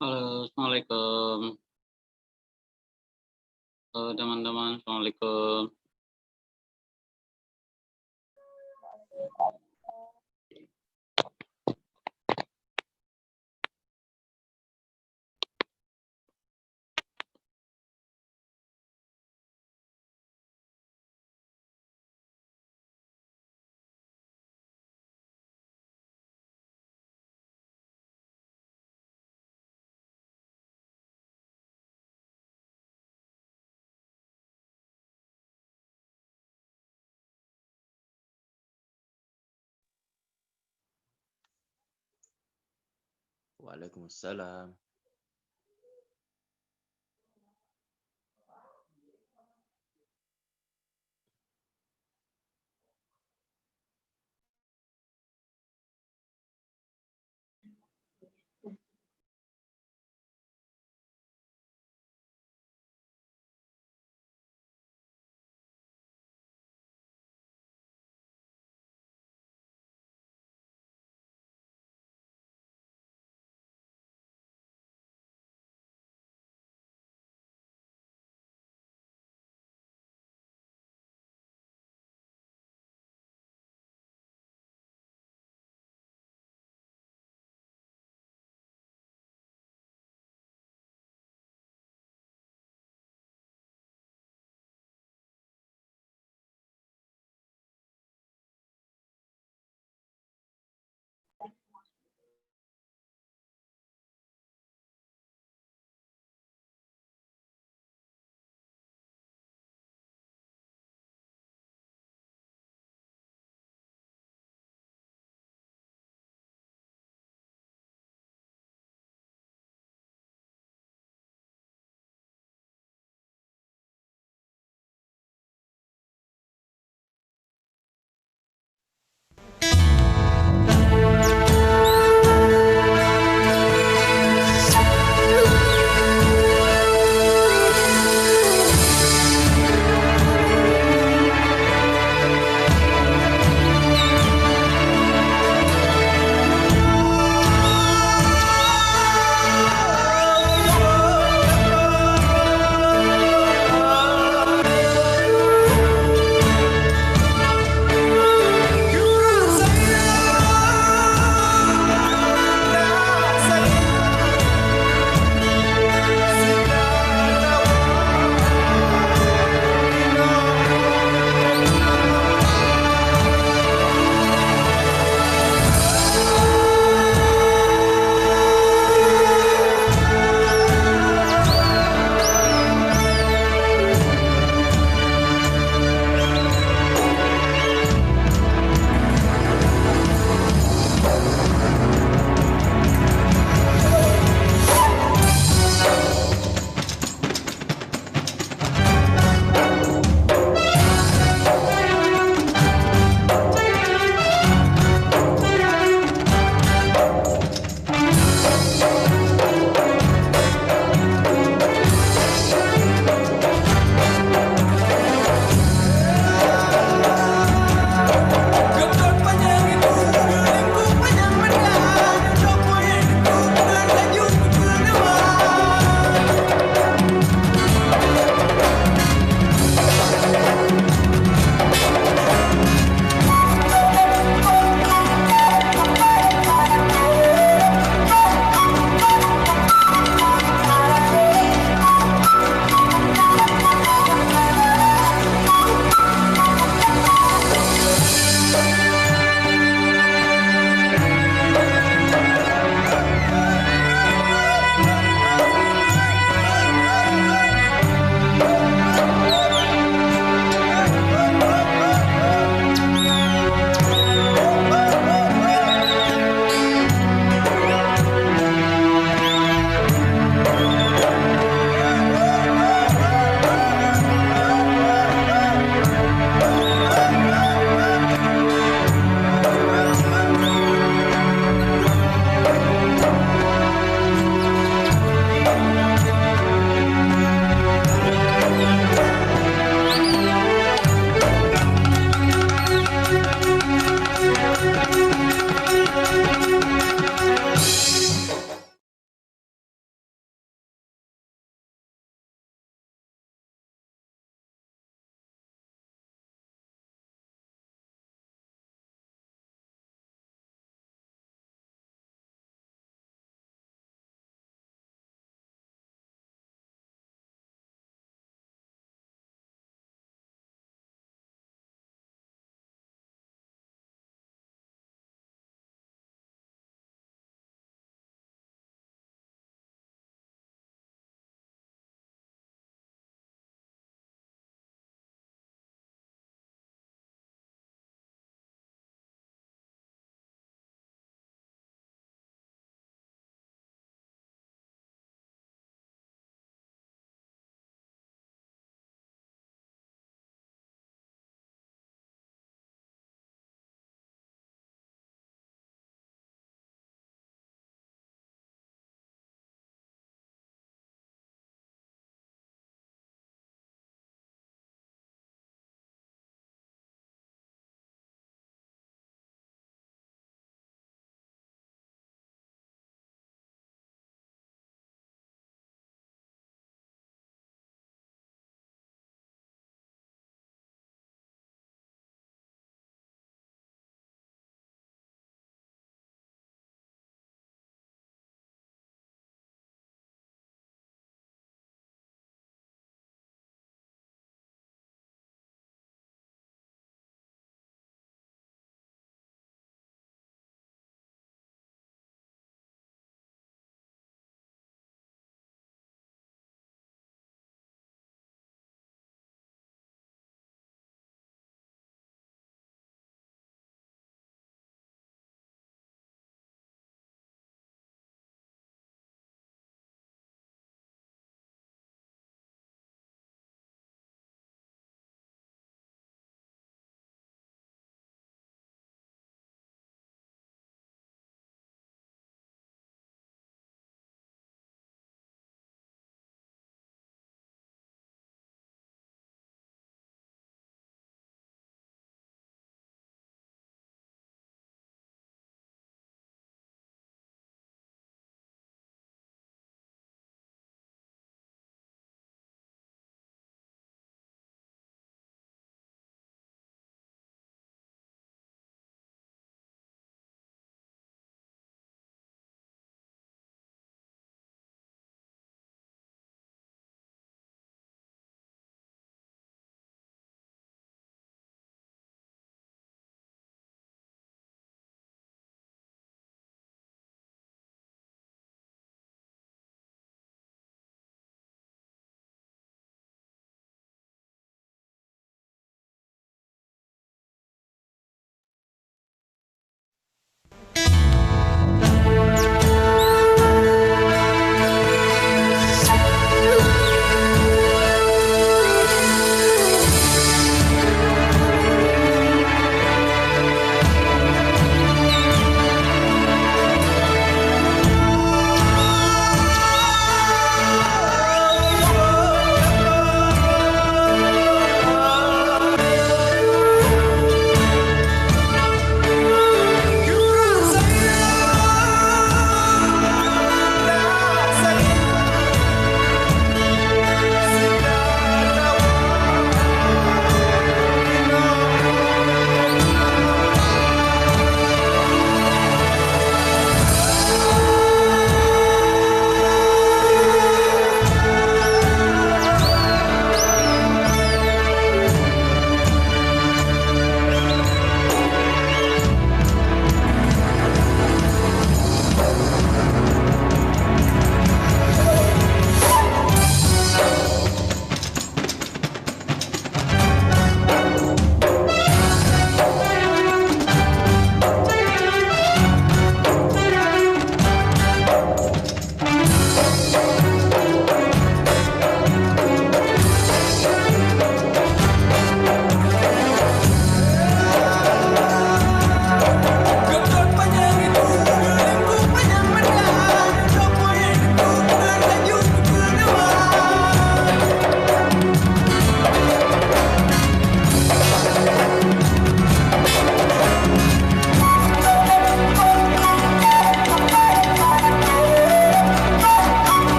Halo, assalamualaikum, teman-teman, assalamualaikum. Waalaikumsalam.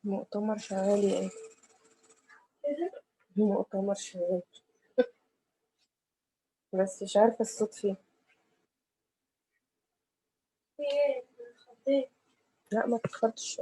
مؤتمر شغال ايه؟ مؤتمر شغال بس مش عارفة الصوت فيه. لا ما تتخدش.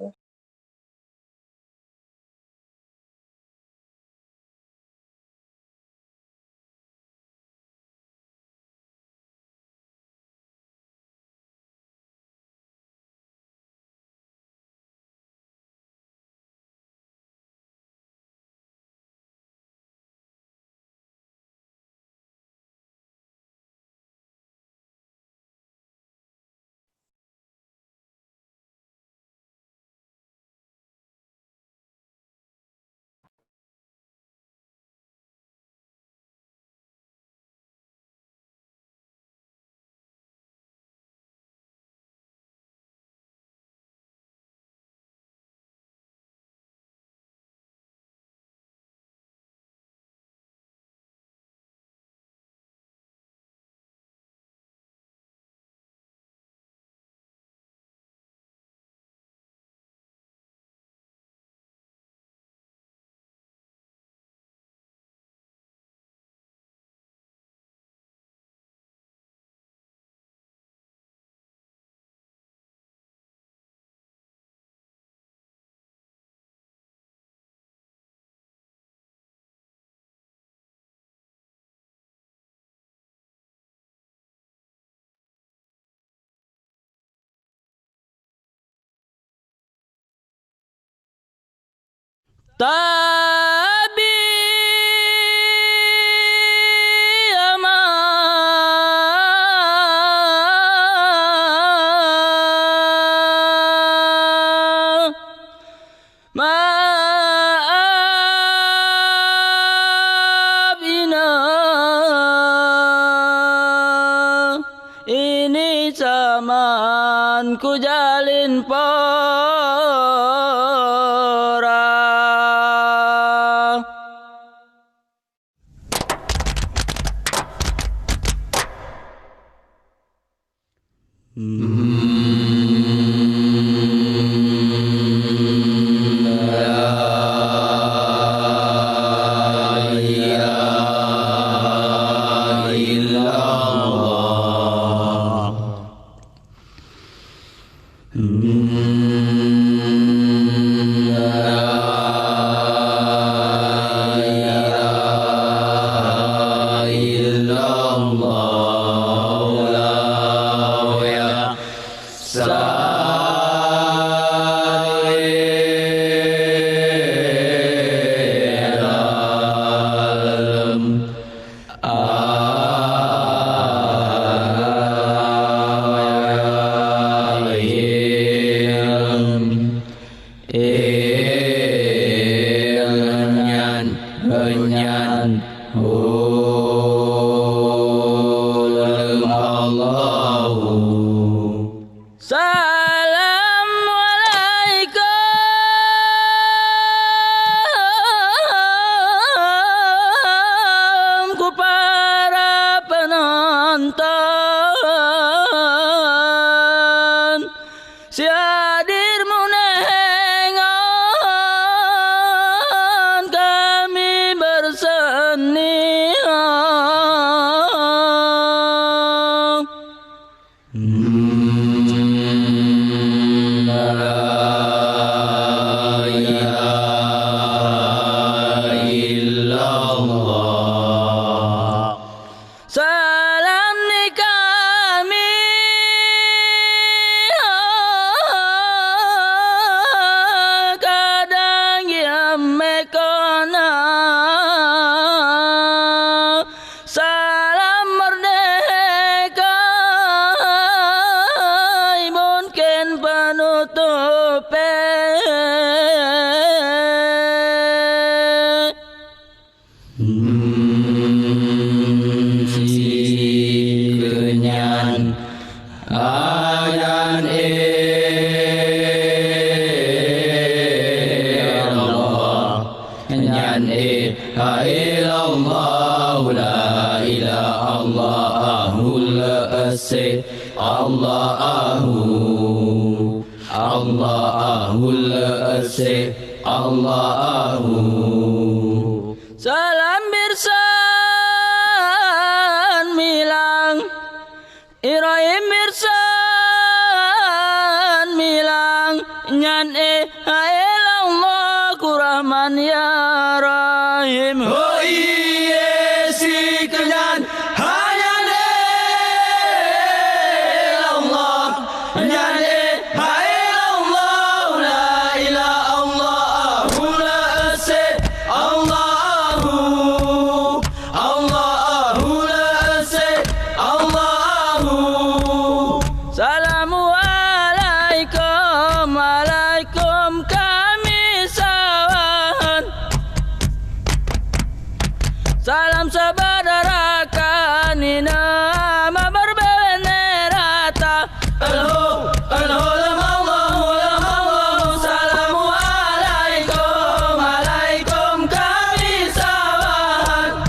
Tabi maafina ini zaman ku jalin pora. Assalamualaikum ku para penonton, si hadir menengon kami berseni. Salam ni kami kadang yang mekona. Salam merdeka mungkin penutupe. Kenyan ayan Allah, kenyan Allah, la ilaha Allahul asy Allahul asy Allahu. Salam birsan milang Ibrahim birsan milang nyan Allah kurahman ya rahim. Oh iye si kenyan hanya Allah nyan Allah la ilaha Allahul asy Allahul asy Allahu. Assalamualaikum alaikum kami sawan. Salam saudara kami nama berbenerata. Assalamualaikum alaikum kami sawan.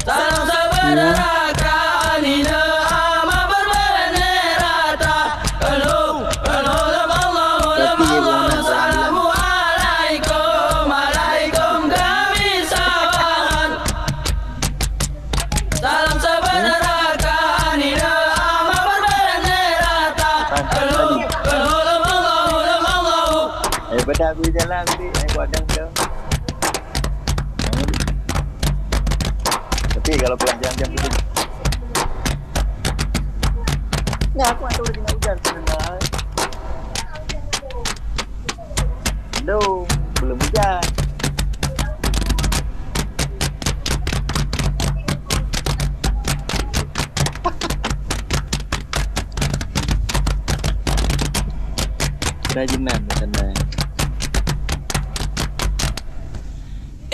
Salam saudara kami nama berbenerata. Assalamualaikum alaikum kami sawan. Salam saudara kami nama berbenerata. Daripada aku jalan tadi, buat dang. Tapi kalau pulang jam-jam itu, nggak, aku ada udah hujan sebenarnya. Belum hujan. Kerajinan sana.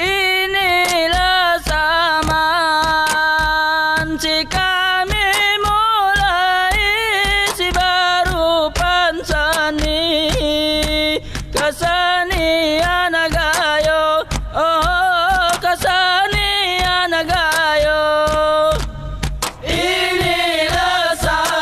Inilah zaman si kami mulai si baru pansani kesenian agayo, oh kesenian agayo. Inilah zaman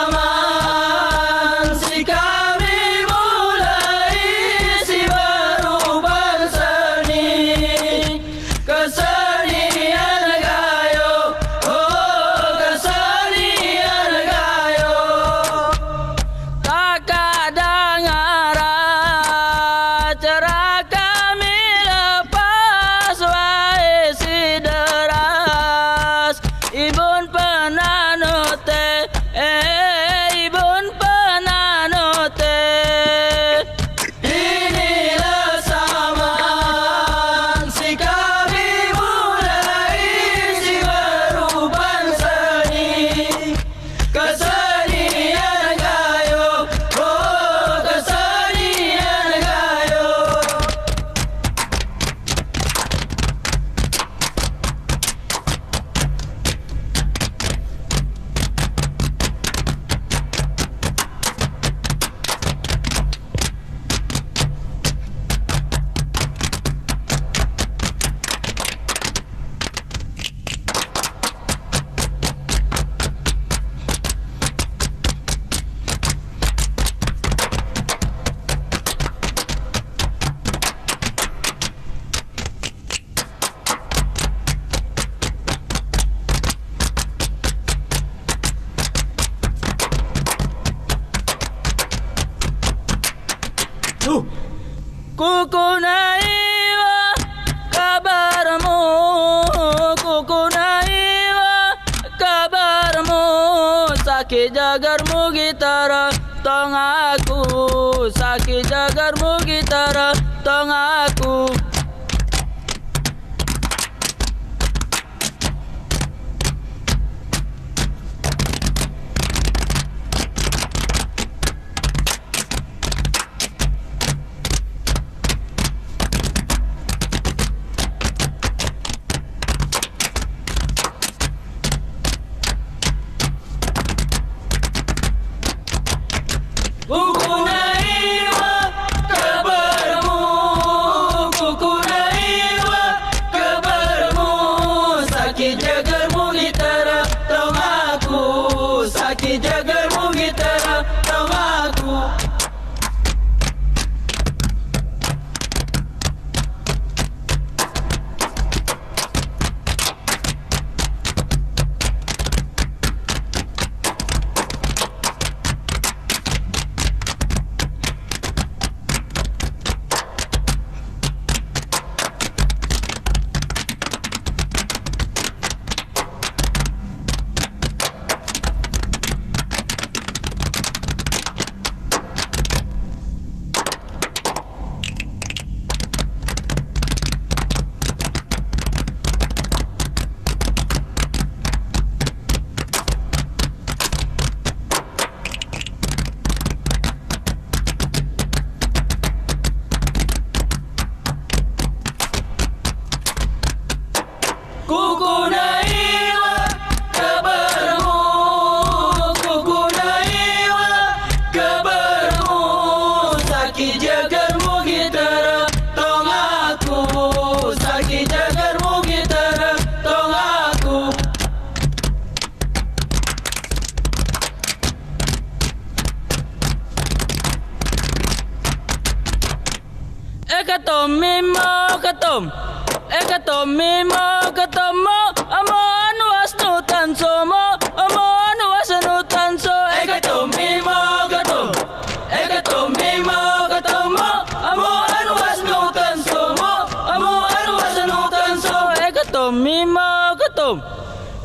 kukunaiwa kabarmu, kukunaiwa kabarmu, sakit jagarmu gitara tong aku, sakit jagarmu gitara tong aku. Kukunaiwa kabarmu, kukunaiwa kabarmu, sakit jagarmu gitara tong aku, sakit jagarmu gitara tong aku. Kukunaiwa kabarmu, kukunaiwa kabarmu, sakit jagarmu gitara tong aku, sakit jagarmu gitara tong aku. Ekatom mimo katom, ekatom mimo katomo, amo anu asnutan somo, amo anu asnutan so. Ekatom mimo katom, ekatom mimo katomo, amo anu asnutan somo, amo anu asnutan so. Ekatom mimo katom,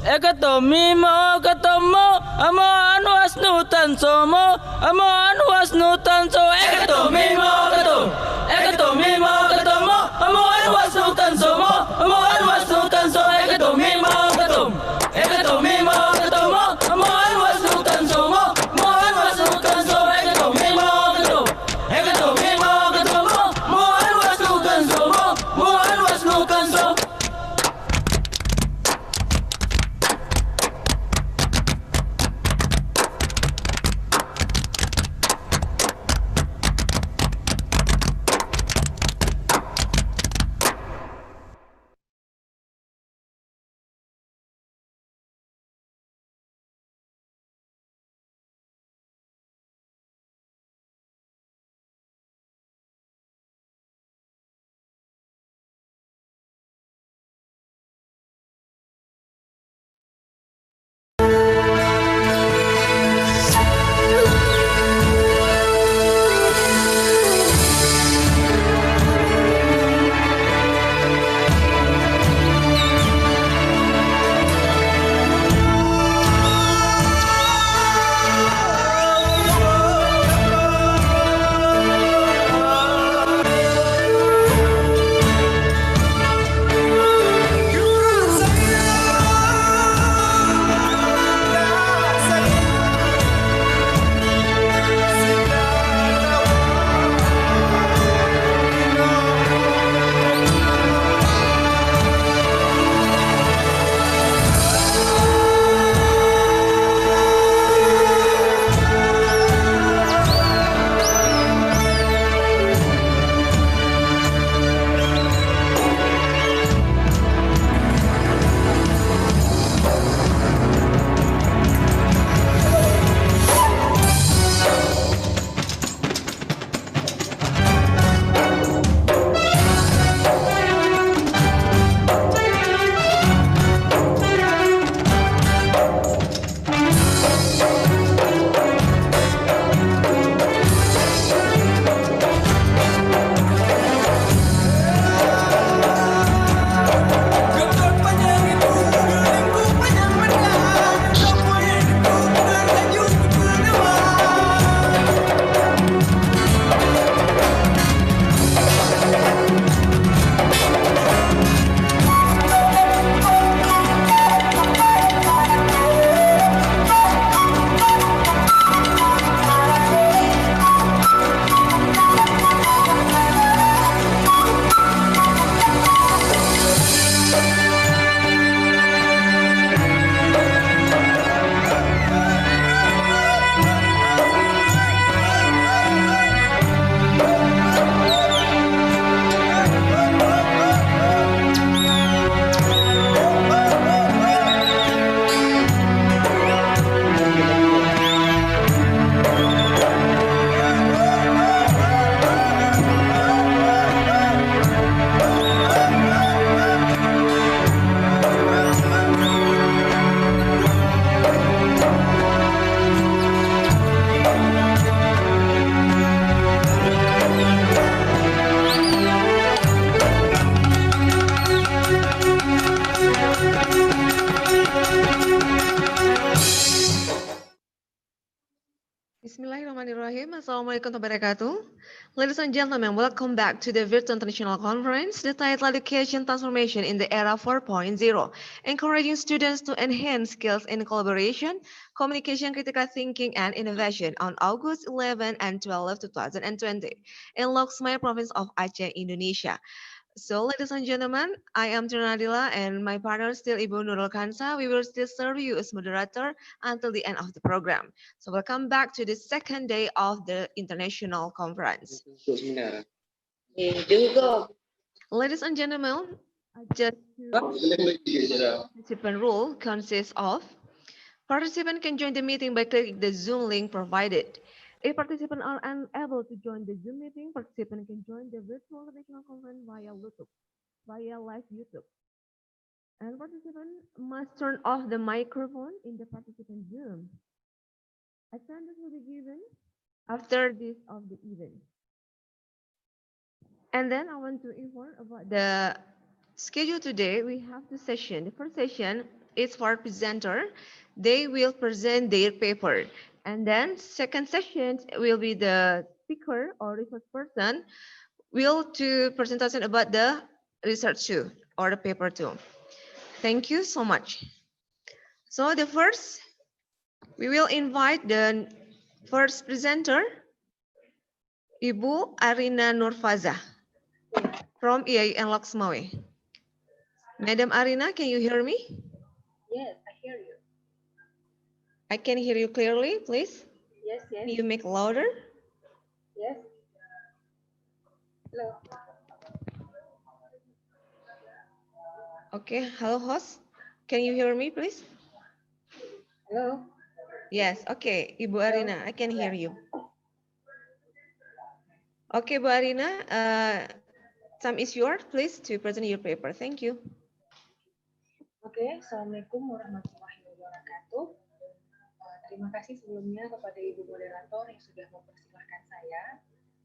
ekatom mimo katomo, amo anu asnutan somo, amo anu asnutan so. Ekatom mimo katom, ekatom mimo katomo, amo anu asnutan somo, amo anu asnutan so. Ekatom mimo katom, ekatom mimo katomo, amo anu asnutan somo, amo anu asnutan so. Ekatom mimo katom, ekatom mimo katomo, amo anu asnutan somo, amo anu asnutan so. Assalamualaikum warahmatullahi wabarakatuh. Ladies and gentlemen, welcome back to the Virtual International Conference, the title Education Transformation in the Era 4.0, encouraging students to enhance skills in collaboration, communication, critical thinking, and innovation on August 11 and 12, 2020 in LHOKSEUMAWE province of Aceh, Indonesia. So, ladies and gentlemen, I am Trie Nadilla and my partner still Ibu Nurul Kansa. We will still serve you as moderator until the end of the program. So, welcome back to the second day of the international conference. Ladies and gentlemen, just participant rule consists of participant can join the meeting by clicking the Zoom link provided. If participants are unable to join the Zoom meeting, participants can join the virtual international conference via live YouTube. And participants must turn off the microphone in the participant Zoom. Attendance will be given after this of the event. And then I want to inform about the schedule today. We have two sessions. The first session is for presenter. They will present their paper. And then second session will be the speaker or research person will to presentation about the research too or the paper too. Thank you so much. So the first, we will invite the first presenter, Ibu Arina Nurfaza from IAIN LHOKSEUMAWE. Madam Arina, can you hear me? Yes, I hear you. I can hear you clearly, please. Yes, Can yes, you make louder? yes. Hello. Okay, hello host. Can you hear me, please? Hello. Yes, okay. Ibu Hello. Arina, I can hear you. Okay, Bu Arina, time is yours, please, to present your paper. Thank you. Oke, Assalamualaikum warahmatullahi wabarakatuh. Terima kasih sebelumnya kepada Ibu Moderator yang sudah mempersilahkan saya.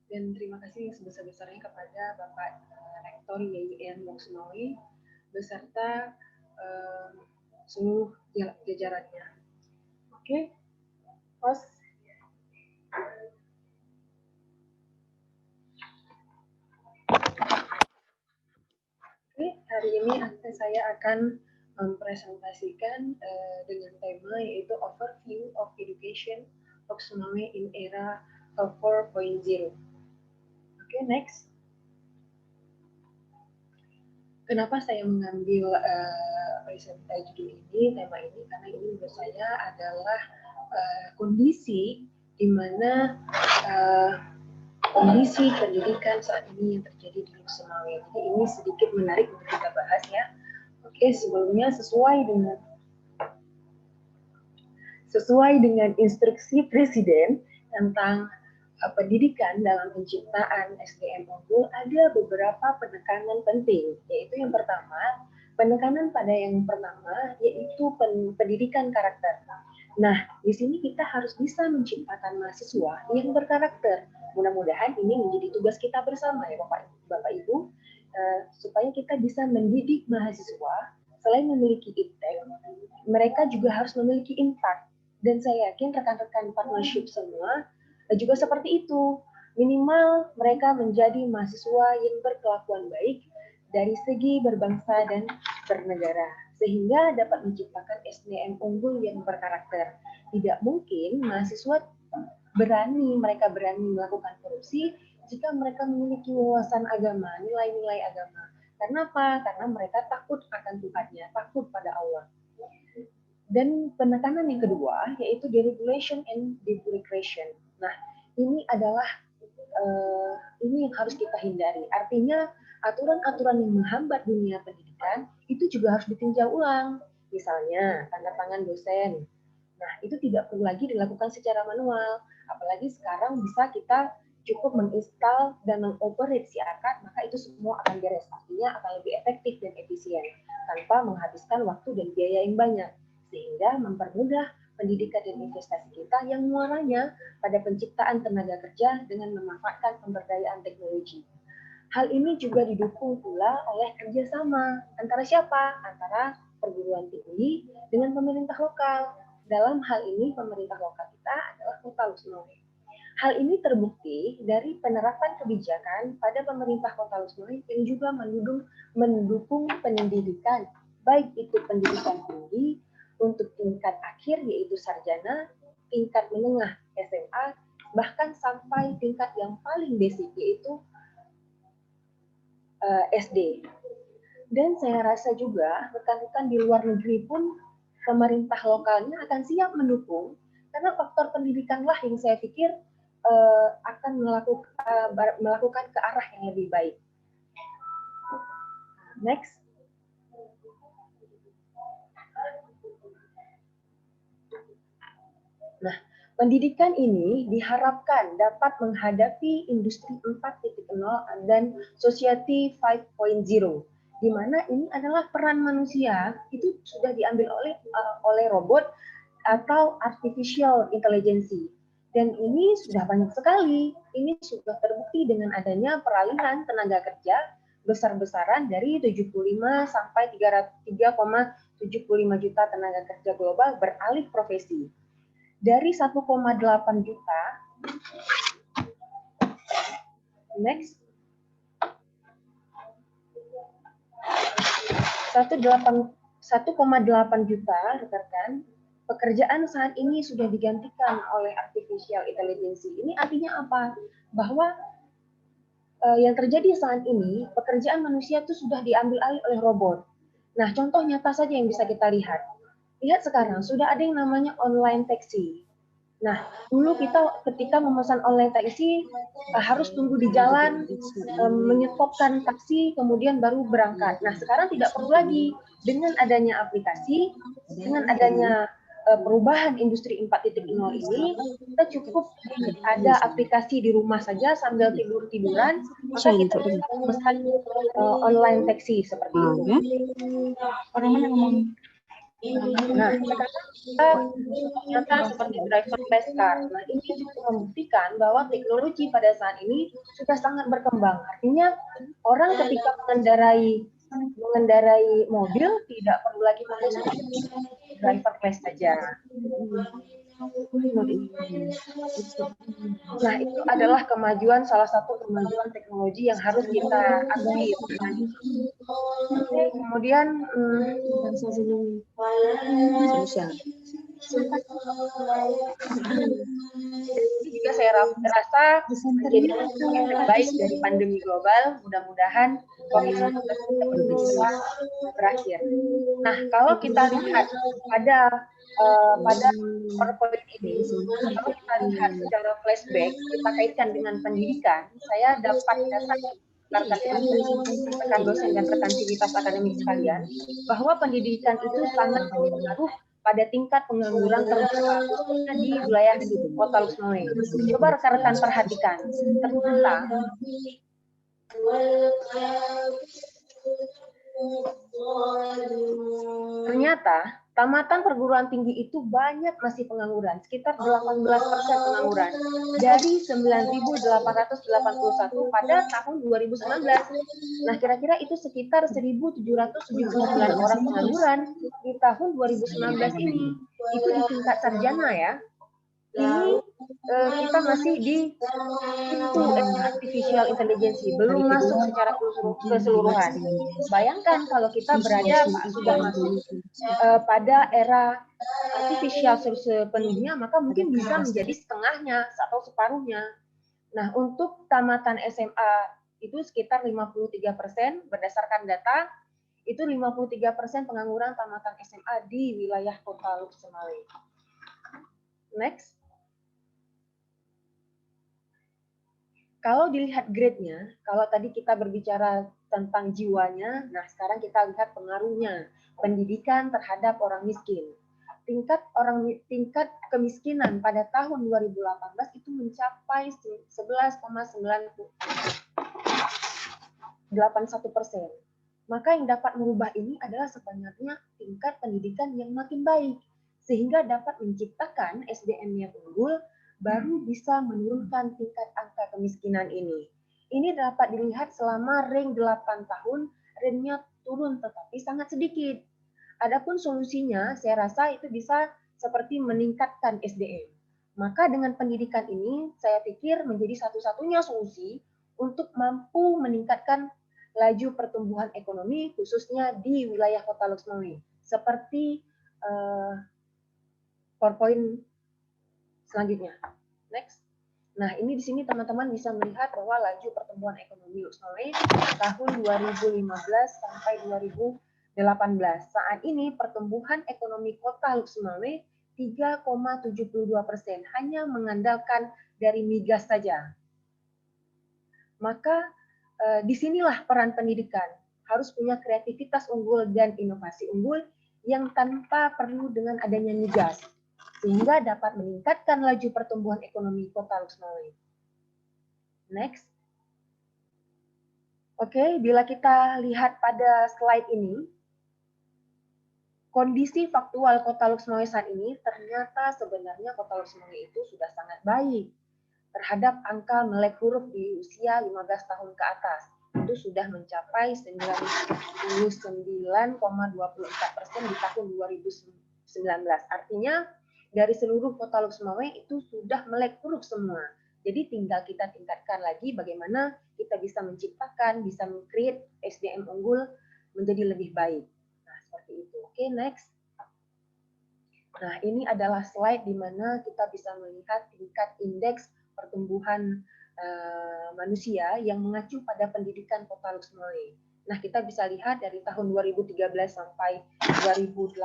Dan terima kasih yang sebesar-besarnya kepada Bapak Rektor IAIN LHOKSEUMAWE beserta seluruh jajarannya. Oke, host. Oke, hari ini saya akan mempresentasikan dengan tema yaitu Overview of Education LHOKSEUMAWE in Era 4.0. Oke, next. Kenapa saya mengambil judul ini, tema ini? Karena ini menurut saya adalah kondisi di mana kondisi pendidikan saat ini yang terjadi di LHOKSEUMAWE. Jadi ini sedikit menarik untuk kita bahas ya. Oke, sebelumnya sesuai dengan instruksi Presiden tentang pendidikan dalam penciptaan SDM unggul ada beberapa penekanan penting, yaitu yang pertama, penekanan pada yang pertama yaitu pendidikan karakter. Nah, di sini kita harus bisa menciptakan mahasiswa yang berkarakter. Mudah-mudahan ini menjadi tugas kita bersama ya Bapak Ibu, supaya kita bisa mendidik mahasiswa selain memiliki iptek, mereka juga harus memiliki impact. Dan saya yakin rekan-rekan partnership semua juga seperti itu. Minimal mereka menjadi mahasiswa yang berkelakuan baik dari segi berbangsa dan bernegara, sehingga dapat menciptakan SDM unggul yang berkarakter. Tidak mungkin mahasiswa mereka berani melakukan korupsi jika mereka memiliki wawasan agama, nilai-nilai agama. Karena apa? Karena mereka takut akan Tuhannya, takut pada Allah. Dan penekanan yang kedua yaitu deregulation and deregulation. Nah, ini adalah ini yang harus kita hindari. Artinya aturan-aturan yang menghambat dunia pendidikan itu juga harus ditinjau ulang. Misalnya tanda tangan dosen. Nah, itu tidak perlu lagi dilakukan secara manual. Apalagi sekarang bisa kita cukup menginstal dan mengoperate si akad, maka itu semua akan beres. Artinya akan lebih efektif dan efisien tanpa menghabiskan waktu dan biaya yang banyak, sehingga mempermudah pendidikan dan investasi kita yang muaranya pada penciptaan tenaga kerja dengan memanfaatkan pemberdayaan teknologi. Hal ini juga didukung pula oleh kerjasama antara siapa? Antara perguruan tinggi dengan pemerintah lokal. Dalam hal ini pemerintah lokal kita adalah Kota LHOKSEUMAWE. Hal ini terbukti dari penerapan kebijakan pada pemerintah Kota Lusmai yang juga mendukung pendidikan, baik itu pendidikan tinggi untuk tingkat akhir yaitu sarjana, tingkat menengah SMA, bahkan sampai tingkat yang paling basic yaitu SD. Dan saya rasa juga rekan-rekan di luar negeri pun pemerintah lokalnya akan siap mendukung karena faktor pendidikanlah yang saya pikir akan melakukan ke arah yang lebih baik. Next. Nah, pendidikan ini diharapkan dapat menghadapi industri 4.0 dan society 5.0, di mana ini adalah peran manusia itu sudah diambil oleh robot atau artificial intelligence. Dan ini sudah banyak sekali. Ini sudah terbukti dengan adanya peralihan tenaga kerja besar-besaran dari 75 sampai 3,75 juta tenaga kerja global beralih profesi. Dari 1,8 juta, next, 1,8 juta rekan-rekan pekerjaan saat ini sudah digantikan oleh artificial intelligence. Ini artinya apa? Bahwa yang terjadi saat ini pekerjaan manusia itu sudah diambil alih oleh robot. Nah, contoh nyata saja yang bisa kita lihat. Lihat sekarang sudah ada yang namanya online taxi. Nah, dulu kita ketika memesan online taxi harus tunggu di jalan, menyetopkan taksi, kemudian baru berangkat. Nah, sekarang tidak perlu lagi. Dengan adanya aplikasi, dengan adanya perubahan industri 4.0 ini, kita cukup ada aplikasi di rumah saja sambil tidur-tiduran, maka kita bisa memesan online taxi seperti itu. Nah, sekarang ternyata seperti driverless car. Nah, ini cukup membuktikan bahwa teknologi pada saat ini sudah sangat berkembang. Artinya orang ketika mengendarai mobil tidak perlu lagi pakai driverless saja. Nah, itu adalah salah satu kemajuan teknologi yang harus kita akui. Oke, kemudian ini juga saya rasa menjadi yang terbaik dari pandemi global. Mudah-mudahan COVID-19 bisa berakhir. Nah, kalau kita lihat pada PowerPoint ini, kalau kita lihat secara flashback, kita kaitkan dengan pendidikan, saya dapat data rekan dosen dan rekan civitas akademik sekalian, bahwa pendidikan itu sangat berpengaruh pada tingkat pengangguran terbesar di wilayah Kota Lusmai. Coba rekan-rekan perhatikan, ternyata tamatan perguruan tinggi itu banyak masih pengangguran, sekitar 18% pengangguran dari 9.881 pada tahun 2019. Nah, kira-kira itu sekitar 1.779 orang pengangguran di tahun 2019 ini. Itu di tingkat sarjana ya. Ini kita masih di pintu artificial intelligence, belum masuk secara keseluruhan. Bayangkan kalau kita sudah masuk pada era artificial sepenuhnya, maka mungkin bisa menjadi setengahnya atau separuhnya. Nah, untuk tamatan SMA itu sekitar 53% berdasarkan data, itu 53% pengangguran tamatan SMA di wilayah Kota LHOKSEUMAWE. Next. Kalau dilihat grade-nya, kalau tadi kita berbicara tentang jiwanya, nah sekarang kita lihat pengaruhnya pendidikan terhadap orang miskin. Tingkat kemiskinan pada tahun 2018 itu mencapai 11,981%. Maka yang dapat merubah ini adalah sebenarnya tingkat pendidikan yang makin baik, sehingga dapat menciptakan SDM yang unggul, baru bisa menurunkan tingkat angka kemiskinan ini. Ini dapat dilihat selama rank 8 tahun, ranknya turun tetapi sangat sedikit. Adapun solusinya, saya rasa itu bisa seperti meningkatkan SDM. Maka dengan pendidikan ini saya pikir menjadi satu-satunya solusi untuk mampu meningkatkan laju pertumbuhan ekonomi khususnya di wilayah Kota LHOKSEUMAWE seperti PowerPoint selanjutnya. Next. Nah, ini di sini teman-teman bisa melihat bahwa laju pertumbuhan ekonomi LHOKSEUMAWE tahun 2015 sampai 2018. Saat ini pertumbuhan ekonomi Kota LHOKSEUMAWE 3,72%, hanya mengandalkan dari migas saja. Maka disinilah peran pendidikan, harus punya kreativitas unggul dan inovasi unggul yang tanpa perlu dengan adanya migas, sehingga dapat meningkatkan laju pertumbuhan ekonomi Kota LHOKSEUMAWE. Next. Oke, bila kita lihat pada slide ini, kondisi faktual Kota LHOKSEUMAWE saat ini ternyata sebenarnya Kota LHOKSEUMAWE itu sudah sangat baik terhadap angka melek huruf di usia 15 tahun ke atas. Itu sudah mencapai 99,24% di tahun 2019. Artinya dari seluruh Kota LHOKSEUMAWE itu sudah melek huruf semua. Jadi tinggal kita tingkatkan lagi bagaimana kita bisa menciptakan, bisa meng-create SDM unggul menjadi lebih baik. Seperti itu. Oke, next. Nah, ini adalah slide di mana kita bisa melihat tingkat indeks pertumbuhan manusia yang mengacu pada pendidikan Kota LHOKSEUMAWE. Nah, kita bisa lihat dari tahun 2013 sampai 2018,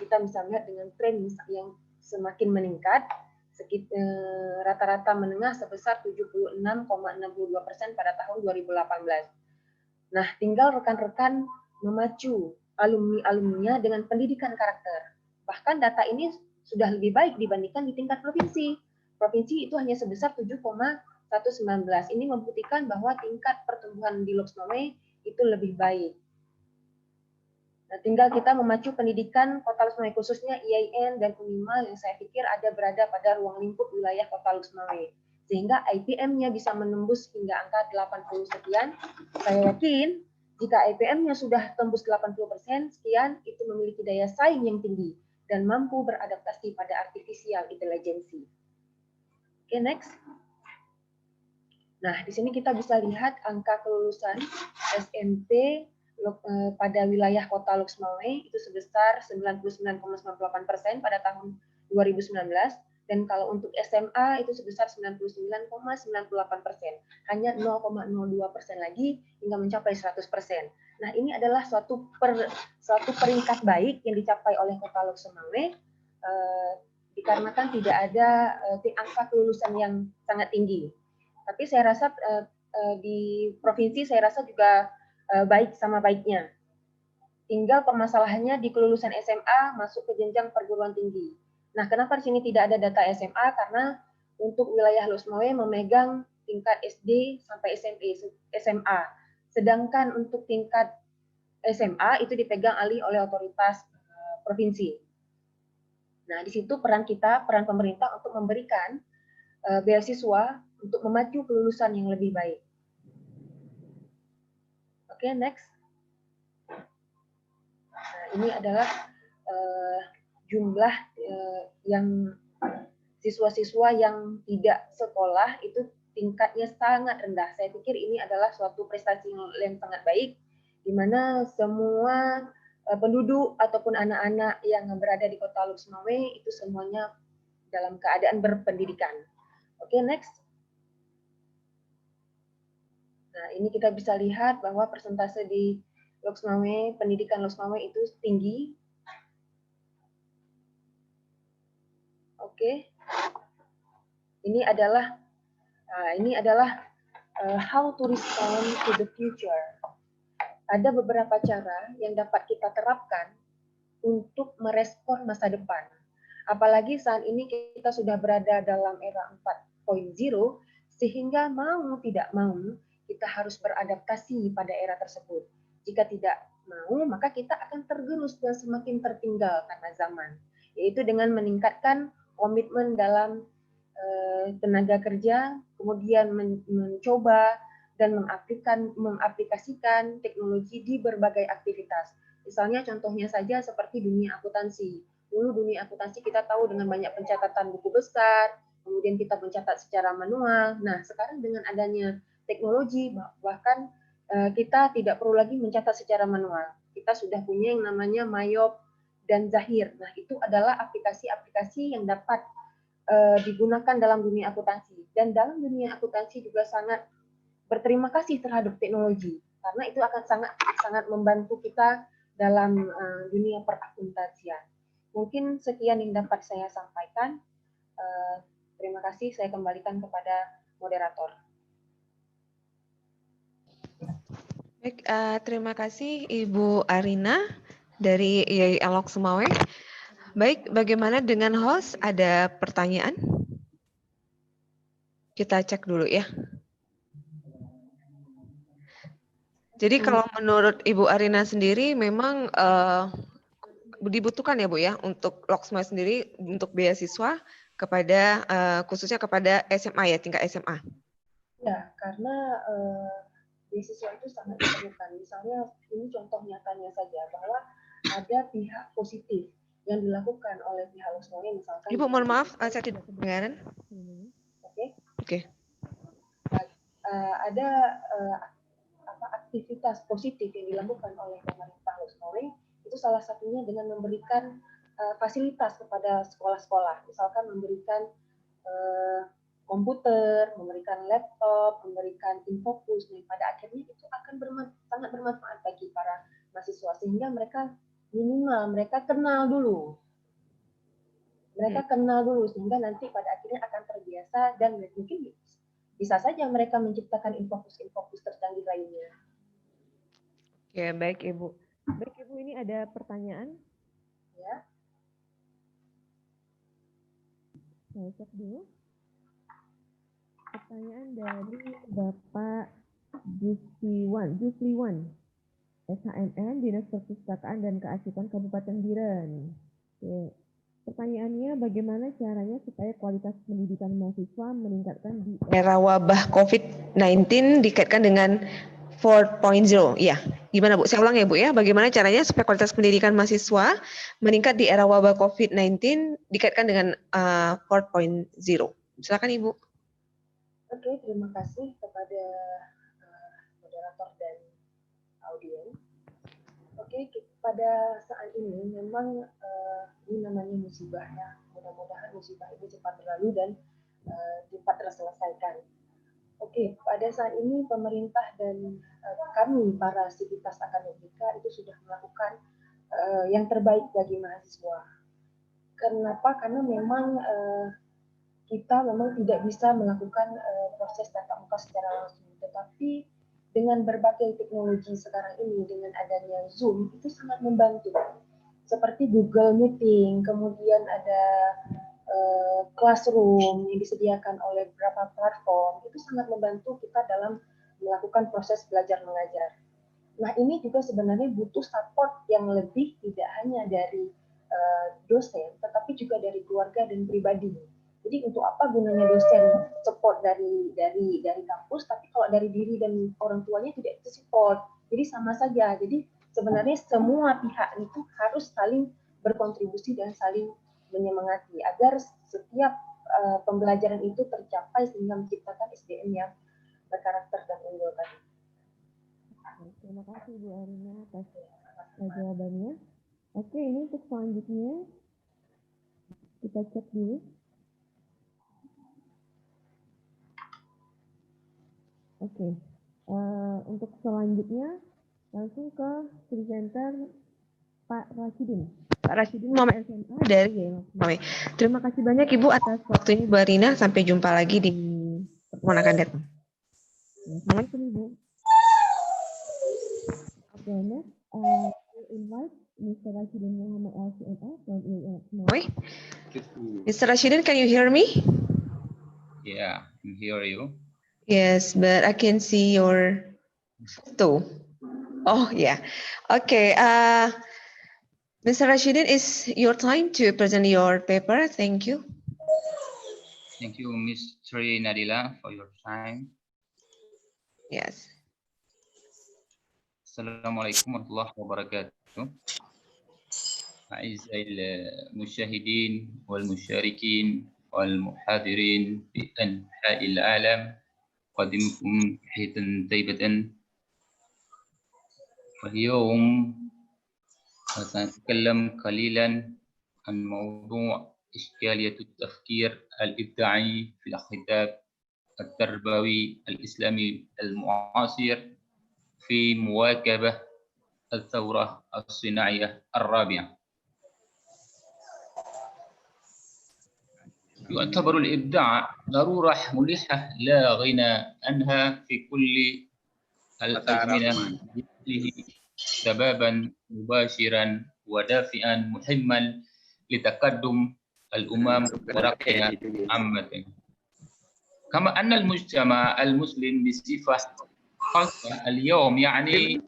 kita bisa melihat dengan tren yang semakin meningkat, rata-rata menengah sebesar 76,62% pada tahun 2018. Nah, tinggal rekan-rekan memacu alumni-alumninya dengan pendidikan karakter. Bahkan data ini sudah lebih baik dibandingkan di tingkat provinsi. Provinsi itu hanya sebesar 7,119. Ini membuktikan bahwa tingkat pertumbuhan di LHOKSEUMAWE itu lebih baik. Nah, tinggal kita memacu pendidikan Kota LHOKSEUMAWE khususnya IAIN dan UNIMA yang saya pikir berada pada ruang lingkup wilayah Kota LHOKSEUMAWE. Sehingga IPM-nya bisa menembus hingga angka 80 sekian. Saya yakin jika IPM-nya sudah tembus 80% sekian, itu memiliki daya saing yang tinggi dan mampu beradaptasi pada artificial intelligence. Oke, next. Nah, di sini kita bisa lihat angka kelulusan SMP pada wilayah Kota LHOKSEUMAWE itu sebesar 99,98% pada tahun 2019. Dan kalau untuk SMA itu sebesar 99,98%, hanya 0,02% lagi hingga mencapai 100%. Nah, ini adalah suatu peringkat baik yang dicapai oleh Kota LHOKSEUMAWE dikarenakan tidak ada angka kelulusan yang sangat tinggi. Tapi saya rasa di provinsi saya rasa juga baik sama baiknya. Tinggal permasalahannya di kelulusan SMA masuk ke jenjang perguruan tinggi. Nah, kenapa di sini tidak ada data SMA? Karena untuk wilayah LHOKSEUMAWE memegang tingkat SD sampai SMA. Sedangkan untuk tingkat SMA itu dipegang alih oleh otoritas provinsi. Nah, di situ peran pemerintah untuk memberikan beasiswa untuk memacu kelulusan yang lebih baik. Oke, next. Nah, ini adalah jumlah yang siswa-siswa yang tidak sekolah itu tingkatnya sangat rendah. Saya pikir ini adalah suatu prestasi yang sangat baik, di mana semua penduduk ataupun anak-anak yang berada di Kota LHOKSEUMAWE itu semuanya dalam keadaan berpendidikan. Oke, next. Nah, ini kita bisa lihat bahwa persentase di LHOKSEUMAWE, pendidikan LHOKSEUMAWE itu tinggi. Oke. Ini adalah how to respond to the future. Ada beberapa cara yang dapat kita terapkan untuk merespon masa depan. Apalagi saat ini kita sudah berada dalam era 4.0, sehingga mau tidak mau kita harus beradaptasi pada era tersebut. Jika tidak mau, maka kita akan tergerus dan semakin tertinggal karena zaman. Yaitu dengan meningkatkan komitmen dalam tenaga kerja, kemudian mencoba dan mengaplikasikan teknologi di berbagai aktivitas. Misalnya contohnya saja seperti dunia akuntansi. Dulu dunia akuntansi kita tahu dengan banyak pencatatan buku besar, kemudian kita mencatat secara manual. Nah, sekarang dengan adanya teknologi, bahkan kita tidak perlu lagi mencatat secara manual. Kita sudah punya yang namanya Mayop dan Zahir. Nah, itu adalah aplikasi-aplikasi yang dapat digunakan dalam dunia akuntansi. Dan dalam dunia akuntansi juga sangat berterima kasih terhadap teknologi, karena itu akan sangat membantu kita dalam dunia perakuntansian. Mungkin sekian yang dapat saya sampaikan. Terima kasih, saya kembalikan kepada moderator. Baik, terima kasih Ibu Arina dari IAIN LHOKSEUMAWE. Baik, bagaimana dengan host? Ada pertanyaan? Kita cek dulu ya. Jadi kalau menurut Ibu Arina sendiri memang dibutuhkan ya Bu ya untuk LHOKSEUMAWE sendiri untuk beasiswa kepada khususnya kepada SMA ya, tingkat SMA. Ya, karena beasiswa itu sangat diperlukan. Misalnya ini contoh nyatanya saja bahwa ada pihak positif yang dilakukan oleh pihak LHOKSEUMAWE, misalkan. Ibu mohon maaf, saya tidak kedengaran. Oke. Ada aktivitas positif yang dilakukan oleh pemerintah LHOKSEUMAWE, itu salah satunya dengan memberikan fasilitas kepada sekolah-sekolah, misalkan memberikan komputer, memberikan laptop, memberikan infokus, dan pada akhirnya itu akan sangat bermanfaat bagi para mahasiswa, sehingga mereka minimal mereka kenal dulu. Sehingga nanti pada akhirnya akan terbiasa dan mungkin bisa saja mereka menciptakan infokus tercanggih lainnya. Oke, baik Ibu. Baik Ibu, ini ada pertanyaan. Ya. Saya cek dulu. Pertanyaan dari Bapak Jusliwan, SHMN, Dinas Perpustakaan dan Kearsipan Kabupaten Biren. Oke. Pertanyaannya, bagaimana caranya supaya kualitas pendidikan mahasiswa meningkatkan di era wabah COVID-19 dikaitkan dengan 4.0? Ya, gimana Bu? Saya ulang ya Bu ya. Bagaimana caranya supaya kualitas pendidikan mahasiswa meningkat di era wabah COVID-19 dikaitkan dengan 4.0? Silakan Ibu. Oke, terima kasih kepada moderator dan audiens. Oke, pada saat ini memang ini namanya musibah ya. Mudah-mudahan musibah ini cepat berlalu dan cepat terselesaikan. Oke, pada saat ini pemerintah dan kami para sivitas akademika itu sudah melakukan yang terbaik bagi mahasiswa. Kenapa? Karena memang kita memang tidak bisa melakukan proses tatap muka secara langsung, tetapi dengan berbagai teknologi sekarang ini, dengan adanya Zoom, itu sangat membantu. Seperti Google Meeting, kemudian ada Classroom yang disediakan oleh beberapa platform, itu sangat membantu kita dalam melakukan proses belajar mengajar. Nah, ini juga sebenarnya butuh support yang lebih, tidak hanya dari dosen, tetapi juga dari keluarga dan pribadi. Jadi untuk apa gunanya dosen support dari kampus, tapi kalau dari diri dan orang tuanya tidak itu support. Jadi sama saja. Jadi sebenarnya semua pihak itu harus saling berkontribusi dan saling menyemangati agar setiap pembelajaran itu tercapai sehingga menciptakan SDM yang berkarakter dan unggul tadi. Terima kasih Bu Arina atas jawabannya. Oke, ini untuk selanjutnya kita cek dulu. Oke, untuk selanjutnya langsung ke presenter Pak Rashidin. Pak Rashidin, Mama SMA dari IAIN. Terima kasih banyak Ibu atas waktunya Bu Arina. Sampai jumpa lagi di pertemuan akan datang. Assalamualaikum Ibu. Oke, next, invite Mr. Rashidin Muhammad LCMA from IAIN. Mr. Rashidin, can you hear me? Yeah, I can hear you. Yes, but I can see your photo. Oh, yeah. Okay. Mr. Rashidin, it's your time to present your paper. Thank you. Thank you, Miss Trie Nadilla, for your time. Yes. Assalamualaikum warahmatullahi wabarakatuh. أعزائي المشاهدين والمشاركين والمحاضرين في أنحاء العالم، أقدمكم تحية طيبة. واليوم سنتكلم قليلا عن موضوع إشكالية التفكير الإبداعي في الخطاب التربوي الإسلامي المعاصر في مواكبة الثورة الصناعية الرابعة. يعتبر الإبداع ضرورة ملحة لا غنى عنها في كل الأزمنة، له سببا مباشرا ودافعا مهما لتقدم الأمم ورقها عامة. كما أن المجتمع المسلم بصفة خاصة اليوم يعني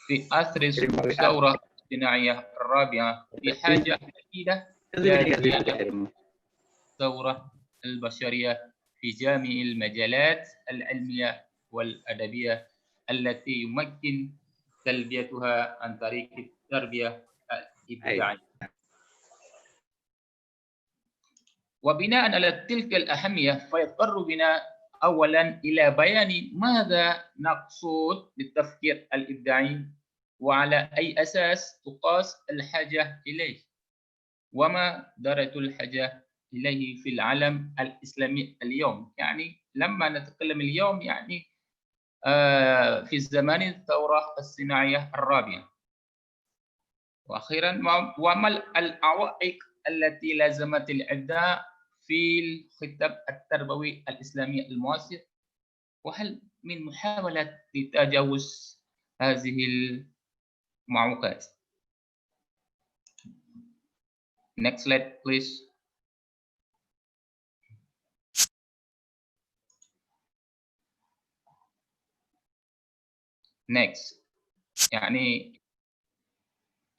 في أثر الثورة الصناعية الرابعة في حاجة أكيدة إلى الثورة البشرية في جميع المجالات العلمية والأدبية التي يمكن تلبيتها عن طريق التربية الإبداعية. وبناء على تلك الأهمية فيضطر بنا أولا إلى بيان ماذا نقصد بالتفكير الإبداعي، وعلى أي أساس تقاس الحاجة إليه، وما درجة الحاجة إليه في العالم الإسلامي اليوم. يعني لما نتكلم اليوم يعني في زمان الثورة الصناعية الرابعة. وأخيرا وما العوائق التي لازمت الإبداع في الخطاب التربوي الإسلامي المعاصر، وهل من محاولة لتجاوز هذه المعوقات. Next slide please. Next. يعني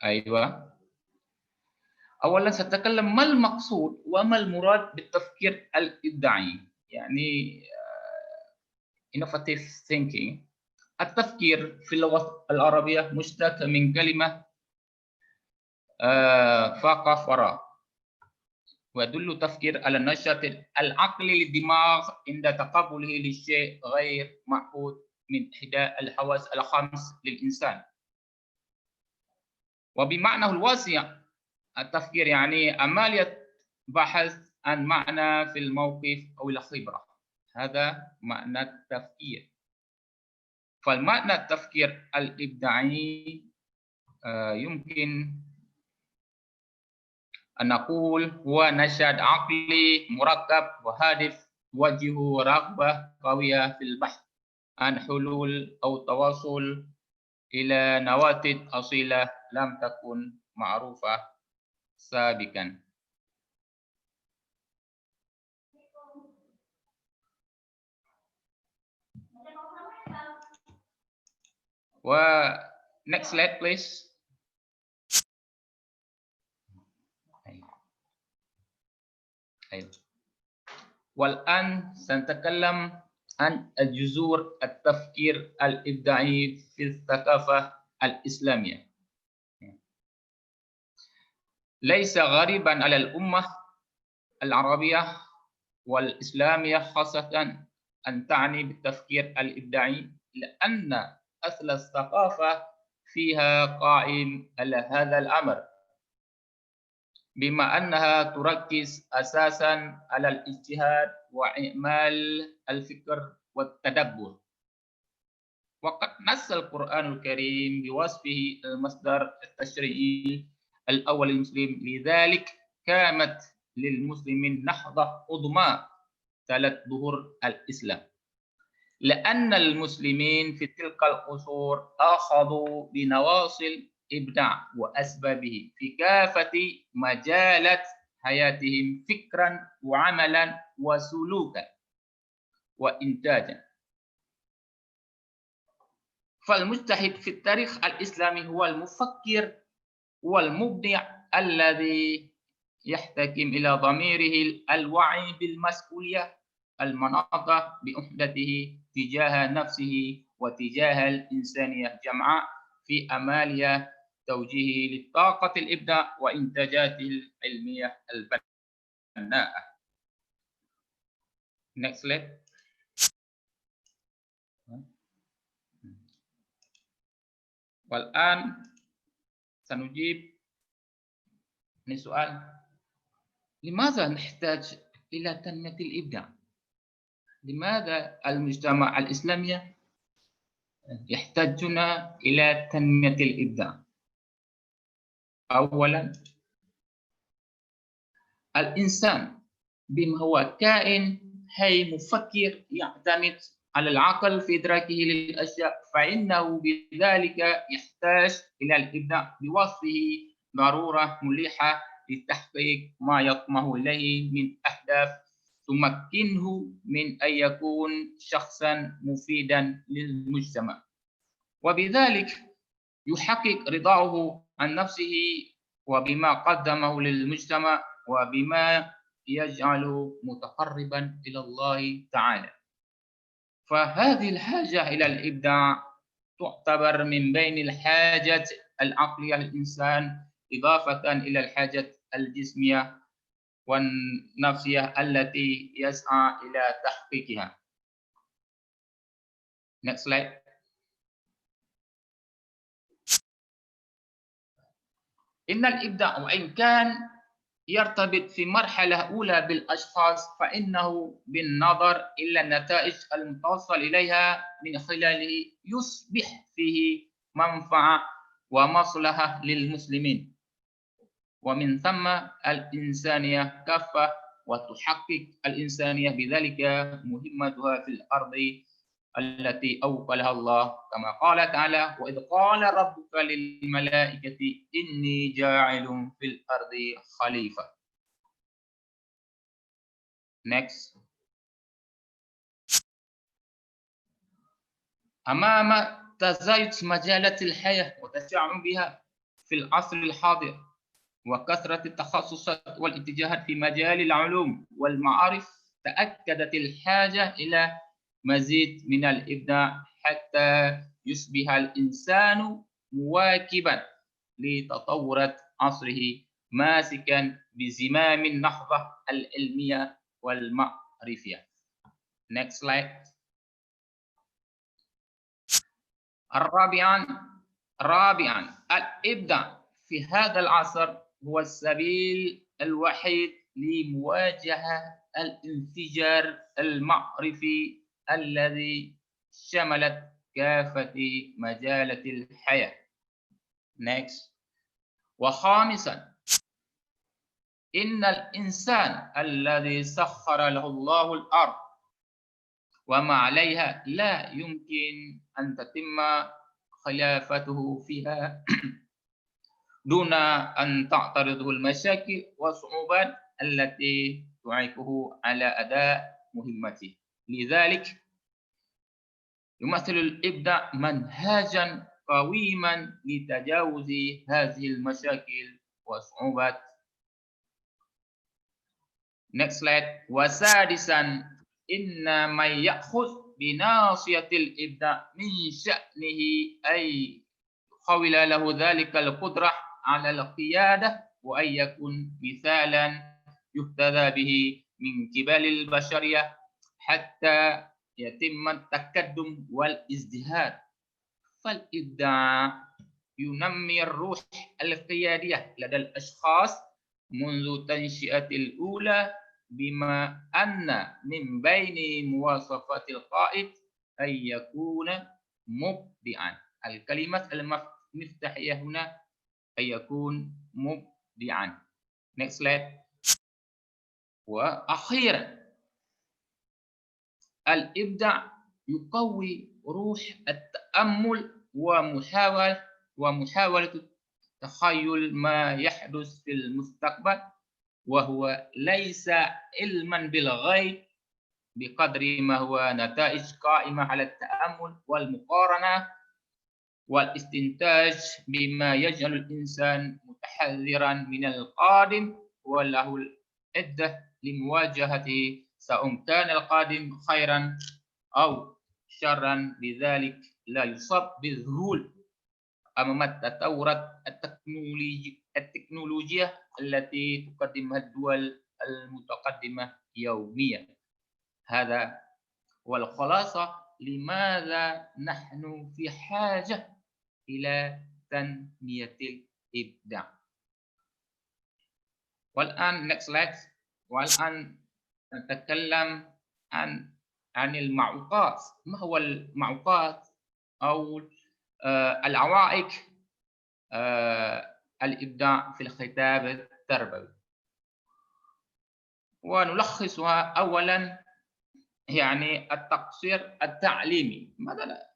أيوة. أولا سأتكلم ما المقصود وما المراد بالتفكير الإبداعي. يعني innovative thinking. التفكير في اللغة العربية مشتق من كلمة فاق فراغ، ويدل تفكير على النشاط العقلي للدماغ عند تقبله للشيء غير معهود من إحدى الحواس الخمس للإنسان. وبمعنى الواسع التفكير يعني عملية بحث عن معنى في الموقف أو الخبرة، هذا معنى التفكير. فالمعنى التفكير الإبداعي يمكن أن نقول هو نشاط عقلي مركب وهادف توجه رغبة قوية في البحث عن حلول أو التوصل إلى نواتج أصيلة لم تكن معروفة سابقا. next slide please. والآن سنتكلم عن الجذور التفكير الإبداعي في الثقافة الإسلامية. ليس غريبا على الأمة العربية والإسلامية خاصة أن تعني بالتفكير الإبداعي، لأن أصل الثقافة فيها قائم على هذا الأمر، بما أنها تركز أساساً على الاجتهاد وإعمال الفكر والتدبر. وقد نص القرآن الكريم بوصفه المصدر التشريعي الأول المسلم، لذلك كانت للمسلمين نهضة عظمى ثلاث ظهور الإسلام، لأن المسلمين في تلك العصور أخذوا بنواصي الإبداع وأسبابه في كافة مجالات حياتهم، فكرا وعملا وسلوكا وإنتاجا. فالمجتهد في التاريخ الإسلامي هو المفكر والمبدع الذي يحتكم إلى ضميره الوعي بالمسؤولية المناطة بأحدته تجاه نفسه وتجاه الإنسانية جمعاء في أمالها توجيهه لطاقة الإبداع وإنتاجاته العلمية البناءة. Next slide. والآن سنجيب لسؤال: لماذا نحتاج إلى تنمية الإبداع؟ لماذا المجتمع الإسلامي يحتاجنا إلى تنمية الإبداع؟ أولاً، الإنسان بما هو كائن حي مفكر يعتمد على العقل في إدراكه للأشياء، فإنه بذلك يحتاج إلى الإبداع بوصفه ضرورة ملحة لتحقيق ما يطمح إليه من أهداف تمكنه من أن يكون شخصاً مفيداً للمجتمع، وبذلك يحقق رضاه عن نفسه وبما قدمه للمجتمع وبما يجعله متقربا إلى الله تعالى. فهذه الحاجة إلى الإبداع تعتبر من بين الحاجات العقلية للإنسان، إضافة إلى الحاجات الجسمية والنفسية التي يسعى إلى تحقيقها. Next slide. إن الإبداع وإن كان يرتبط في مرحلة أولى بالأشخاص، فإنه بالنظر إلى النتائج المتوصل إليها من خلاله يصبح فيه منفعة ومصلحة للمسلمين، ومن ثم الإنسانية كافة، وتحقق الإنسانية بذلك مهمتها في الأرض التي أوكلها الله، كما قال تعالى: وإذ قال ربك للملائكة إني جاعل في الأرض خليفة. Next. أمام تزايد مجالات الحياة وتشعبها في العصر الحاضر وكثرة التخصصات والاتجاهات في مجال العلوم والمعارف، تأكدت الحاجة إلى مزيد من الإبداع حتى يصبح الإنسان مواكبا لتطورات عصره، ماسكا بزمام النهضة العلمية والمعرفية. Next slide. رابعا الإبداع في هذا العصر هو السبيل الوحيد لمواجهة الانفجار المعرفي الذي شملت كافة مجالات الحياة. Next. وخامسا، إن الإنسان الذي سخر له الله الأرض وما عليها لا يمكن أن تتم خلافته فيها دون أن تعترضه المشاكل والصعوبات التي تعيقه على أداء مهمته. لذلك يمثل الإبداع منهجا قويما لتجاوز هذه المشاكل والصعوبات. Next slide. وسادسا، إن من يأخذ بناصية الإبداع من شأنه أن يخول له ذلك القدرة على القيادة وأن يكون مثالا يهتدى به من قبل البشرية حتى يتم التقدم والازدهار. فالإبداع ينمي الروح القيادية لدى الأشخاص منذ تنشئة الأولى، بما أن من بين مواصفات القائد أن يكون مبدعا. الكلمة المفتاحية هنا أن يكون مبدعا. Next slide. وأخيرا، الإبداع يقوي روح التأمل ومحاولة تخيل ما يحدث في المستقبل، وهو ليس علما بالغيب بقدر ما هو نتائج قائمة على التأمل والمقارنة والاستنتاج، بما يجعل الإنسان متحذرا من القادم وله العدة لمواجهته، سواء كان القادم خيرا أو شرا، بذلك لا يصاب بالذهول أمام التطورات التكنولوجية التي تقدمها الدول المتقدمة يوميا. هذا هو الخلاصة لماذا نحن في حاجة إلى تنمية الإبداع. والآن next slide. والآن نتكلم عن المعوقات. ما هو المعوقات أو العوائق الإبداع في الخطاب التربوي؟ ونلخصها أولا يعني التقصير التعليمي. ماذا لا؟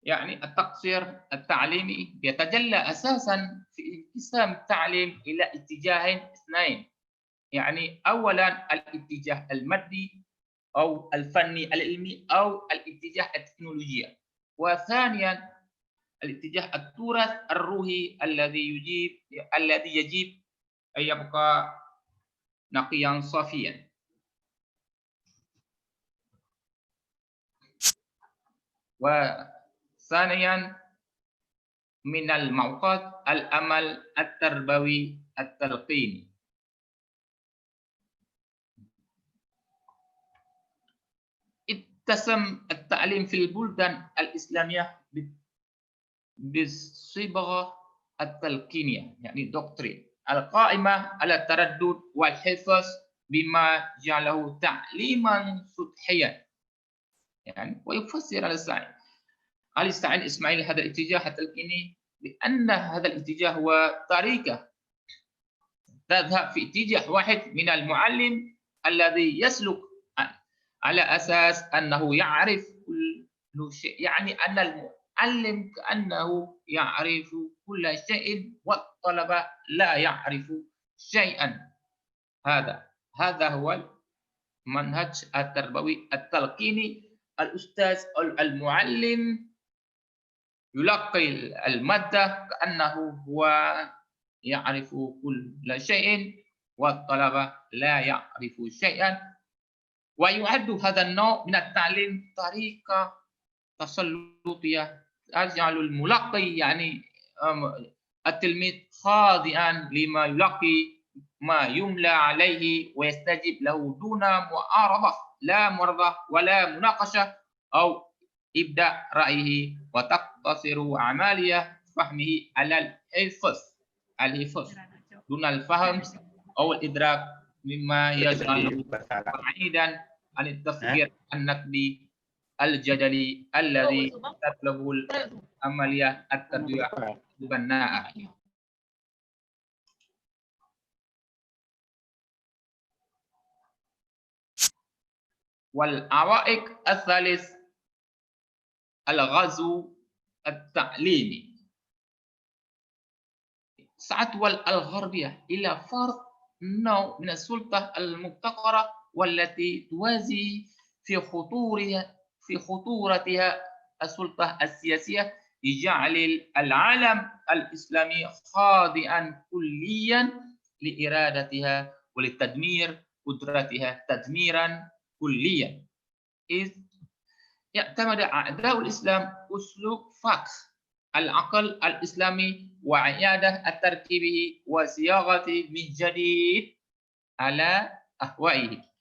يعني التقصير التعليمي يتجلى أساسا في انقسام التعليم إلى اتجاهين اثنين. يعني أولا الاتجاه المادي أو الفني العلمي أو الاتجاه التكنولوجيا، وثانيا الاتجاه التراث الروحي الذي يجب أن يبقى نقيا صافيا. وثانيا من المعوقات العمل التربوي التلقيني. اتسم التعليم في البلدان الإسلامية بالصبغة التلقينية، يعني دوكترين القائمة على التردد والحفظ، بما جعله تعليما سطحيا. يعني ويفسر الاستعين إسماعيل هذا الاتجاه التلقيني بأن هذا الاتجاه هو طريقة تذهب في اتجاه واحد من المعلم الذي يسلك على أساس أنه يعرف كل شيء، يعني أن المعلم كأنه يعرف كل شيء والطلبة لا يعرف شيئا. هذا هو المنهج التربوي التلقيني. الأستاذ أو المعلم يلقي المادة كأنه هو يعرف كل شيء والطلبة لا يعرف شيئا. ويعد هذا النوع من التعليم طريقة تسلطية تجعل الملقي يعني التلميذ خاضعا لما يلقي، ما يملى عليه ويستجيب له دون معارضة، لا معارضة ولا مناقشة أو إبداء رأيه، وتقتصر عملية فهمه على الحفظ دون الفهم أو الإدراك، مما يجعله بعيدا عن التفكير النقدي الجدلي الذي تطلب العملية التربوية البناءة. والعوائق الثالث الغزو التعليمي. سعت الغربية إلى فرض نوع من السلطة المبتكرة والتي توازي في خطورتها السلطة السياسية لجعل العالم الإسلامي خاضعا كليا لإرادتها ولتدمير قدرتها تدميرا كليا، إذ يعتمد أعداء الإسلام أسلوب فحص العقل الإسلامي وإعادة تركيبه وصياغته من جديد على أهوائه.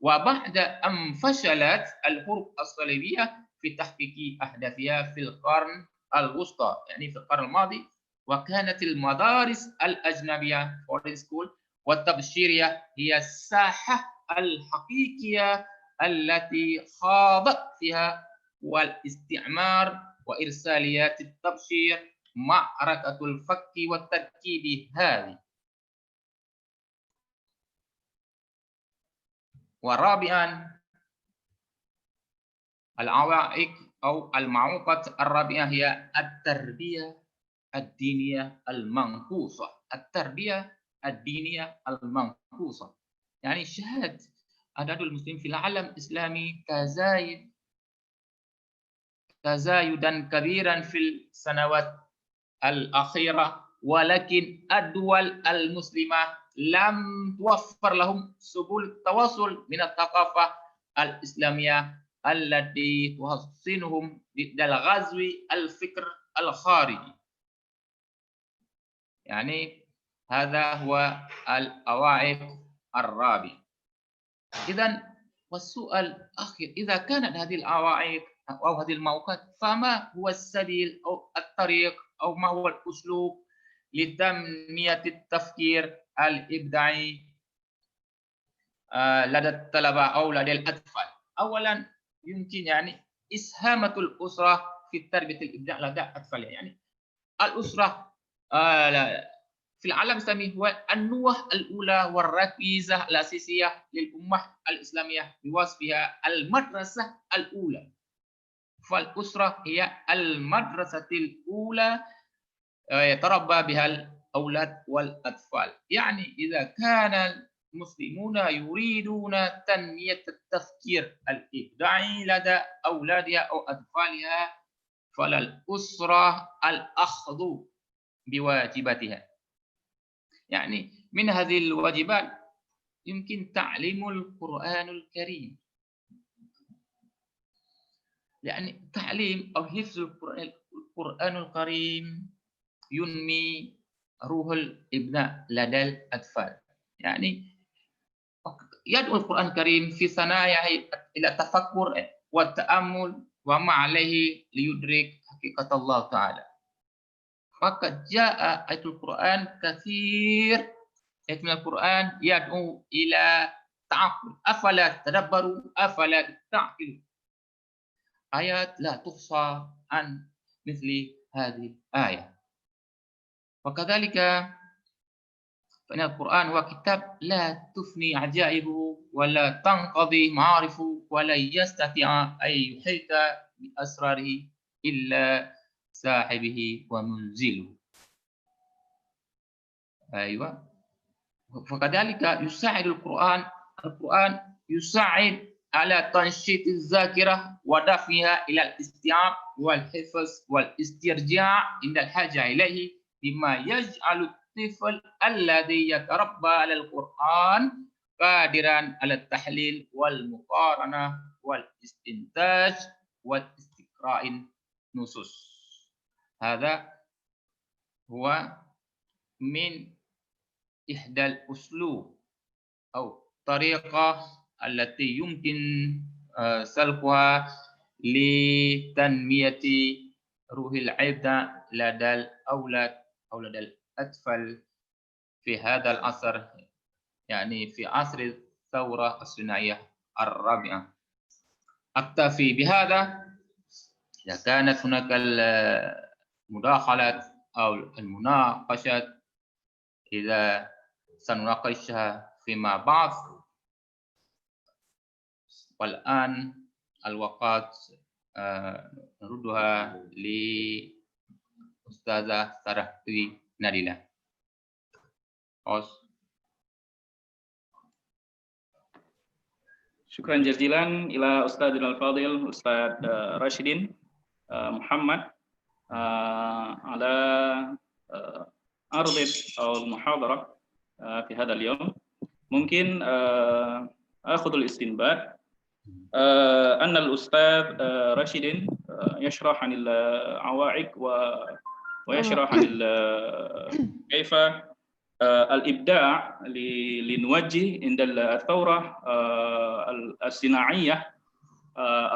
وبعد أن فشلت الحروب الصليبية في تحقيق أهدافها في القرن الوسطى، يعني في القرن الماضي، وكانت المدارس الأجنبية foreign school والتبشيرية هي الساحة الحقيقية التي خاضت فيها والاستعمار وإرساليات التبشير معركة الفك والتركيب هذه. ورابعا العوائق أو المعوقات الرابعة هي التربية الدينية المنقوصة. التربية الدينية المنقوصة يعني شهد عدد المسلمين في العالم الإسلامي تزايدا كبيرا في السنوات الأخيرة، ولكن الدول المسلمة لم توفر لهم سبل التواصل من الثقافة الإسلامية التي تحصنهم ضد الغزو الفكر الخارجي. يعني هذا هو الأواعق الرابع. إذن والسؤال الأخير، إذا كانت هذه الأواعق أو هذه المعوقات فما هو السبيل أو الطريق أو ما هو الأسلوب لتنمية التفكير الإبداعي لدى الطلبة أو لدى الأطفال؟ أولا يمكن يعني إسهامة الأسرة في تربية الإبداع لدى الأطفال. يعني الأسرة في العالم الإسلامي هو النواه الأولى والركيزة الأساسية للأمة الإسلامية بوصفها المدرسة الأولى. فالأسرة هي المدرسة الأولى يتربى بها الأولاد والأطفال. يعني إذا كان المسلمون يريدون تنمية التفكير الإبداعي لدى أولادها أو أطفالها فعلى الأسرة الأخذ بواجباتها. يعني من هذه الواجبات يمكن تعليم القرآن الكريم، يعني تعليم أو حفظ القرآن الكريم ينمي روح الإبداع لدى الأطفال. يعني يدعو القرآن الكريم في ثناياه إلى التفكر والتأمل وما عليه ليدرك حقيقة الله تعالى. فقد جاء آيات القرآن كثير من القرآن يدعو إلى تعقل، أفلا تدبروا أفلا تعقلوا. آيات لا تحصى عن مثل هذه الآية. وكذلك فإن القرآن هو كتاب لا تفني عجائبه ولا تنقضي معارفه ولا يستطيع أن يحيط بأسراره إلا صاحبه ومنزله. أيوة. فكذلك يساعد القرآن يساعد على تنشيط الذاكرة ودفعها إلى الاستيعاب والحفظ والاسترجاع عند الحاجة إليه، بما يجعل الطفل الذي يتربى على القرآن قادرا على التحليل والمقارنة والاستنتاج واستقراء النصوص. هذا هو من إحدى الأسلوب أو طريقة التي يمكن سلكها لتنمية روح الإبداع لدى الأولاد أو لدى الأطفال في هذا العصر، يعني في عصر الثورة الصناعية الرابعة. أكتفي بهذا. إذا كانت هناك المداخلات أو المناقشات إذا سنناقشها فيما بعد. والآن الوقت نردها لأستاذة تري ناديلا. شكرا جزيلا إلى أستاذنا الفاضل أستاذ راشدين محمد على عرض أو المحاضرة في هذا اليوم. ممكن أخذ الاستنباط أن الأستاذ راشدين يشرح عن العوائق ويشرح عن كيف الإبداع لنوجه عند الثورة الصناعية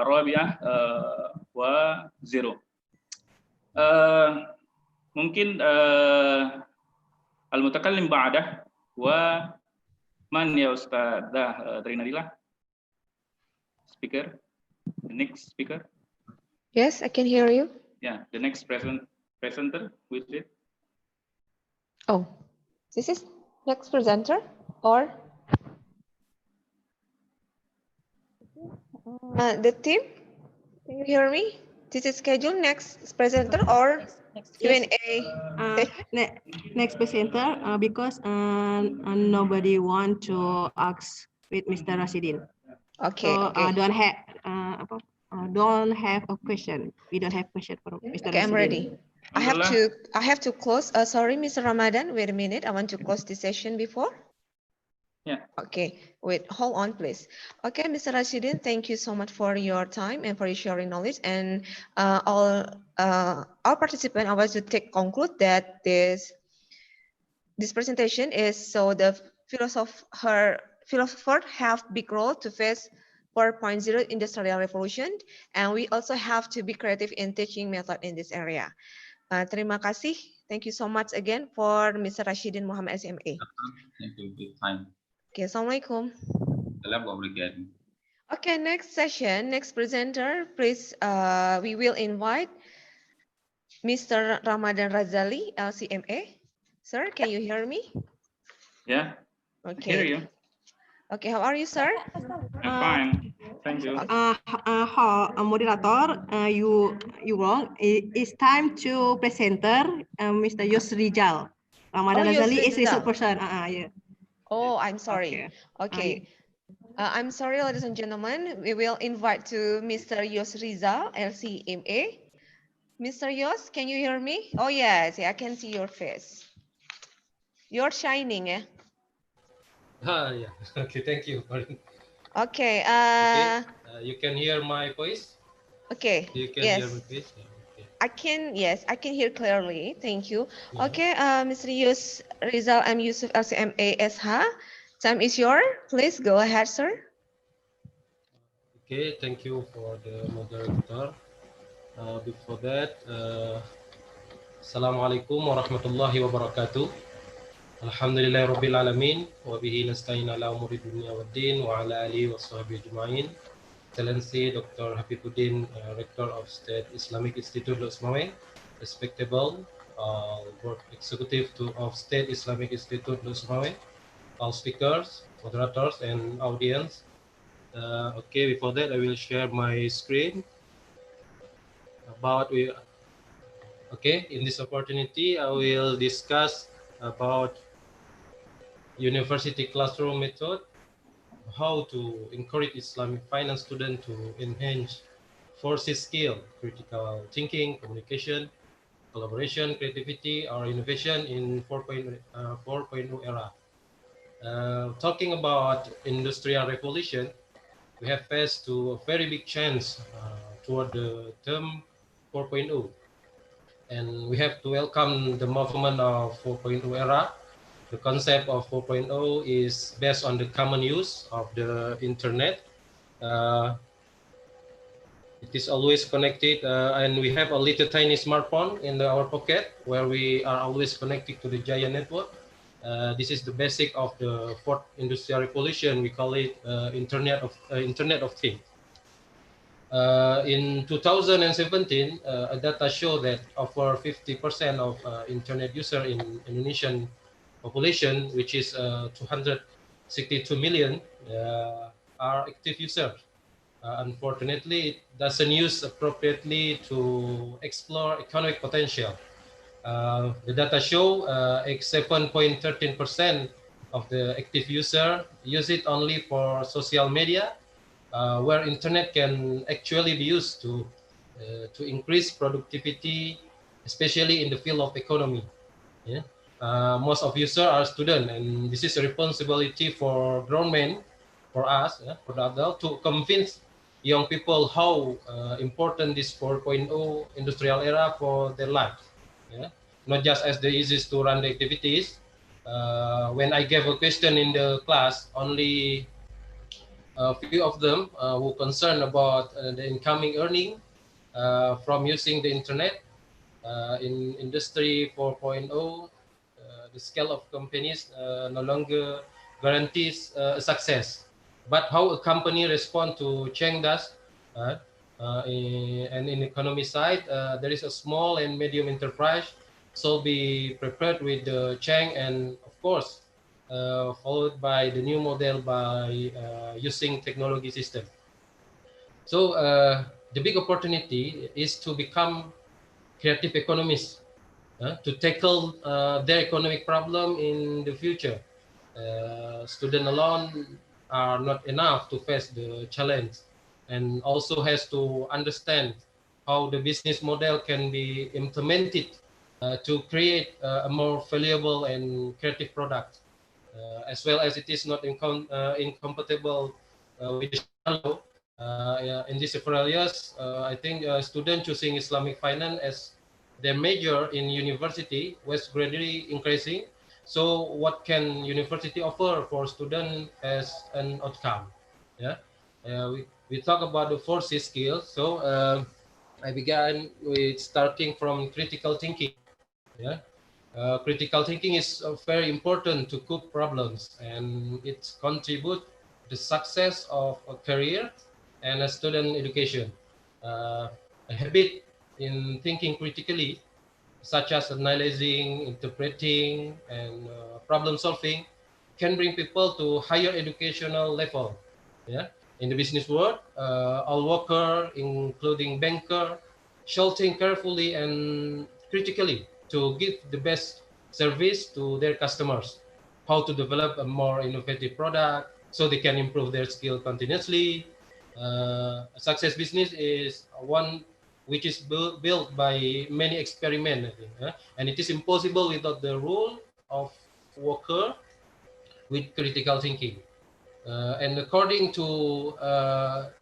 الرابعة وزيرو. ممكن المتكلم بعده ومن يا أستاذ تري ناديلا؟ Speaker, the next speaker. Yes, I can hear you. Yeah, the next presenter, who is it? Oh, this is next presenter or the team? Can you hear me? This is scheduled next presenter or Q&A? Next presenter because nobody want to ask with Mr. Rashidin. Okay. So okay. Don't have a question. We don't have question for Mr. Okay, I'm ready. I have to close. Sorry, Mr. Ramadan. Wait a minute. I want to close this session before. Yeah. Okay. Wait. Hold on, please. Okay, Mr. Rashidin. Thank you so much for your time and for sharing knowledge. And all participants, I want to conclude that this This presentation is so the philosopher have big role to face 4.0 industrial revolution, and we also have to be creative in teaching method in this area. Terima kasih. Thank you so much again for Mr. Rashidin Muhammad SMA. Thank you for your time. Okay, Assalamualaikum. Assalamualaikum. Okay, next session, next presenter, please, we will invite Mr. Ramadhan Razali, LCMA. Sir, can you hear me? Yeah, I hear Okay. you. Okay, how are you, sir? I'm fine. Thank you. Moderator, you wrong. It's time to presenter Mr. Yus Rizal. Ramadhan Yus Razali is Rizal. research person. Yeah. Oh, I'm sorry. Okay. I'm sorry, ladies and gentlemen. We will invite to Mr. Yus Rizal, LCMA. Mr. Yus, can you hear me? Oh, yes, I can see your face. You're shining, eh? Yeah. Okay, thank you. Okay. You can hear my voice? Okay. You can Yes. hear my voice? Yeah, okay. Yes, I can hear clearly. Thank you. Yeah. Okay, Mr. Yus Rizal, I'm Yusuf LCMA SH. Time is yours. Please go ahead, sir. Okay, thank you for the moderator. Before that, Assalamualaikum warahmatullahi wabarakatuh. Alhamdulillahi rabbil alamin wa bihi nasta'in ala umuri dunya waddin wa ala alihi wa sahbihi ajma'in. Excellency Dr. Habibuddin, Rector of State Islamic Institute LHOKSEUMAWE, respectable Board Executive of State Islamic Institute LHOKSEUMAWE, all speakers, moderators, and audience. Okay, before that, I will share my screen. In this opportunity, I will discuss about university classroom method, how to encourage Islamic finance students to enhance forces skill, critical thinking, communication, collaboration, creativity, or innovation in 4.0 era. Talking about industrial revolution, we have faced to a very big change toward the term 4.0. And we have to welcome the movement of 4.0 era. The concept of 4.0 is based on the common use of the internet. It is always connected, and we have a little tiny smartphone in our pocket where we are always connected to the giant network. This is the basic of the fourth industrial revolution. We call it Internet of Things. In 2017, data show that over 50% of internet user in Indonesian population, which is 262 million, are active users. Unfortunately, it doesn't use appropriately to explore economic potential. The data show 7.13% of the active user use it only for social media, where internet can actually be used to increase productivity, especially in the field of economy. Yeah? Most of users are students, and this is a responsibility for grown men, for us, for the adult, to convince young people how important this 4.0 industrial era for their lives. Yeah? Not just as the easiest to run the activities. When I gave a question in the class, only a few of them were concerned about the incoming earning from using the internet. In Industry 4.0, the scale of companies no longer guarantees success. But how a company responds to change does, and in economy side, there is a small and medium enterprise, so be prepared with the change, and of course, followed by the new model by using technology system. So the big opportunity is to become creative economists, to tackle their economic problem in the future. Students alone are not enough to face the challenge, and also has to understand how the business model can be implemented to create a more valuable and creative product, as well as it is not incompatible with the shallow. In these several years, I think students choosing Islamic finance as their major in university was gradually increasing. So what can university offer for student as an outcome? Yeah, we talk about the 4C skills. So I began with starting from critical thinking. Yeah, critical thinking is very important to cope problems, and it contributes the success of a career and a student education. A habit in thinking critically, such as analyzing, interpreting, and problem solving, can bring people to higher educational level. Yeah, in the business world, all worker, including banker, should think carefully and critically to give the best service to their customers. How to develop a more innovative product so they can improve their skill continuously. A success business is one which is built by many experiments, I think, and it is impossible without the rule of worker with critical thinking. And according to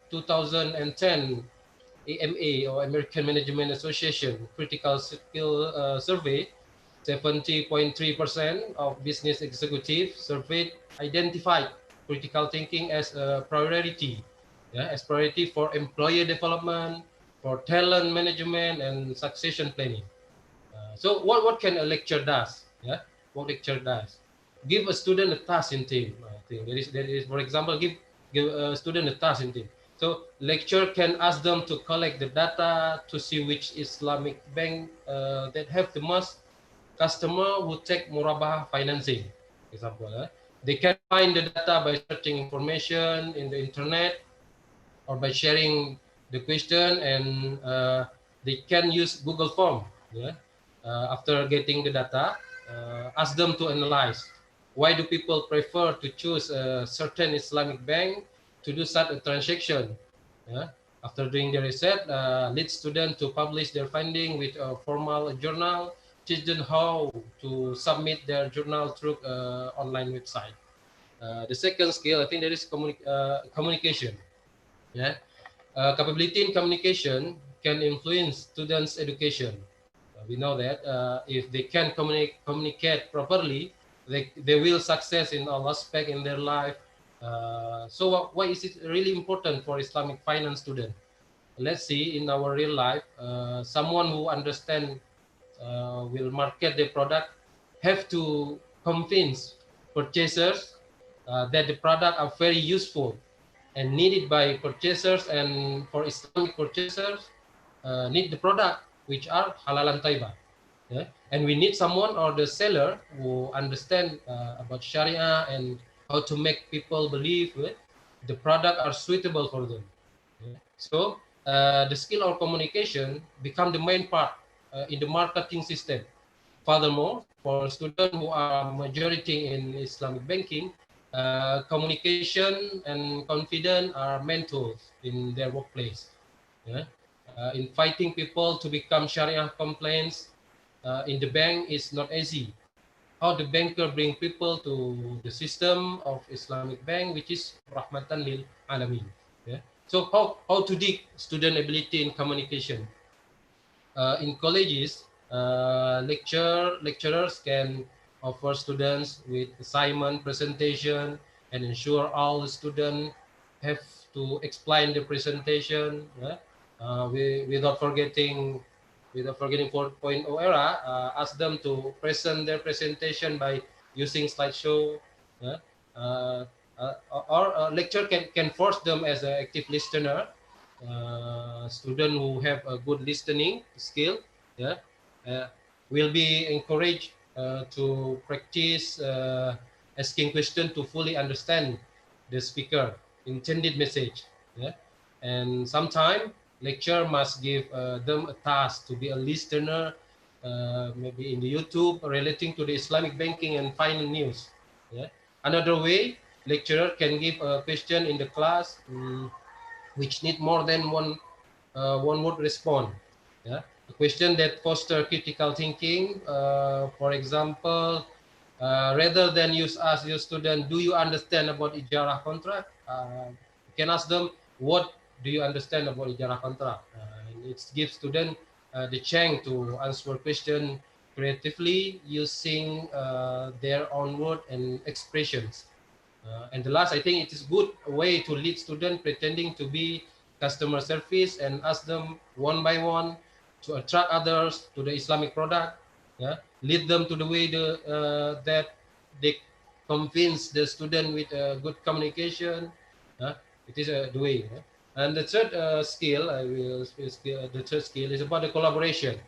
2010 AMA, or American Management Association Critical Skill Survey, 70.3% of business executives surveyed identified critical thinking as a priority, as priority for employer development, for talent management, and succession planning. So what can a lecture does? Yeah, what lecture does? Give a student a task in team. I think there is for example, give a student a task in team. So lecture can ask them to collect the data to see which Islamic bank that have the most customer who take murabah financing. Example, they can find the data by searching information in the internet or by sharing the question, and they can use Google Form. Yeah, after getting the data, ask them to analyze why do people prefer to choose a certain Islamic bank to do such a transaction. Yeah? After doing the research, lead students to publish their finding with a formal journal, teach them how to submit their journal through online website. The second skill, I think, there is communication. Yeah, capability in communication can influence students' education. We know that if they can communicate properly, they will success in all aspects in their life. So why is it really important for Islamic finance student? Let's see in our real life, someone who understand will market their product have to convince purchasers that the product are very useful and needed by purchasers, and for Islamic purchasers need the product which are halal and taibah. Yeah? And we need someone or the seller who understand about Sharia and how to make people believe the product are suitable for them. Yeah? So the skill of communication become the main part in the marketing system. Furthermore, for students who are majority in Islamic banking, communication and confidence are main tools in their workplace. Yeah? Inviting people to become Sharia compliant in the bank is not easy. How the banker bring people to the system of Islamic bank, which is Rahmatan lil Alamin. Yeah? So how to dig student ability in communication? In colleges, lecturers can offer students with assignment presentation and ensure all the students have to explain the presentation, without forgetting 4.0 era. Ask them to present their presentation by using slideshow. Yeah? Uh, or lecture can force them as an active listener. Student who have a good listening skill, yeah, will be encouraged to practice asking questions to fully understand the speaker intended message. Yeah, and sometimes lecturer must give them a task to be a listener, maybe in the YouTube relating to the Islamic banking and finance news. Yeah, another way, lecturer can give a question in the class which need more than one word respond. Yeah, a question that foster critical thinking. For example, rather than ask your student, do you understand about ijarah contract? You can ask them, what do you understand about ijarah contract? It gives student the chance to answer question creatively using their own word and expressions. And the last, I think it is good way to lead students pretending to be customer service and ask them one by one to attract others to the Islamic product. Yeah, lead them to the way that they convince the student with good communication. It is the way. Yeah? And the third skill, the third skill is about the collaboration.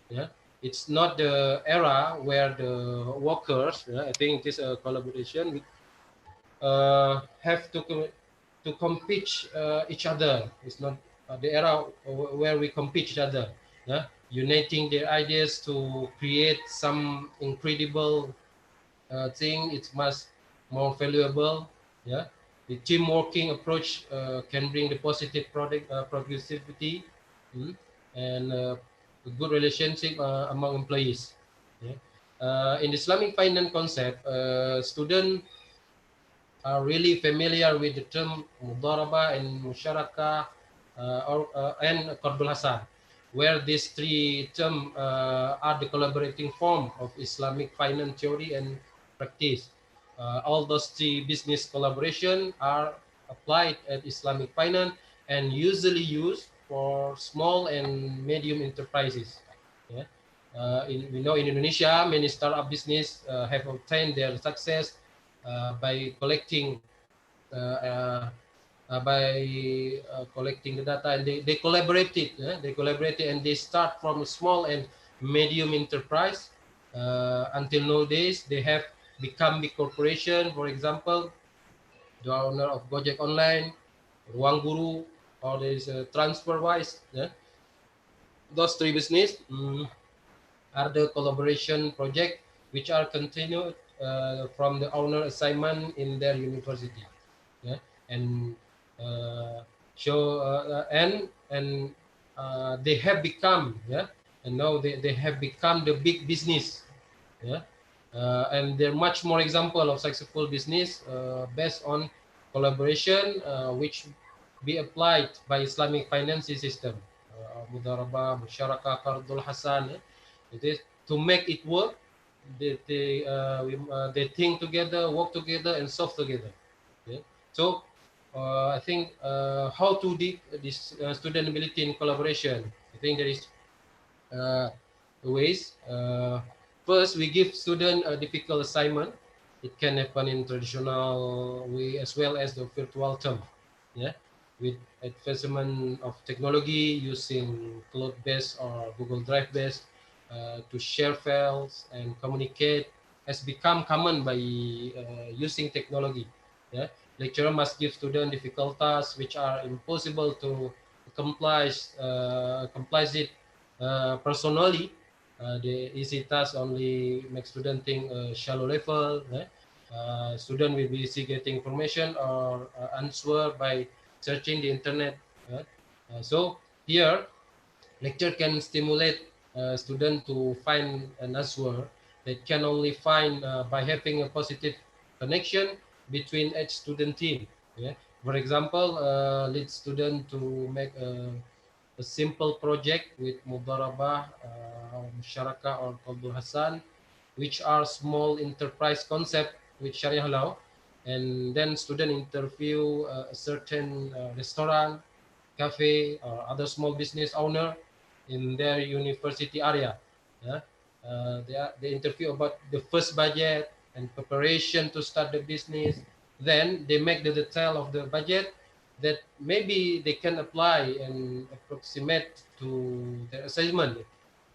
Yeah, it's not the era where the workers. I think it is a collaboration have to compete each other. It's not the era where we compete each other. Yeah? Uniting their ideas to create some incredible thing. It's much more valuable. Yeah, the team working approach can bring the positive product productivity and a good relationship among employees. Yeah? In the Islamic finance concept, student are really familiar with the term mudaraba and musharaka and qardul hasan, where these three terms are the collaborating form of Islamic finance theory and practice. All those three business collaboration are applied at Islamic finance and usually used for small and medium enterprises. Yeah. We know in Indonesia, many startup business have obtained their success by collecting collecting the data, and they collaborated. They collaborated and they start from a small and medium enterprise until nowadays they have become big corporation. For example, the owner of Gojek Online, Ruang Guru, or there is TransferWise. Those three business are the collaboration project which are continued from the owner assignment in their university. Yeah, and show and they have become and now they have become the big business. Yeah, and there are much more example of successful business based on collaboration which be applied by Islamic financing system. Mudarabah, Musyarakah, Qardul Hasan. It is to make it work. They think together, work together, and solve together. Yeah. So I think how to do this student ability in collaboration. I think there is ways. First, we give student a difficult assignment. It can happen in traditional way as well as the virtual term. Yeah, with advancement of technology using cloud-based or Google Drive-based to share files and communicate has become common by using technology. Yeah, lecturer must give student difficult tasks which are impossible to comply it personally. The easy task only make student think shallow level. Student will be easy getting information or answer by searching the internet. So here, lecture can stimulate student to find an answer that can only find by having a positive connection between each student team. Yeah? For example, lead student to make a simple project with Mudarabah, Musyarakah, or Qardul Hasan, which are small enterprise concept with Sharia law. And then student interview a certain restaurant, cafe, or other small business owner in their university area. Yeah? They interview about the first budget and preparation to start the business. Then they make the detail of the budget that maybe they can apply and approximate to their assessment.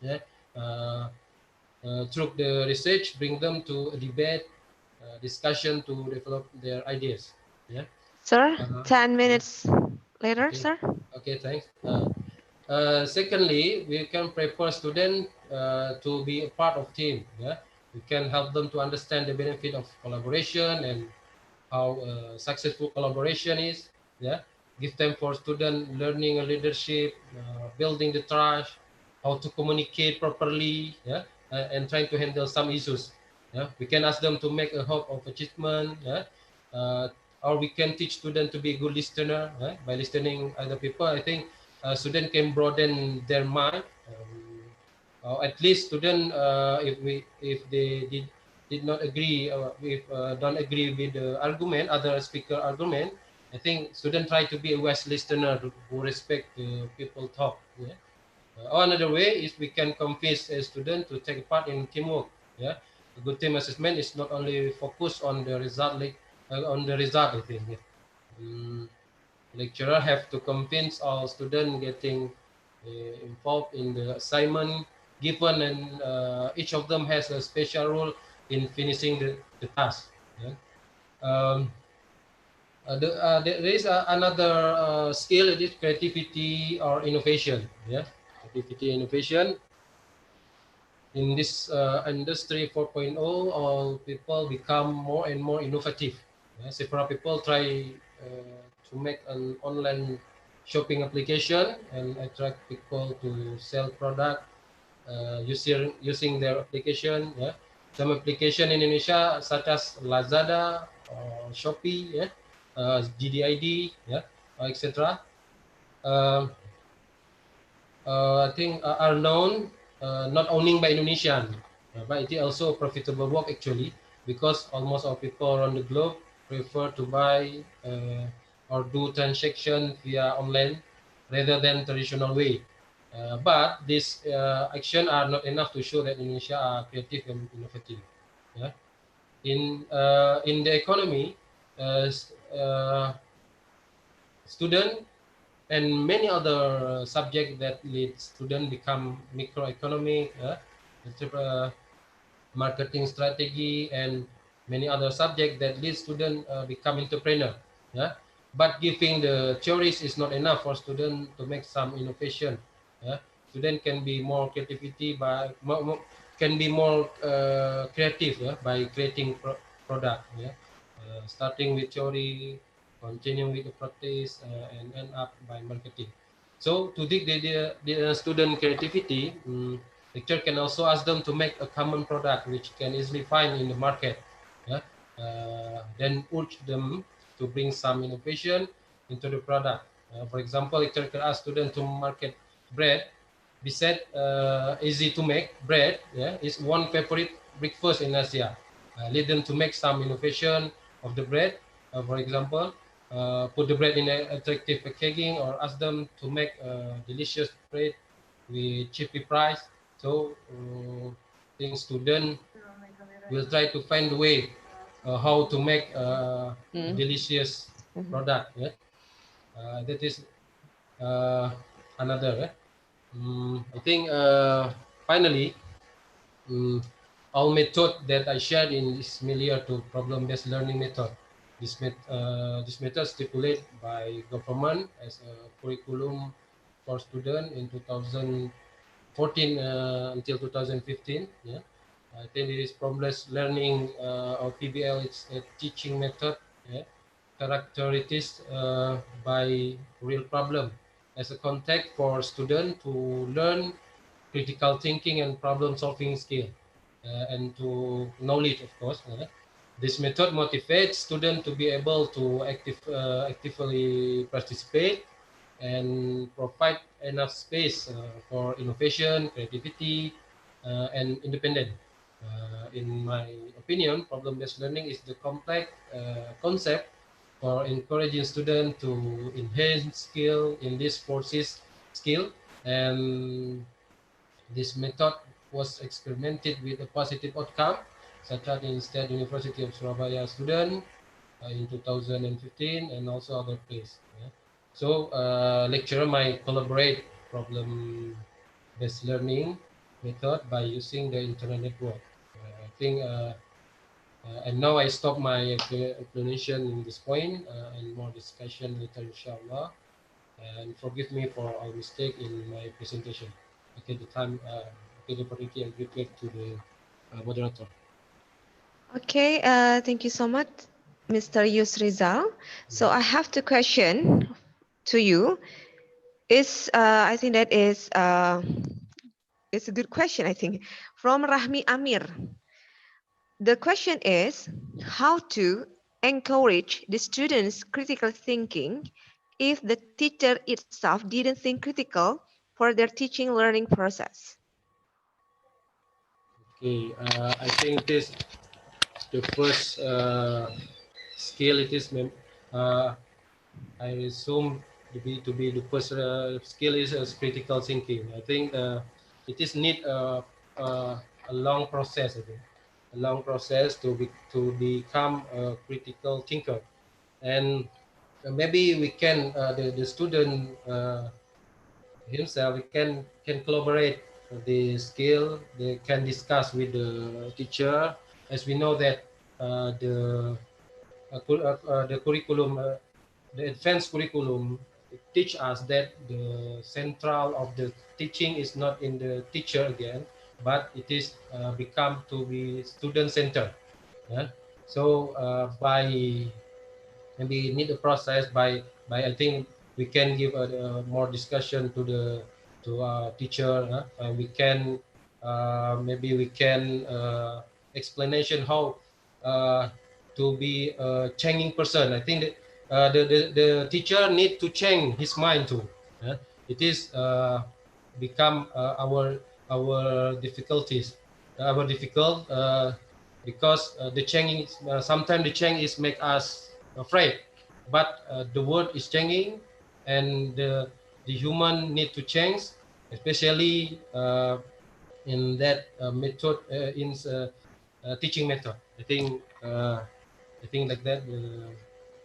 Yeah? Through the research, bring them to a debate, discussion to develop their ideas. Yeah. Sir, 10 minutes later, okay. sir. Okay, thanks. Secondly, we can prepare students to be a part of team. Yeah, we can help them to understand the benefit of collaboration and how successful collaboration is. Yeah, give them for student learning leadership, building the trust, how to communicate properly. Yeah, and trying to handle some issues. Yeah, we can ask them to make a hope of achievement. Yeah. Or we can teach students to be a good listener by listening other people. I think student can broaden their mind or at least student, if they did not agree, if don't agree with the argument, other speaker argument, I think student try to be a wise listener who respect people talk. Yeah. Or another way is we can convince a student to take part in teamwork. Yeah, a good team assessment is not only focused on the result, like on the result. I think. Yeah. Lecturer have to convince all students getting involved in the assignment given, and each of them has a special role in finishing the task. Yeah. Um, there is another skill, it is creativity or innovation. Yeah, creativity innovation. In this industry 4.0, all people become more and more innovative. Yeah, several people try to make an online shopping application and attract people to sell product using their application. Yeah, some application in Indonesia such as Lazada or Shopee, yeah, GDID, yeah, etc. I think are known not only by Indonesian, but it is also profitable work actually, because almost all people around the globe prefer to buy or do transaction via online rather than traditional way. But these action are not enough to show that Indonesia are creative and innovative. Yeah. In the economy, student and many other subjects that lead students become microeconomic, marketing strategy, and many other subjects that lead students become entrepreneur. Yeah, but giving the theories is not enough for students to make some innovation. Yeah, student can be more creativity by can be more creative, yeah, by creating product. Yeah, starting with theory, continuing with the practice, and end up by marketing. So to dig the student creativity, lecturer can also ask them to make a common product which can easily find in the market. Yeah? Then urge them to bring some innovation into the product. For example, lecturer can ask students to market bread. We said easy to make bread, yeah, is one favorite breakfast in Asia. Lead them to make some innovation of the bread. For example, put the bread in an attractive packaging, or ask them to make a delicious bread with cheapy price. So I think student will try to find a way how to make a delicious product. Yeah? That is another. I think finally, all method that I shared in is similar to problem-based learning method. This method stipulated by government as a curriculum for students in 2014 until 2015. Yeah, I think it is problem-based learning or PBL. It's a teaching method. Yeah, characterized by real problem as a context for students to learn critical thinking and problem-solving skill, and to knowledge, of course. This method motivates students to be able to actively participate and provide enough space for innovation, creativity, and independence. In my opinion, problem-based learning is the complex concept for encouraging students to enhance skill in these forces skill, and this method was experimented with a positive outcome, such as in State University of Surabaya student in 2015, and also other places. Yeah. So lecturer might collaborate problem-based learning method by using the internet network. I think, and now I stop my explanation in this point, and more discussion later, inshallah. And forgive me for our mistake in my presentation. Okay, the time, okay, the opportunity, I give back to the moderator. Okay, thank you so much, Mr. Yusrizal. So I have two questions to you. I think that is it's a good question, I think, from Rahmi Amir. The question is how to encourage the students' critical thinking if the teacher itself didn't think critical for their teaching learning process. Okay, I think this the first skill. It is I assume to be the first skill is critical thinking. I think it is need a long process. I think a long process to become a critical thinker, and maybe we can the student himself can collaborate the skill. They can discuss with the teacher, as we know that the curriculum. The advanced curriculum teach us that the central of the teaching is not in the teacher again, but it is become to be student centered. Yeah? So by maybe need a process by I think we can give a more discussion to our teacher. We can maybe we can explanation how to be a changing person. I think that the teacher need to change his mind too. It is become our difficulties, our difficult because the changing sometimes the change is make us afraid, but the world is changing and the human need to change, especially in that method in teaching method. I think like that.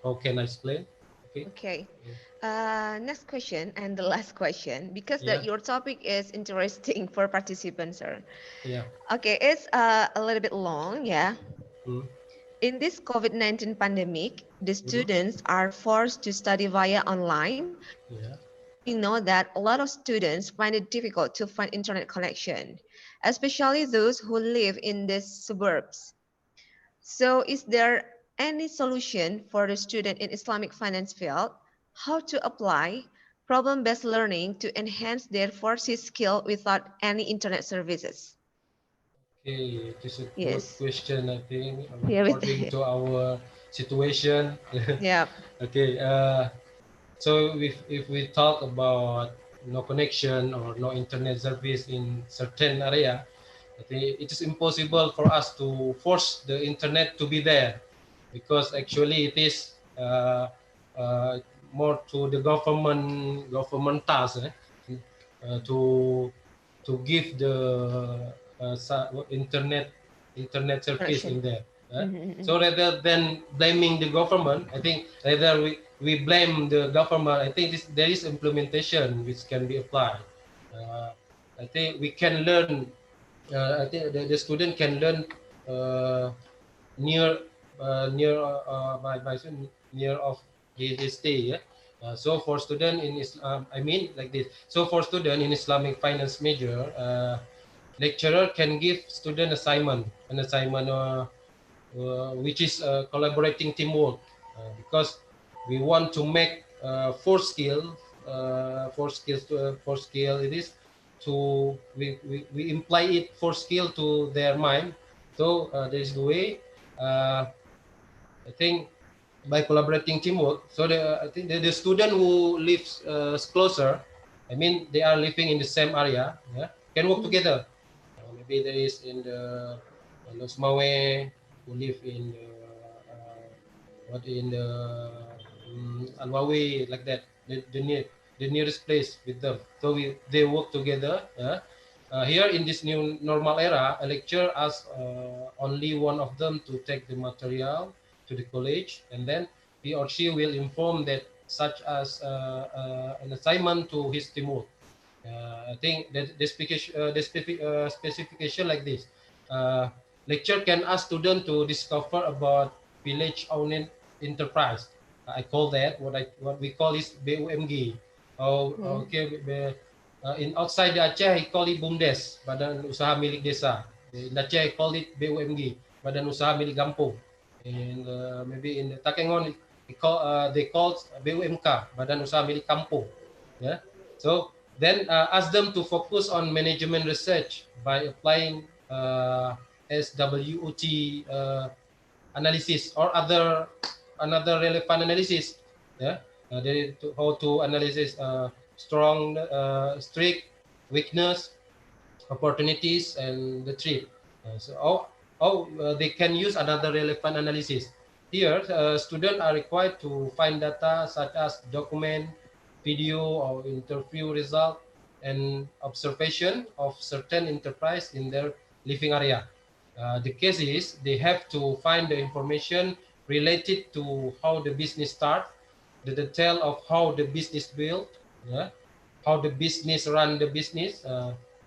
How can I explain? Okay. Okay. Next question and the last question, because Yeah. your topic is interesting for participants, sir. Yeah. Okay, it's a little bit long, yeah. Mm. In this COVID-19 pandemic, the Mhm. students are forced to study via online. Yeah. We know that a lot of students find it difficult to find internet connection, especially those who live in the suburbs. So is there any solution for the student in Islamic finance field how to apply problem-based learning to enhance their forces skill without any internet services? Okay, it is a good Yes. question. I think Yeah, with according to our situation. yeah. Okay. So if we talk about no connection or no internet service in certain area, I think it is impossible for us to force the internet to be there, because actually it is more to the government task to give the internet service Connection. in there. Mhm. So rather than blaming the government, I think rather we blame the government. I think there is implementation which can be applied. I think we can learn. I think the student can learn uh, near by near of his stay. Yeah? So for student in Islam, I mean like this. So for student in Islamic finance major, lecturer can give student an assignment which is collaborating teamwork, because we want to make four skill it is to we imply it four skill to their mind. So there is the way I think by collaborating teamwork. So I think the student who lives closer, I mean they are living in the same area, yeah, can work together. Maybe there is in the LHOKSEUMAWE who live in the what in the Alwawi, like that, the nearest place with them. So they work together. Here in this new normal era, a lecturer asks only one of them to take the material to the college, and then he or she will inform that such as an assignment to his teamwork. I think that the specification like this. Lecture can ask student to discover about village-owned enterprise. I call that what we call is BUMG. Oh, okay. In outside the Aceh, he call it BUMDes, Badan Usaha Milik Desa. In Aceh, he call it BUMG, Badan Usaha Milik Kampung. And maybe in the Takengon, they call BUMK, Badan Usaha Milik Kampung. Yeah. So then ask them to focus on management research by applying SWOT analysis or another relevant analysis. Yeah, how to analyze strong, strict, weakness, opportunities, and the threat. They can use another relevant analysis. Here, students are required to find data such as document, video, or interview result, and observation of certain enterprise in their living area. The case is they have to find the information related to how the business starts, the detail of how the business built, yeah, how the business run the business,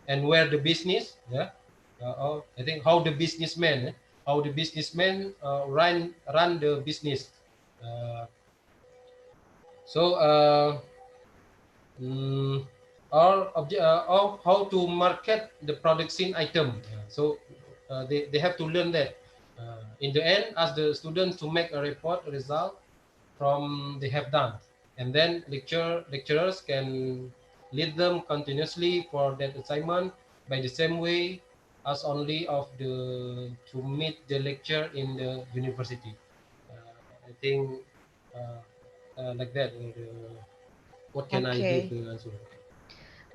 and where the business, yeah. I think how the businessman, run the business. Uh, so mm, or how to market the production item. So they have to learn that. In the end, ask the students to make a report result from they have done, and then lecturers can lead them continuously for that assignment by the same way as only of the to meet the lecture in the university. I think like that. What can I give Okay. the answer?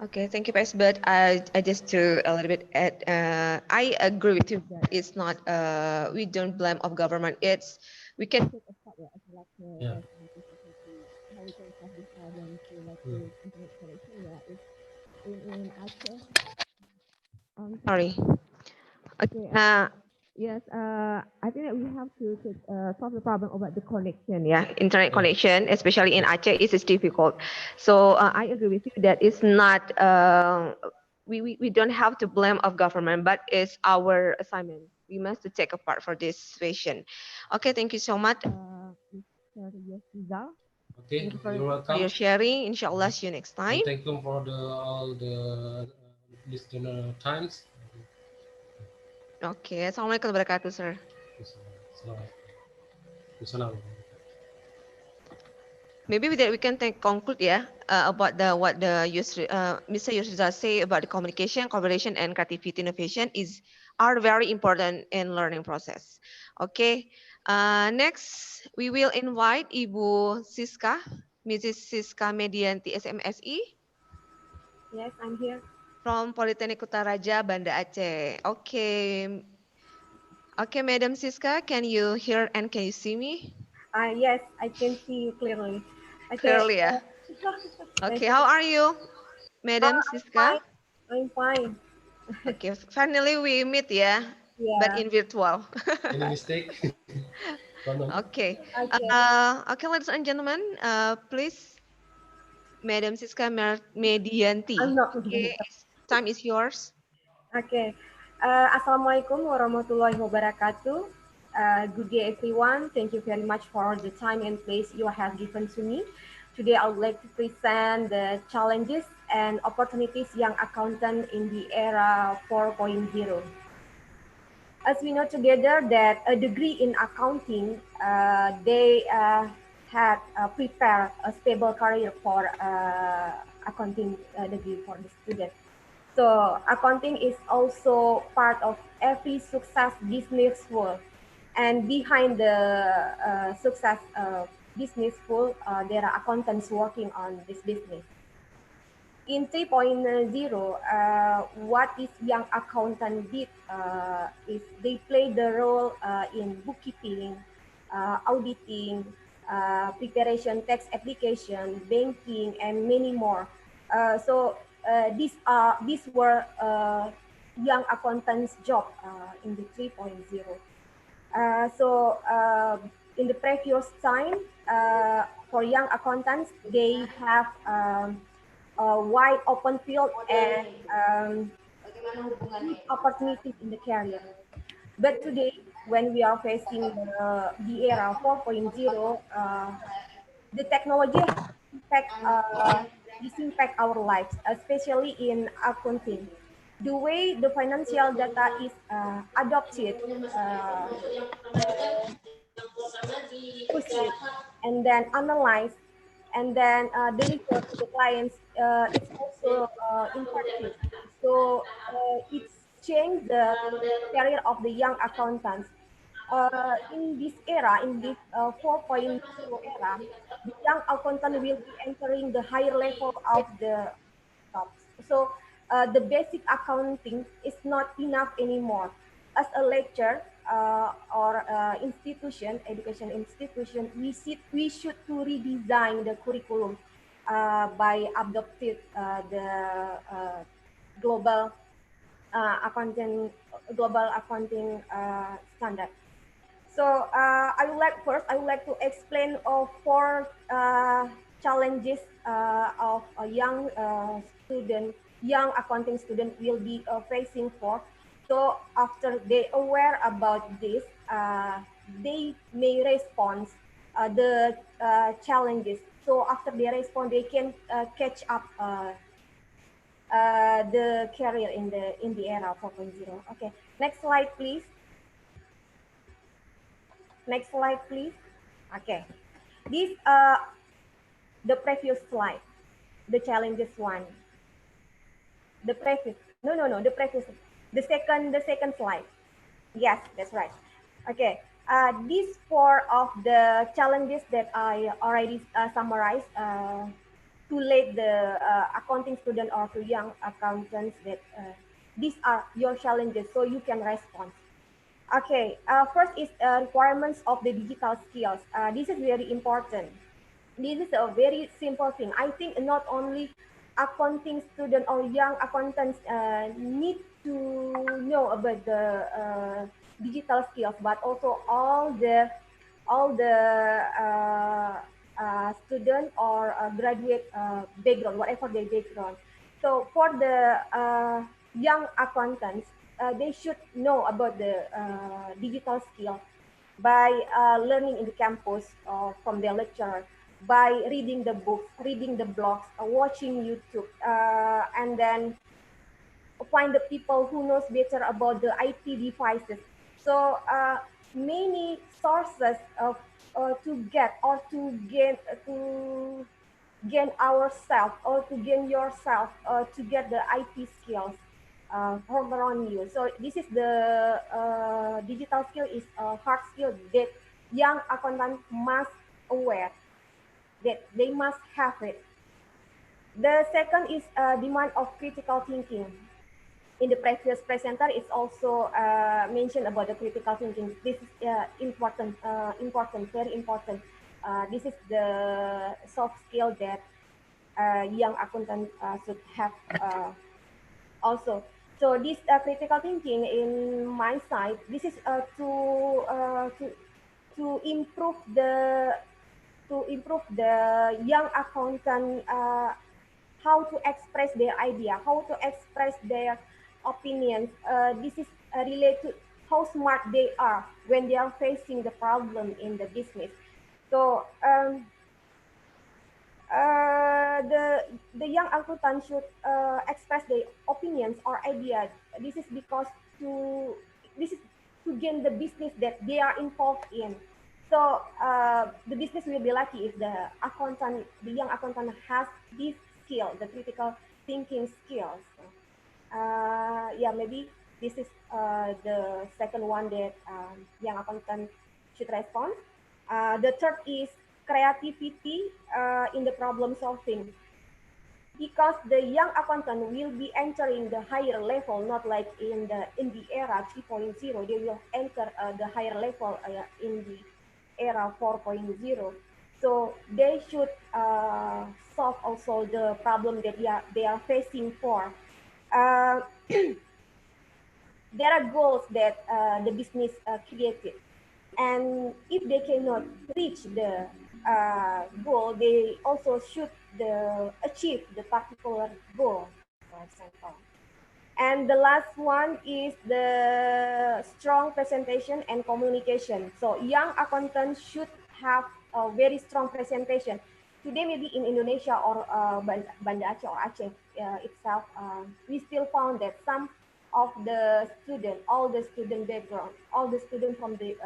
Okay, thank you, Pak. But I just to a little bit add, I agree with you that it's not, we don't blame of government. It's, we can take a step, yeah, as like, Yeah. as how we can solve this problem to like Mm. the internet connection, yeah, it's in Aceh. Sorry. Okay. Yes. I think that we have to take, solve the problem about the connection. Yeah, internet connection, especially in Aceh, is difficult. So I agree with you that it's not. We don't have to blame of government, but it's our assignment. We must to take a part for this situation. Okay. Thank you so much, Mr. Rizal. Okay, Thank you you're for your welcome. sharing. Inshallah, see you next time. And thank you for all the listener times. Okay. Assalamualaikum warahmatullahi wabarakatuh, sir. Maybe with that we can conclude, yeah, about what the Mr. Yusriza say about the communication, collaboration, and creativity innovation are very important in learning process. Okay. Next, we will invite Ibu Siska, Mrs. Siska Medianti SMSI. Yes, I'm here. From Politeknik Kutaraja, Banda Aceh. Okay. Okay, Madam Siska, can you hear and can you see me? Yes, I can see you clearly. Okay. Clearly, yeah. Okay, how are you, Madam Siska? I'm fine. Okay, finally we meet, yeah, but Yeah. in virtual. Any mistake? Okay. Okay. Okay, ladies and gentlemen, please, Madam Siska Medianti. I'm not. Okay, time is yours. Okay. Assalamualaikum warahmatullahi wabarakatuh. Good day, everyone. Thank you very much for the time and place you have given to me. Today, I would like to present the challenges and opportunities young accountant in the era 4.0. As we know together that a degree in accounting, they had prepared a stable career for accounting degree for the student. So accounting is also part of every success business world. And behind the success business world, there are accountants working on this business. In 3.0, what this young accountant did is they play the role in bookkeeping, auditing, preparation, tax application, banking, and many more. These were young accountants' job in the 3.0. In the previous time, for young accountants, they have a wide open field and opportunities in the career. But today, when we are facing the era 4.0, the technology impact our lives, especially in accounting. The way the financial data is adopted, processed, and then analyzed, and then delivered to the clients, it's also impactful. So it's changed the career of the young accountants. In this era, in this 4.0 era, the young accountant will be entering the higher level of the jobs. So the basic accounting is not enough anymore. as a lecture or institution, education institution, we should to redesign the curriculum by adopting the global accounting standard. So I would like to explain four challenges of a young young accounting student will be facing for. So after they aware about this, they may respond the challenges. So after they respond, they can catch up the career in the era 4.0. Okay, next slide, please. Next slide, please. Okay, this the previous slide, the challenges one. The previous, no, the previous, the second slide. Yes, that's right. Okay, these four of the challenges that I already summarized to let the accounting student or to young accountants that these are your challenges, so you can respond. Okay, first is requirements of the digital skills. This is very important. This is a very simple thing. I think not only accounting student or young accountants need to know about the digital skills, but also all the student or graduate background, whatever their background. So for the young accountants, they should know about the digital skill by learning in the campus from their lecturer, by reading the books, reading the blogs, watching YouTube, and then find the people who knows better about the IT devices. So many sources of to get or to gain ourselves or to gain yourself to get the IT skills from around you. So this is the digital skill is a hard skill that young accountant must aware that they must have it. The second is demand of critical thinking. In the previous presenter, it's also mentioned about the critical thinking. This is important, very important. This is the soft skill that young accountant should have also. So this critical thinking in my side, this is to improve the young accountant how to express their idea, how to express their opinions. This is related to how smart they are when they are facing the problem in the business. So the young accountant should express their opinions or ideas. This is because this is to gain the business that they are involved in. So the business will be lucky if the young accountant has this skill, the critical thinking skills. Yeah, maybe this is the second one that young accountant should respond. The third is creativity in the problem solving. Because the young accountant will be entering the higher level, not like in the era 3.0, they will enter the higher level in the era 4.0. So they should solve also the problem that they are facing for. There are goals that the business created. And if they cannot reach the goal, they also should achieve the particular goal, for example. And the last one is the strong presentation and communication. So young accountants should have a very strong presentation. Today, maybe in Indonesia or Banda Aceh or Aceh itself, we still found that some of the student, all the student background, all the students from the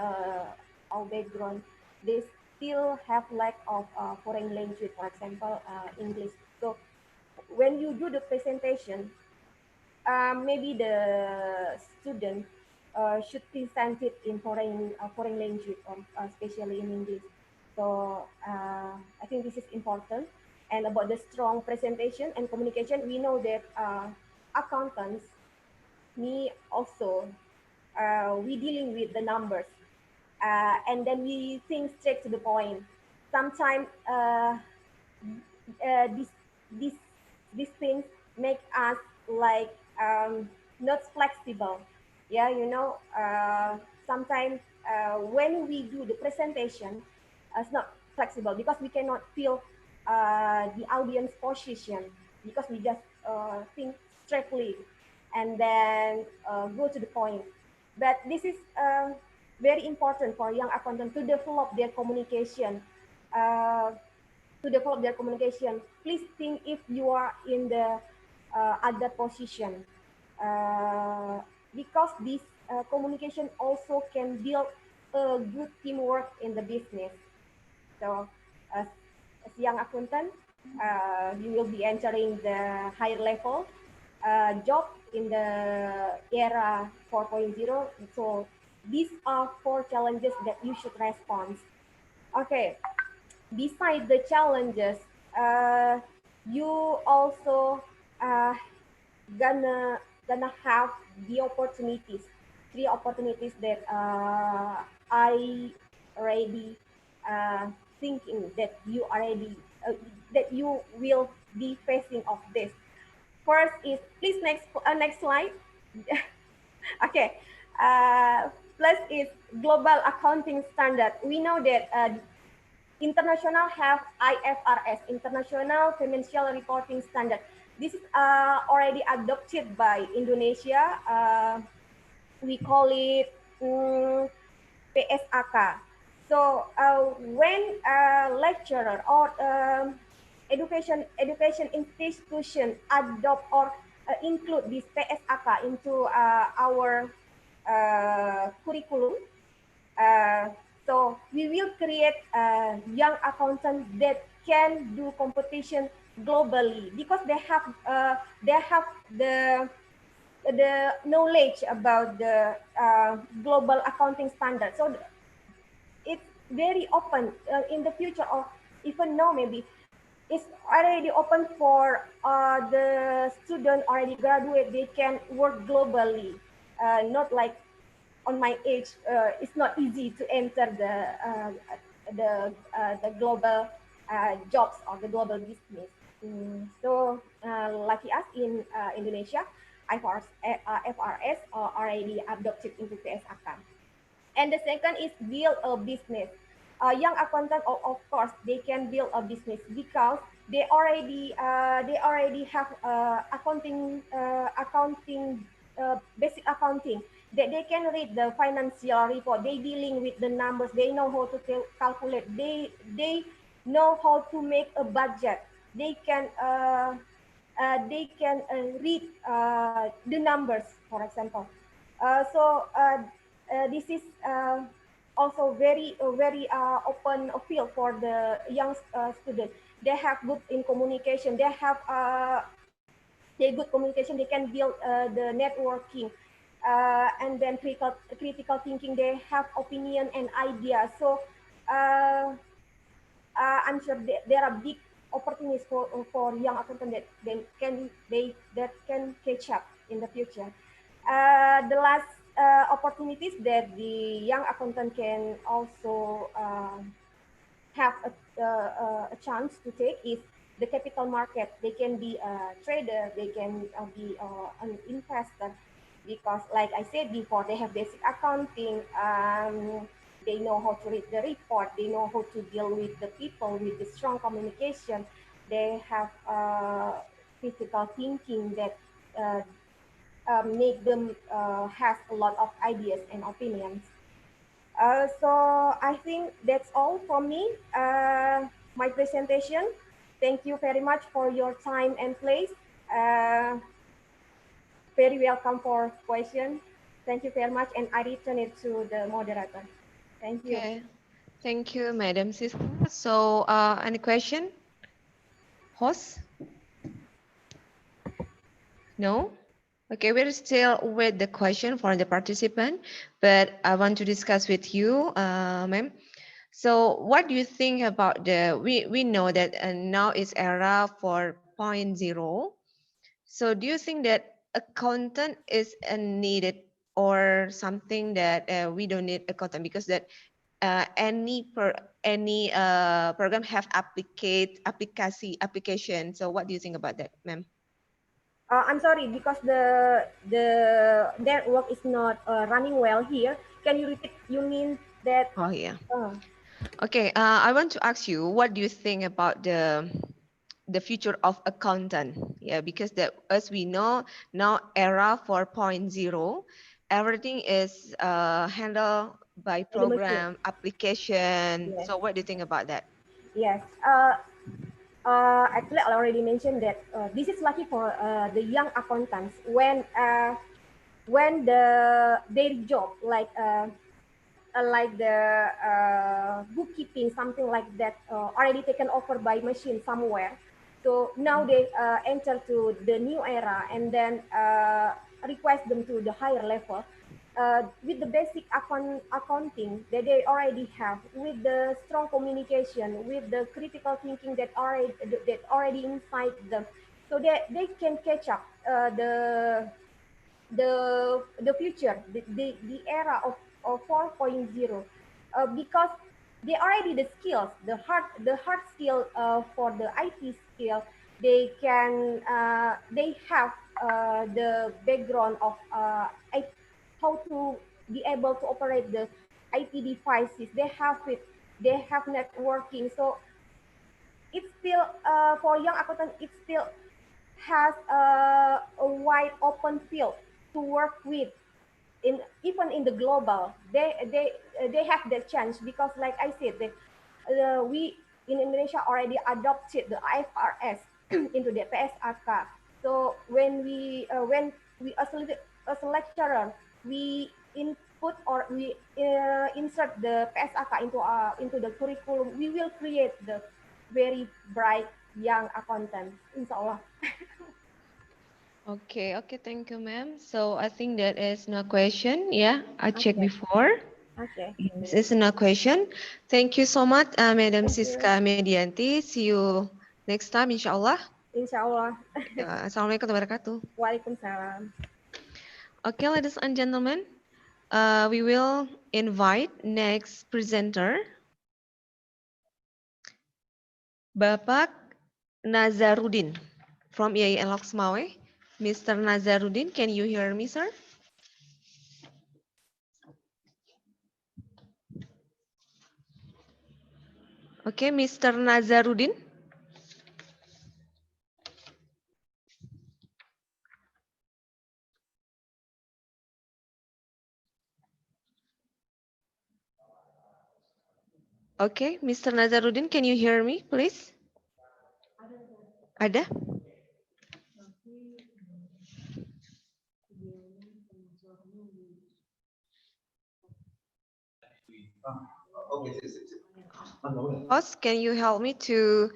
all background, they still have lack of foreign language, for example, English. So when you do the presentation, maybe the student should present it in foreign language, or especially in English. So I think this is important. And about the strong presentation and communication, we know that accountants need also we dealing with the numbers, and then we think straight to the point. Sometimes these these these things make us like not flexible. Yeah, you know, sometimes when we do the presentation, it's not flexible because we cannot feel the audience position, because we just think straightly and then go to the point. But this is very important for young accountant to develop their communication. Please think if you are in the other position, because this communication also can build a good teamwork in the business. So as young accountant, you will be entering the higher level job in the era 4.0. So these are 4 challenges that you should respond. Okay. Besides the challenges, you also gonna have the opportunities, 3 opportunities that I already thinking that you already that you will be facing of this. First is, please next slide. Okay. Plus is global accounting standard. We know that international have IFRS, International Financial Reporting Standard. This is already adopted by Indonesia. We call it PSAK. So when a lecturer or education institution adopt or include this PSAK into our curriculum, so we will create a young accountant that can do competition globally, because they have the knowledge about the global accounting standard. So it's very open in the future, or even now maybe it's already open for the student already graduate. They can work globally, not like on my age, it's not easy to enter the global jobs or the global business. So lucky us in Indonesia, FRS are already adopted into PSAK. And the second is build a business. Young accountant, of course, they can build a business because they already have basic accounting. They can read the financial report. They dealing with the numbers. They know how to calculate. They know how to make a budget. They can read the numbers, for example. So this is also very open field for the young student. They have good in communication. They have good communication. They can build the networking. And then critical thinking. They have opinion and ideas. So I'm sure there are big opportunities for young accountants that can catch up in the future. The last opportunities that the young accountant can also have a chance to take is the capital market. They can be a trader. They can be an investor. Because like I said before, they have basic accounting, they know how to read the report, they know how to deal with the people with the strong communication, they have critical thinking that make them have a lot of ideas and opinions. So I think that's all from me, my presentation. Thank you very much for your time and place. Very welcome for questions. Thank you very much, and I return it to the moderator. Thank you. Okay. Thank you, Madam Siska. So, any question? Host? No? Okay, we're still with the question for the participant, but I want to discuss with you, ma'am. So, what do you think about we know that now is era 4.0. So do you think that accountant is needed or something that we don't need a content, because that any program have application. So what do you think about that, ma'am? I'm sorry, because their work is not running well here. Can you repeat? You mean that? Oh yeah. Okay. I want to ask you, what do you think about the future of accountant? Yeah, because that, as we know now, era 4.0, everything is handled by program application. Yes. So what do you think about that? Yes. Actually, I already mentioned that this is lucky for the young accountants when their job like the bookkeeping, something like that, already taken over by machine somewhere. So now they enter to the new era and then request them to the higher level. With the basic accounting that they already have, with the strong communication, with the critical thinking that already inside them, so they can catch up the future, the era of 4.0, because they already the skills, the hard skill for the IT skill. They can they have the background of how to be able to operate the IT devices. They have it. They have networking. So it's still for young accountant. It still has a wide open field to work with, in even in the global. They have the chance, because like I said, we in Indonesia already adopted the IFRS into the PSAK. So when we as a lecturer, we input or we insert the PSAK into the curriculum, we will create the very bright young accountant, inshallah. Okay, thank you, ma'am. So I think that is no question. Yeah, I checked before. Okay. This is no question. Thank you so much, Madam Siska Medianti. See you next time, inshallah. Inshallah. Assalamualaikum warahmatullahi wabarakatuh. Waalaikumsalam. Okay, ladies and gentlemen, we will invite next presenter, Bapak Nazarudin from IAIN LHOKSEUMAWE. Mr. Nazarudin, can you hear me, sir? Okay, Mr. Nazarudin. Okay, Mr. Nazarudin, can you hear me, please? Ada? Host, can you help me to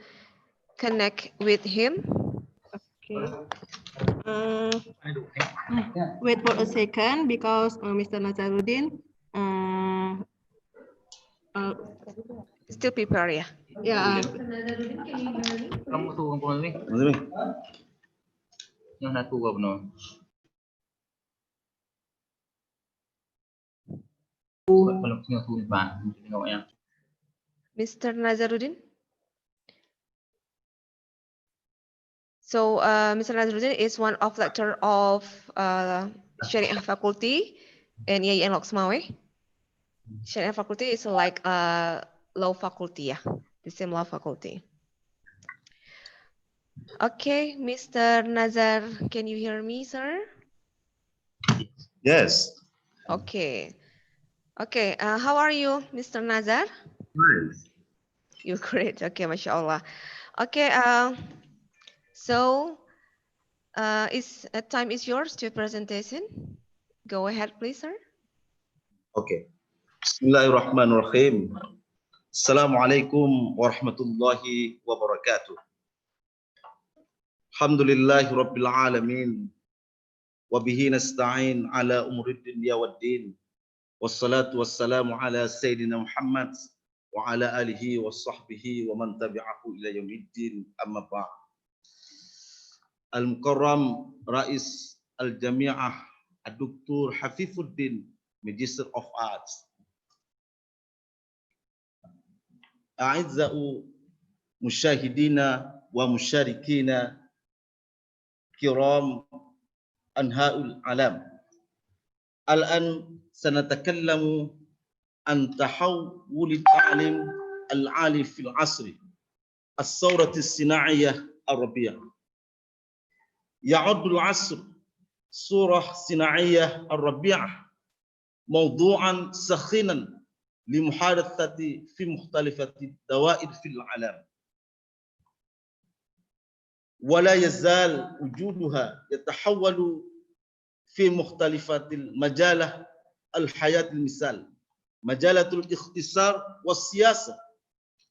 connect with him? Okay. Wait for a second, because Mr. Nazarudin still prepare, ya? Yeah. Kamu tu ngomong ni. Yang nak tu kau benar. Kalau tengok tu bang, tengok yang. Mr. Nazarudin. So, Mr. Nazarudin is one of lecturer of Syariah faculty in IAIN LHOKSEUMAWE. Syariah faculty is like a law faculty, yeah, the same law faculty. Okay, Mr. Nazar, can you hear me, sir? Yes. Okay. Okay, how are you, Mr. Nazar? Nice. You're great. Okay, mashallah. Okay, so time is yours to presentation. Go ahead, please, sir. Okay. Bismillahirrahmanirrahim. Assalamualaikum warahmatullahi wabarakatuh. Alhamdulillahi rabbil alamin. Wabihi nasta'in ala umurid dunya waddin. Wassalatu wassalamu ala Sayyidina Muhammad wa ala alihi wa sahbihi wa man tabi'ahu ila yaumiddin, amma ba'd. Al-Mukarram Rais Al-Jami'ah الدكتور حفيظ الدين Magister of Arts. أعزائي مشاهدينا ومشاركينا كرام أنحاء العالم، الآن سنتكلم عن تحول التعليم العالي في العصر الثورة الصناعية الرابعة. يعد العصر الثورة الصناعية الرابعة موضوعا سخينا لمحادثة في مختلف الدوائر في العالم، ولا يزال وجودها يتحول في مختلف المجالات الحياة، المثال مجالة الاقتصاد والسياسة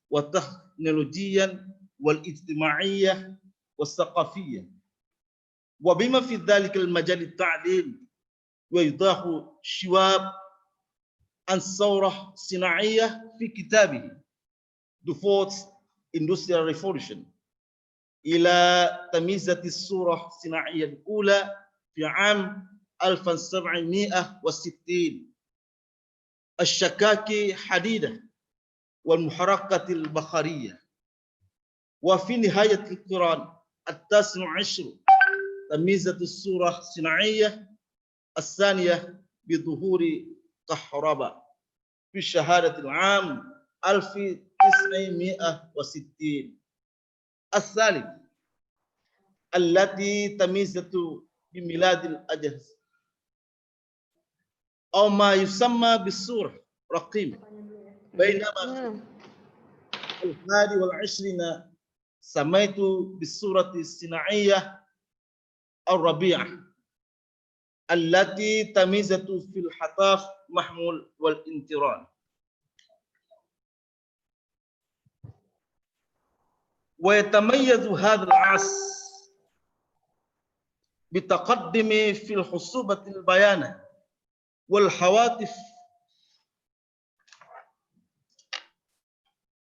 والتكنولوجيا والاجتماعية والثقافية، وبما في ذلك المجال التعليم. ويضاف شواب عن الثورة الصناعية في كتابه The Fourth Industrial Revolution إلى تمييزة الثورة الصناعية الأولى في عام 1760 الشكاكي حديدة والمحركة البخارية. وفي نهاية القرن التاسع عشر تمييزة الثورة الصناعية الثانية بظهور كهرباء في شهادة العام 1960 الثالث التي تميزت بميلاد الأجهزة أو ما يسمى بالثورة الرقمية. بينما الحادي والعشرين سميت بالثورة الصناعية الرابعة التي تميزت في الحطاف محمول والانتران. ويتميز هذا العصر بتقدم في الخصوبة البيانة والهواتف.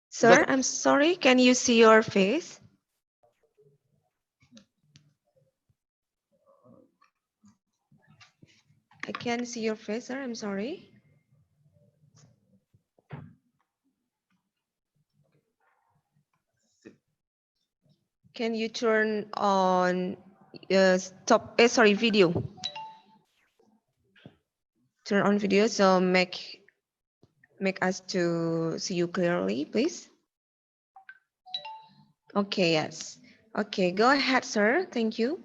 Sir, I'm sorry, can you see your face? I can't see your face, sir, I'm sorry. Can you turn on video? Turn on video so make us to see you clearly, please. Okay, yes. Okay, go ahead, sir. Thank you.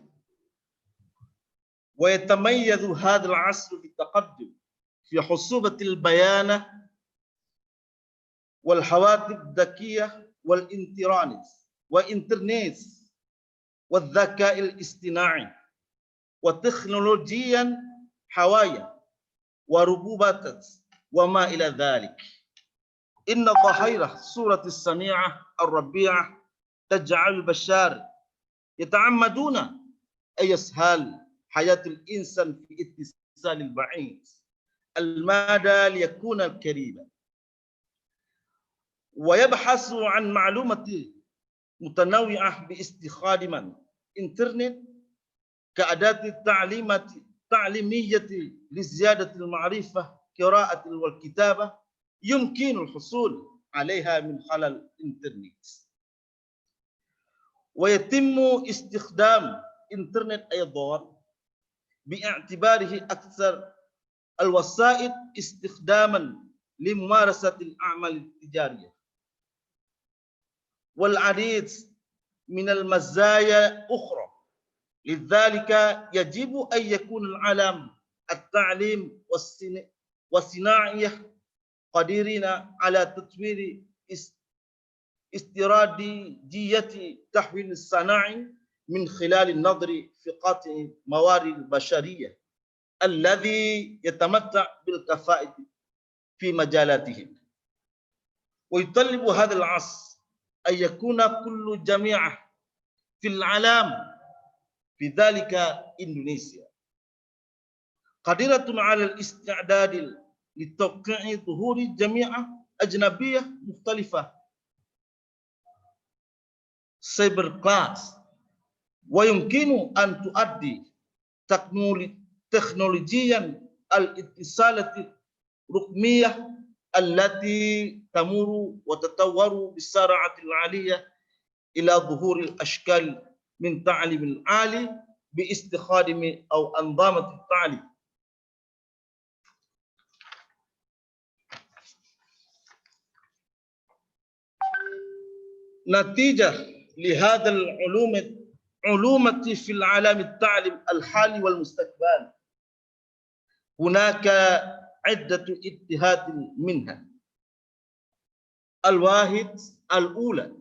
ويتميز هذا العصر بالتقدم في خصوبة البيانة والهواتف الذكية والإنترنت والذكاء الاصطناعي وتكنولوجيا حوايا وربوبات وما إلى ذلك. إن ظاهرة الثورة الصناعية الرابعة تجعل البشر يتعمدون أن يسهل حياة الإنسان في اتصال البعيد المدى ليكون قريبا، ويبحث عن معلومات متنوعة باستخدام الإنترنت كأداة تعليمية لزيادة المعرفة. قراءة والكتابة يمكن الحصول عليها من خلال الإنترنت، ويتم استخدام الإنترنت أيضا باعتباره أكثر الوسائل استخداما لممارسة الأعمال التجارية. والعديد من المزايا أخرى، لذلك يجب أن يكون العالم التعليم والصناعية قادرين على تطوير استراتيجية تحويل الصناعي من خلال النظر في قطع موارد البشرية الذي يتمتع بالكفاءة في مجالاتهم. ويطلب هذا العصر أن يكون كل جميع في العالم، في ذلك إندونيسيا، قادرة على الاستعداد لتوقيع ظهور جميع أجنبية مختلفة سايبر كلاس، ويمكن أن تؤدي تكنولوجيا الاتصالات الرقمية التي تمر وتتطور بسرعة عالية إلى ظهور الأشكال من تعليم العالي باستخدام أو أنظمة التعليم. نتيجة لهذا علوم في العالم التعليم الحالي والمستقبل هناك عدة اجتهاد منها. الواحد الأولى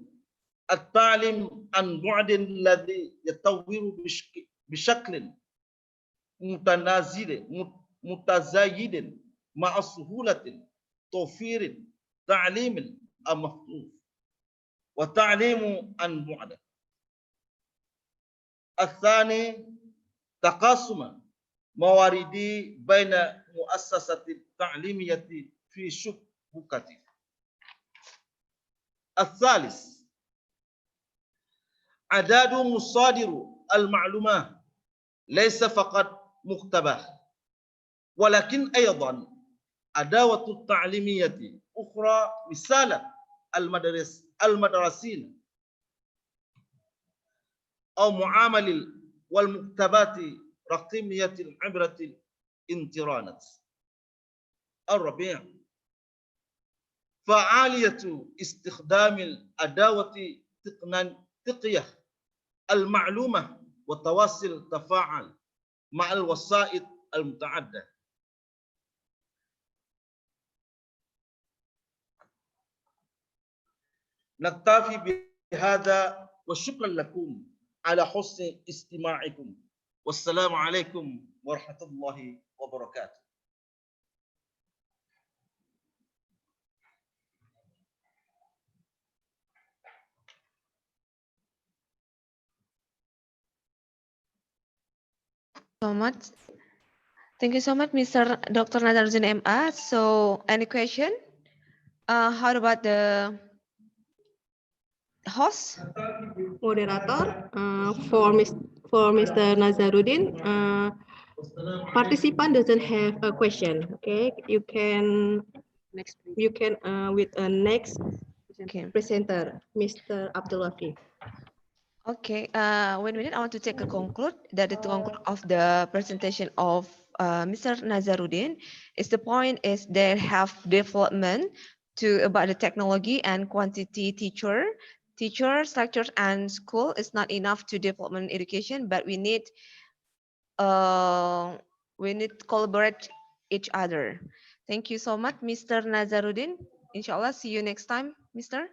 التعليم عن بعد الذي يتطور بشكل متزايد مع سهولة توفير تعليم المفتوح وتعليم عن بعد. الثاني تقاسم موارد بين مؤسسات التعليمية في شبكة. الثالث عدد مصادر المعلومات ليس فقط مختبر ولكن أيضا أدوات التعليمية أخرى مثال المدرسين أو معامل والمكتبات رقمية عبر الإنترنت. الرابع فعالية استخدام الأدوات التقنية المعلومة وتواصل تفاعل مع الوسائط المتعددة. نكتفي بهذا وشكرا لكم على حسن استماعكم والسلام عليكم ورحمة الله وبركاته. So much. Thank you so much, Mr. Dr. Dr-zeinab. So, any question? How about the host? Moderator, for Mr. Nazaruddin, participant doesn't have a question. Okay, you can with a next presenter, Mr. Abdul Wafi. Okay, wait a minute. I want to take a conclude that the conclude of the presentation of Mr. Nazaruddin is the point is they have development to about the technology and quantity teacher structures and school is not enough to development education, but we need collaborate each other. Thank you so much, Mr. Nazaruddin. Inshallah, see you next time, Mr.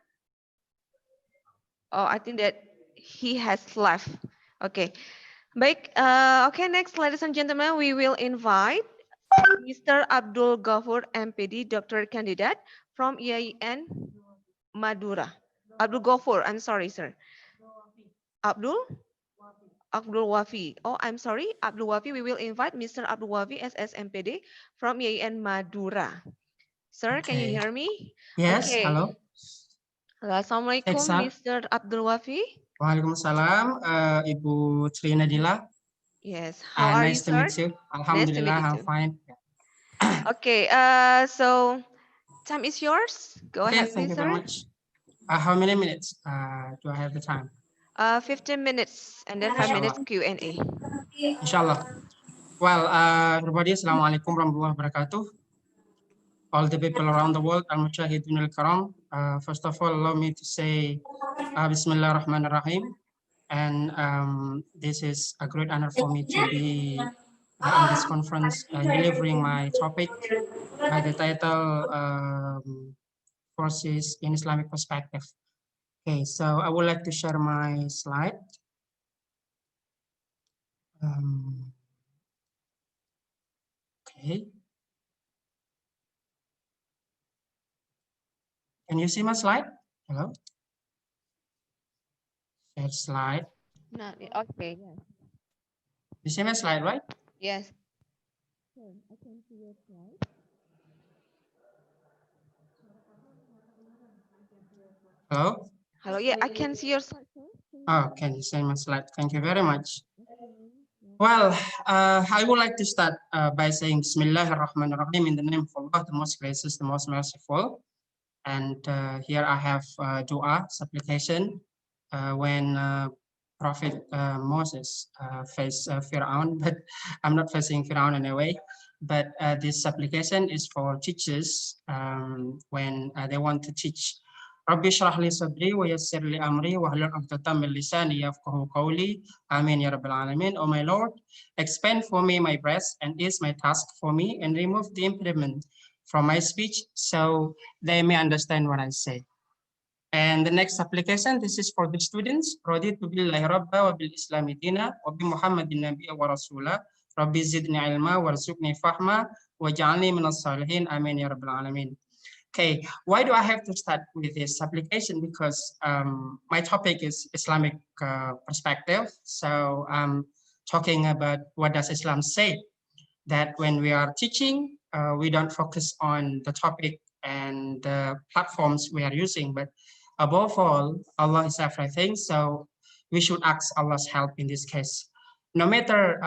Oh, I think that he has left. Okay. Baik, okay, next, ladies and gentlemen, we will invite Mr. Abdul Ghafur, MPD, Doctor Candidate from IAIN Madura. Abdul Ghafur, I'm sorry, sir. Abdul Wafi. Oh, I'm sorry, Abdul Wafi. We will invite Mr. Abdul Wafi, SS MPD from IAIN Madura. Sir, can you hear me? Yes, okay. Hello. Assalamualaikum, Mr. Abdul Wafi. Waalaikumsalam, Ibu Trie Nadilla. Yes, how are you, sir? Nice to meet you. Alhamdulillah, I'm fine. Okay, so time is yours. Go ahead, thank you sir. very much. How many minutes do I have the time? 15 minutes and then 5 minutes Q&A. Inshallah. Well, everybody, Assalamualaikum warahmatullahi wabarakatuh. All the people around the world, al-mushahidun al-karam. First of all, allow me to say Bismillahirrahmanirrahim. And this is a great honor for me to be in this conference delivering my topic by the title Forces in Islamic Perspective. Okay, so I would like to share my slide. Okay. Can you see my slide? Hello? Share slide. No, okay, yes. You see my slide, right? Yes. I can see your slide. Hello? Hello, yeah, I can see your slide. Oh, can you see my slide? Thank you very much. Well, I would like to start by saying Bismillahirrahmanirrahim, in the name of Allah, the most gracious, the most merciful. And here I have dua, supplication, when Prophet Moses faced Pharaoh, but I'm not facing Pharaoh in a way. But this supplication is for teachers when they want to teach. Rabbi shrah li sadri wa yassir li amri wa hlul 'uqdatam min lisani yafqahu qawli. Amin ya rabbal alamin. Oh my Lord, expand for me my breast and ease my task for me, and remove the impediment from my speech so they may understand what I say. And the next application, this is for the students. Raditu billahi rabba wa bil islami dina wa bi muhammadin nabiyya wa rasula. Rabbi zidni ilma warzuqni fahma waj'alni minas salihin. Amin ya rabbal alamin. Okay, why do I have to start with this application? Because my topic is Islamic perspective. So I'm talking about what does Islam say, that when we are teaching, we don't focus on the topic and the platforms we are using, but above all, Allah is everything. So we should ask Allah's help in this case. No matter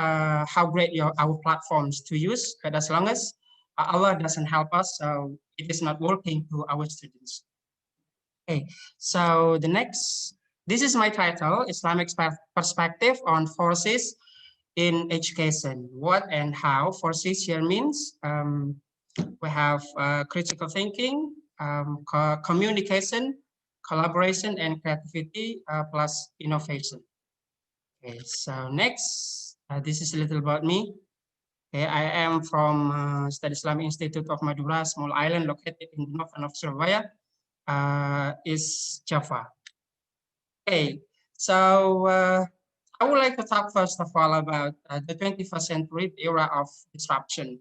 how great our platforms to use, but as long as Allah doesn't help us, so it is not working to our students. Okay, so the next, this is my title, Islamic Perspective on Forces in Education. What and how forces here means. We have critical thinking, communication, collaboration, and creativity, plus innovation. Okay, so next, this is a little about me. Okay, I am from Study Islamic Institute of Madura, small island located in the northern of Surabaya, is Java. Okay, so I would like to talk first of all about the 21st century, the era of disruption.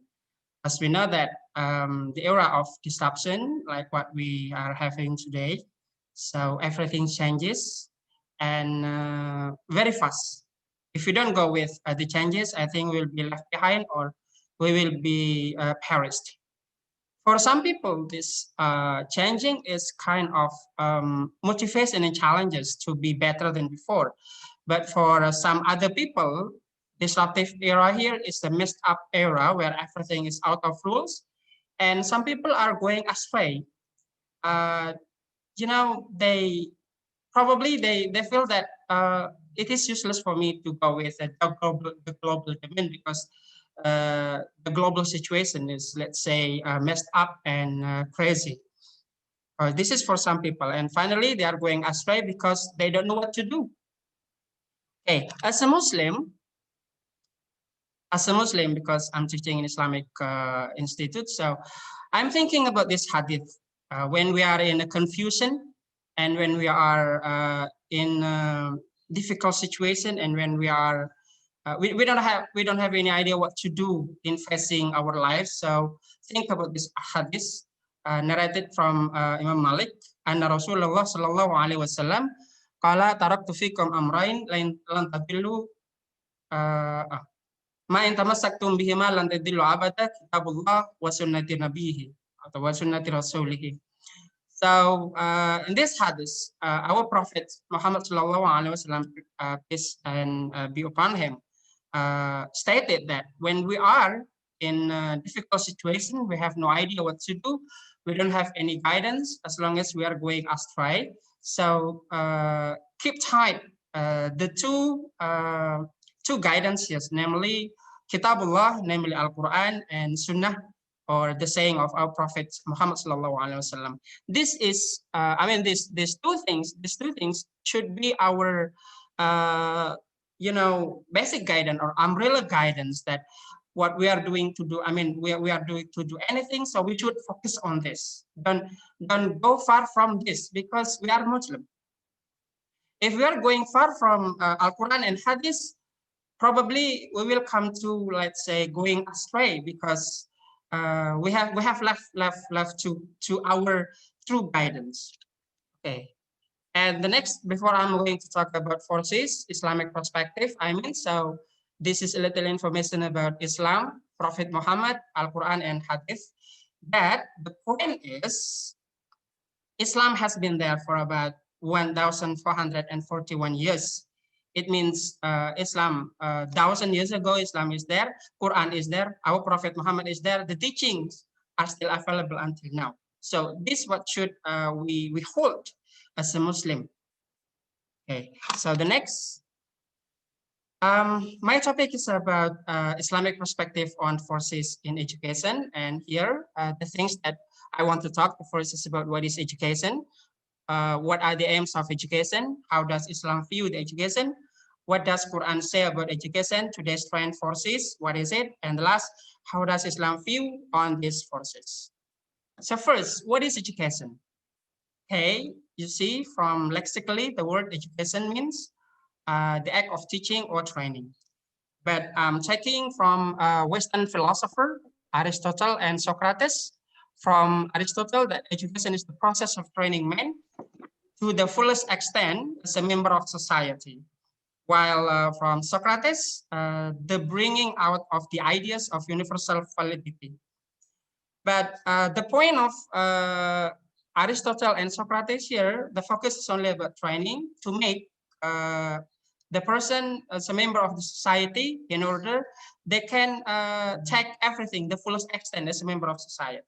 As we know that the era of disruption, like what we are having today, so everything changes and very fast. If we don't go with the changes, I think we'll be left behind or we will be perished. For some people, this changing is kind of motivation and challenges to be better than before. But for some other people, disruptive era here is the messed up era where everything is out of rules. And some people are going astray. You know, they feel that it is useless for me to go with the global demand because the global situation is, let's say, messed up and crazy. This is for some people. And finally, they are going astray because they don't know what to do. Okay, as a Muslim, because I'm teaching in Islamic Institute, so I'm thinking about this hadith. When we are in a confusion and when we are in a difficult situation and when we are we don't have any idea what to do in facing our lives. So think about this hadith narrated from Imam Malik, anna Rasulullah sallallahu alaihi wasallam qala taraktu fikum amrayn lan tadillu ma in tamassaktum bihima lan tadillu abada, kitabullah wa sunnati nabiyhi atau wa sunnati rasulih. So in this hadith, our Prophet Muhammad sallallahu alaihi wasallam, peace and be upon him, stated that when we are in a difficult situation, we have no idea what to do. We don't have any guidance as long as we are going astray. So keep tight the two guidances, namely Kitabullah, namely Al-Quran, and Sunnah, or the saying of our Prophet Muhammad sallallahu alaihi wasallam. This is, I mean, these two things should be our you know, basic guidance or umbrella guidance, that what we are doing to do, I mean, we are doing to do anything, so we should focus on this. Don't go far from this, because we are Muslim. If we are going far from Al-Quran and Hadith, probably we will come to, let's say, going astray, because we have left to our true guidance. Okay. And the next, before I'm going to talk about forces, Islamic perspective, I mean, so this is a little information about Islam, Prophet Muhammad, Al-Quran, and Hadith. That the point is, Islam has been there for about 1,441 years. It means Islam, 1,000 years ago, Islam is there, Quran is there, our Prophet Muhammad is there, the teachings are still available until now. So this what should we hold as a Muslim. Okay, so the next, my topic is about Islamic perspective on forces in education. And here, the things that I want to talk first is about what is education, what are the aims of education, how does Islam view the education, what does Quran say about education, today's trend forces, what is it, and the last, how does Islam view on these forces. So first, what is education? Okay, you see from lexically, the word education means the act of teaching or training. But taking from Western philosopher, Aristotle and Socrates, from Aristotle, that education is the process of training men to the fullest extent as a member of society. While from Socrates, the bringing out of the ideas of universal validity. But the point of Aristotle and Socrates here, the focus is only about training to make the person as a member of the society in order they can take everything, the fullest extent as a member of society.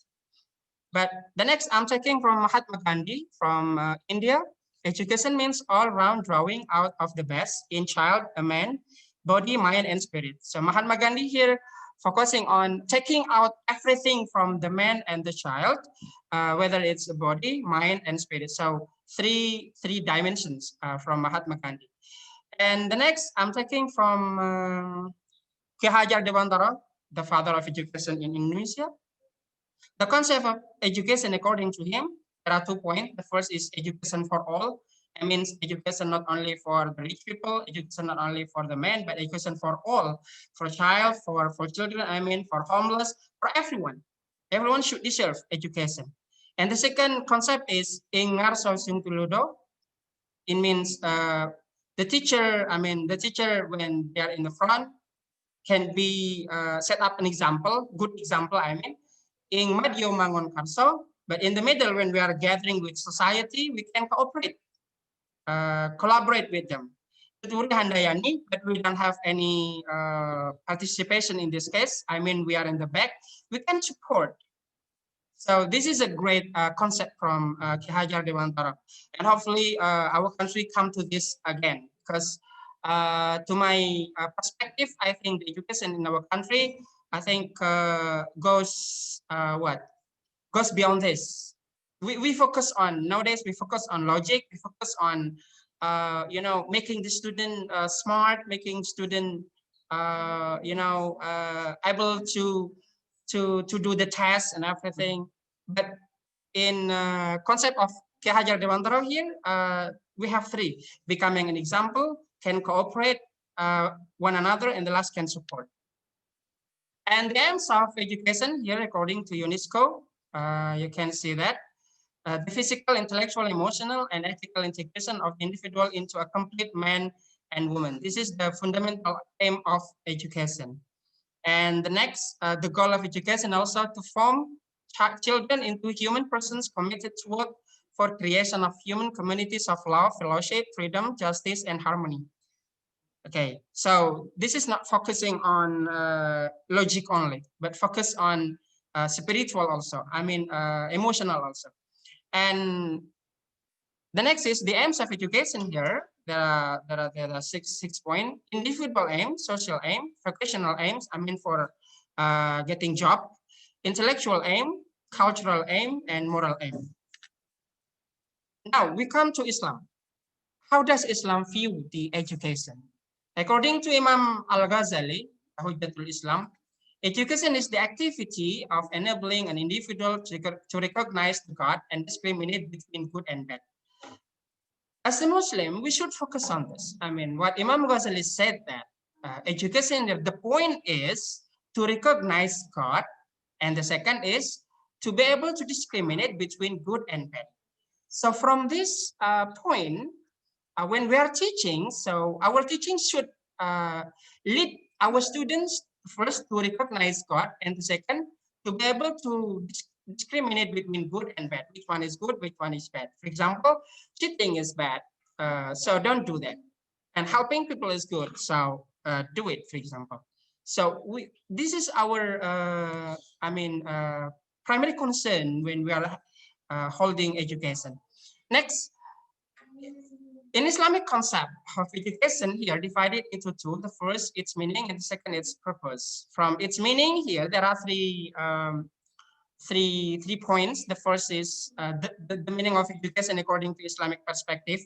But the next I'm taking from Mahatma Gandhi from India. Education means all-round drawing out of the best in child, a man, body, mind, and spirit. So Mahatma Gandhi here focusing on taking out everything from the man and the child, whether it's the body, mind, and spirit. So three dimensions from Mahatma Gandhi. And the next I'm taking from Ki Hajar Dewantara, the father of education in Indonesia. The concept of education, according to him, there are 2 points. The first is education for all. It means education not only for the rich people, education not only for the men, but education for all, for child, for children, I mean, for homeless, for everyone. Everyone should deserve education. And the second concept is Ingarso Sungtuludo. It means the teacher, the teacher when they are in the front can be set up an example, good example, I mean, in Madyo Mangon Karso, but in the middle, when we are gathering with society, we can cooperate, collaborate with them. But we don't have any participation in this case. I mean, we are in the back, we can support. So this is a great concept from Ki Hajar Dewantara. And hopefully our country come to this again, because to my perspective, I think the education in our country, I think goes beyond this. We focus on, nowadays we focus on logic, we focus on making the student smart, making student able to do the test and everything. But in concept of Ki Hajar Dewantara here, we have 3: becoming an example, can cooperate one another, and the last can support. And the aims of education here, according to UNESCO, you can see that the physical, intellectual, emotional, and ethical integration of individual into a complete man and woman. This is the fundamental aim of education. And the next, the goal of education also to form children into human persons committed to work for creation of human communities of love, fellowship, freedom, justice, and harmony. Okay, so this is not focusing on logic only, but focus on spiritual also, emotional also. And the next is the aims of education here. There are six points: individual aim, social aim, vocational aims, for getting job, intellectual aim, cultural aim, and moral aim. Now we come to Islam. How does Islam view the education? According to Imam Al-Ghazali, Hujjatul Islam, education is the activity of enabling an individual to recognize God and discriminate between good and bad. As a Muslim, we should focus on this. What Imam Ghazali said that education, the point is to recognize God, and the second is to be able to discriminate between good and bad. So from this point, when we are teaching, so our teaching should lead our students first to recognize God, and the second to be able to discriminate between good and bad. Which one is good, which one is bad. For example, cheating is bad, so don't do that. and helping people is good. So do it, for example. So this is our, primary concern when we are holding education. Next, in Islamic concept of education here divided into two. The first, its meaning, and the second, its purpose. From its meaning here, there are three points. The first is the meaning of education according to Islamic perspective.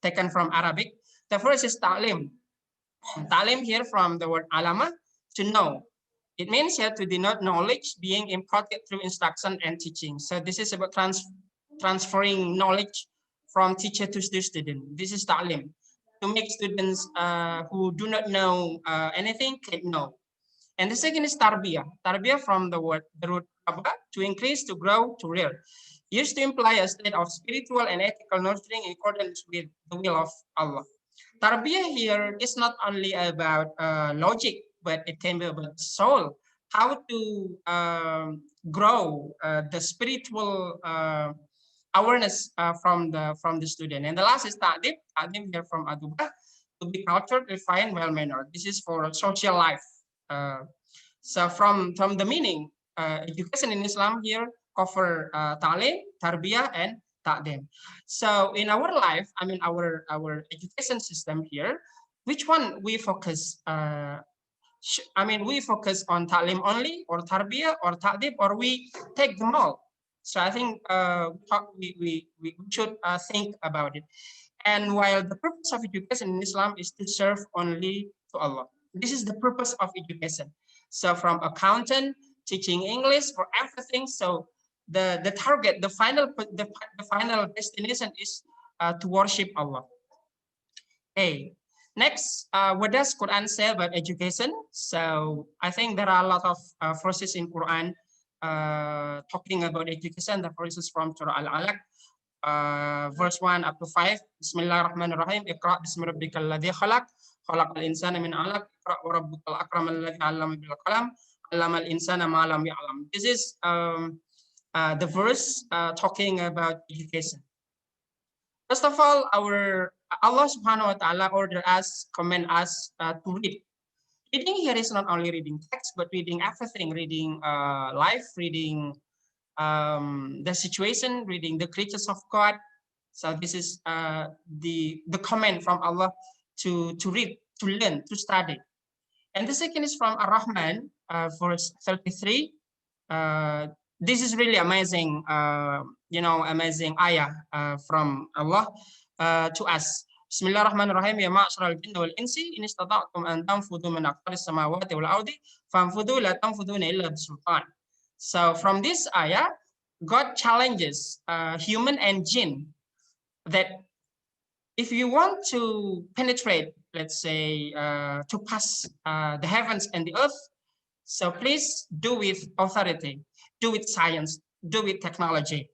Taken from Arabic. The first is ta'lim. Ta'lim here from the word alama, to know. It means here to denote knowledge being imparted through instruction and teaching. So this is about transferring knowledge from teacher to student. This is ta'lim, to make students who do not know anything can know. And the second is tarbiyah. Tarbiyah from the root abba, to increase, to grow, to rear. Used to imply a state of spiritual and ethical nurturing in accordance with the will of Allah. Tarbiyah here is not only about logic, but it can be about soul. How to grow the spiritual awareness from the student. And the last is ta'dib. Ta'dib here from adubah, to be cultured, refined, well-mannered. This is for social life. So from the meaning, education in Islam here cover ta'lim, tarbiyah, and ta'dim. So in our life, our education system here, which one we focus? We focus on ta'lim only, or tarbiyah, or ta'dib, or we take them all. So I think we should think about it. And while the purpose of education in Islam is to serve only to Allah, this is the purpose of education. So from accountant, teaching English, for everything. So the target, the final destination is to worship Allah. Okay. Next, what does Quran say about education? So I think there are a lot of verses in Quran talking about education. The verses from Surah Al-Alaq, verse 1 up to 5. Bismillahirrahmanirrahim. Iqra' bismi rabbikal ladzi khalaq, khalaqal insana min 'alaq, iqra' wa rabbukal akramal ladzi 'allama bil qalam, 'allamal insana ma lam ya'lam. This is the verse talking about education. First of all, Allah subhanahu wa ta'ala order us, command us to read. Reading here is not only reading text, but reading everything, reading life, reading the situation, reading the creatures of God. So this is the command from Allah to read, to learn, to study. And the second is from Ar-Rahman, verse 33. This is really amazing, amazing ayah from Allah to us. Bismillahirrahmanirrahim. Ya ma'asyaral jinni wal insi in istata'tum an tanfudhu min aqtaris samawati wal ardi fanfudhu la tanfudhuna illa bisultan. So from this ayah, God challenges human and jinn that if you want to penetrate, let's say, to pass the heavens and the earth, so please do with authority, do with science, do with technology.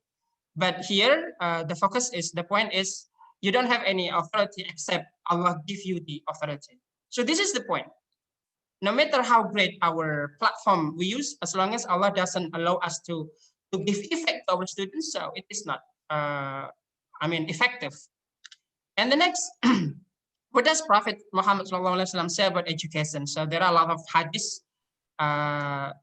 But here, the point is, you don't have any authority except Allah give you the authority. So this is the point. No matter how great our platform we use, as long as Allah doesn't allow us to give effect to our students, so it is not, effective. And the next, what does Prophet Muhammad ﷺ say about education? So there are a lot of hadiths that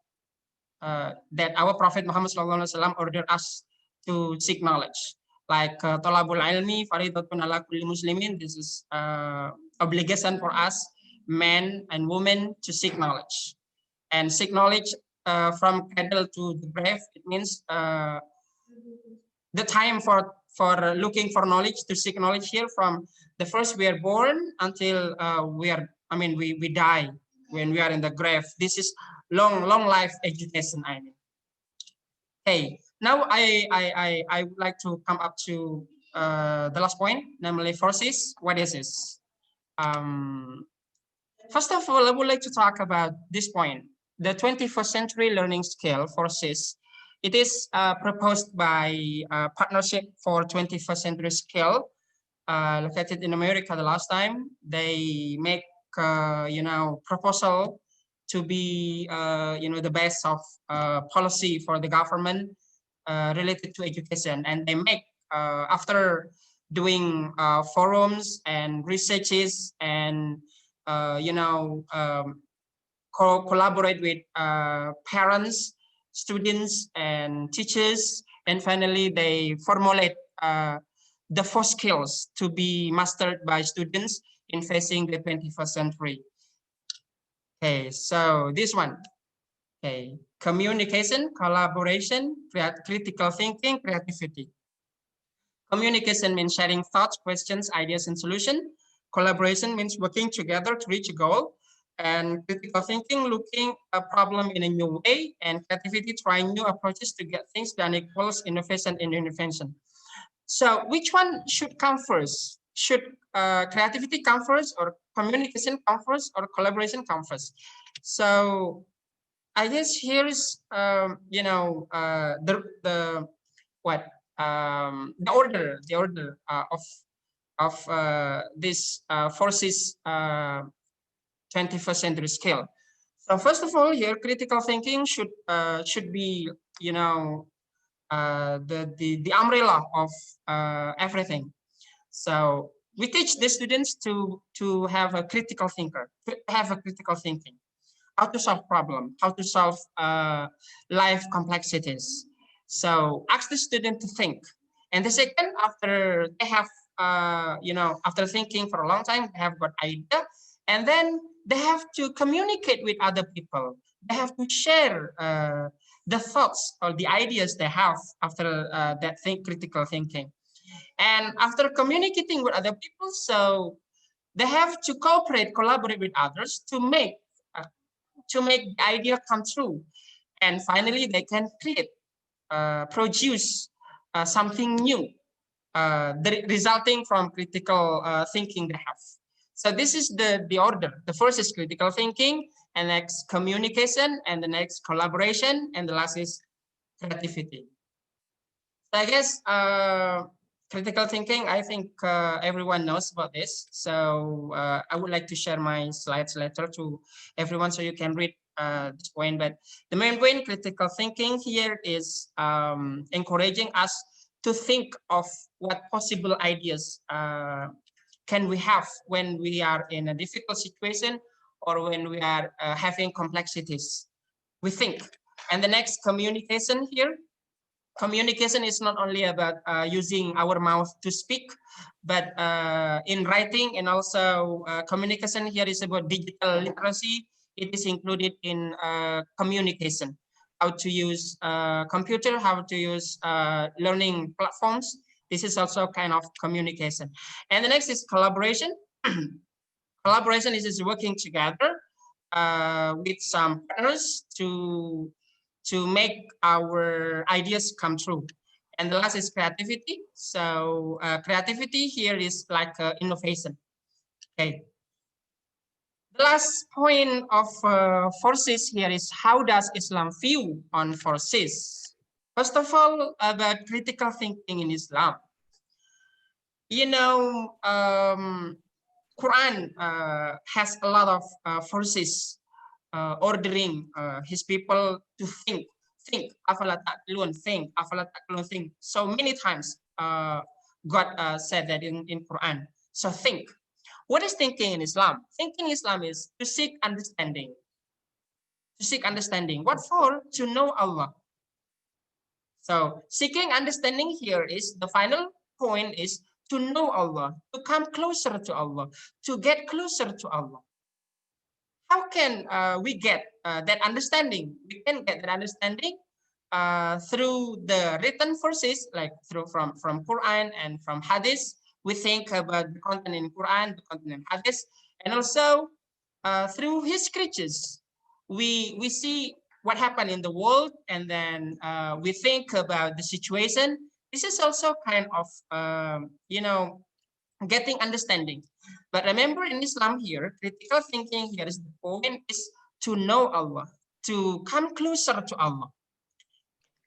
our Prophet Muhammad ﷺ ordered us to seek knowledge. Like tolabul ilmi faridatun ala kulli muslimin. This is obligation for us, men and women, to seek knowledge. And seek knowledge from cradle to the grave. It means the time for looking for knowledge, to seek knowledge here from the first we are born until we die when we are in the grave. This is long life education. Okay. Now I would like to come up to the last point, namely forces. What is this? First of all, I would like to talk about this point, the 21st century learning scale forces. It is proposed by Partnership for 21st Century Scale, located in America the last time. They make proposal to be the base of policy for the government related to education, and they make after doing forums and researches and collaborate with parents, students, and teachers, and finally they formulate the 4 skills to be mastered by students in facing the 21st century. Okay, so this one. Okay, communication, collaboration, critical thinking, creativity. Communication means sharing thoughts, questions, ideas, and solutions. Collaboration means working together to reach a goal. And critical thinking, looking a problem in a new way. And creativity, trying new approaches to get things done, equals innovation and intervention. So which one should come first? Should creativity come first, or communication come first, or collaboration come first? So I guess here is the order of this forces 21st century scale. So first of all, here critical thinking should be the umbrella of everything. So we teach the students to have a critical thinker, to have a critical thinking, how to solve problems, how to solve life complexities. So ask the student to think. And the second, after they have after thinking for a long time, they have got idea, and then they have to communicate with other people. They have to share the thoughts or the ideas they have after that critical thinking. And after communicating with other people, so they have to cooperate, collaborate with others to make the idea come true. And finally, they can create, produce something new, resulting from critical thinking they have. So this is the order. The first is critical thinking, and next communication, and the next collaboration, and the last is creativity. So I guess critical thinking, I think everyone knows about this. So I would like to share my slides later to everyone so you can read this point. But the main point, critical thinking here is encouraging us to think of what possible ideas can we have when we are in a difficult situation or when we are having complexities. We think. And the next, communication here. Communication is not only about using our mouth to speak, but in writing, and also communication here is about digital literacy. It is included in communication, how to use computer, how to use learning platforms. This is also kind of communication. And the next is collaboration. Collaboration is working together with some partners to make our ideas come true. And the last is creativity. So creativity here is like innovation. Okay. The last point of forces here is, how does Islam view on forces? First of all, about critical thinking in Islam. Quran has a lot of forces ordering his people to think. Afala ta'qilun, think. So many times God said that in Quran. So think. What is thinking in Islam? Thinking in Islam is to seek understanding. To seek understanding. What for? To know Allah. So seeking understanding here is, the final point is to know Allah, to come closer to Allah, to get closer to Allah. How can we get that understanding? We can get that understanding through the written verses, like from Quran and from Hadith. We think about the content in Quran, the content in Hadith, and also through his creatures. We see what happened in the world, and then we think about the situation. This is also kind of getting understanding. But remember, in Islam here, critical thinking here is, the point is to know Allah, to come closer to Allah.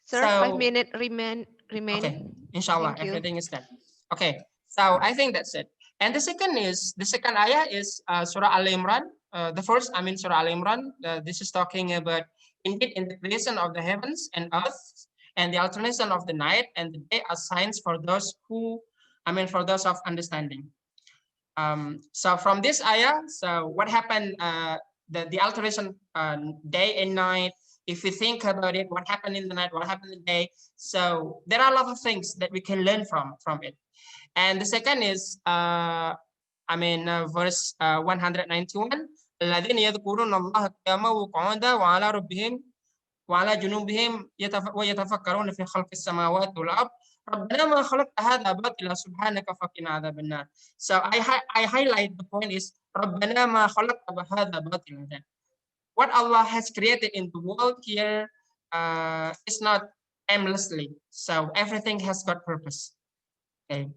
Sir, so, 5 minutes remain. Okay, inshallah, everything is done. Okay, so I think that's it. And the second ayah is Surah Al-Imran. The first, Surah Al-Imran. This is talking about, indeed, in the creation of the heavens and earth, and the alternation of the night and the day are signs for those who for those of understanding. So from this ayah, so what happened, the alteration day and night, if we think about it, what happened in the night, what happened in the day. So there are a lot of things that we can learn from it. And the second is, verse 191, الذين يذكرون الله قياما وقعودا وعلى ربهم وعلى جنوبهم ويتفكرون في خلق السماوات والأرض ربنا ما خلقت هذا باطلا سبحانك فقنا عذاب النار. So I highlight the point is ربنا ما خلقت هذا باطلا. What Allah has created in the world here is not aimlessly. So everything has got purpose. Okay.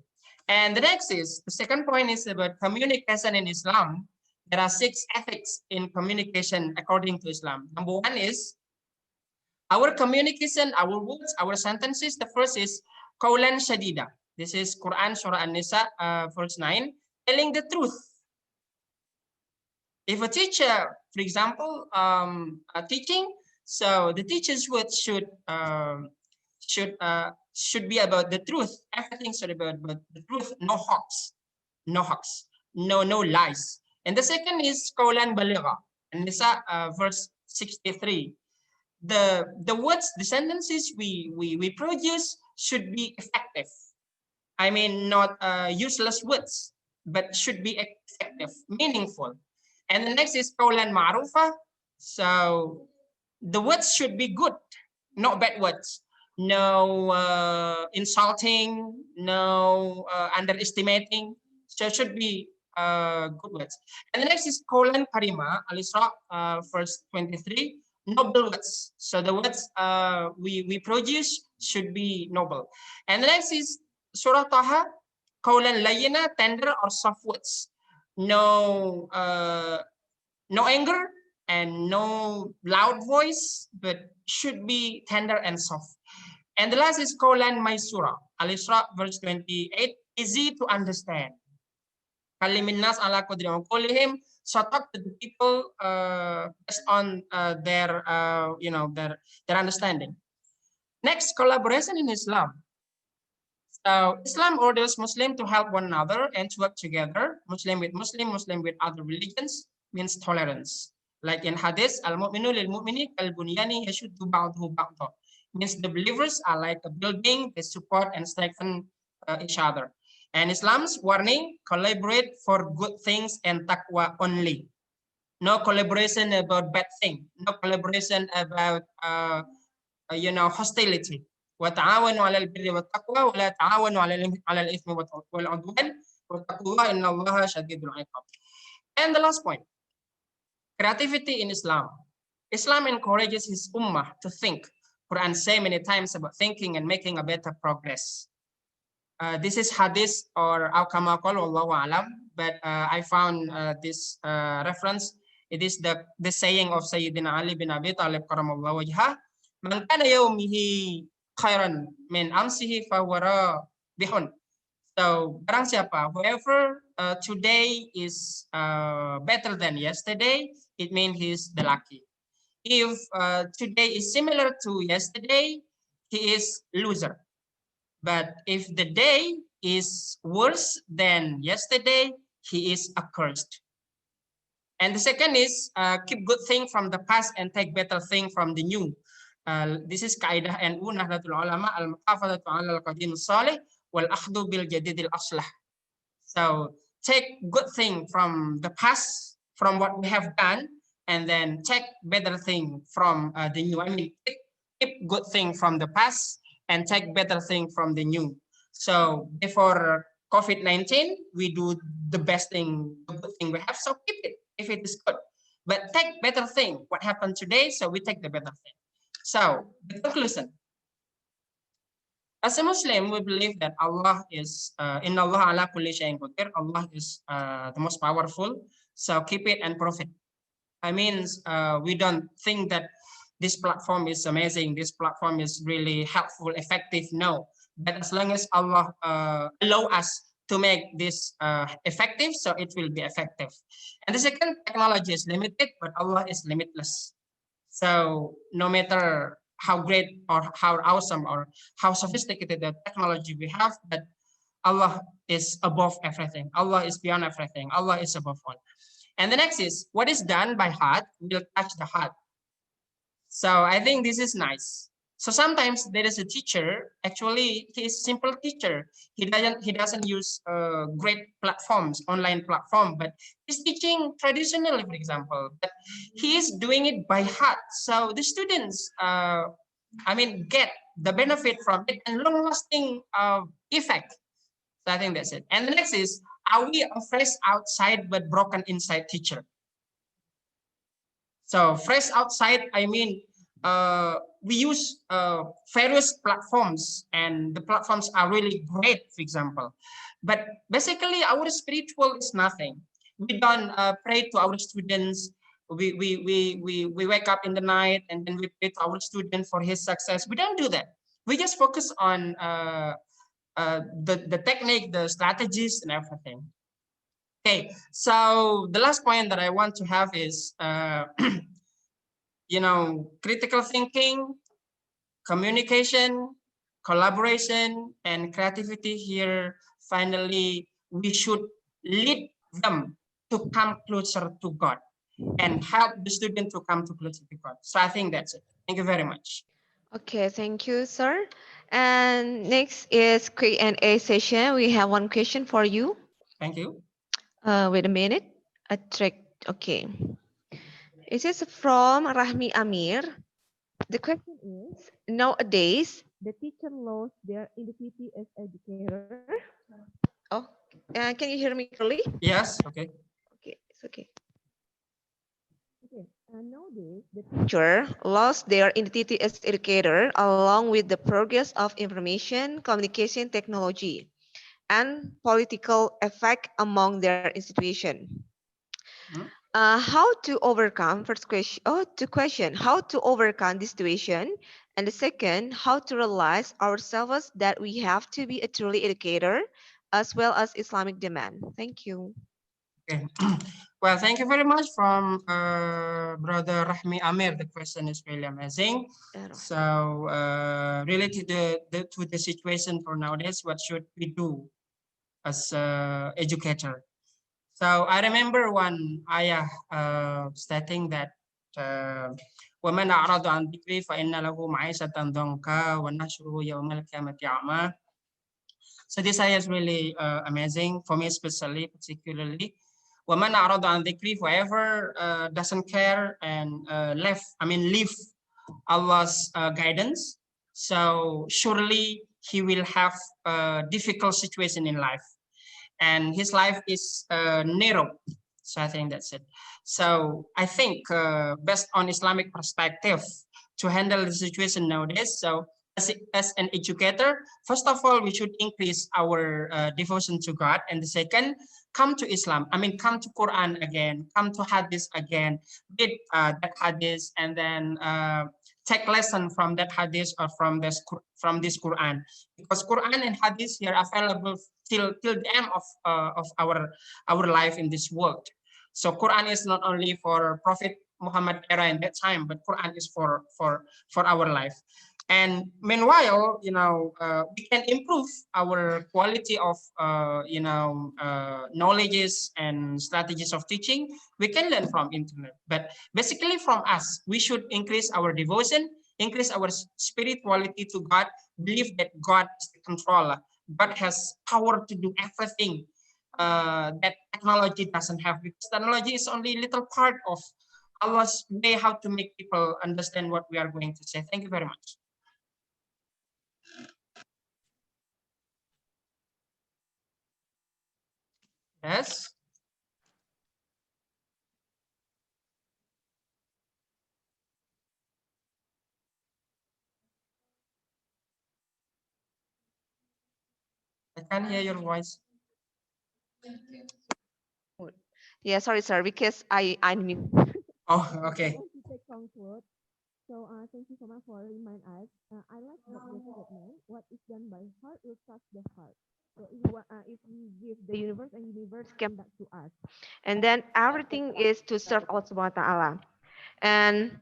And the next is, the second point is about communication in Islam. There are 6 ethics in communication according to Islam. Number 1 is our communication, our words, our sentences. The first is qawlan shadida. This is Quran Surah An-Nisa verse 9, telling the truth. If a teacher, for example, teaching, so the teacher's words should be about the truth. Everything should be about the truth. No hoax, no lies. And the second is qawlan baligha. And Nisa verse 63. The words, the sentences we produce should be effective. I mean, not useless words, but should be effective, meaningful. And the next is qawlan ma'rufa. So the words should be good, not bad words. No insulting, no underestimating. So it should be good words. And the next is qawlan karima, Al-Isra verse 23, noble words. So the words we produce should be noble. And the next is Surah Taha, qawlan layyina, tender or soft words. No anger and no loud voice, but should be tender and soft. And the last is qawlan maysura, Al-Isra verse 28, easy to understand. Kalimin nas ala qadri qawlihim, so talk to the people based on their understanding. Next, collaboration in Islam. So Islam orders Muslims to help one another and to work together. Muslim with Muslim, Muslim with other religions, means tolerance. Like in Hadith, al-mu'minu lil-mu'mini kal-bunyani yashuddu ba'duhu ba'dha. Means the believers are like a building, they support and strengthen each other. And Islam's warning, collaborate for good things and taqwa only. No collaboration about bad thing. No collaboration about hostility. وَتَعَاوَنُوا عَلَى الْبِرِّ وَالتَّقْوَى وَلَا تَعَاوَنُوا عَلَى الْإِثْمِ وَالْعُدْوَانِ وَاتَّقُوا اللَّهَ إِنَّ اللَّهَ شَدِيدُ الْعِقَابِ. And the last point, creativity in Islam. Islam encourages his ummah to think. Quran say many times about thinking and making a better progress. This is hadith or kama qala wallahu alam, but I found this reference. It is the saying of Sayyidina Ali bin Abi Talib karamallahu wajhah, man kana yawmihi khairan min amsihi fahuwa bihun. So barang siapa, whoever today is better than yesterday, it means he's the lucky. If today is similar to yesterday, he is loser. But if the day is worse than yesterday, he is accursed. And the second is keep good thing from the past and take better thing from the new. This is kaidah NU Nahdlatul Ulama al-muhafadzatu 'ala al-qadim as-salih wal akhdhu bil jadid al-aslah. So take good thing from the past, from what we have done, and then take better thing from the new. I mean, keep good thing from the past and take better thing from the new. So before COVID-19, we do the best thing, the good thing we have, so keep it if it is good. But take better thing, what happened today, so we take the better thing. So the conclusion. As a Muslim, we believe that Allah is, Inna Allah ala kulli shay'in qadir. Allah is the most powerful. So keep it and profit. I mean, we don't think that this platform is amazing, this platform is really helpful, effective. No, but as long as Allah allow us to make this effective, so it will be effective. And the second, technology is limited, but Allah is limitless. So no matter how great or how awesome or how sophisticated the technology we have, but Allah is above everything. Allah is beyond everything. Allah is above all. And the next is, what is done by heart will touch the heart. So I think this is nice. So sometimes there is a teacher, actually he is simple teacher. He doesn't use great platforms, online platform, but he's teaching traditionally, for example, but he is doing it by heart. So the students, get the benefit from it and long-lasting effect. So I think that's it. And the next is, are we a fresh outside but broken inside teacher? So fresh outside, I mean, we use various platforms, and the platforms are really great, for example. But basically, our spiritual is nothing. We don't pray to our students. We wake up in the night and then we pray to our student for his success. We don't do that. We just focus on the technique, the strategies, and everything. Okay, so the last point that I want to have is, critical thinking, communication, collaboration, and creativity here. Finally, we should lead them to come closer to God and help the student to come to closer to God. So I think that's it. Thank you very much. Okay, thank you, sir. And next is Q&A session. We have one question for you. Thank you. Wait a minute. Okay. It is from Rahmi Amir. The question is, nowadays, the teacher lost their identity as educator. Oh, can you hear me clearly? Yes, okay. Okay, it's okay. Okay, nowadays, the teacher lost their identity as educator along with the progress of information, communication technology, and political effect among their institution. How to overcome, first question, how to overcome this situation, and the second, how to realize ourselves that we have to be a truly educator as well as Islamic demand. Thank you. Okay. Well, thank you very much from Brother Rahmi Amir. The question is really amazing. So related to the situation for nowadays, what should we do as educator? So I remember one ayah stating that وَمَنْ أَعْرَضَ عَنْ ذِكْرِي فَإِنَّ لَهُ مَعِيشَةً ضَنْكًا وَنَحْشُرُهُ يَوْمَ الْقِيَامَةِ أَعْمَى. So this ayah is really amazing for me, particularly. وَمَنْ أَعْرَضَ عَنْ ذِكْرِي, whoever doesn't care and leave Allah's guidance, so surely he will have a difficult situation in life. And his life is narrow. So I think that's it. So I think based on Islamic perspective to handle the situation nowadays, so as an educator, first of all, we should increase our devotion to God. And the second, come to Islam. Come to Quran again, come to Hadith again, read that Hadith, and then take lesson from that Hadith or from this Quran. Because Quran and Hadith here are available till the end of our life in this world. So Quran is not only for Prophet Muhammad era in that time, but Quran is for our life. And meanwhile, we can improve our quality of knowledges and strategies of teaching. We can learn from internet, but basically from us, we should increase our devotion, increase our spirituality to God, believe that God is the controller. God has power to do everything that technology doesn't have, because technology is only a little part of Allah's way how to make people understand what we are going to say. Thank you very much. Yes. I can't hear your voice. Yeah, sorry, sir, because I unmute. Oh, okay. So thank you so much for reminding us. I like the statement, what is done by heart will touch the heart. So if we give the universe, and universe came back to us. And then everything is to serve Allah subhanahu wa ta'ala. And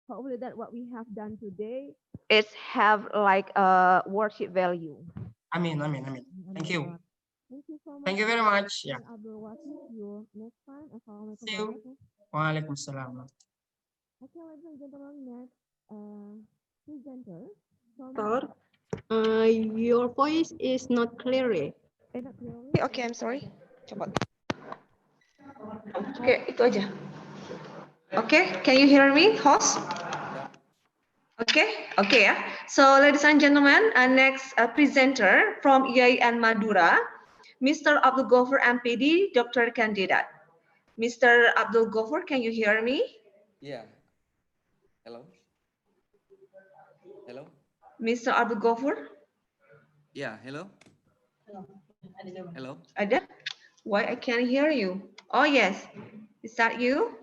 hopefully that what we have done today is have like a worship value. Amen. Thank you. Thank you very much. Yeah. See you next time. Assalamualaikum See you. warahmatullahi. Waalaikumsalam. Okay, ladies and gentlemen, next presenter. Doctor, your voice is not clear. Okay, I'm sorry. Coba. Oke, itu aja. Okay, can you hear me, host? Okay, yeah. So, ladies and gentlemen, next presenter from IAIN Madura, Mr. Abdul Ghaffur MPD, Dr. Candidate. Mr. Abdul Ghaffur, can you hear me? Yeah. Hello. Hello. Mr. Abdul Ghaffur? Yeah. Hello. Hello. Ada? Why I can't hear you? Oh yes, is that you?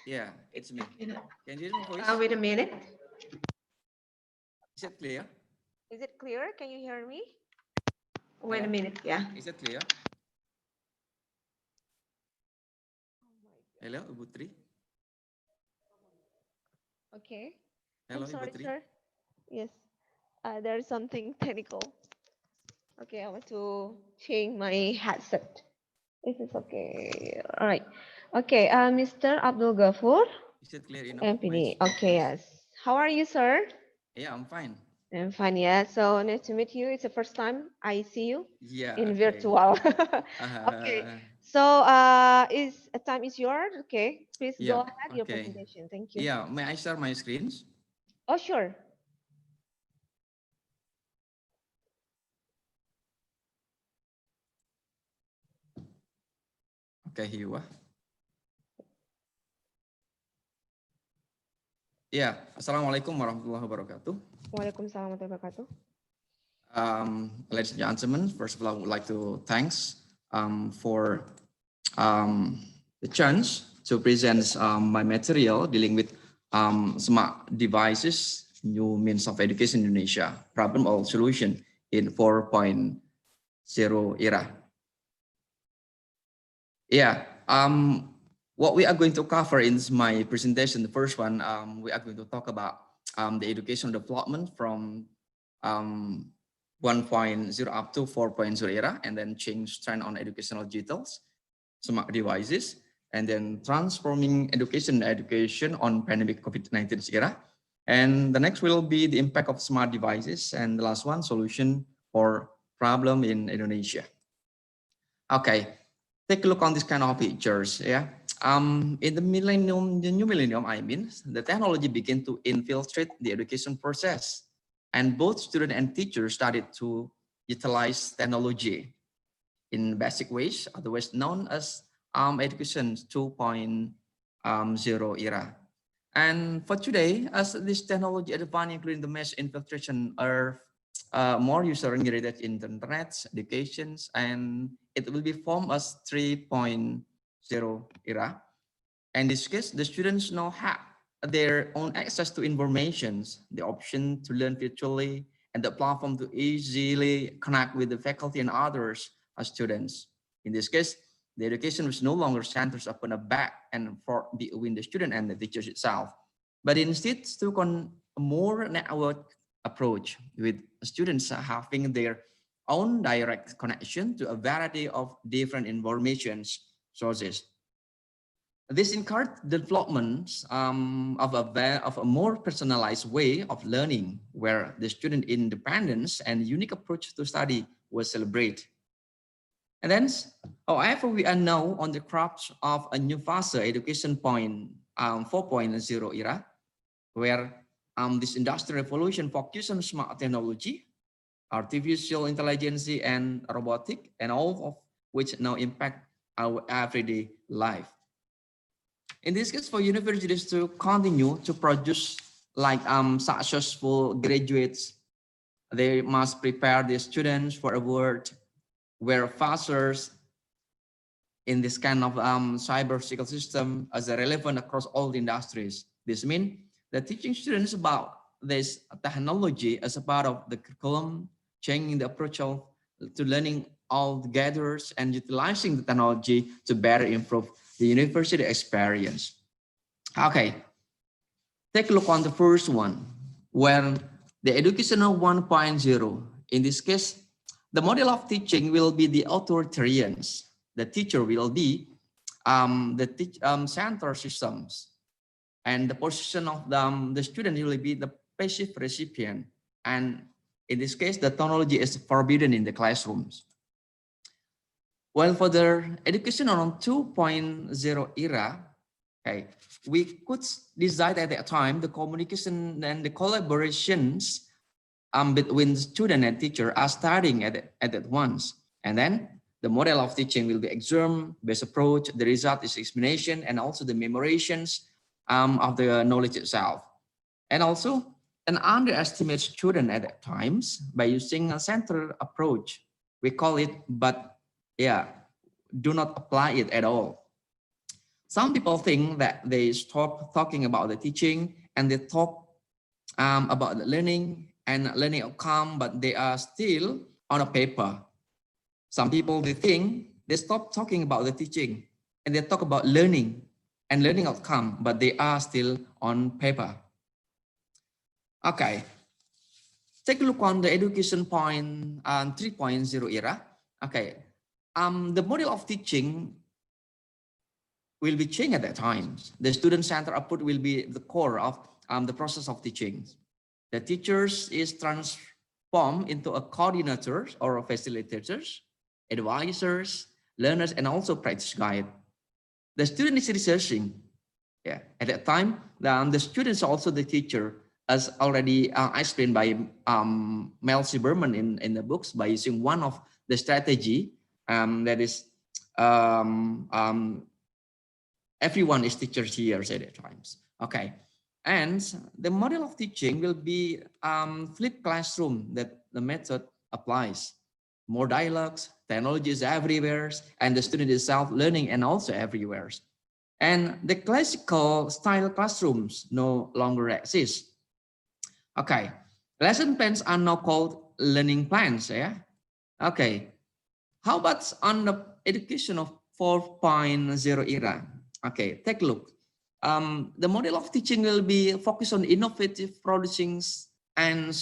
Yeah, it's me. Can you hear my voice? Wait a minute. Is it clear? Is it clear? Can you hear me? Wait a Hello? minute. Yeah. Is it clear? Hello, Ibu Tri. Okay. Hello, I'm sorry, Ibu Tri. sir. Yes. There is something technical. Okay, I want to change my headset. This is okay. All right. Okay, Mr. Abdul Ghaffur. Is it clear enough? MPD. Okay, yes. How are you, sir? Yeah, I'm fine. I'm fine, yeah. So nice to meet you. It's the first time I see you Yeah. in Okay. virtual. Okay. So time is yours. Okay. Please Yeah. go ahead your Okay. presentation. Thank you. Yeah. May I share my screens? Oh, sure. Okay, here you are. Yeah. Assalamualaikum warahmatullahi wabarakatuh. Waalaikumsalam warahmatullahi wabarakatuh. Ladies and gentlemen, first of all, I would like to thanks for the chance to present my material dealing with smart devices, new means of education in Indonesia, problem or solution in 4.0 era. Yeah, what we are going to cover in my presentation, the first one, we are going to talk about the education development from 1.0 up to 4.0 era, and then change trend on educational digitals, smart devices, and then transforming education on pandemic COVID-19 era. And the next will be the impact of smart devices, and the last one, solution for problem in Indonesia. Okay, take a look on this kind of pictures. Yeah, in the new millennium, I mean, the technology began to infiltrate the education process. And both students and teachers started to utilize technology in basic ways, otherwise known as education 2.0 era. And for today, as this technology advanced, including the mass infiltration of more user-generated internet, educations, and it will be formed as 3.0 era. In this case, the students now have their own access to informations, the option to learn virtually, and the platform to easily connect with the faculty and others as students. In this case, the education was no longer centered upon a back and forth between the student and the teachers itself, but instead took on a more network approach, with students having their own direct connection to a variety of different information sources. This encouraged development of a more personalized way of learning, where the student independence and unique approach to study was celebrated. And then, however, we are now on the crux of a new fase, education 4.0 era, where this industrial revolution focuses on smart technology, artificial intelligence, and robotic, and all of which now impact our everyday life. In this case, for universities to continue to produce like successful graduates, they must prepare their students for a world where factors in this kind of cyber ecosystem as relevant across all the industries. This means that teaching students about this technology as a part of the curriculum, changing the approach to learning all together and utilizing the technology to better improve the university experience. Okay, take a look on the first one, where the educational 1.0. In this case, The model of teaching will be the authoritarians. The teacher will be center systems, and the position of the student will be the passive recipient. And in this case, the technology is forbidden in the classrooms. Well, for the education on 2.0 era, okay, we could decide at that time the communication and the collaborations between student and teacher are starting at that once. And then the model of teaching will be exam-based approach. The result is examination and also the memorations of the knowledge itself. And also an underestimate student at that times by using a central approach. We call it, but yeah, do not apply it at all. Some people think that they stop talking about the teaching and they talk about the learning and learning outcome, but they are still on a paper. Some people, they think they stop talking about the teaching and they talk about learning and learning outcome, but they are still on paper. Okay, take a look on the education point 3.0 era. Okay, the model of teaching will be changed at that time. The student-centered approach will be the core of the process of teaching. The teachers is transformed into a coordinators or a facilitators, advisors, learners, and also practice guide. The student is researching. Yeah, at that time, the students are also the teacher, as already explained by Mel Silberman in the books, by using one of the strategy that is everyone is teachers here at that times. Okay, and the model of teaching will be flipped classroom that the method applies. More dialogues, technology is everywhere, and the student is self-learning and also everywhere. And the classical style classrooms no longer exist. Okay, lesson plans are now called learning plans. Yeah. Okay, how about on the education of 4.0 era? Okay, take a look. The model of teaching will be focused on innovative producing and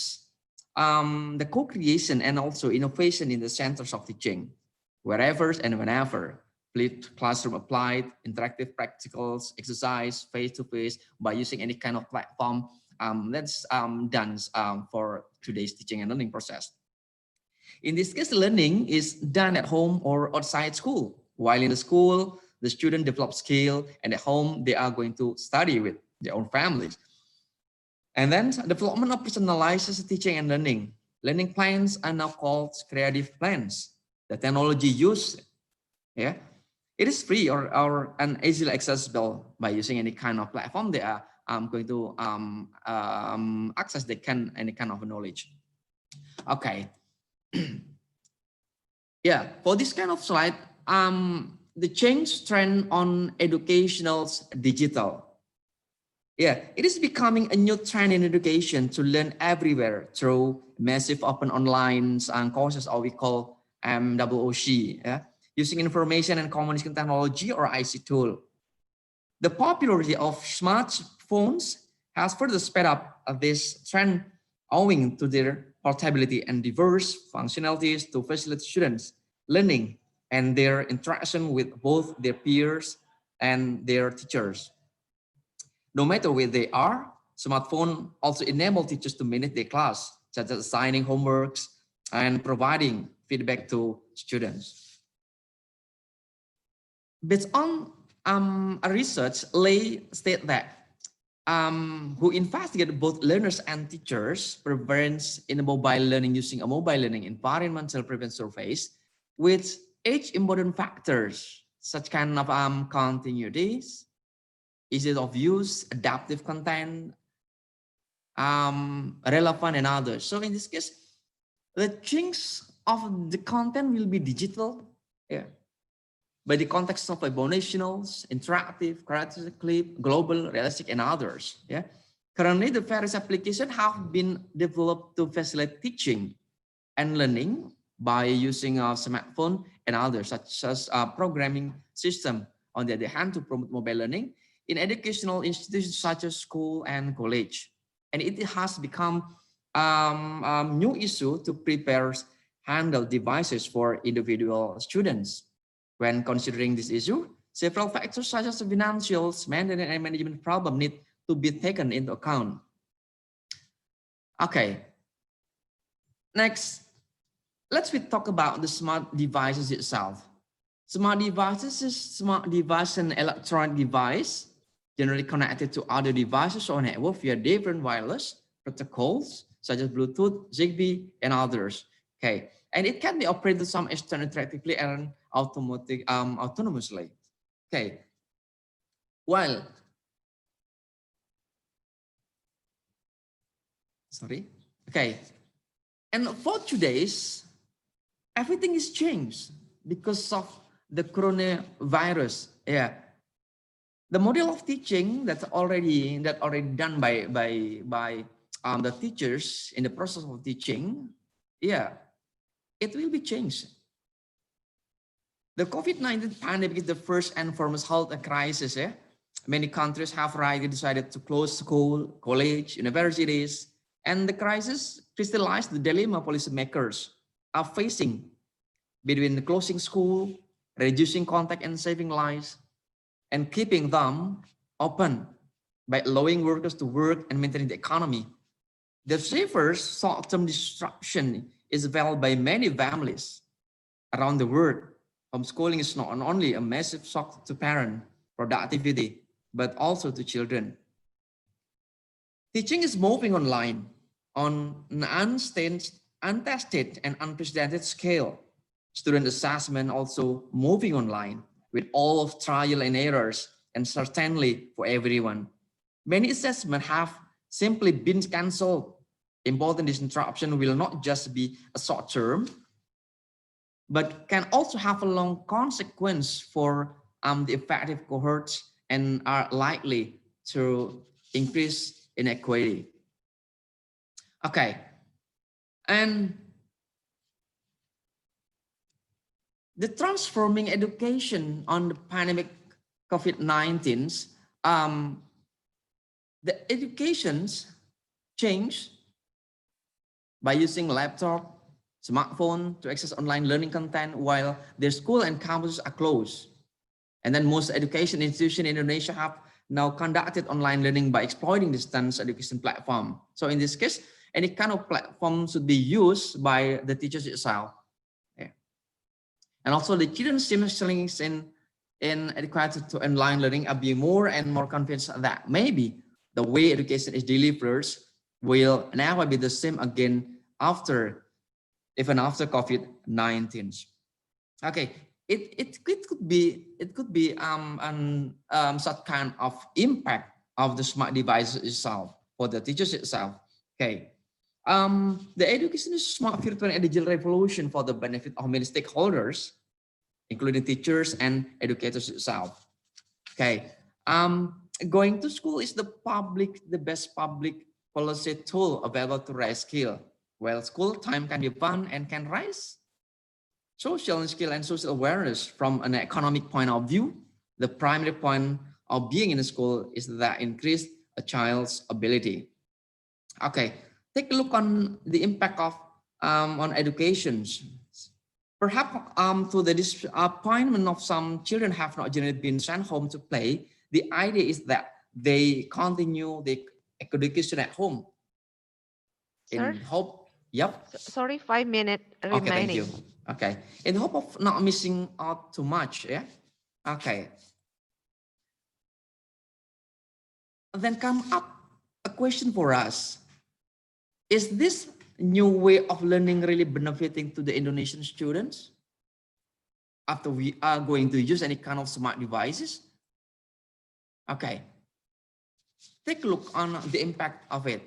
the co-creation and also innovation in the centers of teaching, wherever and whenever. Flipped classroom applied, interactive practicals, exercise, face-to-face by using any kind of platform. That's done for today's teaching and learning process. In this case, learning is done at home or outside school. While in the school, the student develops skill, and at home, they are going to study with their own families. And then development of personalized teaching and learning. Learning plans are now called creative plans. The technology used, yeah, it is free or easily accessible by using any kind of platform. They are going to access any kind of knowledge. Okay. Yeah, for this kind of slide, the change trend on educational's digital. Yeah, it is becoming a new trend in education to learn everywhere through massive open online courses, or we call MOOC, yeah, using information and communication technology or IC tool. The popularity of smartphones has further sped up this trend owing to their portability and diverse functionalities to facilitate students' learning and their interaction with both their peers and their teachers. No matter where they are, smartphones also enable teachers to manage their class, such as assigning homeworks and providing feedback to students. Based on a research, Lay state that who investigate both learners and teachers' preference in mobile learning using a mobile learning environmental preference surveys with age important factors such kind of continuities, ease of use, adaptive content, relevant, and others. So in this case, the chunks of the content will be digital, yeah, by the context of abominationals, interactive, characteristic, clip, global, realistic, and others. Yeah, currently the various applications have been developed to facilitate teaching and learning by using a smartphone and others, such as a programming system. On the other hand, to promote mobile learning in educational institutions such as school and college. And it has become a new issue to prepare handle devices for individual students. When considering this issue, several factors such as financial, maintenance, and management problem need to be taken into account. Okay. Next, let's talk about the smart devices itself. Smart devices is smart device and electronic device generally connected to other devices or network via different wireless protocols such as Bluetooth, Zigbee, and others. Okay, and it can be operated to some extent interactively and autonomously. Okay, well, sorry. Okay, and for today's, everything is changed because of the coronavirus. Yeah, the model of teaching that's already done by the teachers in the process of teaching. Yeah, it will be changed. The COVID-19 pandemic is the first and foremost health crisis. Yeah, many countries have already decided to close school, college, universities, and the crisis crystallized the dilemma policymakers are facing between closing school, reducing contact and saving lives, and keeping them open by allowing workers to work and maintaining the economy. The severe short-term disruption is felt by many families around the world. Homeschooling is not only a massive shock to parent productivity, but also to children. Teaching is moving online on an untested and unprecedented scale. Student assessment also moving online with all of trial and errors, and certainly for everyone. Many assessments have simply been cancelled. Important disruption will not just be a short term, but can also have a long consequence for the effective cohorts and are likely to increase inequality. Okay, and the transforming education on the pandemic COVID-19, the educations change by using laptop, smartphone to access online learning content while their school and campuses are closed. And then most education institutions in Indonesia have now conducted online learning by exploiting distance education platform. So in this case, any kind of platform should be used by the teachers itself. Yeah. And also the children's in educated to online learning are being more and more convinced that maybe the way education is delivered will never be the same again even after COVID-19. Okay, it could be such kind of impact of the smart devices itself for the teachers itself. Okay, the education is smart virtual and digital revolution for the benefit of many stakeholders, including teachers and educators itself. Okay, going to school is the best public policy tool available to raise skill. Well, school time can be fun and can raise social skill and social awareness. From an economic point of view, the primary point of being in a school is that increase a child's ability. Okay, take a look on the impact of on education. Perhaps to the disappointment of some children have not generally been sent home to play, the idea is that they continue the education at home. In hope, yep. Sorry, 5 minutes remaining. Okay, thank you. Okay, in hope of not missing out too much, yeah. Okay. Then come up a question for us. Is this new way of learning really benefiting to the Indonesian students after we are going to use any kind of smart devices? Okay, take a look on the impact of it.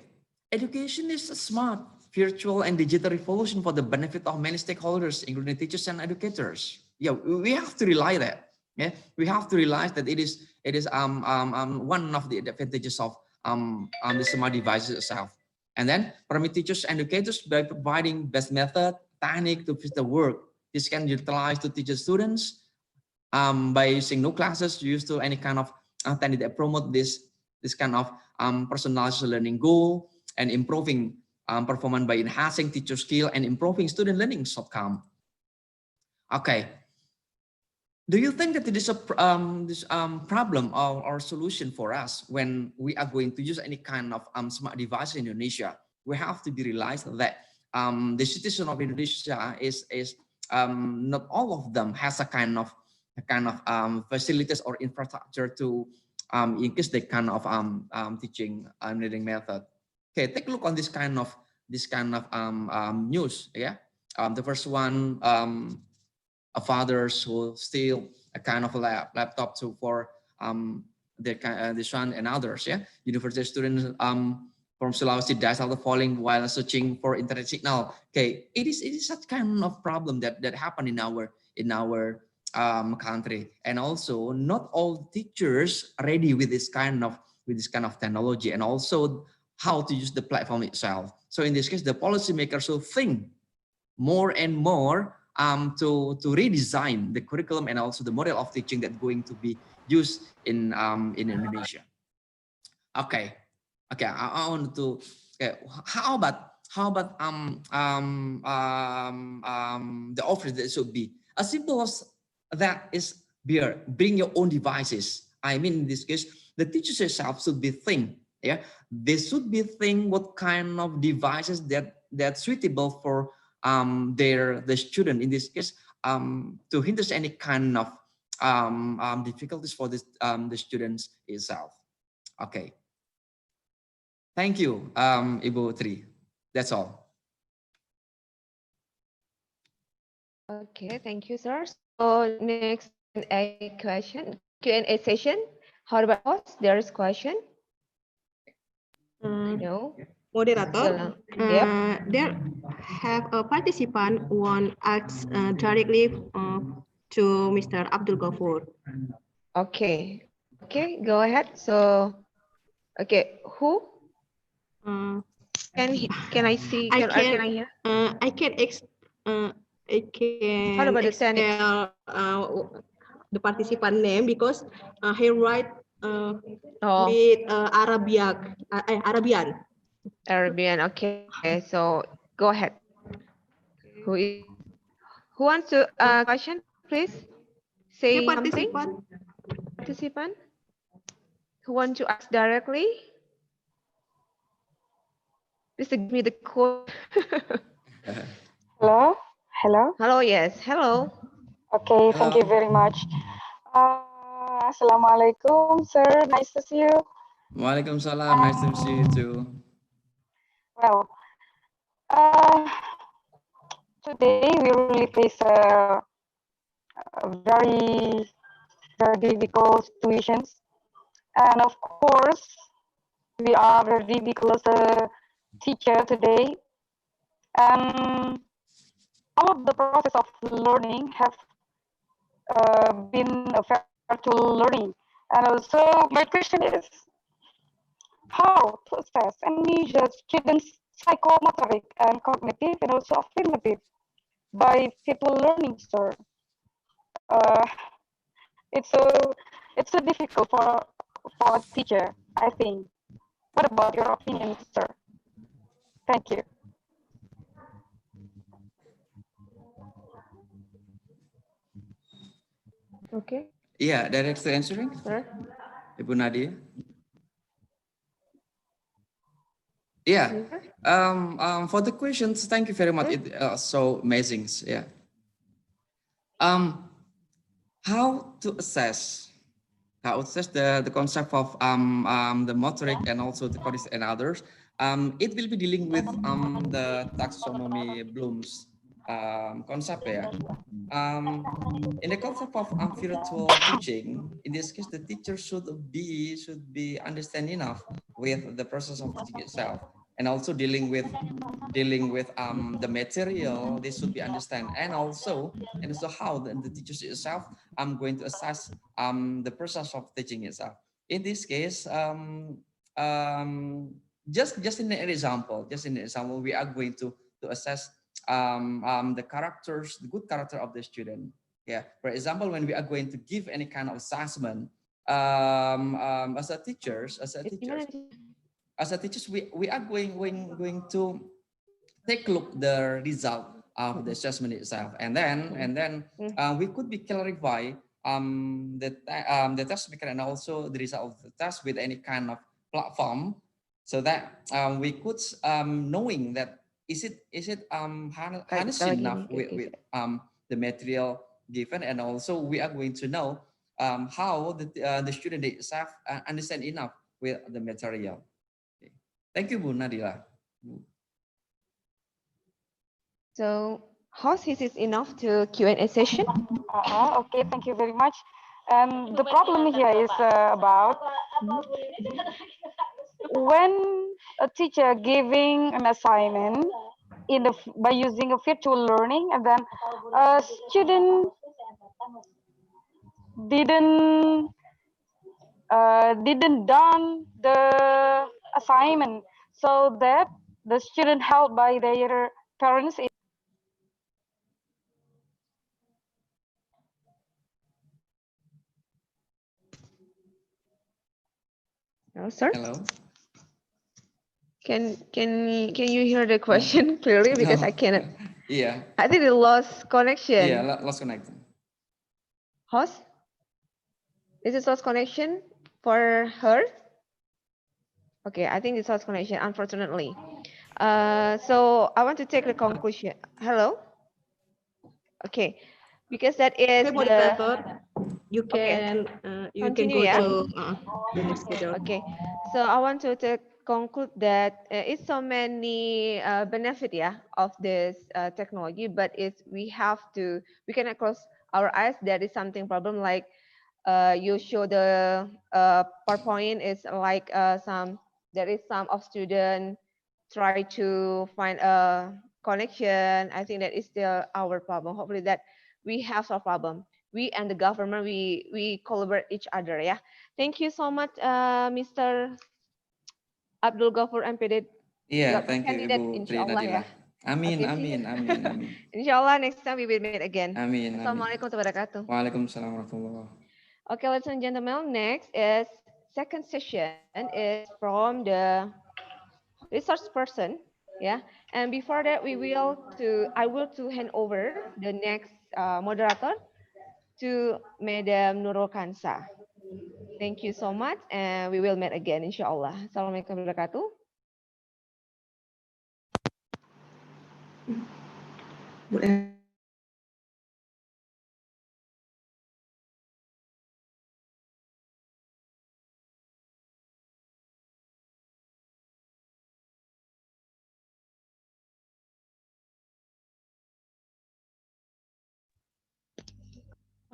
Education is a smart, virtual, and digital revolution for the benefit of many stakeholders, including teachers and educators. Yeah, we have to realize that. Yeah, we have to realize that it is one of the advantages of the smart devices itself. And then permit teachers and educators by providing best method, technique to fit the work. This can utilize to teach students by using no classes used to any kind of technique that promote this kind of personalized learning goal and improving performance by enhancing teacher skill and improving student learning outcome. Okay. Do you think that it is a problem or solution for us when we are going to use any kind of smart device in Indonesia? We have to be realized that the citizen of Indonesia is not all of them has a kind of facilities or infrastructure to increase the kind of teaching and learning method. Okay, take a look on this kind of news. Yeah, the first one. Fathers who steal a kind of a laptop for their son and others. Yeah, university students from Sulawesi dies after falling while searching for internet signal. Okay, it is such kind of problem that happen in our country, and also not all teachers are ready with this kind of technology, and also how to use the platform itself. So in this case, the policymakers should think more and more to redesign the curriculum and also the model of teaching that's going to be used in Indonesia. Okay, I want to. Okay, how about the offer that should be as simple as that is bring your own devices. I mean, in this case, the teachers themselves should be think. Yeah, they should be think what kind of devices that's suitable for the student, in this case, to hinder any kind of difficulties for this the students itself. Okay, thank you, Ibu Trie. That's all. Okay, thank you, sir. So next Q&A session. How about us? There is question. No. Moderator, there have a participant one asks directly to Mr. Abdul Ghafur. Okay, go ahead. So, okay, who? Can I see? Can I hear? I can How about expel the participant name because he write with Arabian. Arabian. Okay, so go ahead. Who wants to question? Please say something. Participant who want to ask directly. Please give me the code. Hello, yes, hello. Okay, thank you very much. Assalamualaikum, sir. Nice to see you. Waalaikumsalam. Nice to see you too. Well, today we really face a very difficult situations, and of course, we are very difficult teacher today, and all of the process of learning have been a virtual learning. And also my question is, how to assess and measure students' psychomotoric and cognitive and also affirmative by virtual learning, sir? It's so difficult for a teacher, I think. What about your opinion, sir? Thank you. Okay. Yeah, direct answering. Sir? Ibu Nadia. Yeah. For the questions, thank you very much. It's so amazing. Yeah. How to assess the concept of the motoric and also the cognitive and others. It will be dealing with the taxonomy Bloom's concept. Yeah. In the concept of virtual teaching, in this case, the teacher should be understand enough with the process of teaching itself, and also dealing with the material. They should be understand, and also how the teachers itself going to assess the process of teaching itself. In this case, just in an example, we are going to assess the characters, the good character of the student. Yeah, for example, when we are going to give any kind of assessment, as a teachers, we are going take a look the result of the assessment itself, and then we could be clarify the test maker and also the result of the test with any kind of platform, so that we could knowing that is it harnessing enough with the material given, and also we are going to know how the student itself understand enough with the material. Okay. Thank you, Bu Nadilla. So, host, is it enough to Q&A session? Okay, thank you very much. The problem here is about when a teacher giving an assignment by using a virtual learning, and then a student didn't done the assignment, so that the student helped by their parents. No, sir. Hello. Can you hear the question clearly, because I cannot? Yeah. I think it lost connection. Yeah, lost connection. Host, is it lost connection for her? Okay, I think it's lost connection, unfortunately. So I want to take the conclusion. Hello. Okay, because that is moderator, you can continue, go yeah? to the next schedule. Okay, so I want to conclude that it's so many benefit, yeah, of this technology, but we cannot close our eyes. There is something problem, like you show the PowerPoint is like there is some of student try to find a connection. I think that is still our problem. Hopefully that we have solved problem. We and the government, we collaborate each other. Yeah. Thank you so much, Mr. Abdul Ghafur MPD. Yeah, thank you, Candidate, Ibu Trie inshallah, Nadilla. ya. Amin, Okay, amin, amin, amin. Inshallah next time we will meet again. Amin, amin. Assalamualaikum warahmatullahi wabarakatuh. Waalaikumsalam warahmatullahi wabarakatuh. Okay, ladies and gentlemen, next is second session is from the resource person, yeah. And before that, I will hand over the next moderator to Madam Nurul Kansa. Thank you so much, and we will meet again, inshallah. Assalamualaikum warahmatullahi wabarakatuh.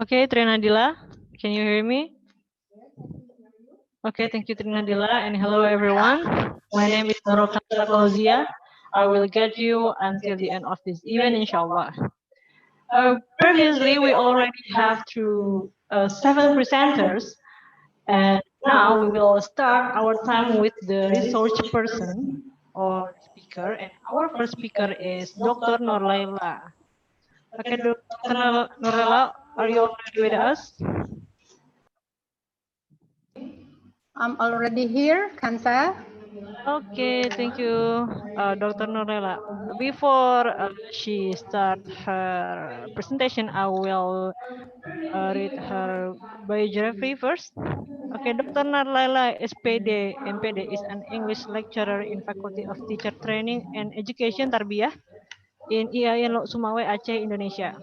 Okay, Trie Nadilla, can you hear me? Okay, thank you, Trie Nadilla, and hello everyone. My name is Nurul Kansa. I will get you until the end of this event, inshallah. Previously, we already have 7 presenters, and now we will start our time with the research person or speaker, and our first speaker is Dr. Nurlaila. Okay, Dr. Nurlaila, are you already with us? I'm already here, Kansa. Okay, thank you, Dr. Nurlaila. Before she starts her presentation, I will read her biography first. Okay, Dr. Nurlaila SPD, MPD is an English lecturer in Faculty of Teacher Training and Education Tarbiyah in IAIN LHOKSEUMAWE, Aceh, Indonesia.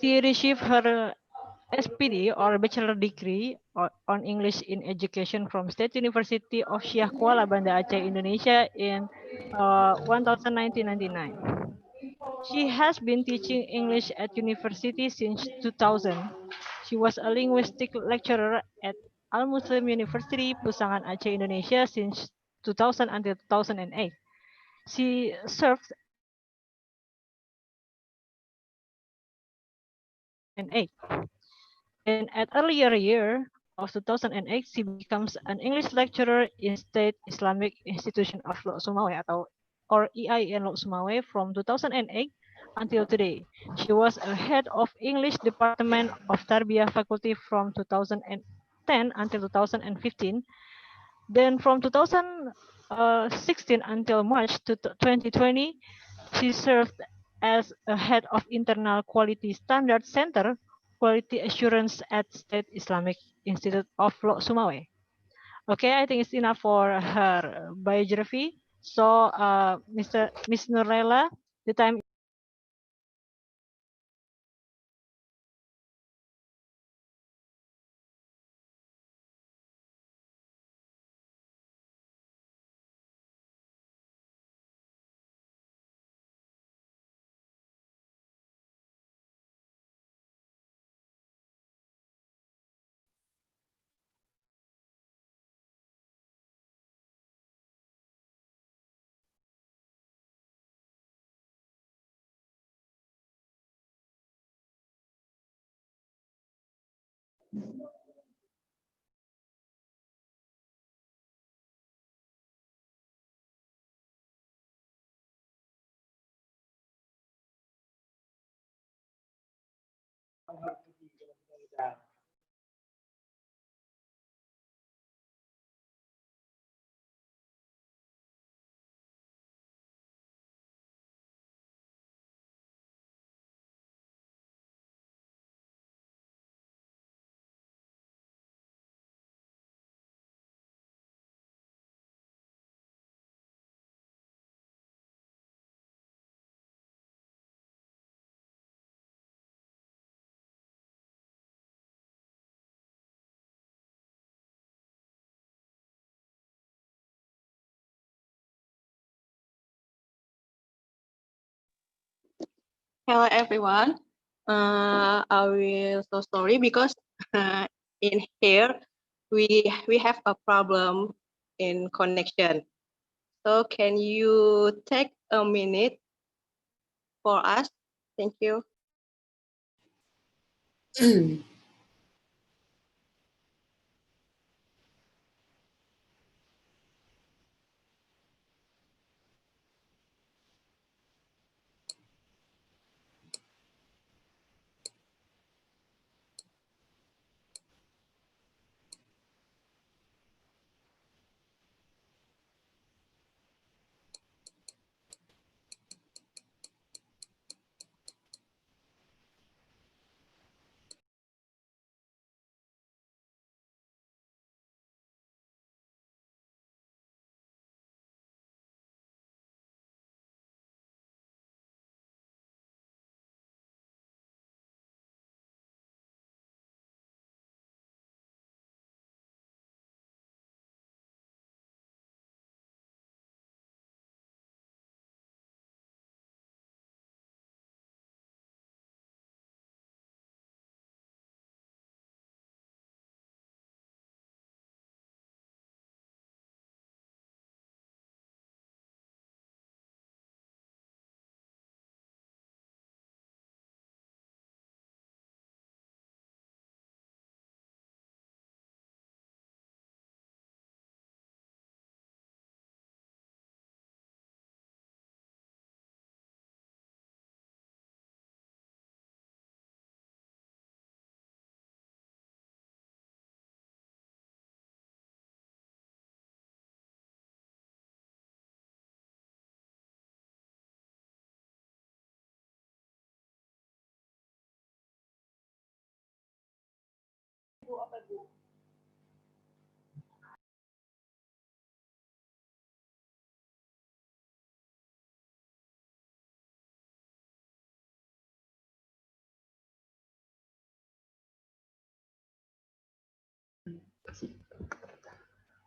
She received her SPD or bachelor degree on English in Education from State University of Syah Kuala Banda Aceh, Indonesia in 1999. She has been teaching English at university since 2000. She was a linguistic lecturer at Al Muslim University, Pusangan Aceh, Indonesia since 2000 until 2008. She served in 2008. And at earlier year of 2008, she becomes an English lecturer in State Islamic Institution of LHOKSEUMAWE or IAIN LHOKSEUMAWE from 2008 until today. She was a head of English Department of Tarbiyah Faculty from 2010 until 2015. Then from 2015 2016 until March 2020, she served as a head of Internal Quality Standards Center, Quality Assurance at State Islamic Institute of LHOKSEUMAWE. Okay, I think it's enough for her biography. So, Miss Nurlela, the time. Hello everyone. I will so sorry because in here we have a problem in connection. So can you take a minute for us? Thank you.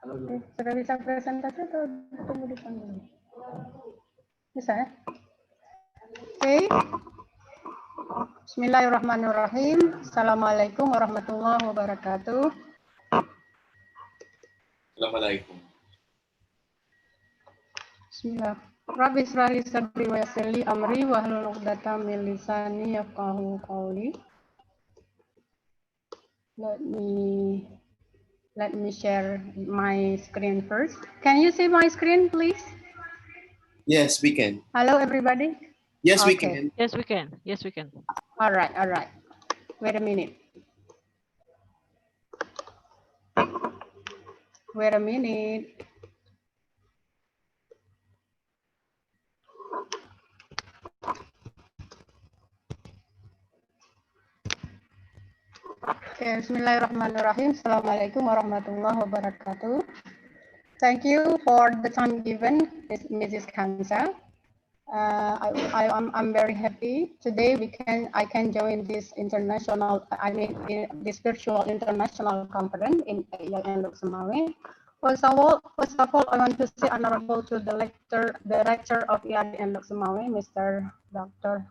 Oke, sudah bisa presentasi atau tunggu di panggung? Bisa ya? Oke. Bismillahirrahmanirrahim. Assalamualaikum warahmatullahi wabarakatuh. Assalamualaikum. Bismillah. Rabbi israh li sadri wa yassir li amri wahlul 'uqdatam min lisani yafqahu qawli. Let me share my screen first. Can you see my screen, please? Yes, we can. Hello, everybody. Yes, we Okay. can. Yes, we can. Yes, we can. All right, all right. Wait a minute. Wait a minute. Okay, Bismillahirrahmanirrahim. Assalamualaikum warahmatullahi wabarakatuh. Thank you for the time given, Mrs. Kansa. I'm very happy today I can join this this virtual international conference in IAIN LHOKSEUMAWE. First of all, I want to say honorable to the rector of IAIN LHOKSEUMAWE, Mr. Dr.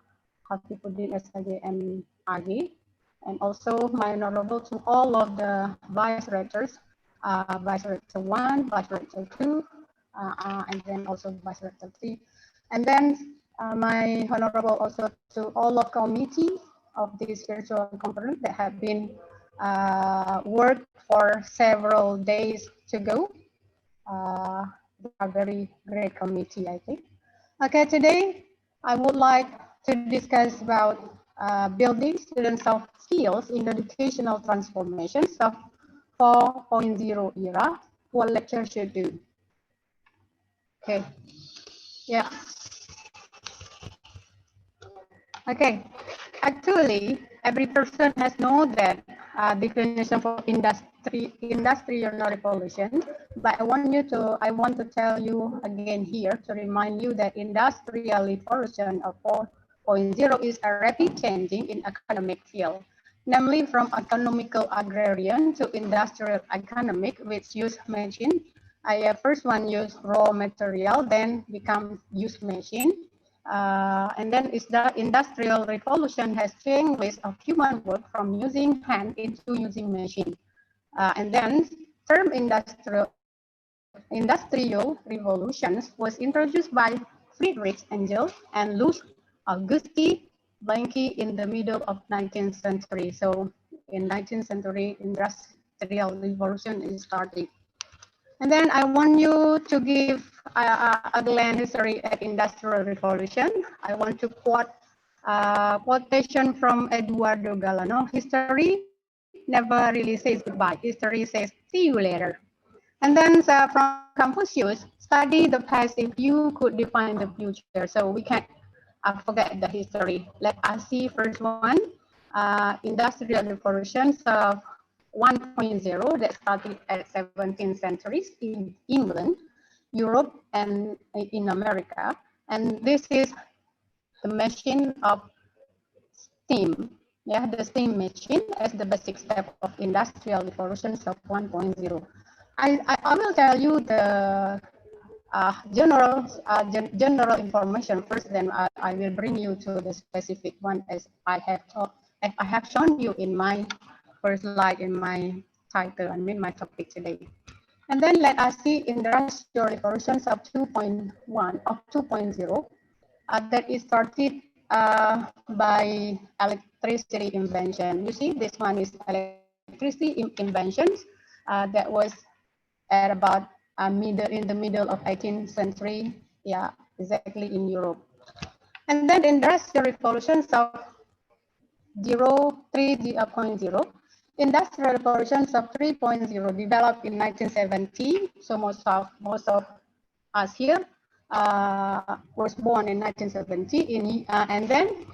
Hatifuddin SKG MAG, and also my honorable to all of the vice rectors, Vice Rector 1, Vice Rector 2, and then also Vice Rector 3. And then my honorable also to all of committee of this virtual conference that have been worked for several days to go. They are very great committee, I think. Okay, today I would like to discuss about building student soft skills in the educational transformations of 4.0 era, what lecture should do. Okay, yeah. Okay, actually, every person has known that definition for industrial revolution, but I want to tell you again here to remind you that industrial revolution of 4.0 is a rapid changing in economic field, namely from economical agrarian to industrial economic, which use machine. I first one use raw material, then become use machine. And then is the industrial revolution has changed ways of human work from using hand into using machine. And then term industrial revolutions was introduced by Friedrich Engels and Louis Auguste Blanqui in the middle of 19th century. So in 19th century, industrial revolution is starting. And then I want you to give a glance history at industrial revolution. I want to quote quotation from Eduardo Galano. History never really says goodbye. History says see you later. And then from Confucius, study the past if you could define the future. So we can't forget the history. Let us see first one, industrial revolutions of 1.0 that started at 17th centuries in England, Europe, and in America. And this is the machine of steam. Yeah, the steam machine as the basic step of industrial revolutions of 1.0. I will tell you the general information first, then I will bring you to the specific one as I have shown you in my first slide in my title, I mean my topic today. And then let us see industrial revolutions of 2.1 of 2.0 that is started by electricity invention. You see, this one is electricity inventions that was at about in the middle of 18th century, yeah, exactly in Europe. And then industrial revolutions of 3.0, industrial revolutions of 3.0 developed in 1970. So most of us here was born in 1970. And then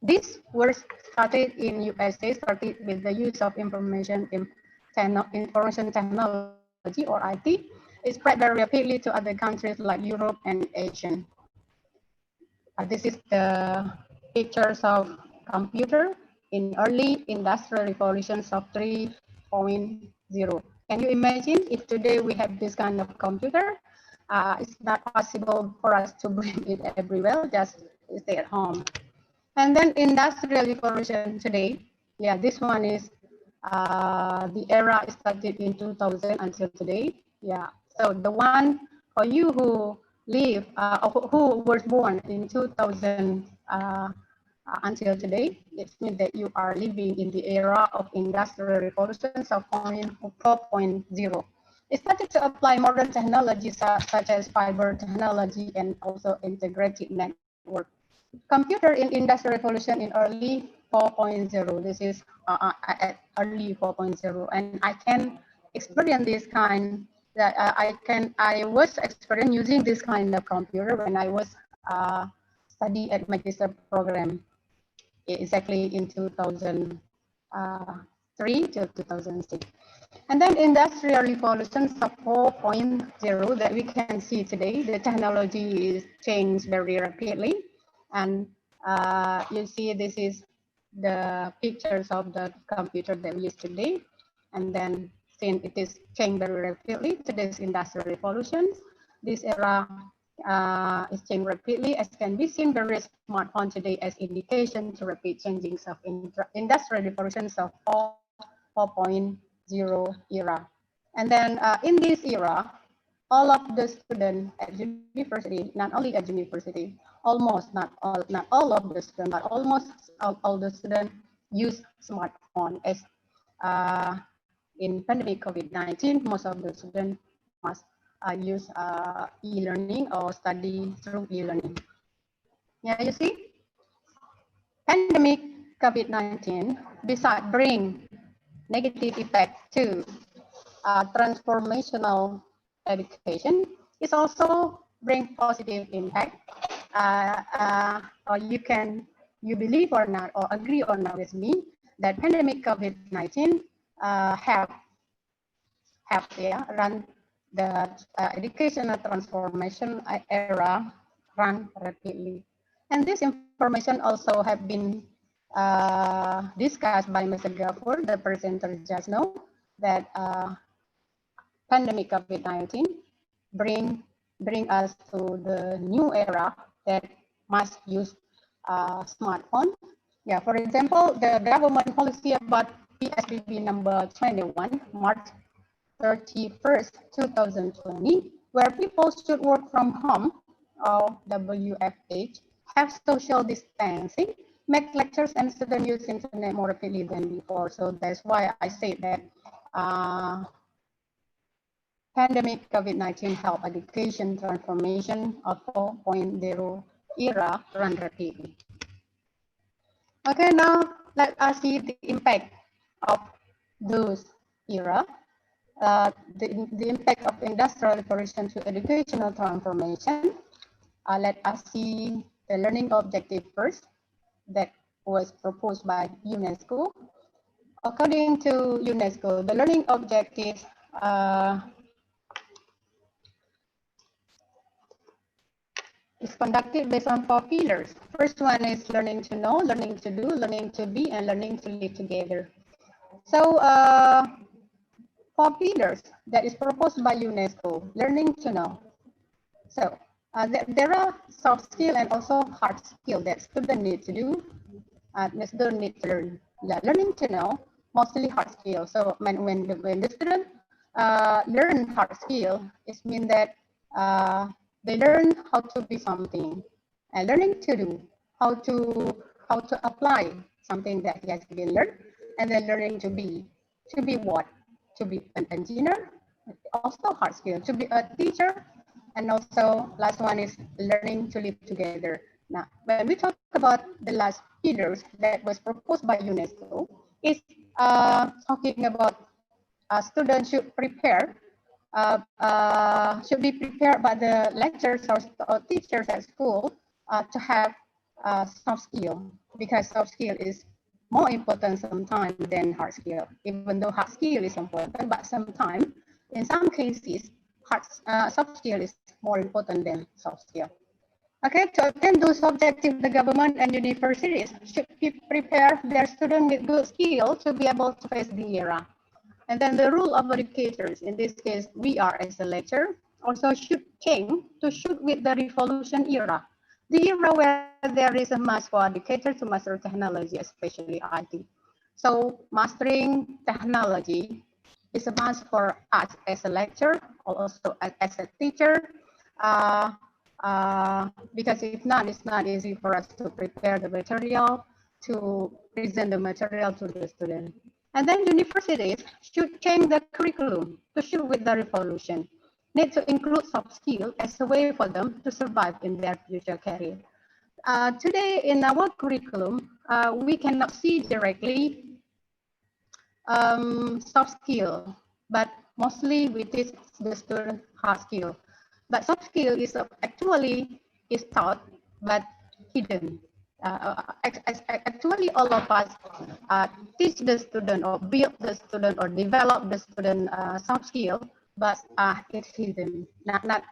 this was started in USA, started with the use of information technology or IT. It spread very rapidly to other countries like Europe and Asia. This is the pictures of computer in early industrial revolutions of 3.0. Can you imagine if today we have this kind of computer? It's not possible for us to bring it everywhere, just stay at home. And then industrial revolution today, yeah, this one is the era started in 2000 until today. Yeah, so the one for you who live, who was born in 2000 until today, it means that you are living in the era of industrial revolutions of 4.0. It started to apply modern technologies such as fiber technology and also integrated network. Computer in industrial revolution in early 4.0. This is at early 4.0, and I can experience this kind that I was experiencing using this kind of computer when I was study at magister program exactly in 2000 to 2006. And then industrial revolutions of 4.0 that we can see today, the technology is changed very rapidly. And you see this is the pictures of the computer that we use today. And then since it is changed very rapidly to this industrial revolution, this era is changed rapidly, as can be seen very smartphone today as indication to rapid changings of industrial revolutions of 4.0 era. And then in this era, all of the students at university, not only at university, almost not all of the students, but almost all the students use smartphone as in pandemic COVID-19, most of the students must use e-learning or study through e-learning. Yeah, you see, pandemic COVID-19, besides bring negative effect to transformational education, it also bring positive impact. Or you believe or not, or agree or not with me, that pandemic COVID-19 have run the educational transformation era run rapidly. And this information also have been discussed by Mr. Gafur, the presenter just now, that pandemic COVID-19 bring us to the new era that must use smartphone. Yeah, for example, the government policy about PSBB number 21, March 31st, 2020, where people should work from home, or WFH, have social distancing, make lectures and students use internet more rapidly than before. So that's why I say that pandemic COVID-19 helped education transformation of 4.0 era run rapidly. Okay, now let us see the impact of those era. The impact of industrial revolution to educational transformation. Let us see the learning objective first that was proposed by UNESCO. According to UNESCO, the learning objectives is conducted based on 4 pillars. First one is learning to know, learning to do, learning to be, and learning to live together. So 4 pillars that is proposed by UNESCO, learning to know. So there are soft skill and also hard skill that students need to do, students need to learn. Learning to know, mostly hard skill. So when the student learn hard skill, it means that they learn how to be something, and learning to do, how to apply something that has been learned, and then learning to be what? To be an engineer, also hard skill, to be a teacher, and also last one is learning to live together. Now, when we talk about the last pillars that was proposed by UNESCO, it's talking about students should prepare, should be prepared by the lecturers or teachers at school to have soft skill, because soft skill is more important sometimes than hard skill. Even though hard skill is important, but sometimes, in some cases, soft skill is more important than soft skill. Okay, to attain those objectives, the government and universities should prepare their students with good skill to be able to face the era. And then the role of educators, in this case, we are as a lecturer, also should change to shoot with the revolution era. The era where there is a must for educators to master technology, especially IT. So mastering technology is a must for us as a lecturer, also as a teacher, because if not, it's not easy for us to prepare the material, to present the material to the student. And then universities should change the curriculum to shoot with the revolution. Need to include soft skills as a way for them to survive in their future career. Today in our curriculum, we cannot see directly soft skill, but mostly we teach the student hard skill. But soft skill is actually taught but hidden. Actually all of us teach the student or build the student or develop the student soft skill, but it's hidden, not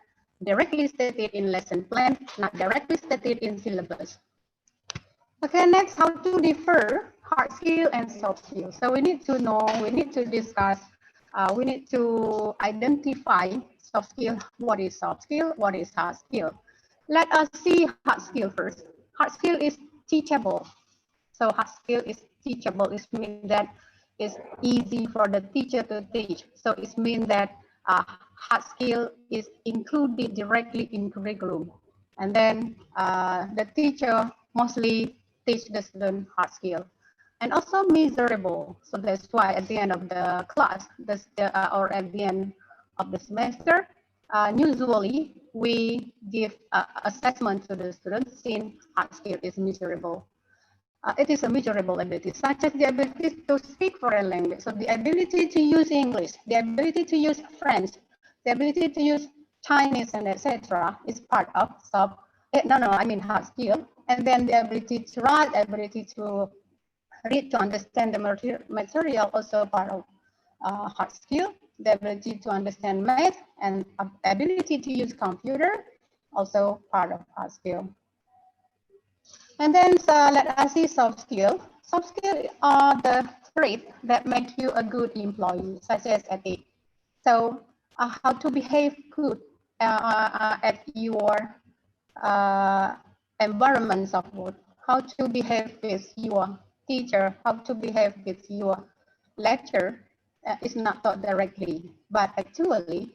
directly stated in lesson plan, not directly stated in syllabus. Okay, next, how to differ hard skill and soft skill. So we need to know, we need to discuss, we need to identify soft skill. What is soft skill? What is hard skill? Let us see hard skill first. Hard skill is teachable. So hard skill is teachable. It means that it's easy for the teacher to teach. So it means that hard skill is included directly in curriculum. And then the teacher mostly teach the student hard skill. And also measurable. So that's why at the end of the class, or at the end of the semester, usually we give assessment to the students since hard skill is measurable. It is a measurable ability, such as the ability to speak foreign language. So the ability to use English, the ability to use French, the ability to use Chinese, and etc. is part of hard skill. And then the ability to write, ability to read, to understand the material, also part of hard skill. The ability to understand math and ability to use computer, also part of hard skill. And then let us see soft skill. Soft skill are the traits that make you a good employee, such as ethics. So how to behave good at your environments of work, how to behave with your teacher, how to behave with your lecturer is not taught directly, but actually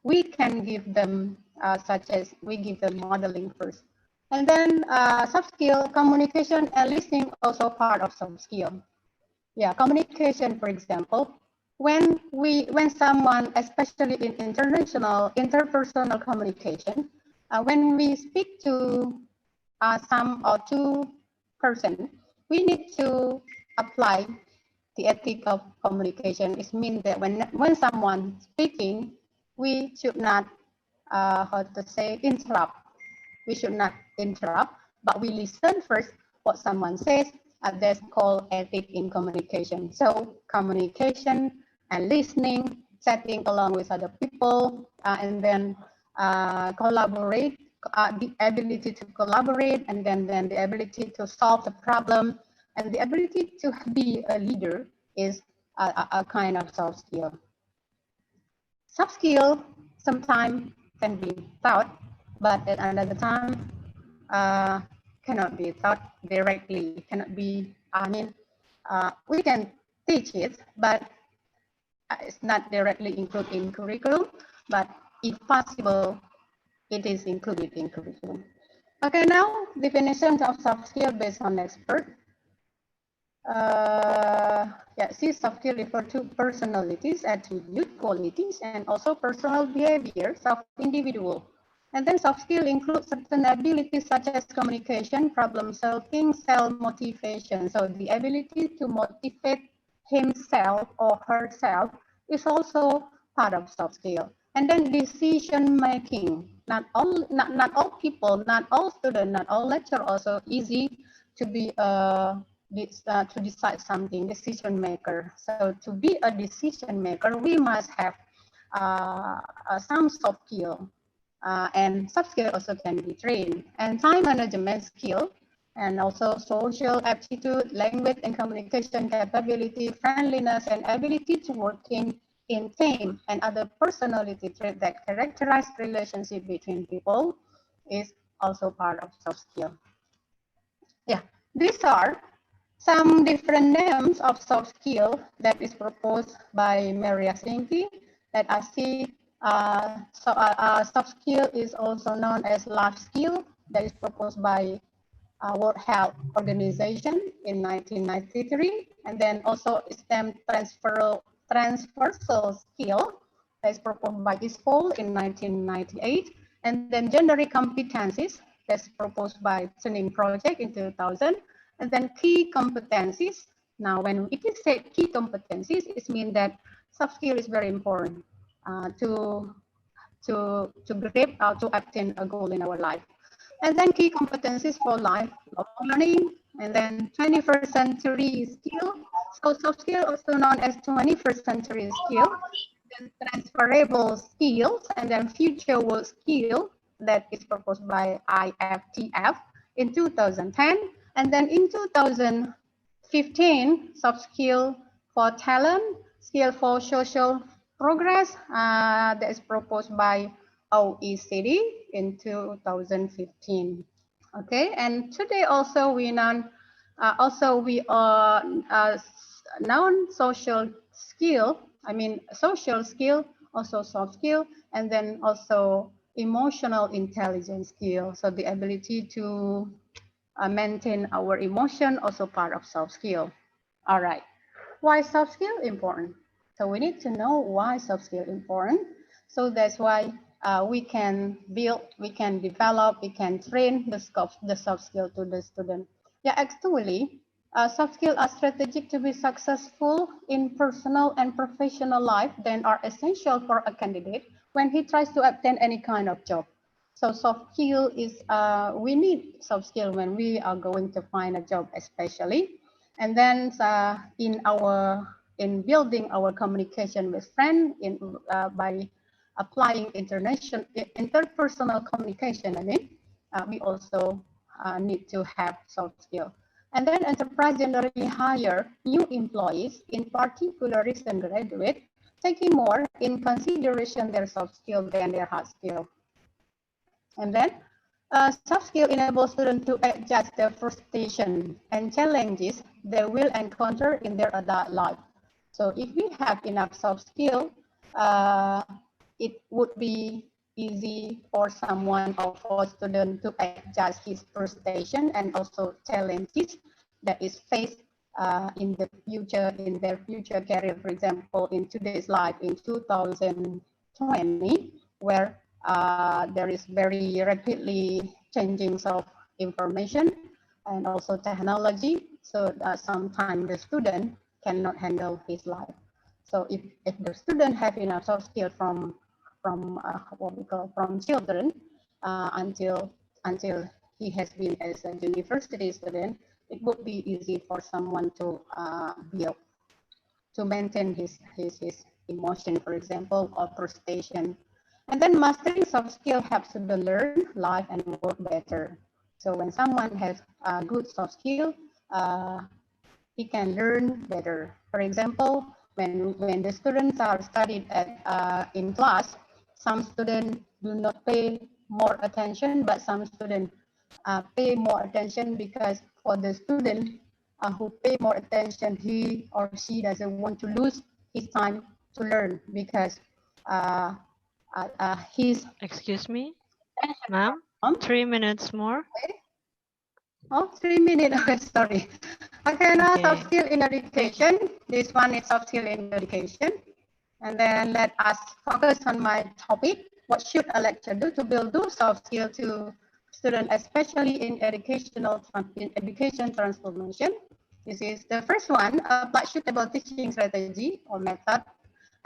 we can give them, such as we give them modeling first. And then soft skill, communication and listening also part of soft skill. Yeah, communication, for example, when someone, especially in interpersonal communication, when we speak to some or two person, we need to apply the ethic of communication. It means that when someone speaking, we should not, interrupt. We should not interrupt, but we listen first what someone says. That's called ethic in communication. So communication and listening, chatting along with other people, and then collaborate, the ability to collaborate, and then the ability to solve the problem, and the ability to be a leader is a kind of soft skill. Soft skill sometimes can be taught, but at another time cannot be taught directly, cannot be, we can teach it, but it's not directly included in curriculum, but if possible, it is included in curriculum. Okay, now definition of soft skill based on expert. Soft skill refer to personalities, attributes, qualities, and also personal behaviors of individual. And then soft skill includes certain abilities such as communication, problem solving, self-motivation. So the ability to motivate himself or herself is also part of soft skill. And then decision making. Not all people, not all students, not all lecturers also easy to be to decide something, decision maker. So to be a decision maker, we must have some soft skill. And soft skill also can be trained. And time management skill, and also social aptitude, language and communication capability, friendliness, and ability to working in team, and other personality traits that characterize relationship between people is also part of soft skill. Yeah, these are some different names of soft skill that is proposed by Maria Sinki. Let us see. Soft skill is also known as life skill, that is proposed by World Health Organization in 1993, and then also STEM transversal skill that is proposed by ISPOL in 1998, and then gender competencies that's proposed by Tuning Project in 2000, and then key competencies. Now, when it is said key competencies, it means that soft skill is very important to grasp or to obtain a goal in our life. And then key competencies for lifelong learning, and then 21st century skill. So soft skill, also known as 21st century skill, then transferable skills, and then future world skill that is proposed by IFTF in 2010. And then in 2015, soft skill for talent, skill for social progress that is proposed by OECD in 2015. Okay, and today also we are non-social skill. I mean social skill, also soft skill, and then also emotional intelligence skill. So the ability to maintain our emotion, also part of soft skill. All right. Why soft skill important? So we need to know why soft skill important. So that's why we can build, we can develop, we can train the soft skill to the student. Yeah, actually, soft skills are strategic to be successful in personal and professional life, then are essential for a candidate when he tries to obtain any kind of job. So soft skill is, we need soft skill when we are going to find a job especially. And then in building our communication with friends by applying interpersonal communication, we also need to have soft skill. And then enterprise generally hire new employees, in particular recent graduates, taking more in consideration their soft skill than their hard skill. And then soft skill enables students to adjust their frustration and challenges they will encounter in their adult life. So if we have enough soft skill, it would be easy for someone or for a student to adjust his frustration and also challenges that is faced in their future career. For example, in today's life, in 2020, where there is very rapidly changing of information and also technology. So sometimes the student cannot handle his life. So if the student have enough soft skill from what we call from children until he has been as a university student, it would be easy for someone to build, to maintain his emotion, for example, or frustration. And then mastering soft skill helps students learn, live, and work better. So when someone has a good soft skill, he can learn better. For example, when the students are studied in class, some students do not pay more attention, but some students pay more attention, because for the student who pay more attention, he or she doesn't want to lose his time to learn, because he's... Excuse me, ma'am, 3 minutes more. Oh, 3 minutes, okay, sorry. Okay, now soft skill in education. This one is soft skill in education. And then let us focus on my topic. What should a lecturer do to build those soft skills to students, especially in education transformation? This is the first one, apply suitable teaching strategy or method.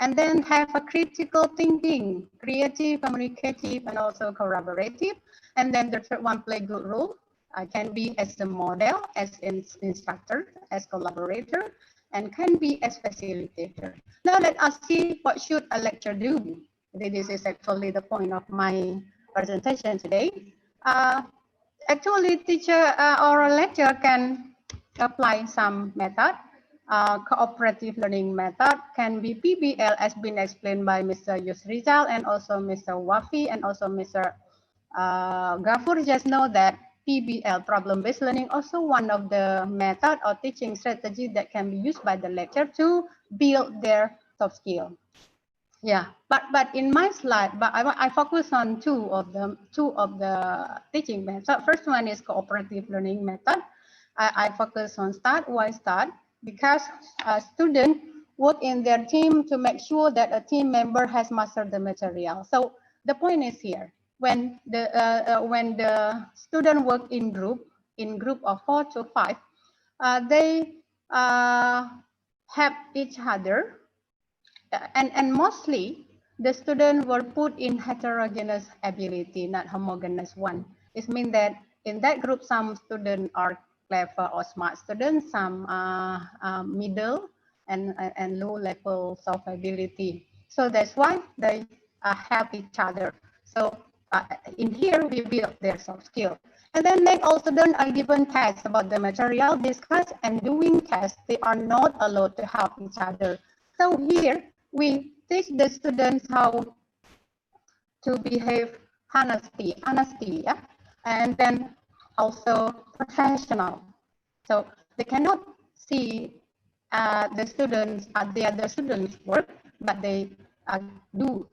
And then have a critical thinking, creative, communicative, and also collaborative. And then the third one, play good role. Can be as a model, as an instructor, as collaborator, and can be as facilitator. Now let us see what should a lecturer do. This is actually the point of my presentation today. Actually, teacher or a lecturer can apply some method. Cooperative learning method can be PBL, as been explained by Mr. Yusrizal and also Mr. Wafi and also Mr. Gafur just know that PBL, problem-based learning, also one of the method or teaching strategy that can be used by the lecturer to build their soft skill. Yeah, but in my slide, but I focus on two of the teaching method. First one is cooperative learning method. I focus on start. Why start? Because students work in their team to make sure that a team member has mastered the material. So the point is here, when the student work in group of 4 to 5, they help each other, and mostly the students were put in heterogeneous ability, not homogeneous one. It means that in that group, some students are clever or smart students, some middle and low levels of ability. So that's why they help each other. So in here, we build their soft skill. And then make all students are given tasks about the material discussed, and doing tests, they are not allowed to help each other. So here, we teach the students how to behave honesty, yeah? And then also professional. So they cannot see the other students work, but they do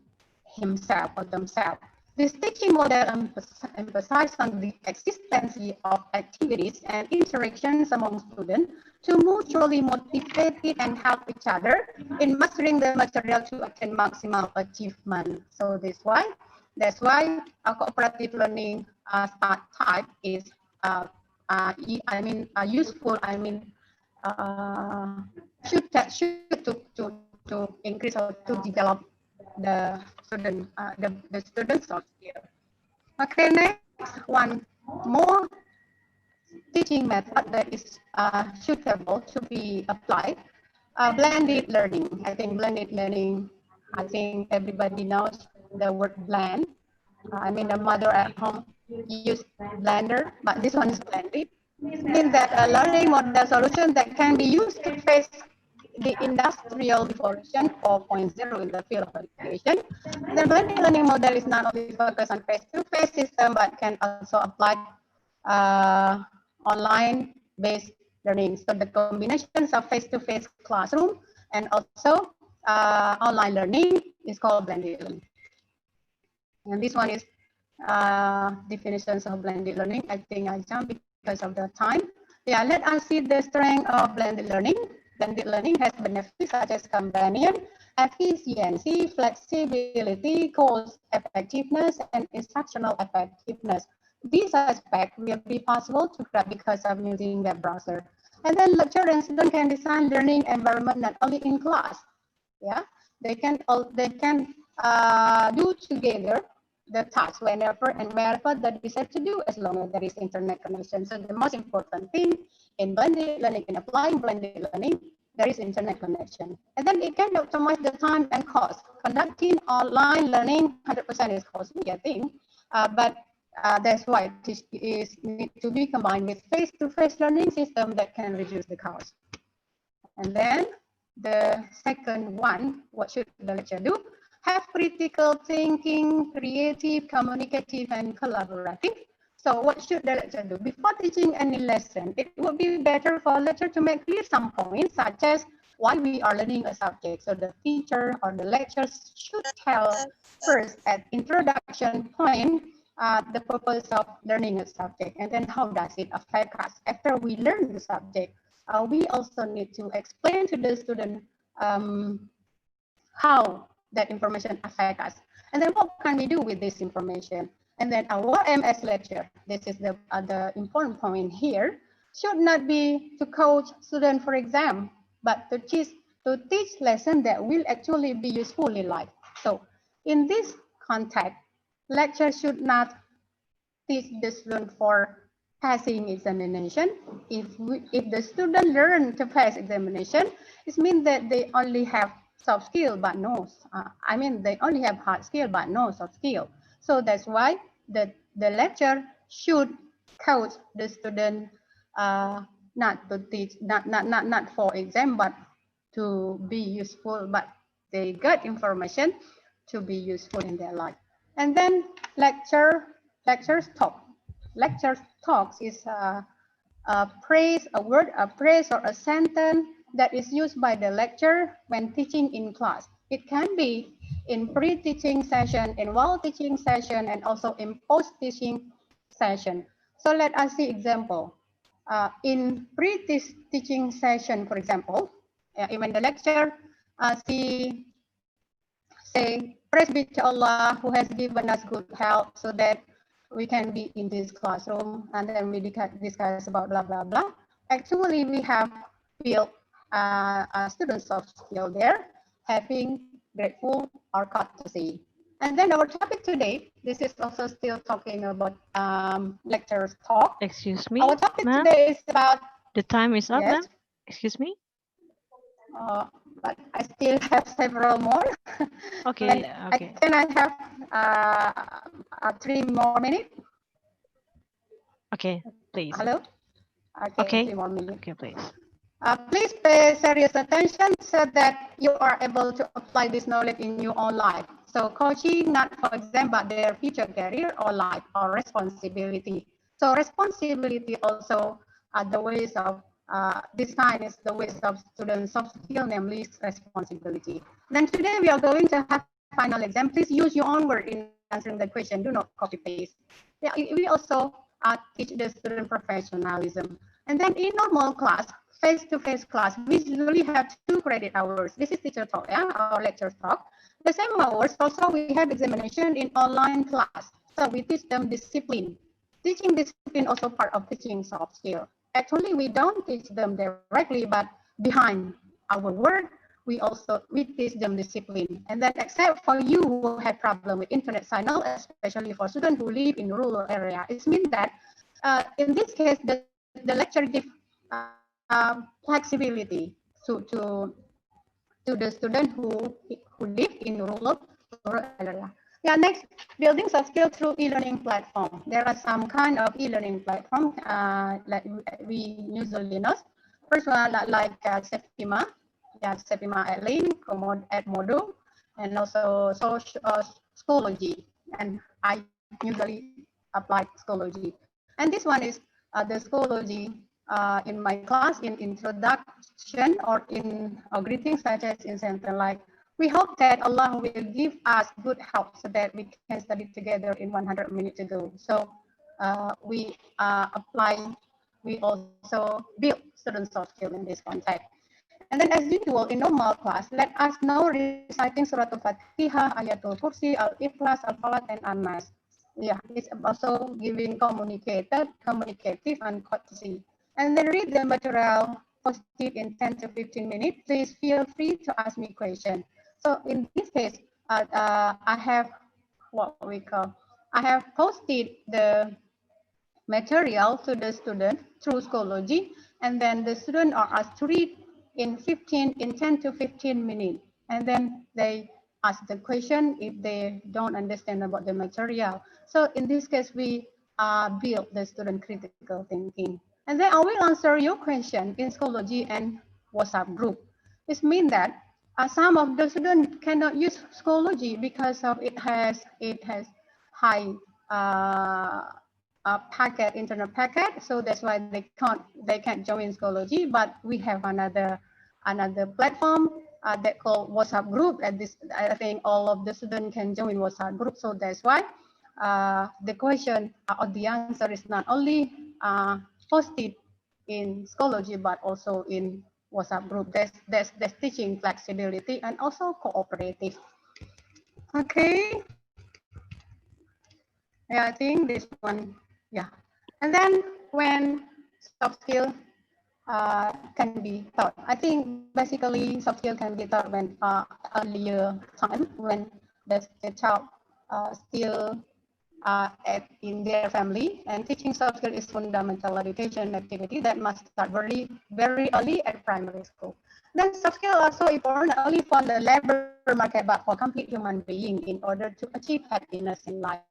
himself or themselves. This teaching model emphasizes on the existence of activities and interactions among students to mutually motivate and help each other in mastering the material to attain maximal achievement. So that's why a cooperative learning type is useful. To increase or to develop the student soft skill. Okay, next one more teaching method that is suitable to be applied. Blended learning. I think blended learning. I think everybody knows the word blend. The mother at home use blender, but this one is blended. It means that a learning model solution that can be used to face the industrial revolution 4.0 in the field of education. The blended learning model is not only focused on face-to-face system, but can also apply online-based learning. So the combinations of face-to-face classroom and also online learning is called blended learning. And this one is definitions of blended learning. I think I jumped because of the time. Yeah, let us see the strength of blended learning. Blended learning has benefits such as convenience, efficiency, flexibility, cost effectiveness, and instructional effectiveness. These aspects will be possible to grab because of using web browser. And then lecturer and student can design learning environment not only in class. Yeah, they can do together the task whenever and wherever they decide to do, as long as there is internet connection. So the most important thing in blended learning, in applying blended learning, there is internet connection. And then it can optimize the time and cost. Conducting online learning 100% is costly, I think, but that's why it is need to be combined with face-to-face learning system that can reduce the cost. And then the second one, what should the lecturer do? Have critical thinking, creative, communicative, and collaborative. So what should the lecturer do? Before teaching any lesson, it would be better for lecturer to make clear some points, such as why we are learning a subject. So the teacher or the lecturer should tell first at introduction point the purpose of learning a subject, and then how does it affect us after we learn the subject. We also need to explain to the student how that information affects us, and then what can we do with this information. And then our MS lecture, this is the important point here, should not be to coach students for exam, but to teach lessons that will actually be useful in life. So in this context, lecture should not teach the student for passing examination. If the student learn to pass examination, it means that they only have soft skill but no, they only have hard skill but no soft skill. So that's why the lecturer should coach the student not to teach, not for exam, but to be useful, but they get information to be useful in their life. And then lecture talks is a word, a phrase, or a sentence that is used by the lecturer when teaching in class. It can be in pre-teaching session, in while teaching session, and also in post-teaching session. So let us see example. In pre-teaching session, for example, when the lecturer say, praise be to Allah who has given us good health so that we can be in this classroom, and then we discuss about blah, blah, blah. Actually, we have built students of skill there, having grateful or courtesy. And then our topic today, this is also still talking about lectures talk. Excuse me, Our topic ma'am. today is about, The time is up, yes, ma'am. Excuse me. but I still have several more. Okay, okay. Can I have 3 more minutes? Okay, please. Hello? Okay, Okay. 3 more minutes. Okay, please. Please pay serious attention so that you are able to apply this knowledge in your own life. So coaching, not for exam, but their future career or life or responsibility. So responsibility also are the ways of, this kind is the ways of student soft skill, namely responsibility. Then today we are going to have final exam. Please use your own word in answering the question. Do not copy paste. Yeah, we also teach the student professionalism. And then in normal class, face-to-face class, we usually have 2 credit hours. This is teacher talk, yeah, our lecture talk. The same hours, also we have examination in online class. So we teach them discipline. Teaching discipline also part of teaching soft skill. Actually, we don't teach them directly, but behind our word, we teach them discipline. And then except for you who have problem with internet signal, especially for students who live in rural area, it means that in this case, the lecture gives flexibility to the student who live in rural area. Yeah, next, building soft skill through e-learning platform. There are some kind of e-learning platform like we usually know. First one like Septima, yeah, Septima at Link, at Modo, and also Schoology. And I usually apply Schoology. And this one is the Schoology in my class in introduction or in greetings such as in center like, we hope that Allah will give us good health so that we can study together in 100 minutes ago. So we also build student soft skill in this context. And then as usual in normal class, let us know reciting Surah Al-Fatihah, Ayatul Kursi, Al-Ikhlas, Al-Falaq, and An-Nas. Yeah, it's also giving communicative and courtesy. And then read the material posted in 10 to 15 minutes. Please feel free to ask me questions. So in this case, I have I have posted the material to the student through Schoology, and then the student are asked to read in 10 to 15 minutes, and then they ask the question if they don't understand about the material. So in this case, we build the student critical thinking. And then I will answer your question in Schoology and WhatsApp group. It means that some of the students cannot use Schoology because of it has high internet packet, so that's why they can't join Schoology. But we have another platform that called WhatsApp group, and this I think all of the students can join WhatsApp group. So that's why the question or the answer is not only posted in Schoology but also in WhatsApp group. That's teaching flexibility and also cooperative. Okay. Yeah, I think this one. Yeah. And then when soft skill can be taught, I think basically soft skill can be taught when earlier time when the child still in their family, and teaching soft skill is fundamental education activity that must start very early at primary school. Then soft skill are so important not only for the labor market but for complete human being in order to achieve happiness in life.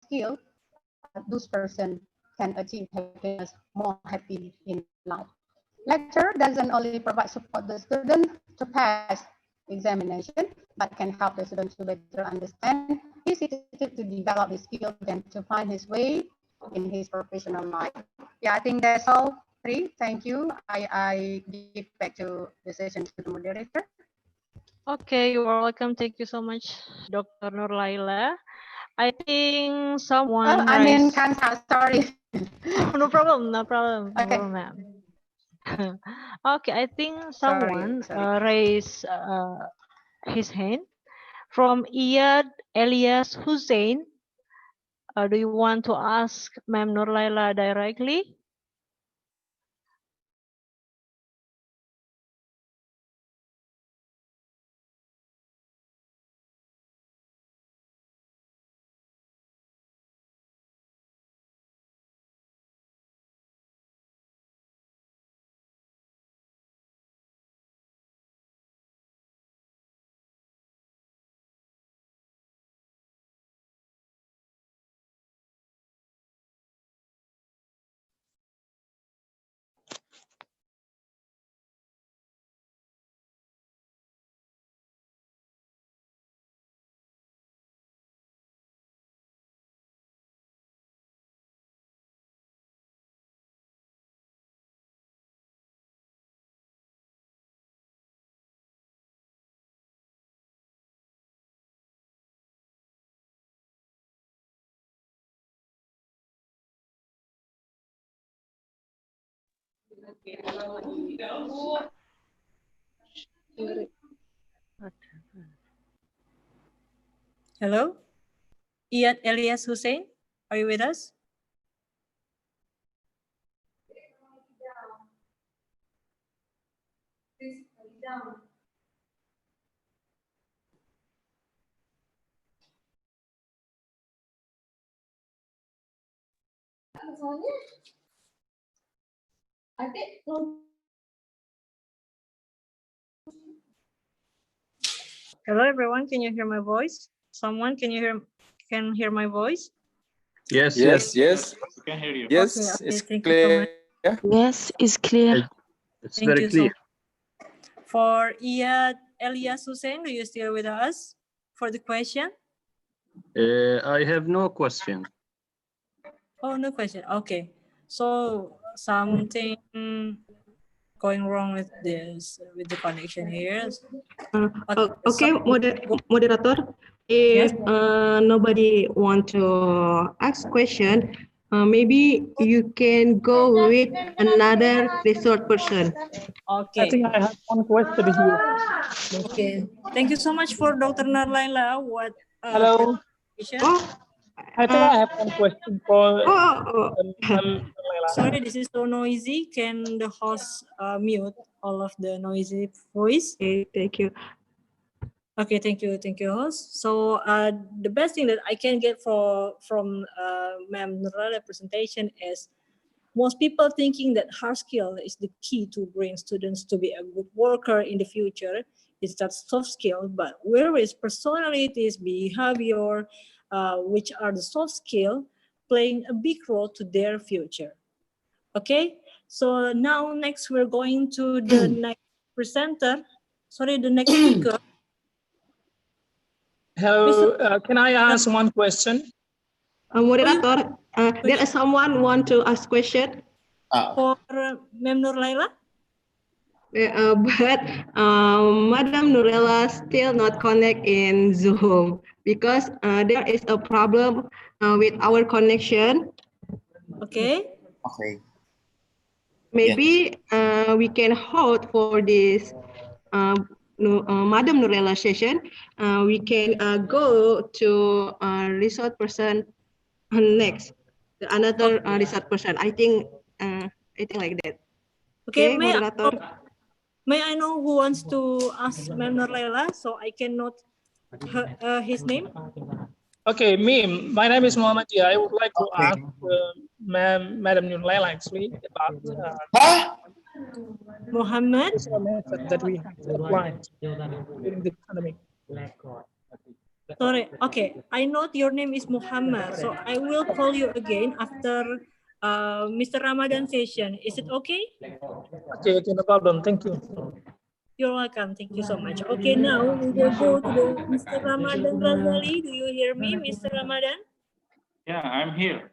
Skill, those person can achieve happiness, more happy in life. Lecture doesn't only provide support the student to pass examination, but can help the student to better understand his attitude to develop his skill and to find his way in his professional life. Yeah, I think that's all. Thank you. I give back to the session to the moderator. Okay, you are welcome. Thank you so much, Dr. Nurlaila. I think someone I mean, raised... sorry. No problem, no problem, no Okay. problem, ma'am. Okay, I think someone raised his hand from Iyad Elias Hussein. Do you want to ask Ma'am Nurlaila directly? Hello, Iyad Elias Hussein, are you with us? Hello, everyone. Can you hear my voice? Someone, can hear my voice? Yes. We can hear you. Yes, Okay, it's thank you so clear. much. Yes, it's clear. It's Thank very you clear. so much. For Iyad Elias Hussein, are you still with us for the question? I have no question. Oh, no question. Okay. So something going wrong with the connection here. Okay, moderator. If Yes. nobody want to ask question, maybe you can go with another resort person. Okay. I think I have one question here. Okay. Thank you so much for Dr. Narlaila. What? Hello. I think I have one question for. Sorry, this is so noisy. Can the host mute all of the noisy voice? Okay, thank you. Okay, thank you, host. So the best thing that I can get from Ma'am Nurlala's presentation is most people thinking that hard skill is the key to bring students to be a good worker in the future. It's that soft skill, but whereas personalities, behavior, which are the soft skill, playing a big role to their future. Okay, so now next we're going to the next presenter. Sorry, the next speaker. Hello, can I ask one question? Moderator, there is someone want to ask question. For Ma'am Nurlaila? But Madam Nurella still not connect in Zoom because there is a problem with our connection. Okay. Okay. Maybe we can hold for this Madam Nurella session. We can go to resort person next, another resort person. I think like that. Okay, moderator. May I know who wants to ask Ma'am Nurlaila so I can note his name? Okay, my name is Muhammad. Yeah, I would like to ask Madam Nurlaila actually about Muhammad that we have to apply during the pandemic. Sorry, okay. I note your name is Muhammad, so I will call you again after Mr. Ramadan session. Is it okay? Okay, no problem. Thank you. You're welcome. Thank you so much. Okay, now we will go to Mr. Ramadhan Razali. Do you hear me, Mr. Ramadan? Yeah, I'm here.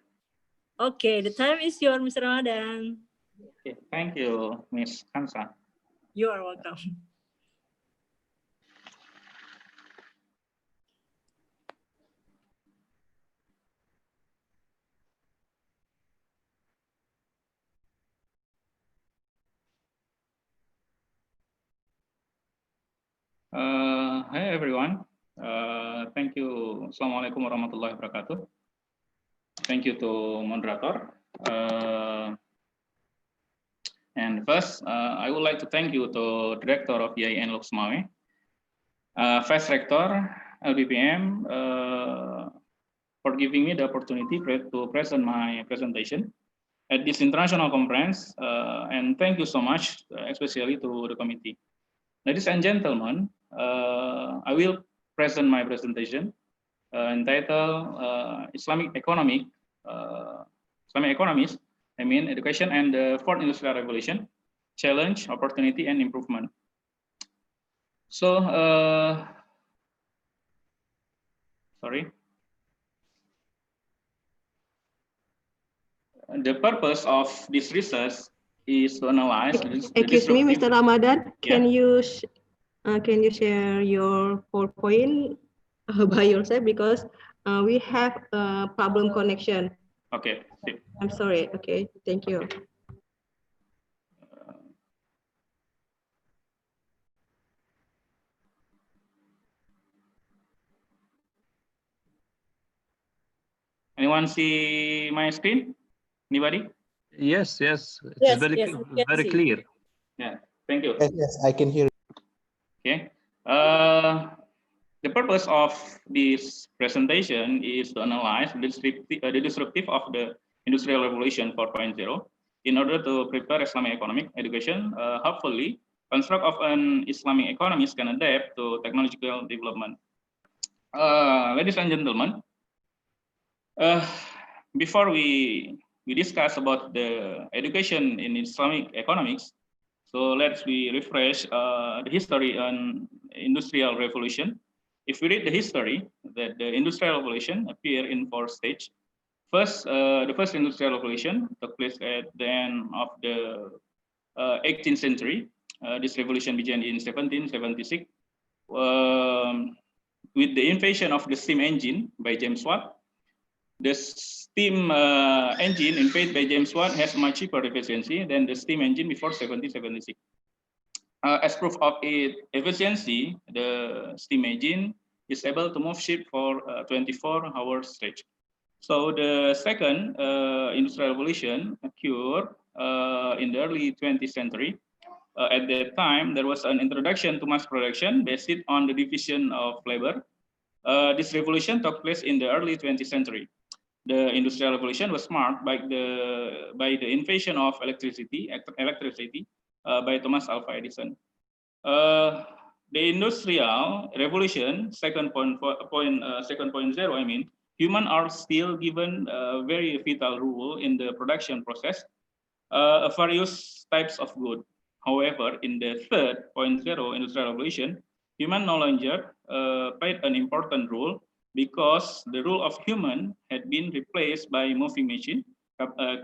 Okay, the time is yours, Mr. Ramadan. Okay, thank you, Miss Hansa. You are welcome. Hi everyone. Thank you. Assalamualaikum warahmatullahi wabarakatuh. Thank you to moderator. And first, I would like to thank you to Director of IAIN LHOKSEUMAWE, Vice Rector LBPM, for giving me the opportunity to present my presentation at this international conference. And thank you so much, especially to the committee. Ladies and gentlemen, I will present my presentation entitled Islamic Economics, Education and the Fourth Industrial Revolution, Challenge, Opportunity, and Improvement. So, sorry. The purpose of this research is to analyze. Excuse me, Mr. Ramadan. Can you share your PowerPoint by yourself because we have a problem connection. Okay. I'm sorry. Okay, thank you. Anyone see my screen? Anybody? Yes, yes, it's Yes, very, yes, we can very see. clear. Yeah, thank you. Yes, yes, I can hear. Okay. The purpose of this presentation is to analyze the disruptive of the Industrial Revolution 4.0 in order to prepare Islamic economic education. Hopefully, construct of an Islamic economy can adapt to technological development. Ladies and gentlemen, before we discuss about the education in Islamic economics, so let's refresh the history on Industrial Revolution. If we read the history, that the Industrial Revolution appeared in 4 stages. First, the first Industrial Revolution took place at the end of the 18th century. This revolution began in 1776 with the invention of the steam engine by James Watt. The steam engine invented by James Watt has much cheaper efficiency than the steam engine before 1776. As proof of its efficiency, the steam engine is able to move ship for 24 hours straight. So the second industrial revolution occurred in the early 20th century. At that time, there was an introduction to mass production based on the division of labor. This revolution took place in the early 20th century. The industrial revolution was marked by the invention of electricity by Thomas Alva Edison. The industrial revolution, 2.0, I mean, humans are still given a very vital role in the production process of various types of goods. However, in the 3.0 industrial revolution, humans no longer played an important role because the role of human had been replaced by moving machine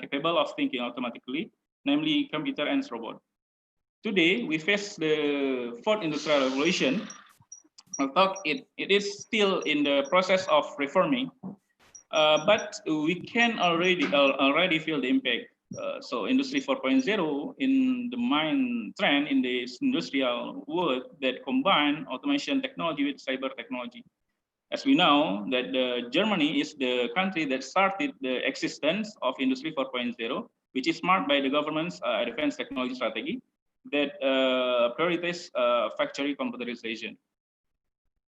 capable of thinking automatically, namely computer and robot. Today, we face the 4th industrial revolution. Although it is still in the process of reforming, but we can already feel the impact. So Industry 4.0 in the main trend in this industrial world that combine automation technology with cyber technology. As we know that Germany is the country that started the existence of Industry 4.0, which is marked by the government's advanced technology strategy that prioritizes factory computerization.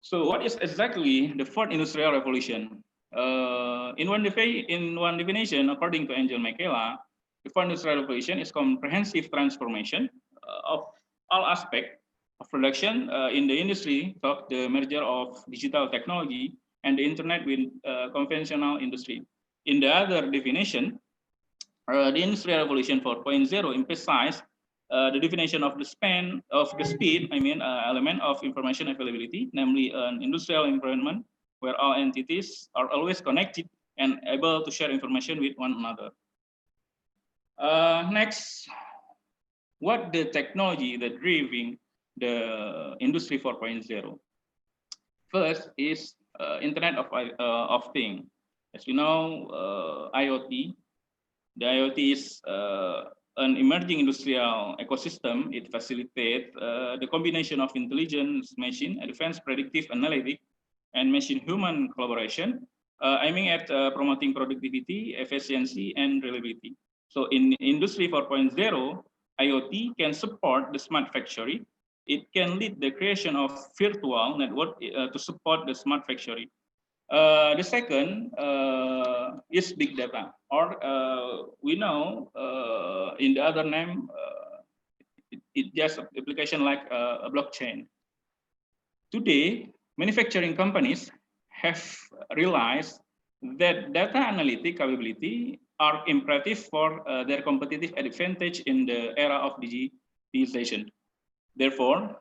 So what is exactly the 4th industrial revolution? In one definition, according to Angel Michaela, the 4th industrial revolution is comprehensive transformation of all aspects of production in the industry of the merger of digital technology and the internet with conventional industry. In the other definition, the industrial revolution 4.0 emphasizes the definition of the speed, element of information availability, namely an industrial environment where all entities are always connected and able to share information with one another. Next, what the technology that driving the Industry 4.0? First is Internet of Things. As you know, IoT. The IoT is an emerging industrial ecosystem. It facilitates the combination of intelligence machine, advanced predictive analytics, and machine-human collaboration, aiming at promoting productivity, efficiency, and reliability. So in Industry 4.0, IoT can support the smart factory. It can lead the creation of virtual network to support the smart factory. The second is big data, or we know in the other name, it just application like a blockchain. Today, manufacturing companies have realized that data analytic capability are imperative for their competitive advantage in the era of digitization. Therefore,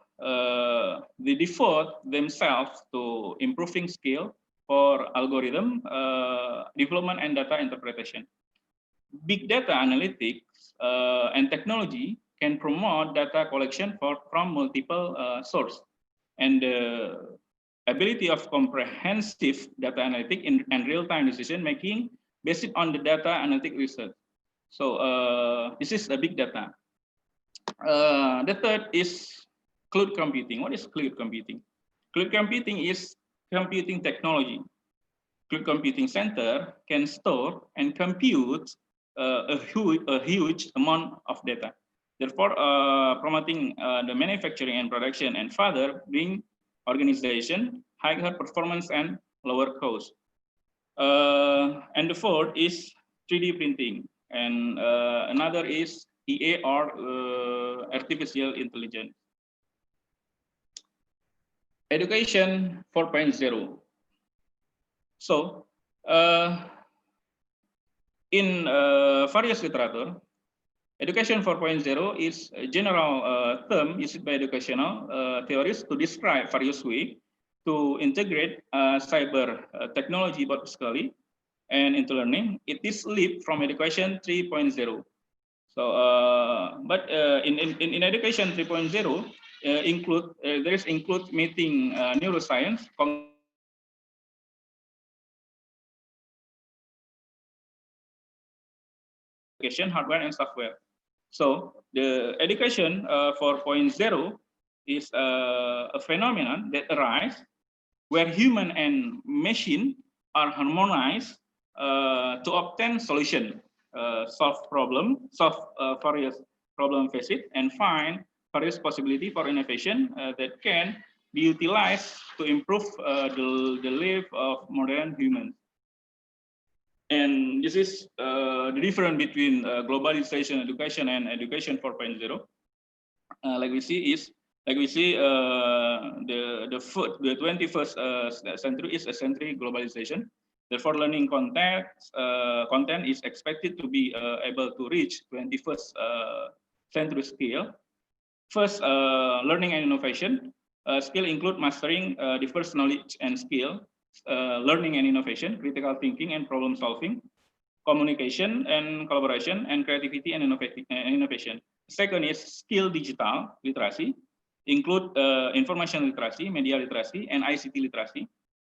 they devote themselves to improving skill for algorithm development and data interpretation. Big data analytics and technology can promote data collection from multiple sources, and the ability of comprehensive data analytic and real-time decision making based on the data analytic research. So this is the big data. The third is cloud computing. What is cloud computing? Cloud computing is computing technology cloud computing center can store and compute a huge amount of data. Therefore, promoting the manufacturing and production and further bring organization higher performance and lower cost. And the fourth is 3D printing, and another is EA or artificial intelligence. Education 4.0. So, in various literature, education 4.0 is a general term used by educational theorists to describe various ways to integrate cyber technology both physically and into learning. It is leap from education 3.0. So, but in education 3.0, there is include meeting neuroscience, education, hardware and software. So the education 4.0 is a phenomenon that arises where human and machine are harmonized to obtain solution, solve various problem faced, and find various possibility for innovation that can be utilized to improve the life of modern humans. And this is the difference between globalization education and education 4.0. Like we see the 21st century is a century globalization. Therefore, learning content is expected to be able to reach 21st century scale. First, learning and innovation. Skill include mastering diverse knowledge and skill, learning and innovation, critical thinking and problem solving, communication and collaboration, and creativity and innovation. Second is skill digital literacy, include information literacy, media literacy, and ICT literacy.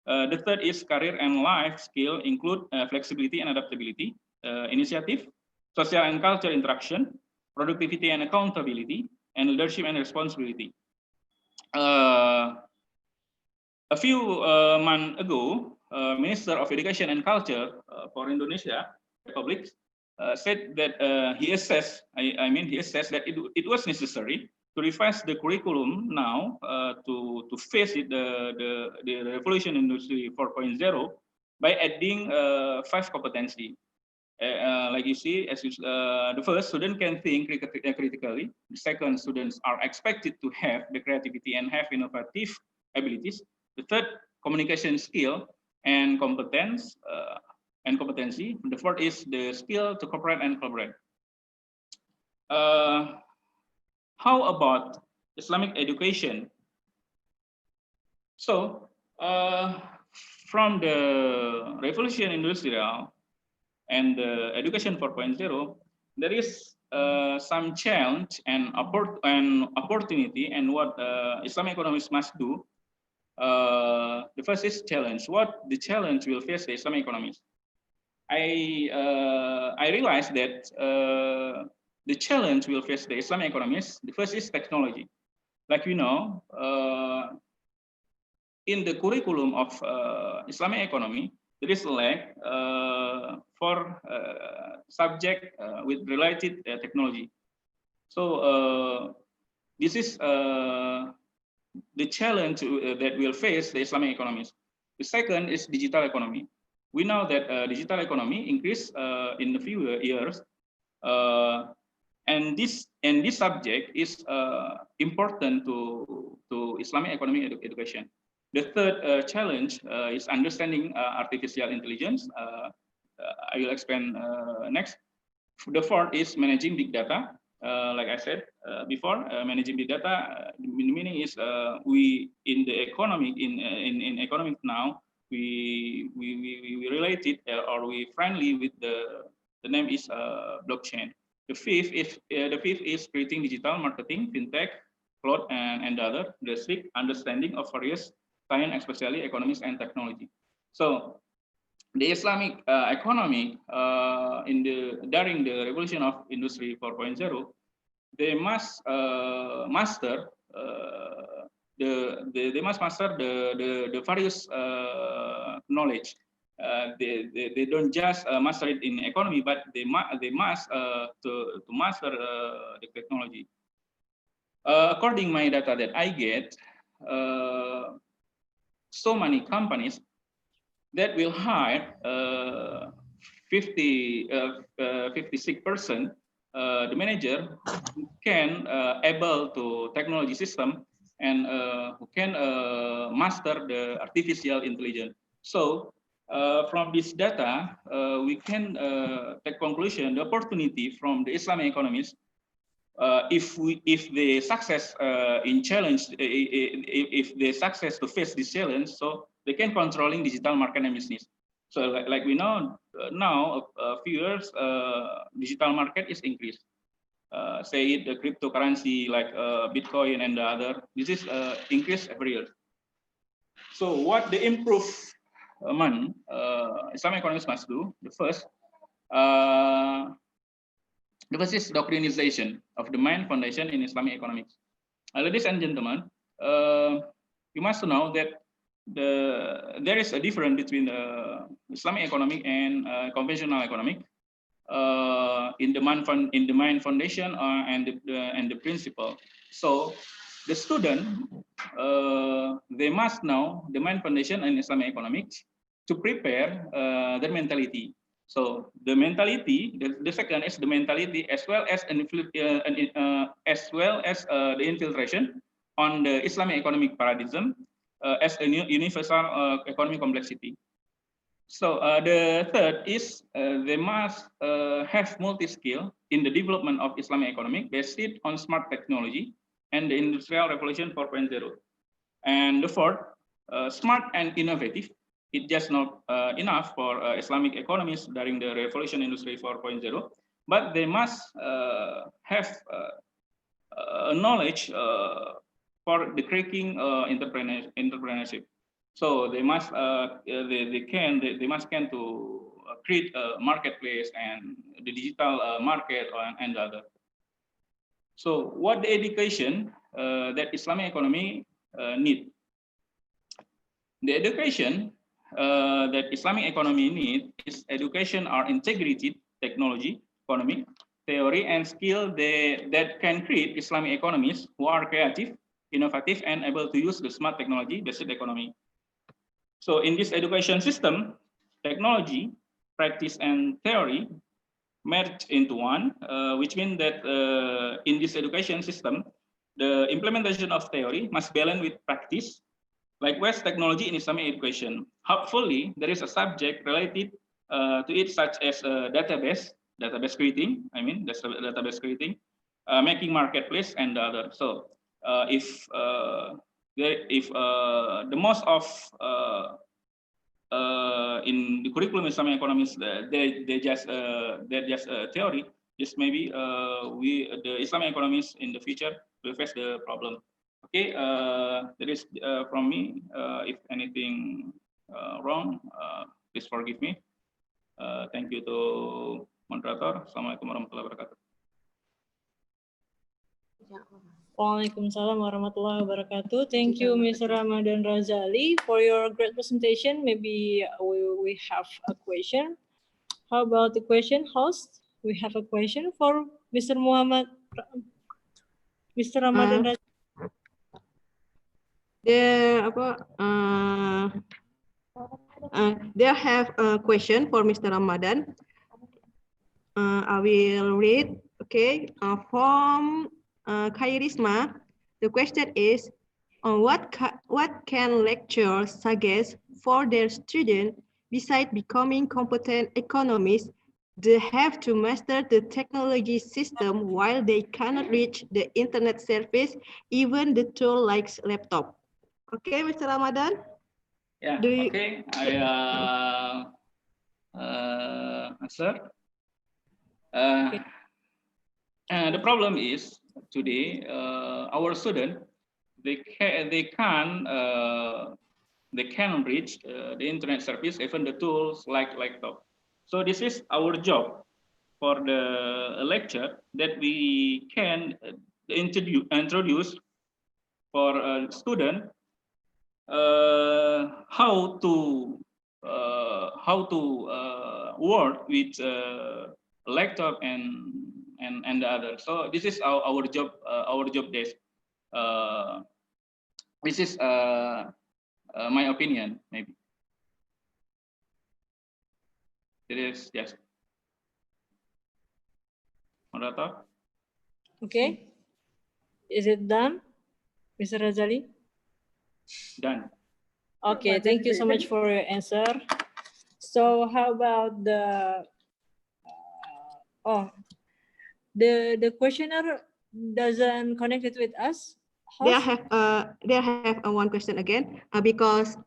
The third is career and life skill, include flexibility and adaptability, initiative, social and cultural interaction, productivity and accountability, and leadership and responsibility. A few months ago, Minister of Education and Culture for Indonesia Republic said that he assessed that it was necessary to revise the curriculum now to face the revolution industry 4.0 by adding 5 competency. Like you see, the first, student can think critically. The second, students are expected to have the creativity and have innovative abilities. The third, communication skill and competence and competency. The fourth is the skill to cooperate and collaborate. How about Islamic education? So, from the revolution industrial and the education 4.0, there is some challenge and opportunity, and what Islamic economists must do. The first is challenge. What the challenge will face the Islamic economists? I realized that the challenge will face the Islamic economists. The first is technology. Like we know, in the curriculum of Islamic economy, there is a lack for subject with related technology. So this is the challenge that will face the Islamic economies. The second is digital economy. We know that digital economy increased in a few years, and this subject is important to Islamic economy education. The third challenge is understanding artificial intelligence. I will explain next. The fourth is managing big data. Like I said before, managing big data, the meaning is we in the economic in economic now we relate it or we friendly with the name is blockchain. The fifth is creating digital marketing, fintech, cloud, and other. The sixth, understanding of various science, especially economics and technology. So the Islamic economy during the revolution of industry 4.0, they must master the various knowledge. they don't just master it in economy, but they must to master the technology. According my data that I get, so many companies that will hire 56% the manager who can able to technology system and who can master the artificial intelligence. So from this data, we can take conclusion the opportunity from the Islamic economies. If they success in challenge, if they success to face this challenge, so they can controlling digital market and business. So like we know now, a few years, digital market is increased. Say it the cryptocurrency like Bitcoin and the other. This is increased every year. So what the improvement Islamic economists must do? The first is doctrinization of the main foundation in Islamic economics. Ladies and gentlemen, you must know that there is a difference between the Islamic economic and conventional economic in the main foundation and the principle. So the student they must know the main foundation in Islamic economics to prepare their mentality. So the mentality, the second is the mentality as well as the infiltration on the Islamic economic paradigm as a universal economic complexity. So the third is they must have multi-skill in the development of Islamic economic based on smart technology and the Industrial Revolution 4.0. And the fourth, smart and innovative. It's just not enough for Islamic economies during the Revolution Industry 4.0, but they must have knowledge for the cracking entrepreneurship. So they must they must can to create a marketplace and the digital market and the other. So what the education that Islamic economy need? The education that Islamic economy need is education or integrated technology, economy, theory, and skill that can create Islamic economies who are creative, innovative, and able to use the smart technology-based economy. So in this education system, technology, practice, and theory merge into one, which means that in this education system, the implementation of theory must balance with practice. Likewise, technology in Islamic education. Hopefully, there is a subject related to it, such as database creating. Database creating, making marketplace, and the other. So, if the most of in the curriculum Islamic economics, they just theory. Just maybe the Islamic economists in the future will face the problem. Okay, that is from me. If anything wrong, please forgive me. Thank you to moderator. Assalamualaikum warahmatullahi wabarakatuh. Waalaikumsalam warahmatullahi wabarakatuh. Thank you, Mr. Ramadhan Razali, for your great presentation. Maybe we have a question. How about the question, host? We have a question for Mr. Ramadhan Razali. They have a question for Mr. Ramadhan. I will read. Okay, from Khairisma, the question is, what can lecturers suggest for their students besides becoming competent economists? They have to master the technology system while they cannot reach the internet service, even the tool like laptop. Okay, Mr. Ramadhan? Yeah, okay. I answer. The problem is today our student they can't reach the internet service, even the tools like laptop. So this is our job for the lecture that we can introduce for a student how how to work with laptop and the other. So this is our job desk. This is my opinion, maybe. It is, yes. Moderator? Okay. Is it done, Mr. Razali? Done. Okay, thank you so much for your answer. So how about the the questioner doesn't connect it with us? They have one question again because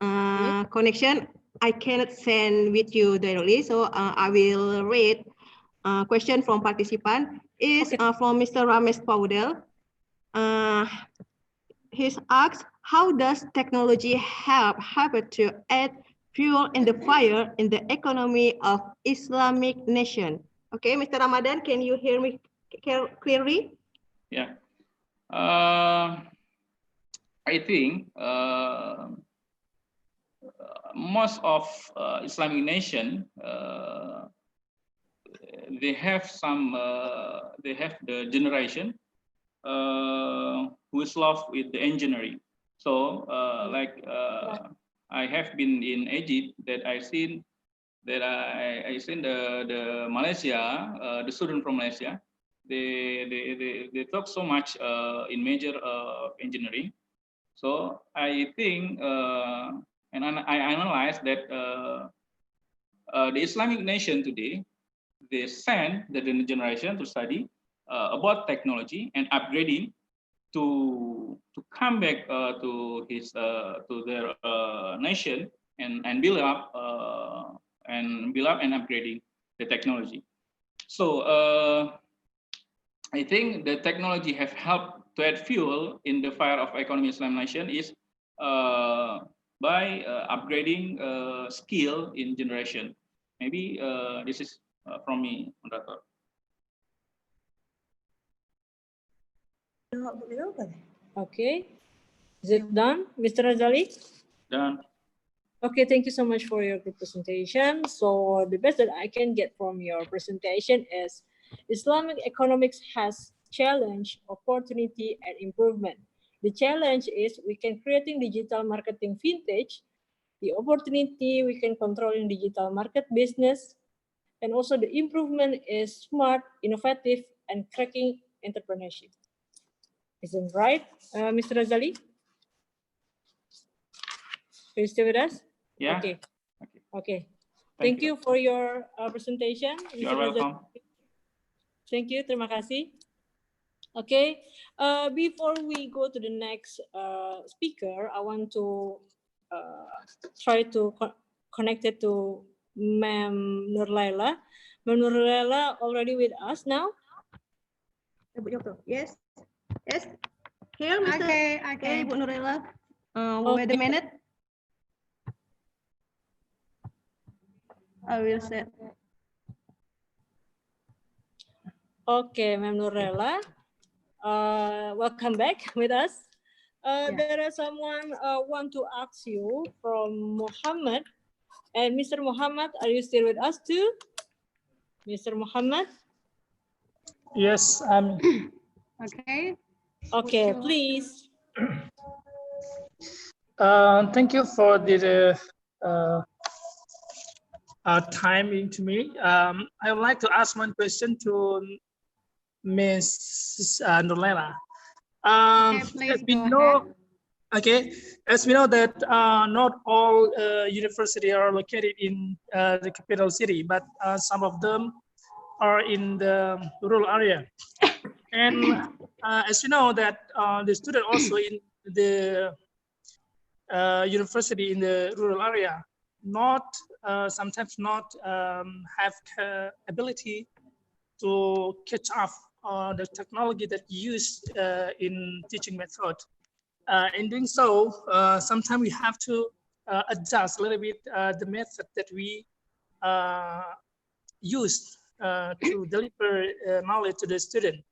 connection I cannot send with you directly, so I will read question from participant is from Mr. Ramesh Paudel. He's asked, how does technology help to add fuel in the fire in the economy of Islamic nation? Okay, Mr. Ramadan, can you hear me clearly? Yeah. I think most of Islamic nation they have the generation who is love with the engineering. So I have been in Egypt that I seen the Malaysia the student from Malaysia they talk so much in major engineering. So I think and I analyze that the Islamic nation today they send the generation to study about technology and upgrading to come back to their nation and build up and upgrading the technology. So I think the technology have helped to add fuel in the fire of economy Islam nation is by upgrading skill in generation. Maybe this is from me, moderator. Okay, is it done, Mr. Razali? Done. Okay, thank you so much for your good presentation. So the best that I can get from your presentation is Islamic economics has challenge, opportunity, and improvement. The challenge is we can creating digital marketing vintage. The opportunity we can controlling digital market business. And also the improvement is smart, innovative, and cracking entrepreneurship. Isn't right, Mr. Razali? Are you still with us? Yeah. Okay. Okay. Thank you for your presentation. You're welcome. Thank you. Terima kasih. Okay. Before we go to the next speaker, I want to try to connect it to Ma'am Nurlaila. Ma'am Nurlaila already with us now? Yes. Yes. Here, Mr. Okay. Bu Nurlaila. Wait a minute. I will set. Okay, Ma'am Nurlaila. Welcome back with us. There is someone want to ask you from Muhammad. And Mr. Muhammad, are you still with us too? Mr. Muhammad? Yes, I'm. Okay. Okay, please. Thank you for the time into me. I would like to ask one question to Ms. Nurlaila. As we know, as we know that not all universities are located in the capital city, but some of them are in the rural area. And as you know that the student also in the university in the rural area sometimes not have ability to catch up on the technology that used in teaching method. In doing so, sometimes we have to adjust a little bit the method that we use to deliver knowledge to the student.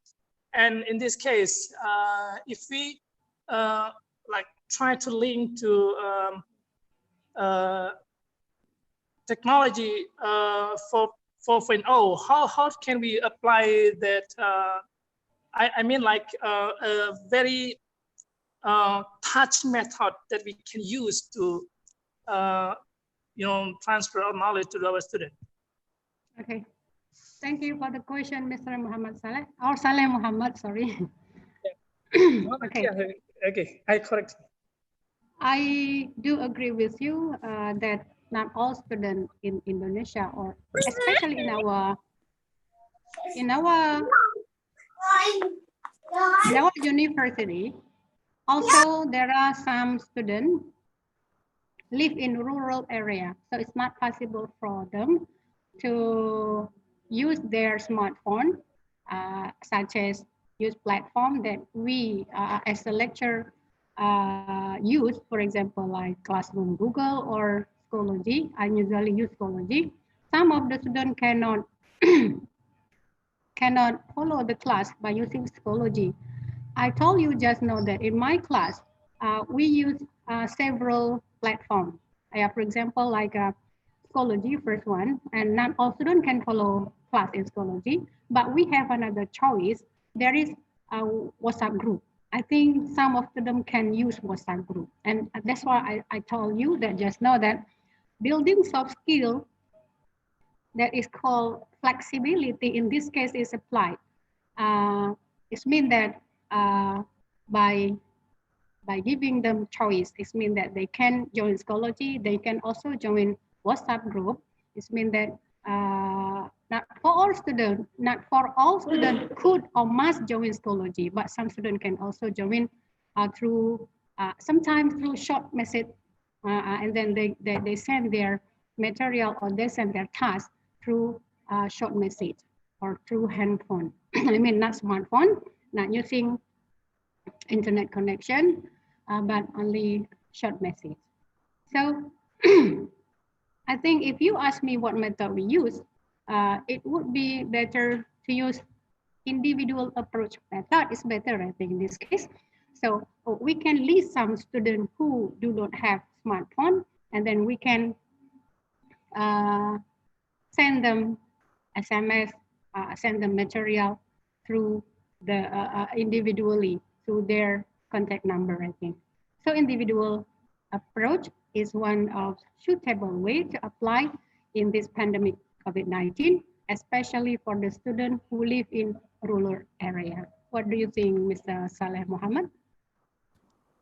And in this case, if we try to link to technology for 4.0, how can we apply that? I mean, like a very touch method that we can use to, transfer our knowledge to our students. Okay. Thank you for the question, Mr. Muhammad Saleh, or Saleh Muhammad, sorry. Okay. Okay, I correct. I do agree with you that not all students in Indonesia, or especially in our university, also there are some students live in rural area, so it's not possible for them to use their smartphone, such as use platform that we as a lecturer use, for example, like Classroom Google or Schoology. I usually use Schoology. Some of the students cannot follow the class by using Schoology. I told you just now that in my class, we use several platforms. For example, like Schoology, first one, and not all students can follow class in Schoology, but we have another choice. There is a WhatsApp group. I think some of them can use WhatsApp group. And that's why I told you that just now that building soft skill that is called flexibility in this case is applied. It means that by giving them choice, it means that they can join Schoology, they can also join WhatsApp group. It means that not for all students could or must join Schoology, but some students can also join through sometimes through short message, and then they send their material or they send their task through short message or through handphone. I mean, not smartphone, not using internet connection, but only short message. So I think if you ask me what method we use, it would be better to use individual approach method. Is better, I think, in this case. So we can list some students who do not have smartphone, and then we can send them SMS, send them material through the individually through their contact number, I think. So individual approach is one of suitable way to apply in this pandemic COVID-19, especially for the students who live in rural area. What do you think, Mr. Saleh Muhammad?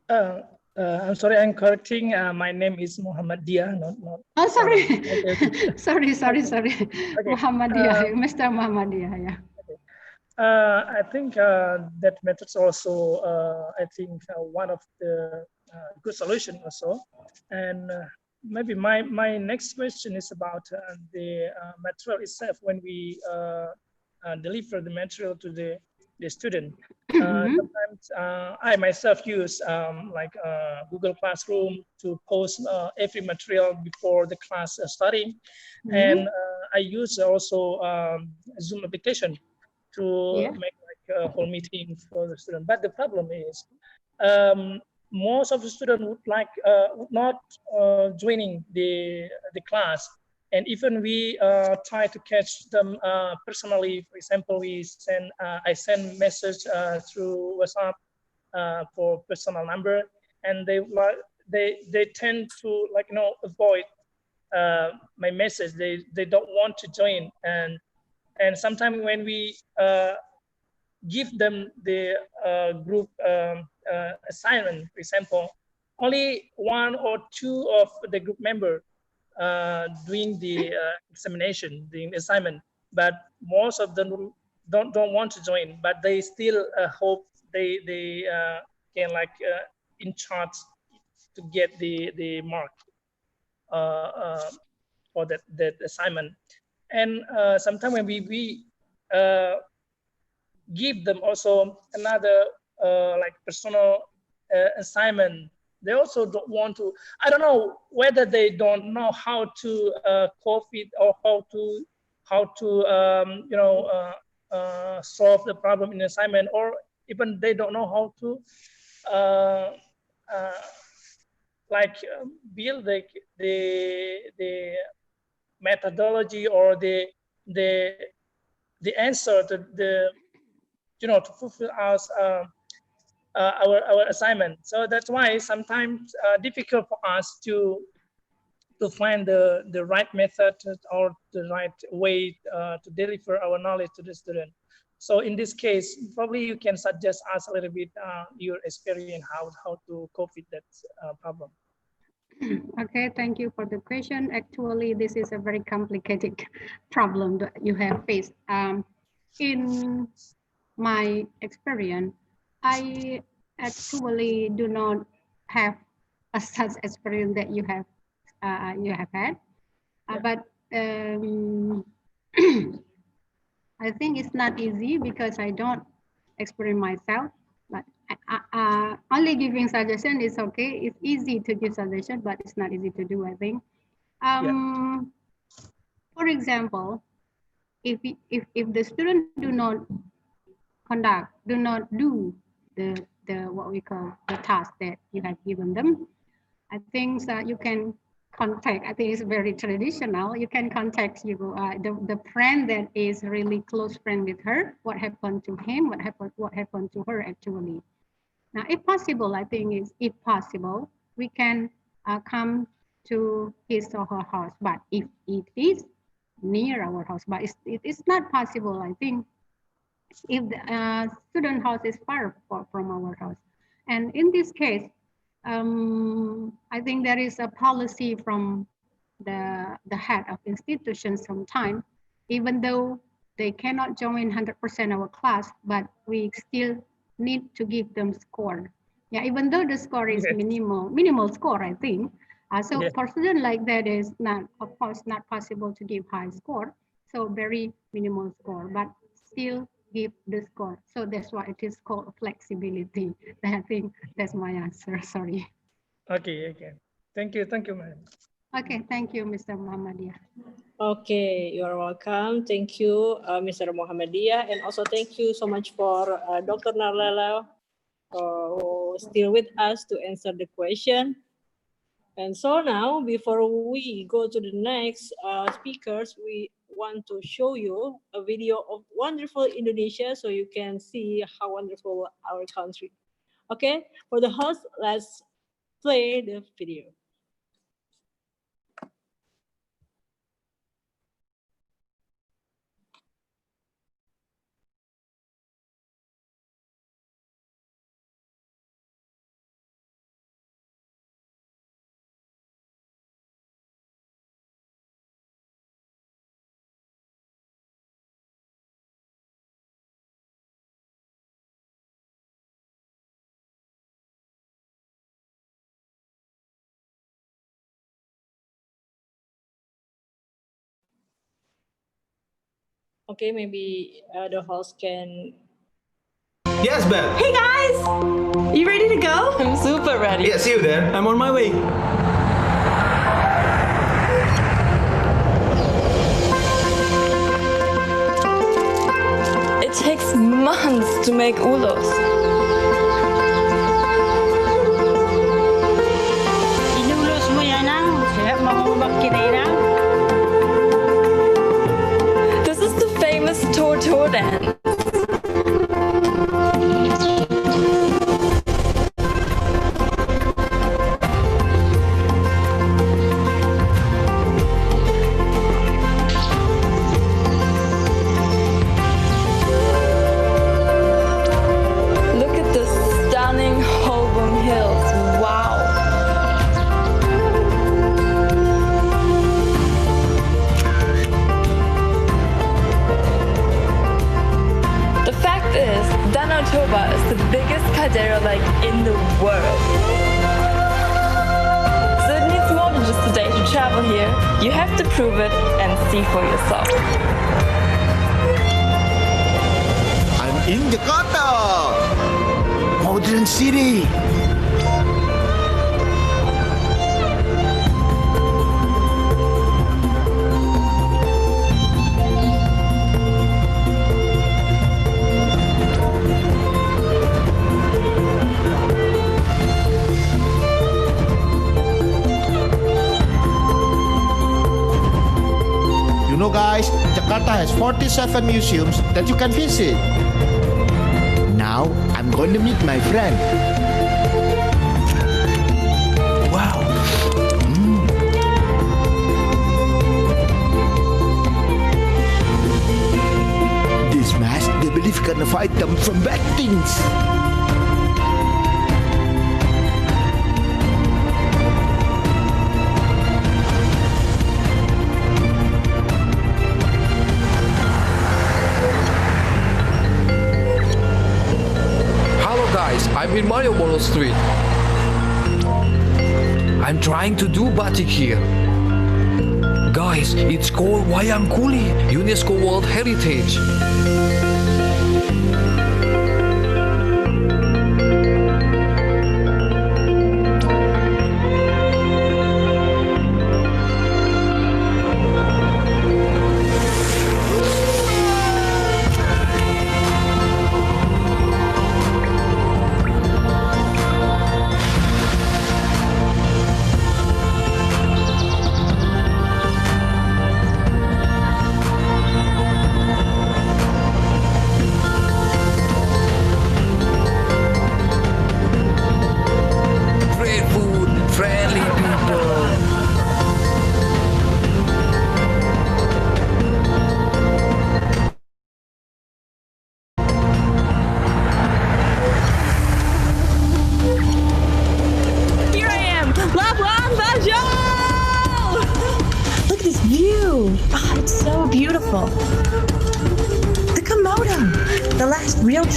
I'm sorry, I'm correcting. My name is Muhammad Dia, not. Oh, sorry. Okay. sorry. Okay. Muhammad Dia, Mr. Muhammad Dia, yeah. I think that method is also, I think, one of the good solution also. And maybe my next question is about the material itself. When we deliver the material to the student, sometimes I myself use like Google Classroom to post every material before the class starting. And I use also Zoom application to make like a whole meeting for the student. But the problem is most of the students would like would not joining the class. And even we try to catch them personally. For example, I send message through WhatsApp for personal number, and they tend to avoid my message. They don't want to join, and sometimes when we give them the group assignment, for example, only one or two of the group member doing the examination, the assignment, but most of them don't want to join, but they still hope they can in charge to get the mark for that assignment. And sometimes when we give them also another like personal assignment, they also don't want to. I don't know whether they don't know how to cope it, or how to solve the problem in assignment, or even they don't know how to build the methodology or the answer to the to fulfill our assignment. So that's why sometimes difficult for us to find the right method or the right way to deliver our knowledge to the student. So in this case, probably you can suggest us a little bit your experience how to cope with that problem. Okay, thank you for the question. Actually, this is a very complicated problem that you have faced. In my experience, I actually do not have a such experience that you have had, but I think it's not easy because I don't experience myself. But only giving suggestion is okay. It's easy to give suggestion, but it's not easy to do, I think. For example, if the student do not do the what we call the task that you have given them, I think that you can contact. I think it's very traditional. You can contact the friend that is really close friend with her. What happened to him? What happened to her actually? Now, if possible, I think if possible, we can come to his or her house. But if it is near our house, but it's not possible, I think, if the student house is far from our house. And in this case, I think there is a policy from the head of institution sometimes, even though they cannot join 100% our class, but we still need to give them score. Yeah, even though the score is minimal score, I think. So for students like that is not, of course, not possible to give high score. So very minimal score, but still give the score. So that's why it is called flexibility. I think that's my answer. Sorry. Okay. Thank you, madam. Okay, thank you, Mr. Muhammadiyah. Okay, you are welcome. Thank you, Mr. Muhammadiyah, and also thank you so much for Dr. Narlela, who is still with us to answer the question. And so now, before we go to the next speakers, we want to show you a video of wonderful Indonesia so you can see how wonderful our country. Okay, for the host, let's play the video. Okay, maybe the host can. Yes, Beth. Hey guys! You ready to go? I'm super ready. Yeah, see you there. I'm on my way. It takes months to make ulos. Inulos mo yan ang mahubak kinailang. This is the famous Tortur dance. Look at the stunning Holbom Hills. Wow. The fact is, Danau Toba is the biggest caldera lake in the world. So it needs more than just a day to travel here. You have to prove it and see for yourself. I'm in Jakarta, modern city. Jakarta has 47 museums that you can visit. Now, I'm going to meet my friend. Wow. This mask, they believe can fight them from bad things. I'm in Malioboro Street. I'm trying to do batik here. Guys, it's called Wayang Kuli, UNESCO World Heritage.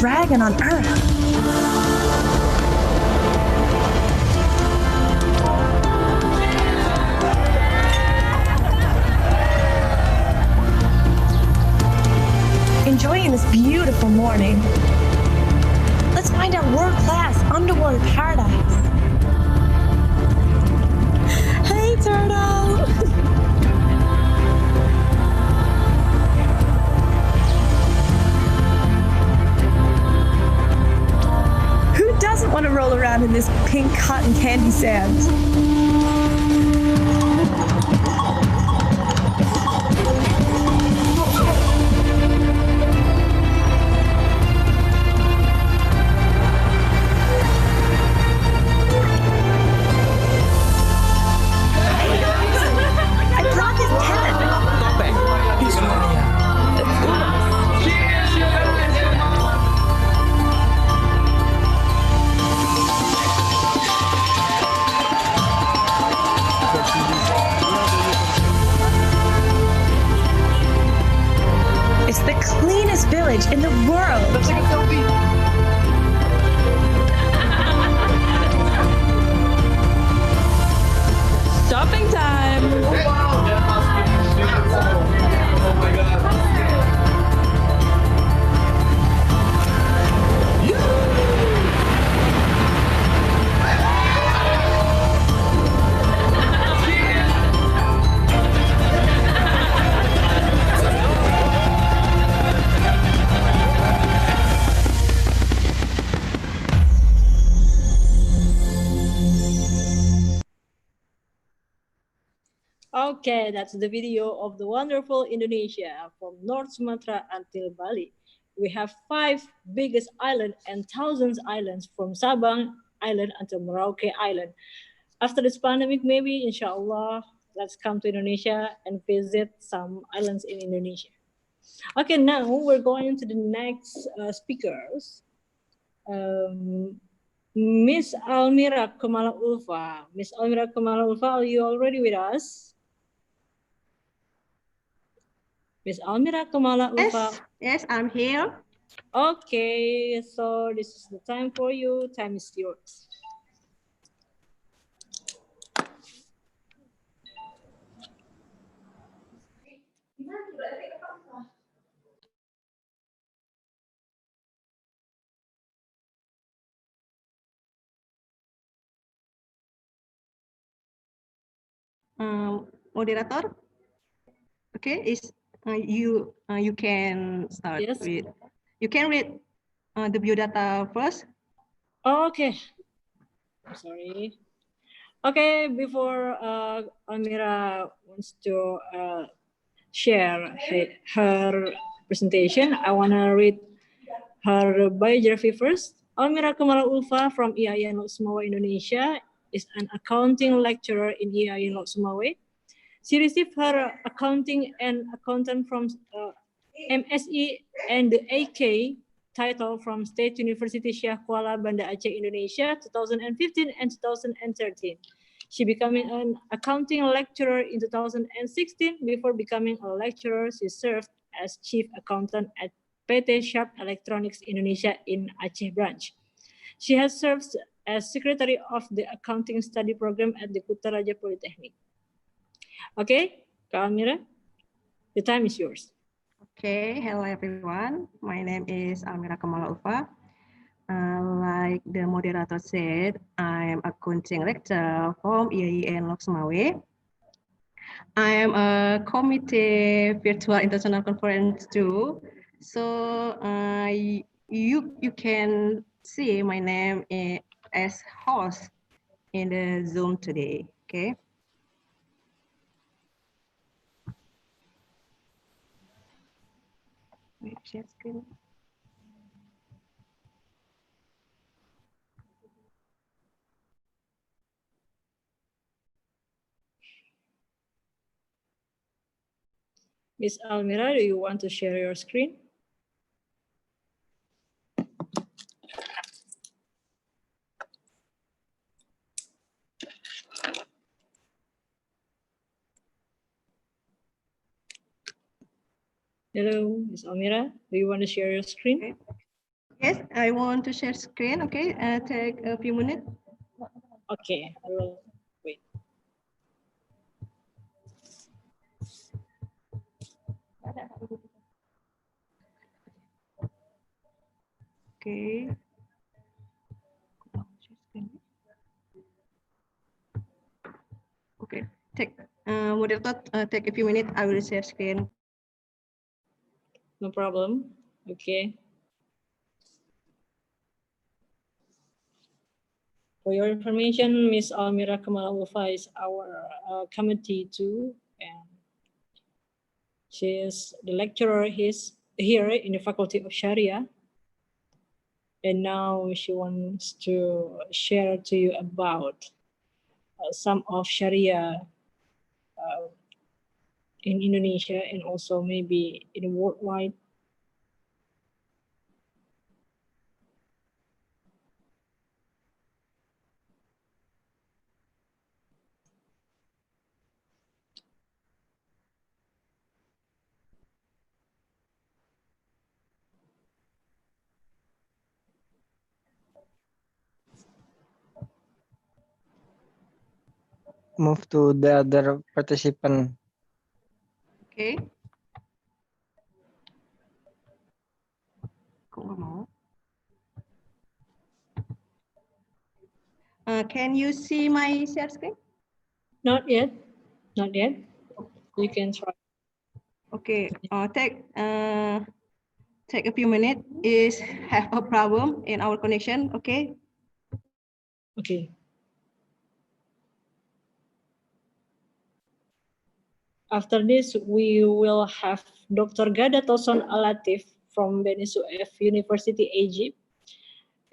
Dragon on Earth. Enjoying this beautiful morning. Let's find our world-class underwater paradise. Hey, turtle! Doesn't want to roll around in this pink cotton candy sand. I brought his cat. He's It's the cleanest village in the world. Let's take a selfie. Shopping time. Oh, wow. Oh my God. Okay, that's the video of the wonderful Indonesia from North Sumatra until Bali. We have 5 biggest islands and thousands islands from Sabang Island until Merauke Island. After this pandemic, maybe, inshallah, let's come to Indonesia and visit some islands in Indonesia. Okay, now we're going to the next speakers. Miss Almira Kamala Ulfa. Miss Almira Kamala Ulfa, are you already with us? Miss Almira Kamala Ulfa. Yes, I'm here. Okay, so this is the time for you. Time is yours. Moderator. Okay, you can start with. You can read the biodata first. Okay. I'm sorry. Okay, before Almira wants to share her presentation. I want to read her biography first. Almira Kamala Ulfa from IAIN LHOKSEUMAWE Indonesia is an accounting lecturer in IAIN LHOKSEUMAWE. She received her accounting and accountant from MSE and the AK title from State University Syekh Kuala Banda Aceh, Indonesia, 2015 and 2013. She became an accounting lecturer in 2016. Before becoming a lecturer, she served as chief accountant at PT Sharp Electronics Indonesia in Aceh branch. She has served as secretary of the accounting study program at the Kutaraja Polytechnic. Okay, Kak Almira, the time is yours. Okay, hello everyone. My name is Almira Kamala Ulfa. Like the moderator said, I am a accounting lecturer from IAIN LHOKSEUMAWE. I am a committee virtual international conference too. So you can see my name as host in the Zoom today. Okay. Share screen. Miss Almira, do you want to share your screen? Hello, Miss Almira, do you want to share your screen? Okay. Yes, I want to share screen. Okay, take a few minutes. Okay, I will wait. Okay. Okay, take moderator, take a few minutes. I will share screen. No problem. Okay. For your information, Miss Almira Kamala Ulfa is our committee too, and she is the lecturer here in the Faculty of Sharia. And now she wants to share to you about some of Sharia in Indonesia and also maybe in worldwide. Move to the other participant. Okay. Can you see my share screen? Not yet. Not yet. You can try. Okay. Take a few minutes. Is have a problem in our connection? Okay. Okay. After this, we will have Dr. Ghada Toson Alatif from Beni Suef University, Egypt.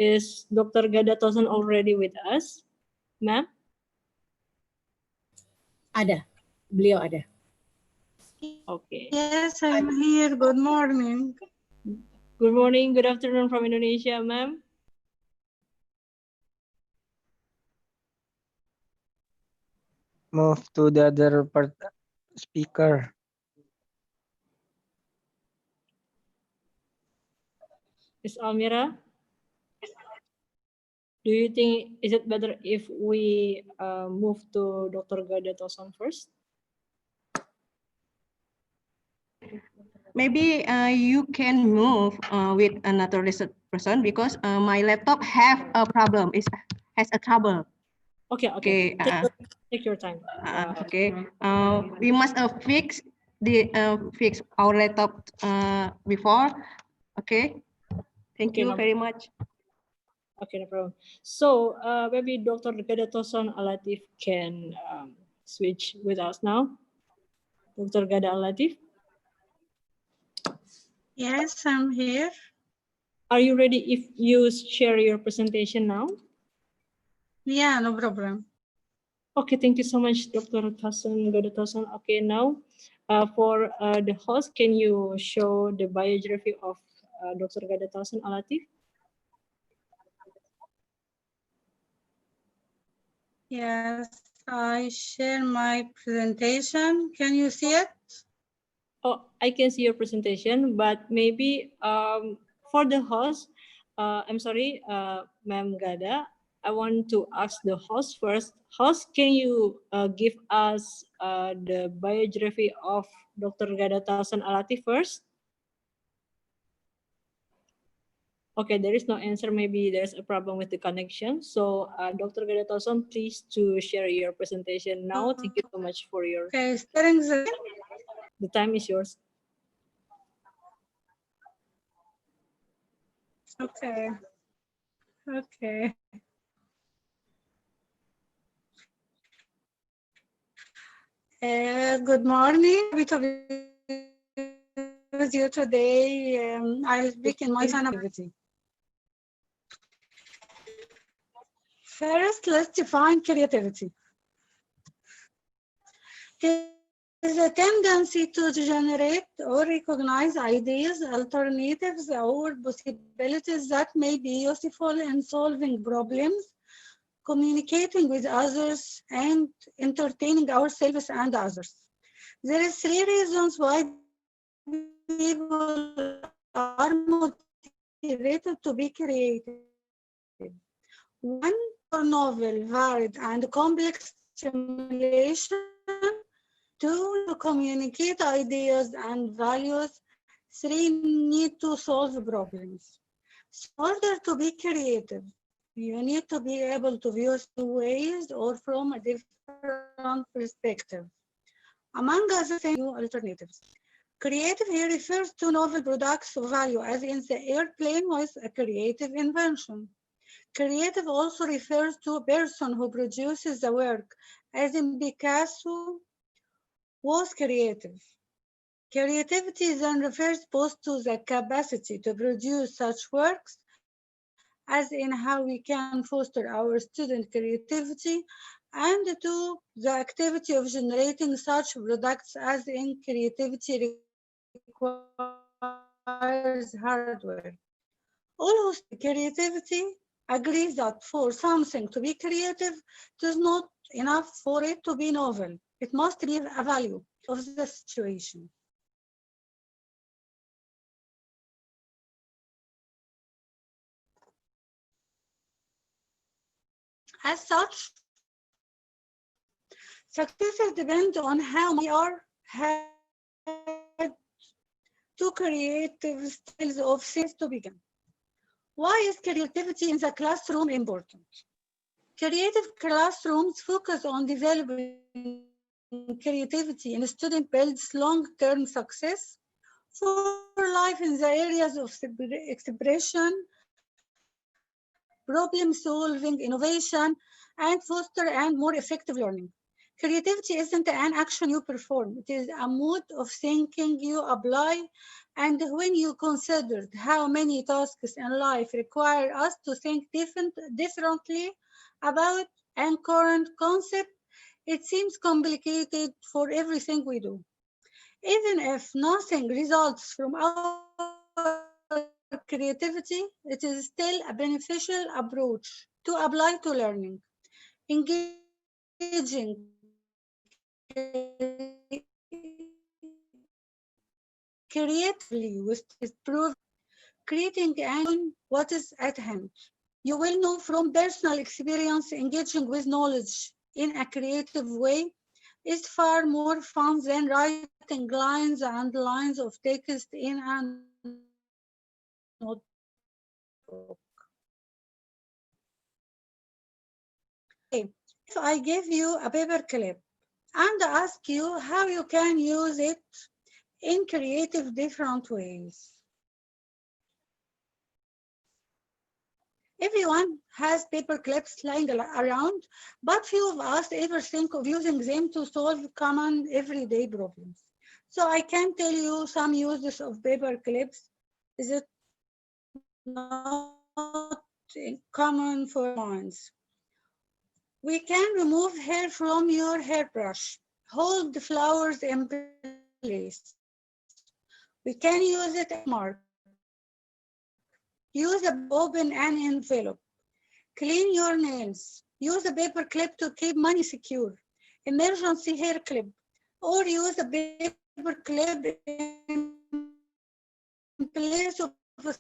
Is Dr. Ghada Toson already with us, ma'am? Ada, beliau ada. Okay. Yes, I'm here. Good morning. Good morning, good afternoon from Indonesia, ma'am. Move to the other speaker. Ms. Almira, do you think is it better if we move to Dr. Ghada Toson first? Maybe you can move with another person because my laptop have a problem. Has a trouble. Okay. Okay. Take your time. Okay. We must fix our laptop before. Okay. Thank you very much. Okay, no problem. So maybe Dr. Ghada Toson Alatif can switch with us now. Dr. Ghada Alatif. Yes, I'm here. Are you ready if you share your presentation now? Yeah, no problem. Okay, thank you so much, Dr. Tassan. Okay, now for the host, can you show the biography of Dr. Tassan Alatif? Yes, I share my presentation. Can you see it? Oh, I can see your presentation, but maybe for the host, I'm sorry, Ma'am Gada, I want to ask the host first. Host, can you give us the biography of Dr. Gada Tassan Alati first? Okay, there is no answer. Maybe there's a problem with the connection. So, Dr. Gada Tassan, please to share your presentation now. Thank you so much for your. Okay, starting the time is yours. Okay. Okay. Good morning. Happy to be with you today. I'll speak in my activity. First, let's define creativity. It is a tendency to generate or recognize ideas, alternatives, or possibilities that may be useful in solving problems, communicating with others, and entertaining ourselves and others. There are three reasons why people are motivated to be creative. One, for novel, varied, and complex stimulation. Two, to communicate ideas and values. Three, need to solve problems. So in order to be creative, you need to be able to view two ways or from a different perspective. Among other things, new alternatives. Creative here refers to novel products of value, as in the airplane was a creative invention. Creative also refers to a person who produces the work, as in Picasso was creative. Creativity then refers both to the capacity to produce such works, as in how we can foster our student creativity, and to the activity of generating such products, as in creativity requires hard work. All who study creativity agree that for something to be creative, it is not enough for it to be novel. It must be a value of the situation. As such, success depends on how we are had two creative styles of things to begin. Why is creativity in the classroom important? Creative classrooms focus on developing creativity in student builds long-term success for life in the areas of expression, problem solving, innovation, and foster and more effective learning. Creativity isn't an action you perform, it is a mode of thinking you apply. And when you considered how many tasks in life require us to think differently about a current concept, it seems complicated for everything we do. Even if nothing results from our creativity, it is still a beneficial approach to apply to learning. Engaging creatively with is proof creating and what is at hand. You will know from personal experience engaging with knowledge in a creative way is far more fun than writing lines and lines of text in a notebook. If I give you a paper clip and ask you how you can use it in creative different ways. Everyone has paper clips lying around, but few of us ever think of using them to solve common everyday problems. So I can tell you some uses of paper clips. Is it not common for minds? We can remove hair from your hairbrush. Hold the flowers in place. We can use it as a bookmark. Use a open an envelope. Clean your nails. Use a paper clip to keep money secure. Emergency hair clip. Or use a paper clip in place of a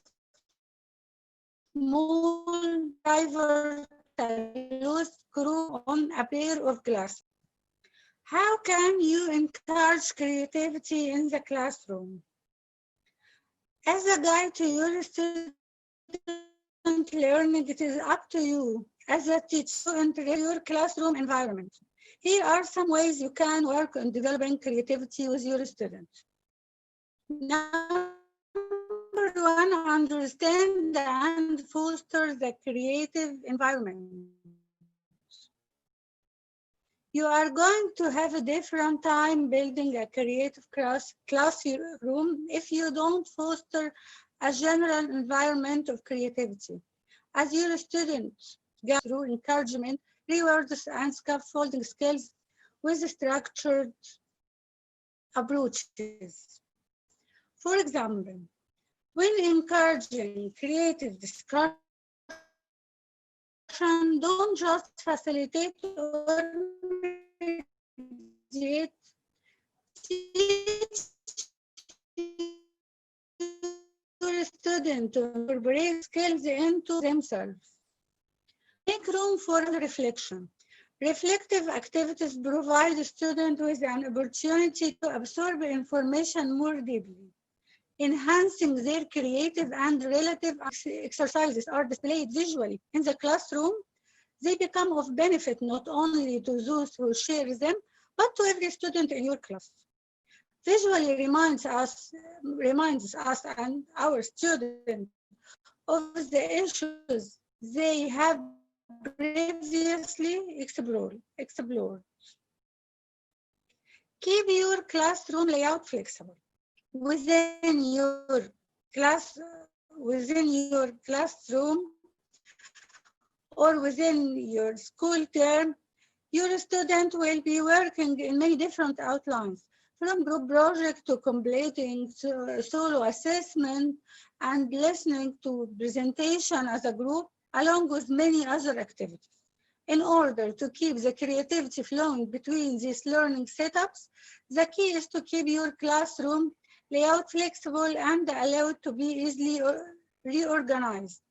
small driver loose screw on a pair of glasses. How can you encourage creativity in the classroom? As a guide to your student learning, it is up to you as a teacher to integrate your classroom environment. Here are some ways you can work on developing creativity with your students. Number one, understand and foster the creative environment. You are going to have a different time building a creative classroom if you don't foster a general environment of creativity. As your students get through encouragement, rewards, and scaffolding skills with structured approaches. For example, when encouraging creative discussion, don't just facilitate or mediate. Teach your student to incorporate skills into themselves. Make room for reflection. Reflective activities provide the student with an opportunity to absorb information more deeply. Enhancing their creative and relative exercises are displayed visually in the classroom. They become of benefit not only to those who share them, but to every student in your class. Visually reminds us and our students of the issues they have previously explored. Keep your classroom layout flexible. Within your classroom or within your school term, your student will be working in many different outlines, from group project to completing solo assessment and listening to presentation as a group, along with many other activities. In order to keep the creativity flowing between these learning setups, the key is to keep your classroom layout flexible and allowed to be easily reorganized.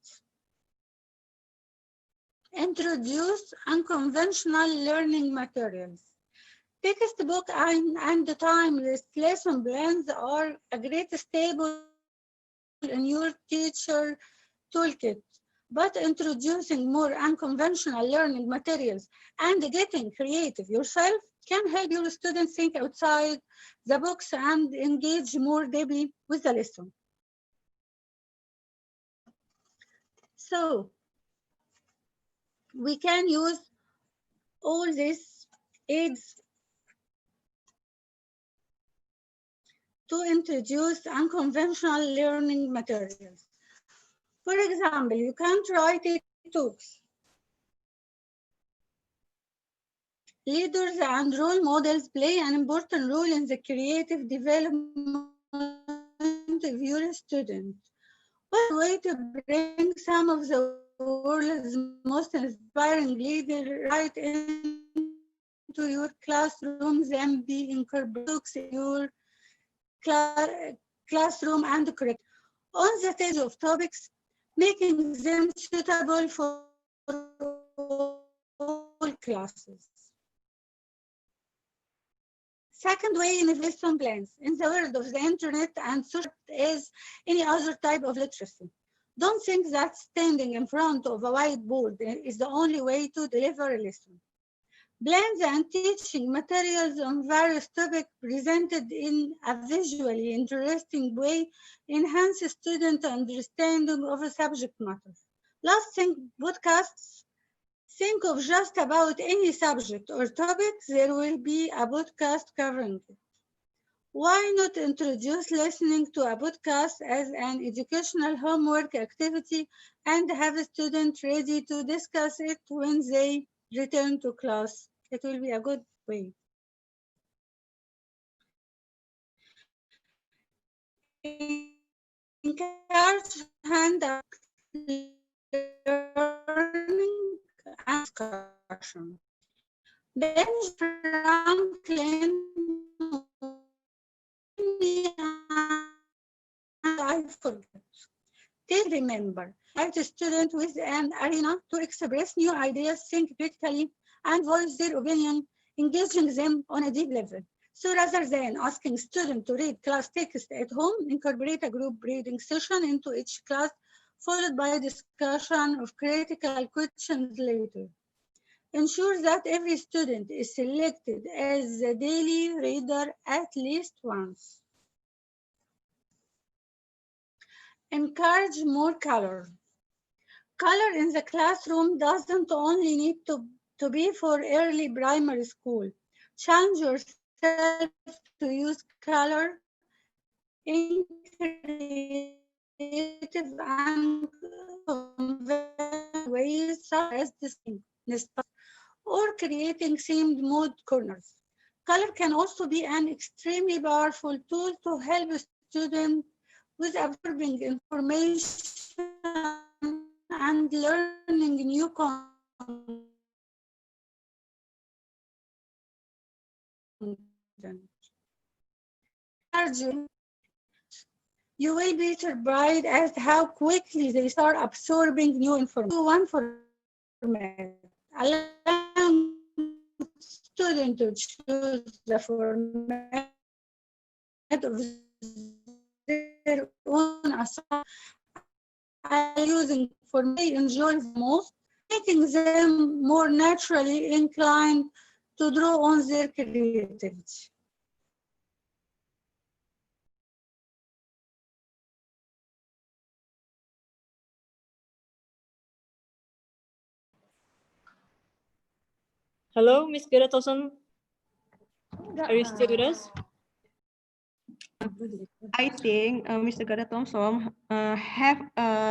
Introduce unconventional learning materials. Textbook and timeless lesson plans are a great staple in your teacher toolkit, but introducing more unconventional learning materials and getting creative yourself can help your students think outside the box and engage more deeply with the lesson. So, we can use all these aids to introduce unconventional learning materials. For example, you can try talks. Leaders and role models play an important role in the creative development of your students. What a way to bring some of the world's most inspiring leaders right into your classrooms and be incorporated in your classroom and curriculum. On the stage of topics, making them suitable for all classes. Second way, in lesson plans. In the world of the internet and social as any other type of literacy. Don't think that standing in front of a whiteboard is the only way to deliver a lesson. Plans and teaching materials on various topics presented in a visually interesting way enhance student understanding of a subject matter. Last thing, podcasts. Think of just about any subject or topic, there will be a podcast covering it. Why not introduce listening to a podcast as an educational homework activity and have a student ready to discuss it when they return to class? It will be a good way. Encourage handout learning and discussion. Benjamin Franklin, I forget. Take remember, provide a student with an arena to express new ideas, think critically, and voice their opinion, engaging them on a deep level. So rather than asking students to read class text at home, incorporate a group reading session into each class, followed by a discussion of critical questions later. Ensure that every student is selected as a daily reader at least once. Encourage more color. Color in the classroom doesn't only need to be for early primary school. Challenge yourself to use color in creative and conventional ways, such as designing or creating themed mood corners. Color can also be an extremely powerful tool to help students with absorbing information and learning new content. You will be surprised at how quickly they start absorbing new information. One format, allowing students to choose the format of their own assignment, using format they enjoy the most, making them more naturally inclined to draw on their creativity. Hello, Miss Geratoson. Are you still with us? I think Mr. Gada Thompson have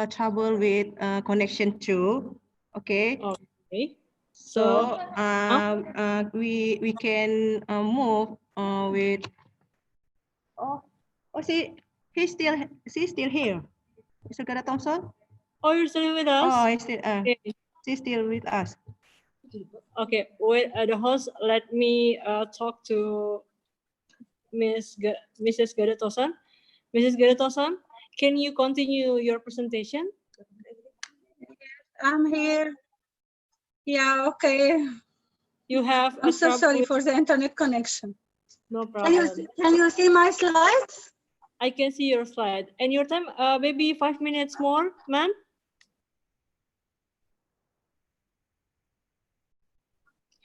trouble with connection too. Okay. Okay. So we can move with. Oh, she's still here. Mr. Gada Thompson. Oh, you're still with us? Oh, Okay. she's still with us. Okay, wait, the host, let me talk to Mrs. Geratoson. Mrs. Geratoson, can you continue your presentation? I'm here. Yeah, okay. You have I'm so sorry for the internet connection. No problem. Can you see my slides? I can see your slide. And your time, maybe 5 minutes more, ma'am?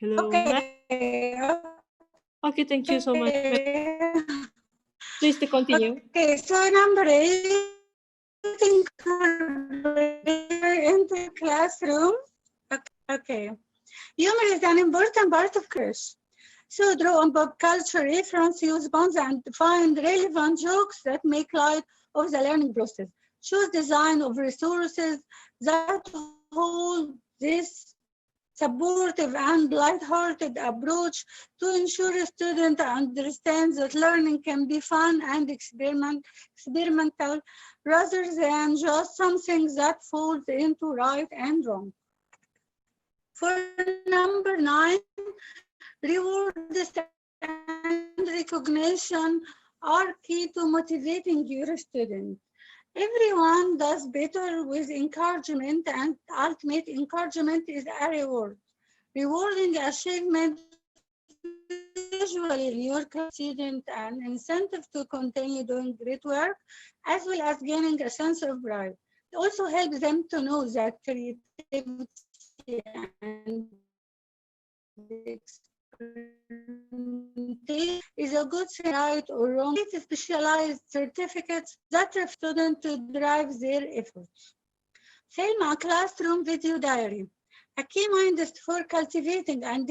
Hello, okay. Okay, thank you so much. Please to continue. Okay, so number 8, into classroom. Okay. Humor is an important part of course. So draw on pop culture reference, use puns, and find relevant jokes that make light of the learning process. Choose design of resources that hold this supportive and light-hearted approach to ensure a student understands that learning can be fun and experimental rather than just something that falls into right and wrong. For number 9, rewards and recognition are key to motivating your student. Everyone does better with encouragement, and ultimate encouragement is a reward. Rewarding achievement usually your student an incentive to continue doing great work, as well as gaining a sense of pride. It also helps them to know that creativity and is a good thing, right or wrong. Specialized certificates that are students to drive their efforts. Film a classroom video diary. A key mind is for cultivating and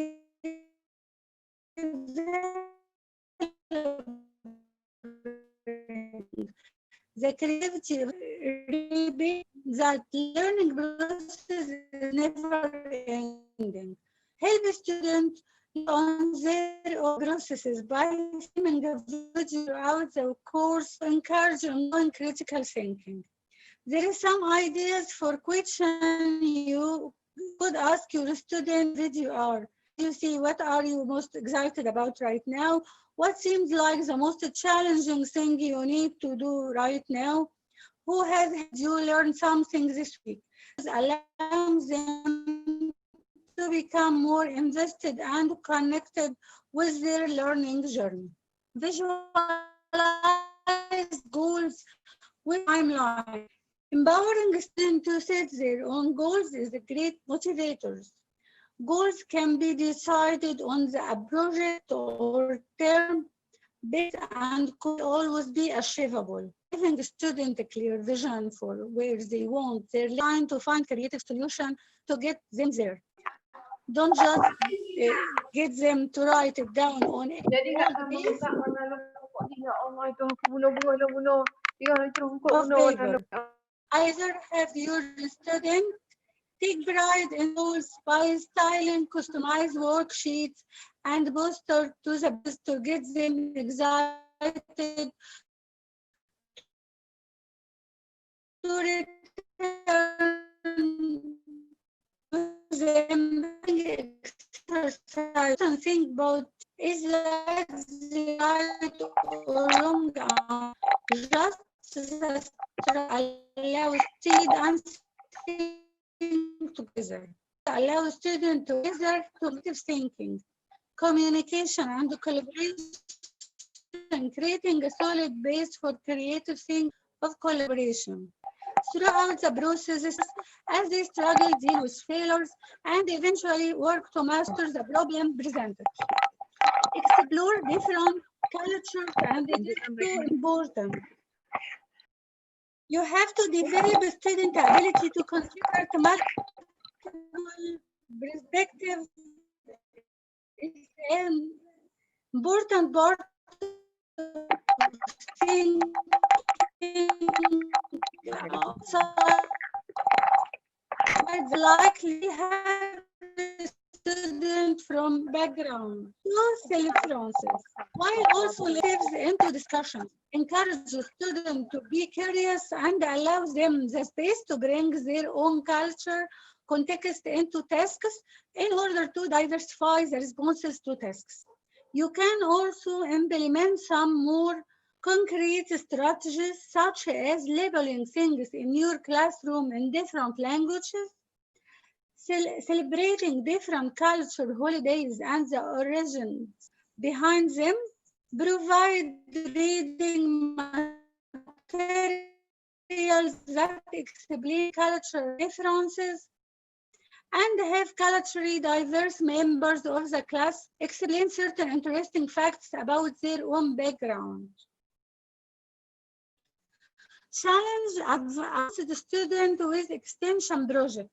The creativity reaping that learning process is never ending. Help students on their own processes by filming a video throughout the course to encourage ongoing critical thinking. There is some ideas for question you could ask your student video are. You see, what are you most excited about right now? What seems like the most challenging thing you need to do right now? Who has helped you learn something this week? Allowing them to become more invested and connected with their learning journey. Visualize goals with timeline. Empowering students to set their own goals is a great motivator. Goals can be decided on a project or term based and could always be achievable. Giving the student a clear vision for where they want, they're trying to find creative solution to get them there. Don't just get them to write it down on a piece of paper. Either have your student take pride in goals by styling customized worksheets and posters to the best to get them excited to return to them exercise and think about is that the right or wrong just allow speed and together. Allow students together to creative thinking, communication, and collaboration, creating a solid base for creative thinking of collaboration. Throughout the process, as they struggle, deal with failures, and eventually work to master the problem presented. Explore different cultures, and it is so important. You have to develop a student ability to consider multiple perspectives. It's an important part of thinking outside the likely have a student from background. No self-references, while also lives into discussions. Encourage the student to be curious and allows them the space to bring their own culture context into tasks in order to diversify the responses to tasks. You can also implement some more concrete strategies such as labeling things in your classroom in different languages, celebrating different culture holidays and the origins behind them, provide reading materials that explain cultural differences, and have culturally diverse members of the class explain certain interesting facts about their own background. Challenge advanced student with extension project.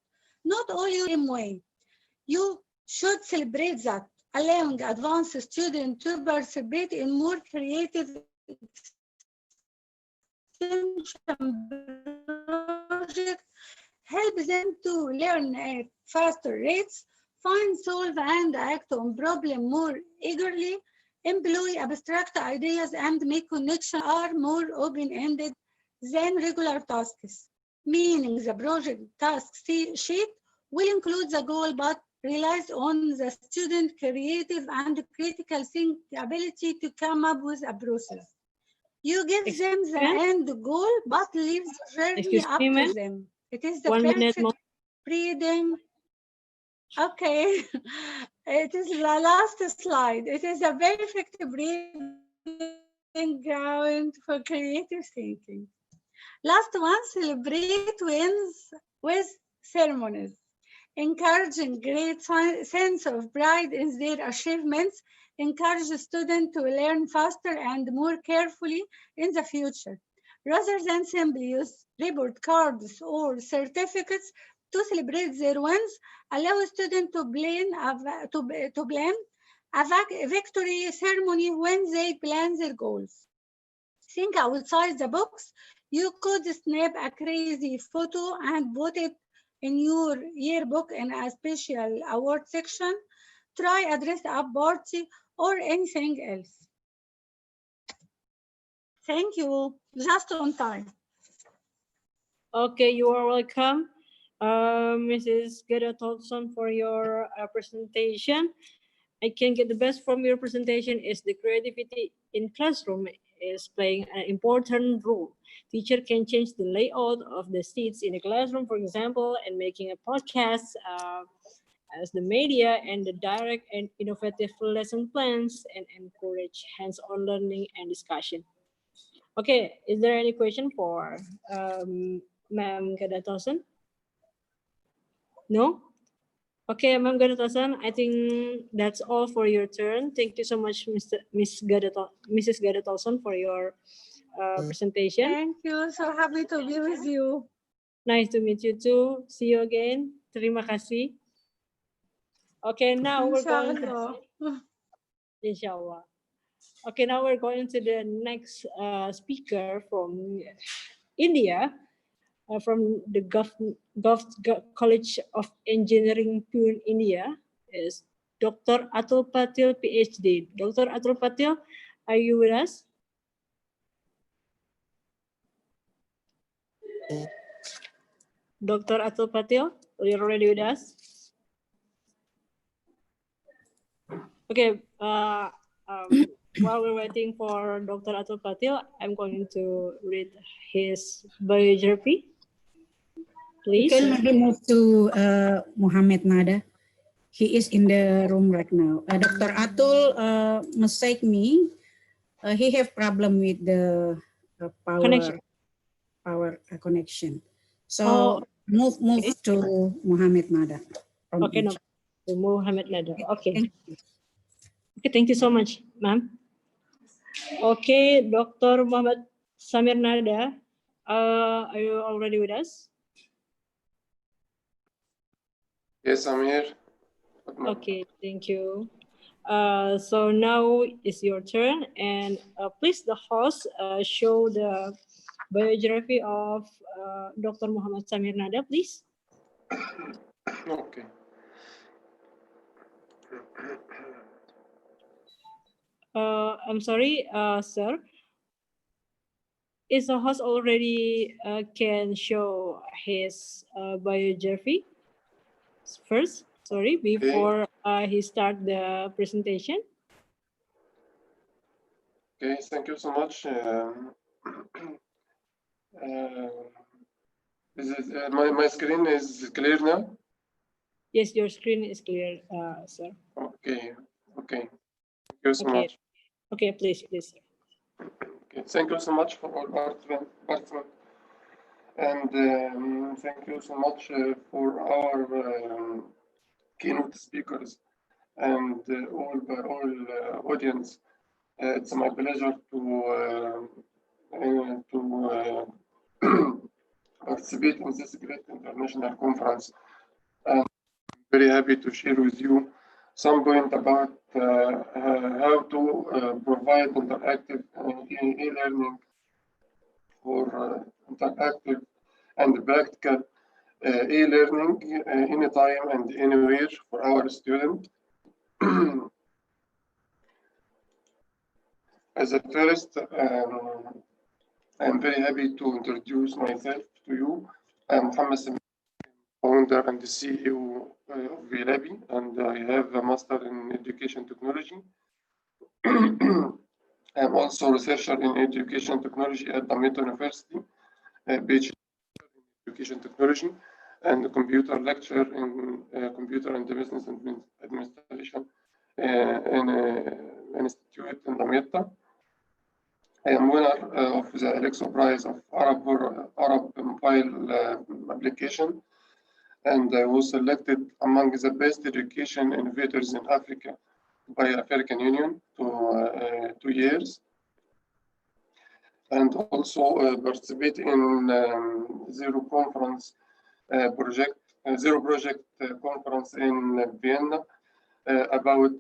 Not all the same way. You should celebrate that, allowing advanced students to participate in more creative extension projects, help them to learn at faster rates, find, solve, and act on problems more eagerly, employ abstract ideas, and make connections are more open-ended than regular tasks, meaning the project task sheet will include the goal but relies on the student's creative and critical thinking ability to come up with a process. You give them the end goal but leave the journey up to them. It is the perfect reading. Okay, it is the last slide. It is a perfect breeding ground for creative thinking. Last one, celebrate wins with ceremonies. Encouraging great sense of pride in their achievements, encourage students to learn faster and more carefully in the future. Rather than simply use report cards or certificates to celebrate their wins, allow students to plan a victory ceremony when they plan their goals. think outside the box. You could snap a crazy photo and put it in your yearbook in a special award section. Try a dress-up party or anything else. Thank you. Just on time. Okay, you are welcome, Mrs. Gerda Thompson, for your presentation. I can get the best from your presentation is the creativity in classroom is playing an important role. Teacher can change the layout of the seats in the classroom, for example, and making a podcast as the media and the direct and innovative lesson plans and encourage hands-on learning and discussion. Okay, is there any question for Ma'am Gerda Thompson? No? Okay, Ma'am Gerda Thompson, I think that's all for your turn. Thank you so much, Mrs. Gerda Thompson, for your presentation. Thank you. So happy to be with you. Nice to meet you too. See you again. Terima kasih. Okay, now we're going to... Inshallah. Okay, now we're going to the next speaker from India, from the College of Engineering, Pune, India, is Dr. Atul Patil, PhD. Dr. Atul Patil, are you with us? Dr. Atul Patil, are you already with us? Okay, while we're waiting for Dr. Atul Patil, I'm going to read his biography. Please. We can maybe move to Muhammad Nada. He is in the room right now. Dr. Atul mistake me. He have problem with the power connection. So move okay. To Muhammad Nada. Okay, no, to Muhammad Nada. Okay. Okay, thank you so much, ma'am. Okay, Dr. Muhammad Samir Nada, are you already with us? Yes, I'm here. Okay, thank you. So now is your turn, and please, the host, show the biography of Dr. Muhammad Samir Nada, please. Okay. I'm sorry, sir. Is the host already can show his biography first? Sorry, before he start the presentation. Okay, thank you so much. Is it, my screen is clear now? Yes, your screen is clear, sir. Okay, okay. Thank you so much. Okay, please. Okay, thank you so much for all participants. And thank you so much for our keynote speakers and all audience. It's my pleasure to participate in this great international conference. And I'm very happy to share with you some point about how to provide interactive e-learning for interactive and practical e-learning anytime and anywhere for our students. As a first, I'm very happy to introduce myself to you. I'm Mohammed Samir, founder and the CEO of VLABI, and I have a master in education technology. I'm also a researcher in education technology at Damietta University, PhD in education technology, and a computer lecturer in computer and business administration in an institute in Damietta. I am winner of the Alexo Prize of Arab Mobile Application, and I was selected among the best education innovators in Africa by African Union to 2 years, and also participate in Zero Project conference in Vienna about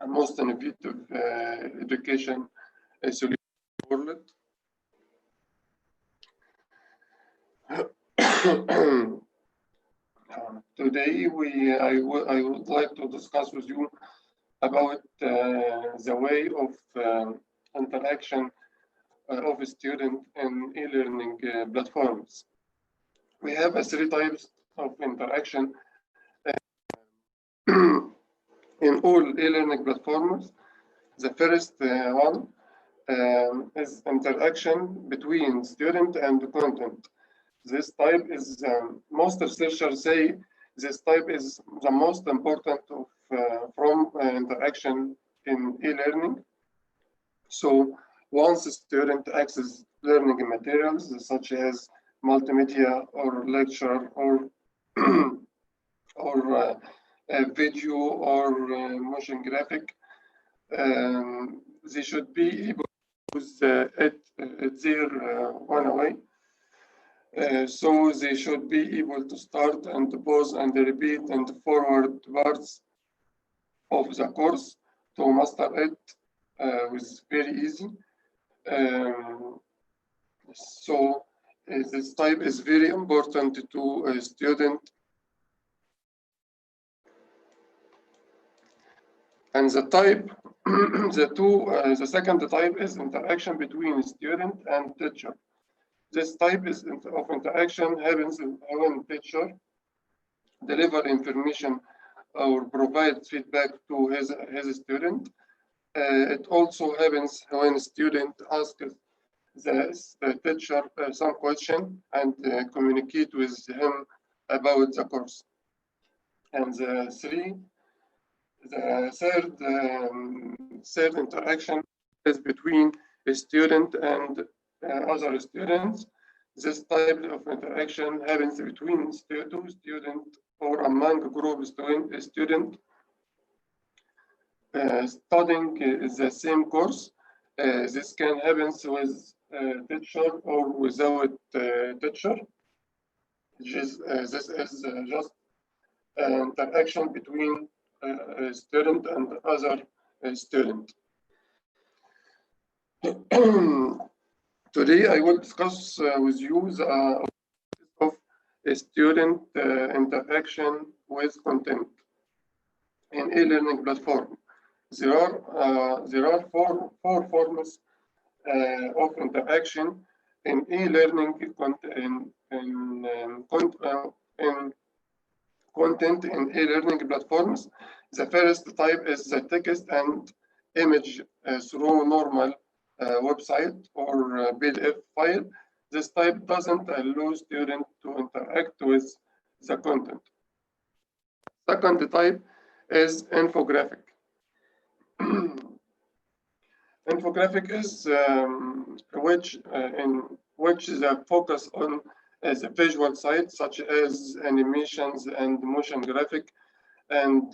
most innovative education a solution for it. Today, I would like to discuss with you about the way of interaction of a student in e-learning platforms. We have three types of interaction in all e-learning platforms. The first one is interaction between student and content. This type is, most researchers say, this type is the most important of, from interaction in e-learning. So once a student accesses learning materials such as multimedia or lecture or or a video or motion graphic, they should be able to use it their one way. So they should be able to start and pause and repeat and forward parts of the course to master it with very easy. So this type is very important to a student. And the type, the second type is interaction between student and teacher. This type of interaction happens when teacher deliver information or provide feedback to his student. It also happens when student asks the teacher some question and communicate with him about the course. And the third interaction is between a student and other students. This type of interaction happens between two students or among a group of students studying the same course. This can happen with teacher or without teacher. This is just interaction between a student and other student. Today, I will discuss with you the of a student interaction with content in e-learning platform. There are four forms of interaction in e-learning content in e-learning platforms. The first type is the text and image through normal website or PDF file. This type doesn't allow students to interact with the content. Second type is infographic. Infographic is in which the focus on the visual side, such as animations and motion graphic and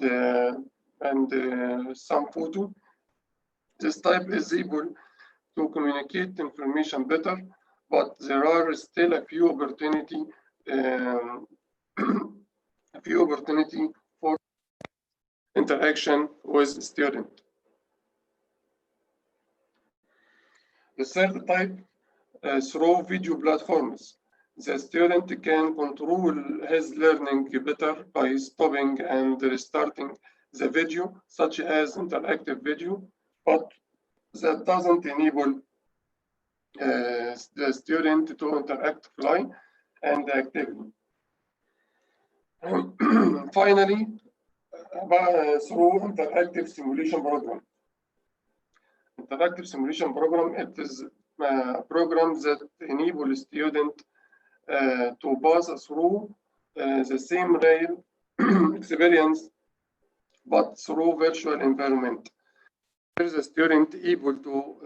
some photo. This type is able to communicate information better, but there are still a few opportunity for interaction with student. The third type, through video platforms. The student can control his learning better by stopping and restarting the video, such as interactive video, but that doesn't enable the student to interact fully and actively. Finally, through interactive simulation program. Interactive simulation program, it is a program that enables students to pass through the same real experience, but through virtual environment. The student able to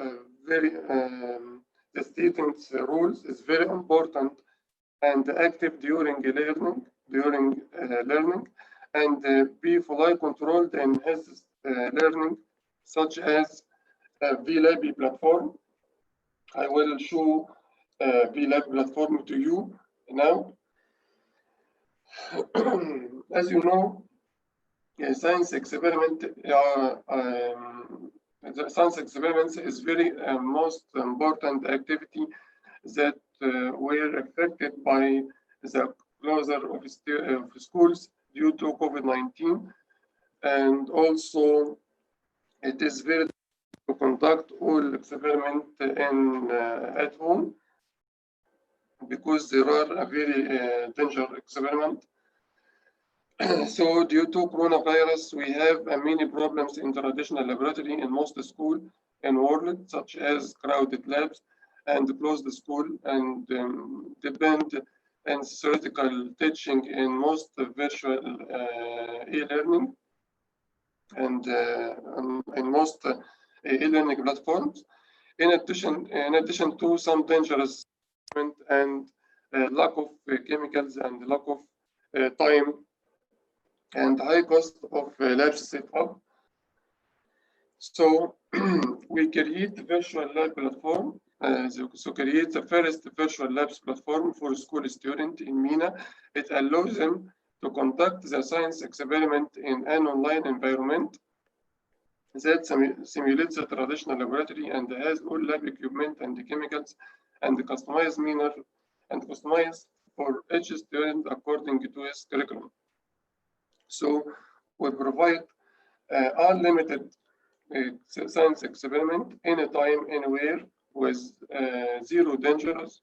the student's roles is very important and active during learning, and be fully controlled in his learning, such as VLab platform. I will show VLab platform to you now. As you know, science experiment the science experiments is very most important activity that were affected by the closure of schools due to COVID-19, and also it is very difficult to conduct all experiment in at home because there are a very dangerous experiment. So due to coronavirus, we have many problems in traditional laboratory in most schools in world, such as crowded labs and closed school, and depend on theoretical teaching in most virtual e-learning and in most e-learning platforms. In addition to some dangerous and lack of chemicals and lack of time and high cost of labs setup. So we create virtual lab platform. So create the first virtual labs platform for school students in MENA. It allows them to conduct the science experiment in an online environment that simulates the traditional laboratory and has all lab equipment and the chemicals and the customized manner and customized for each student according to his curriculum. So we provide unlimited science experiment anytime, anywhere, with zero dangers,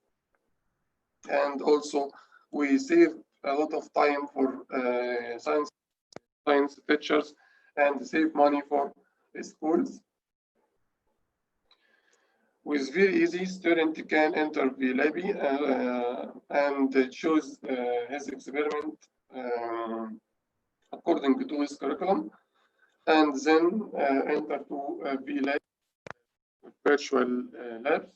and also we save a lot of time for science teachers and save money for schools. With very easy, student can enter VLABI and choose his experiment according to his curriculum, and then enter to VLAB virtual labs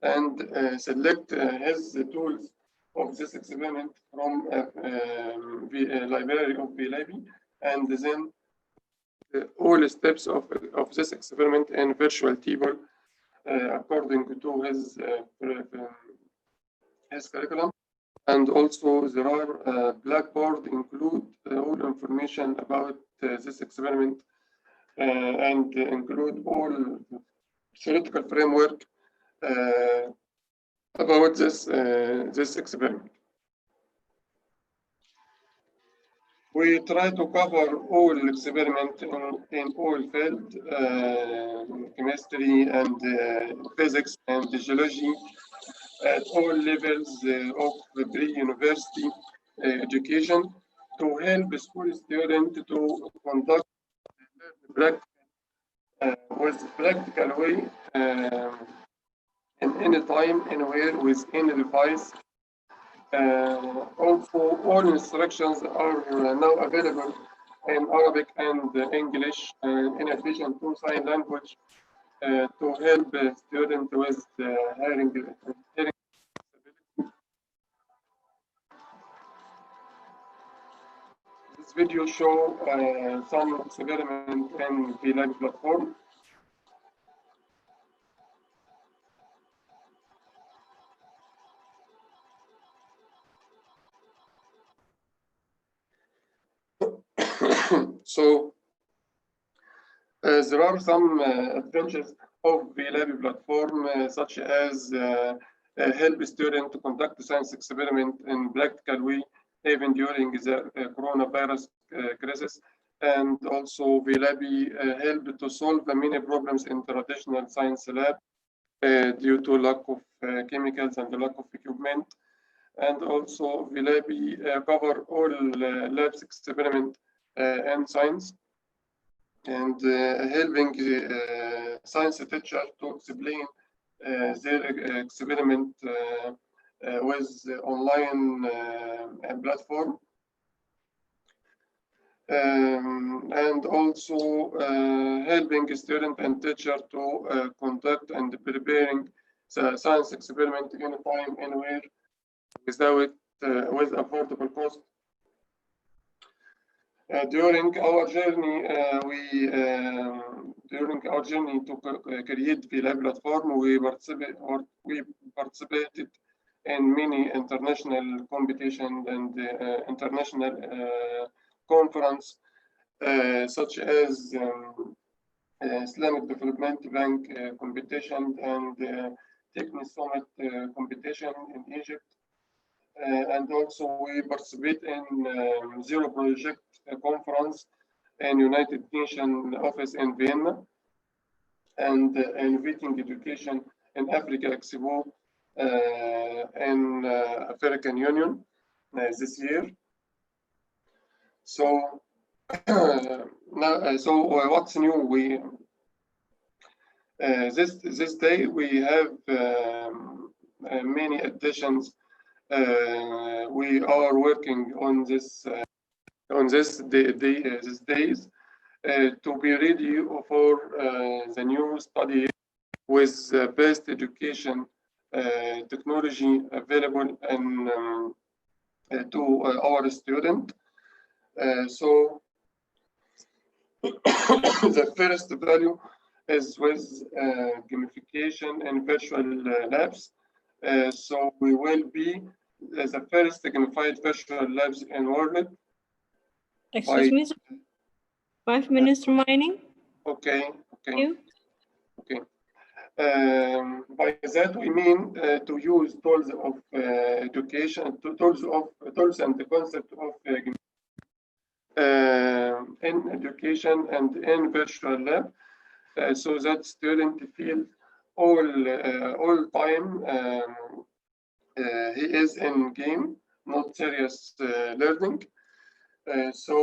and select his tools of this experiment from library of VLABI, and then all steps of this experiment in virtual table according to his curriculum. And also there are blackboard include all information about this experiment and include all theoretical framework about this experiment. We try to cover all experiment in all fields, chemistry and physics and geology at all levels of pre-university education to help school students to conduct with practical way in any time, anywhere, with any device. Also, all instructions are now available in Arabic and English, in addition to sign language to help students with hearing. This video show some experiment in the live platform. So there are some advantages of the lab platform, such as help students to conduct the science experiment in practical way, even during the coronavirus crisis, and also the lab help to solve many problems in traditional science lab due to lack of chemicals and the lack of equipment. And also the lab cover all labs experiment and science, and helping the science teacher to explain their experiment with online platform, and also helping student and teacher to conduct and preparing the science experiment anytime, anywhere, without with affordable cost. During our journey, to create the lab platform, we participated in many international competitions and international conference, such as Islamic Development Bank competition and Techni Summit competition in Egypt. And also we participate in Zero Project conference in United Nations office in Vienna, and Innovating Education in Africa Expo in African Union this year. So now, what's new? We this day we have many additions. We are working on this these days to be ready for the new study with best education technology available and to our student. So the first value is with gamification and virtual labs. So we will be the first gamified virtual labs in the world. Excuse me, sir. 5 minutes remaining. Okay. Thank you. Okay. By that we mean to use tools of education, tools and the concept of in education and in virtual lab, so that student feel all time he is in game, not serious learning. So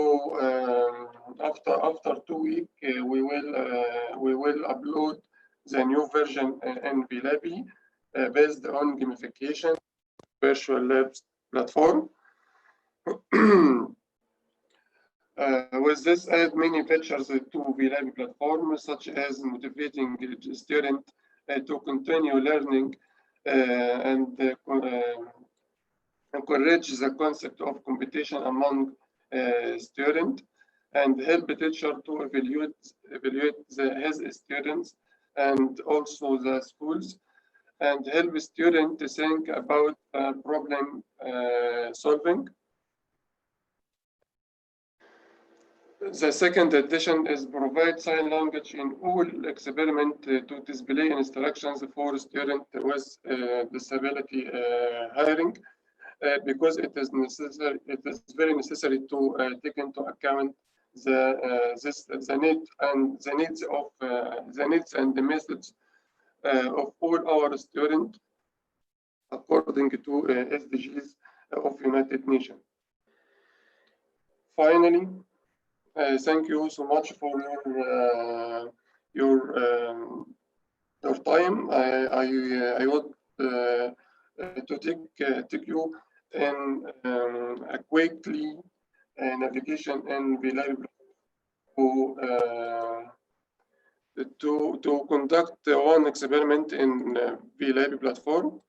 after 2 weeks, we will upload the new version in VLABI based on gamification virtual labs platform. With this, add many features to VLABI platform, such as motivating student to continue learning and encourage the concept of competition among students, and help the teacher to evaluate his students and also the schools, and help students to think about problem solving. The second addition is provide sign language in all experiment to display instructions for students with disability hiring, because it is necessary. It is very necessary to take into account the needs and the methods of all our students according to SDGs of United Nations. Finally, thank you so much for your time. I would to take you in a quickly navigation in VLABI to conduct one experiment in VLABI platform.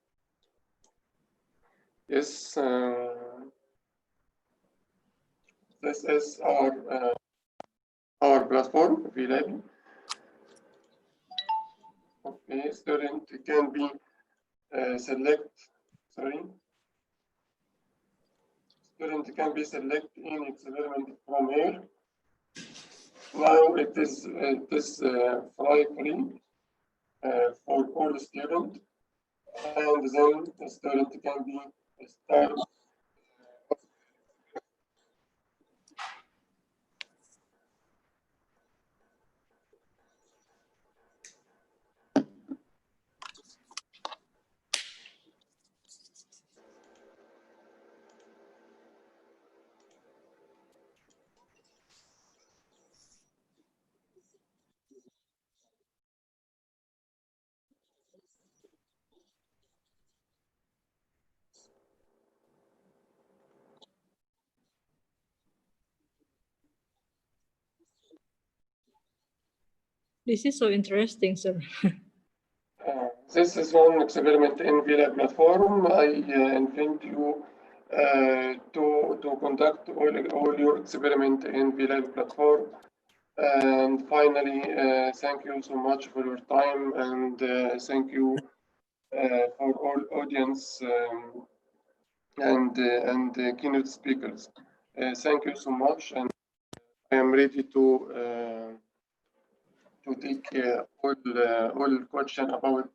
Yes, this is our platform VLABI. Okay, student can be select. Sorry. Student can be select in experiment from here. Now it is fly free for all students, and then the student can be start. This is so interesting, sir. This is one experiment in VLABI platform. I invite you to conduct all your experiment in VLABI platform. And finally, thank you so much for your time, and thank you for all audience and keynote speakers. Thank you so much, and I am ready to to take all question about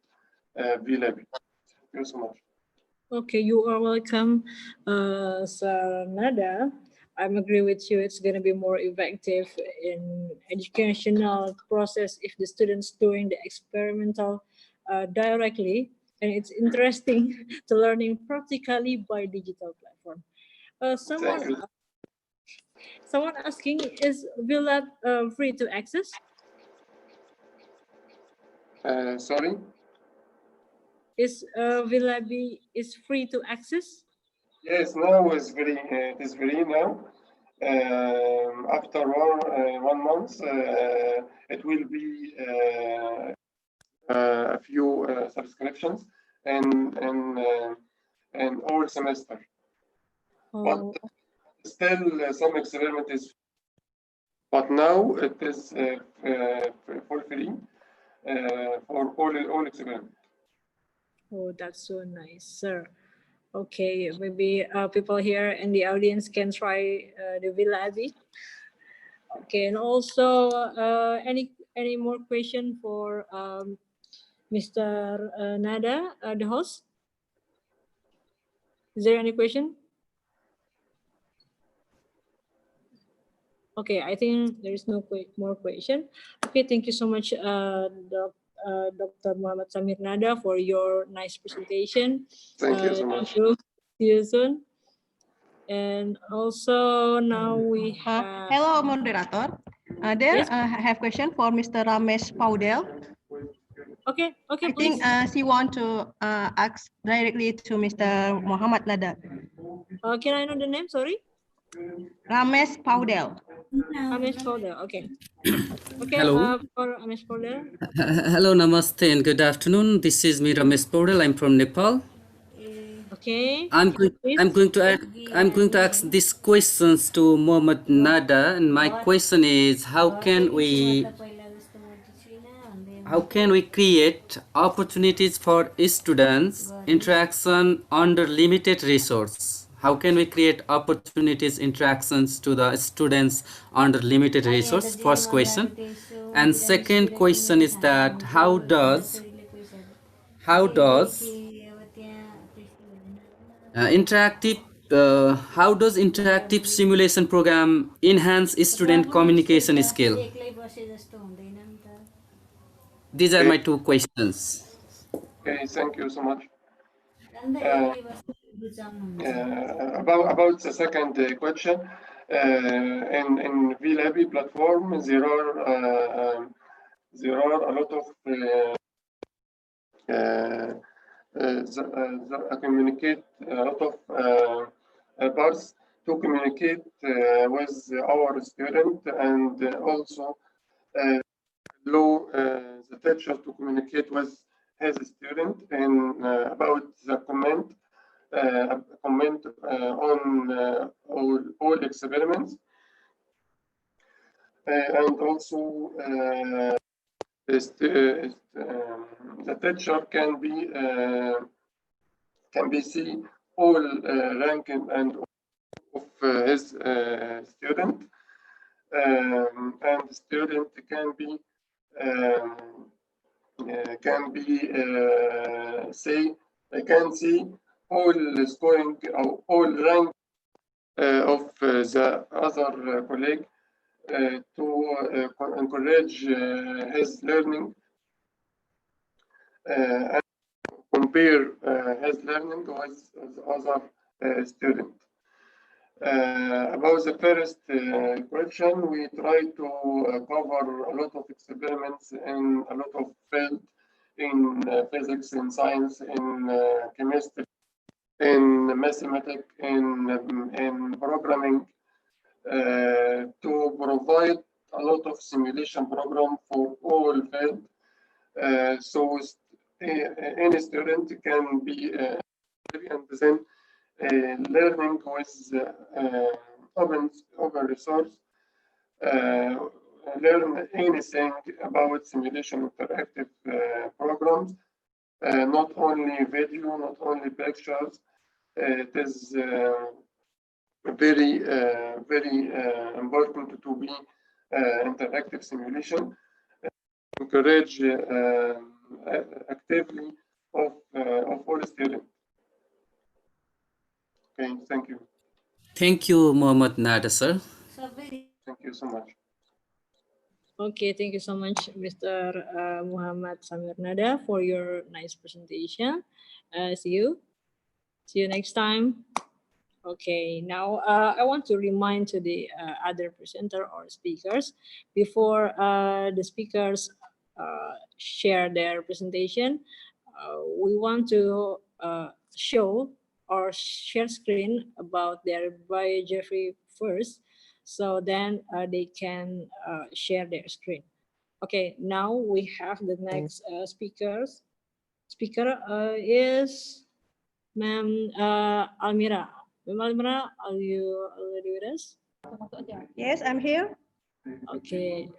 VLab. Thank you so much. Okay, you are welcome, Sir Nada. I'm agree with you. It's going to be more effective in educational process if the students doing the experimental directly, and it's interesting to learning practically by digital platform. Someone asking, is VLab free to access? Sorry? Is VLab is free to access? Yes, now it is free now. After 1 month, it will be a few subscriptions and all semester. But still some experiment is, but now it is for free for all experiment. Oh, that's so nice, sir. Okay, maybe people here in the audience can try the VLab. Okay, and also any more question for Mr. Nada, the host? Is there any question? Okay, I think there is no more question. Okay, thank you so much, Dr. Muhammad Samir Nada, for your nice presentation. Thank you so much. See you soon. And also now we have... hello, moderator. There I have question for Mr. Ramesh Paudel. Okay, I think she want to ask directly to Mr. Muhammad Nada. Can I know the name? Sorry. Ramesh Paudel. Ramesh Paudel. Okay. Okay. Hello. For Ramesh Paudel. Hello, namaste, and good afternoon. This is me, Ramesh Paudel. I'm from Nepal. Okay. I'm going to ask these questions to Muhammad Nada, and my question is, how can we create opportunities for students interaction under limited resource? How can we create opportunities interactions to the students under limited resource? First question. And second question is that how does interactive simulation program enhance student communication skill? These are my two questions. Okay, thank you so much. About the second question, in VLab platform, there are a lot of communicate a lot of parts to communicate with our student, and also allow the teacher to communicate with his student and about the comment on all experiments, and also the teacher can be see all ranking and of his student, and the student can see all scoring or all rank of the other colleague to encourage his learning and compare his learning with other students. About the first question, we try to cover a lot of experiments in a lot of fields, in physics, in science, in chemistry, in mathematics, in programming, to provide a lot of simulation program for all fields, so any student can be and then learning with open resource, learn anything about simulation interactive programs, not only video, not only pictures. It is very important to be interactive simulation. encourage actively of all students. Okay, thank you. Thank you, Mohammed Nada, sir. Thank you so much. Okay, thank you so much, Mr. Muhammad Samir Nada, for your nice presentation. See you next time. Okay, now I want to remind to the other presenter or speakers before the speakers share their presentation. We want to show or share screen about their biography first, so then they can share their screen. Okay, now we have the next speakers. Speaker is Ma'am Almira. Ma'am Almira, are you already with us? Yes, I'm here. Okay.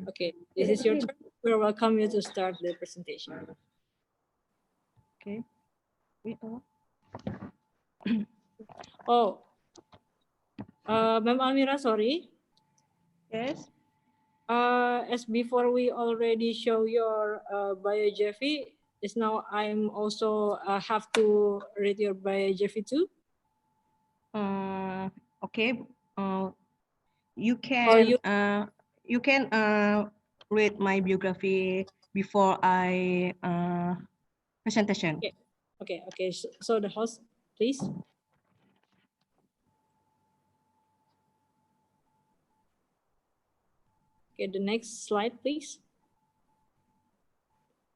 Okay, this is your turn. We welcome you to start the presentation. Okay. Oh, Ma'am Almira, sorry. Yes. As before we already show your biography, is now I'm also have to read your biography too. Okay. You can read my biography before I presentation. Okay. So the host, please. Okay, the next slide, please.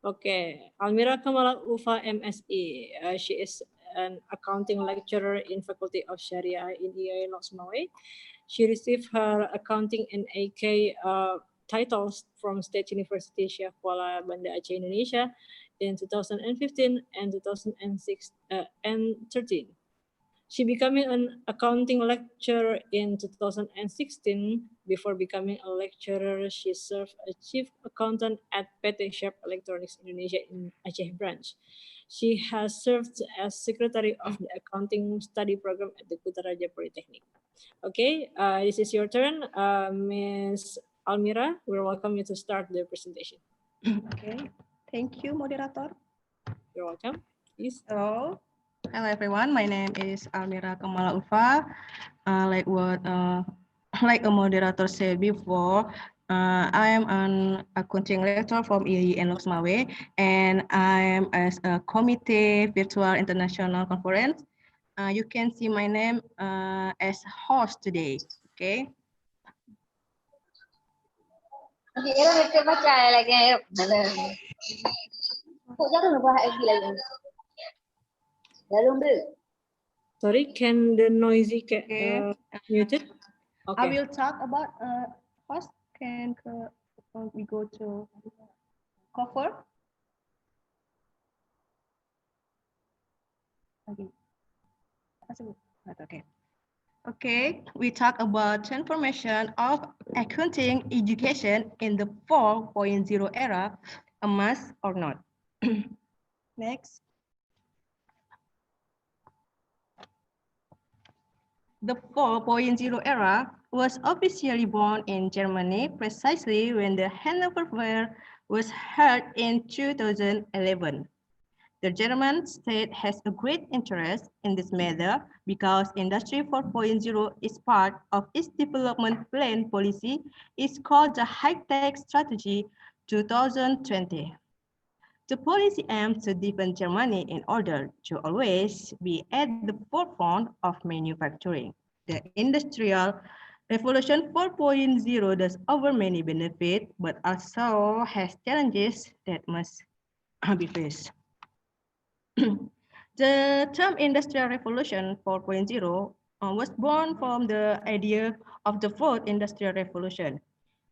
Okay, Almira Kamala Ufa MSE. She is an accounting lecturer in Faculty of Sharia in IAIN LHOKSEUMAWE. She received her accounting and AK titles from State University Syekh Kuala Banda Aceh, Indonesia in 2015 and 2013. She became an accounting lecturer in 2016. Before becoming a lecturer, she served as chief accountant at PT Sharp Electronics Indonesia in Aceh branch. She has served as secretary of the accounting study program at the Kutaraja Polytechnic. Okay, this is your turn, Ms. Almira. We welcome you to start the presentation. Okay, thank you, moderator. You're welcome. Please. Hello everyone. My name is Almira Kamala Ufa. Like a moderator said before, I am an accounting lecturer from IAIN LHOKSEUMAWE, and I am as a committee virtual international conference. You can see my name as host today. Okay. Sorry, can the noisy get muted? Okay. I will talk about host. Can we go to cover? Okay. Okay. Okay, we talk about transformation of accounting education in the 4.0 era, a must or not. Next. The 4.0 era was officially born in Germany precisely when the Hanover Fair was held in 2011. The German state has a great interest in this matter because Industry 4.0 is part of its development plan policy. It's called the High-Tech Strategy 2020. The policy aims to deepen Germany in order to always be at the forefront of manufacturing. The Industrial Revolution 4.0 does offer many benefits, but also has challenges that must be faced. The term Industrial Revolution 4.0 was born from the idea of the fourth Industrial Revolution.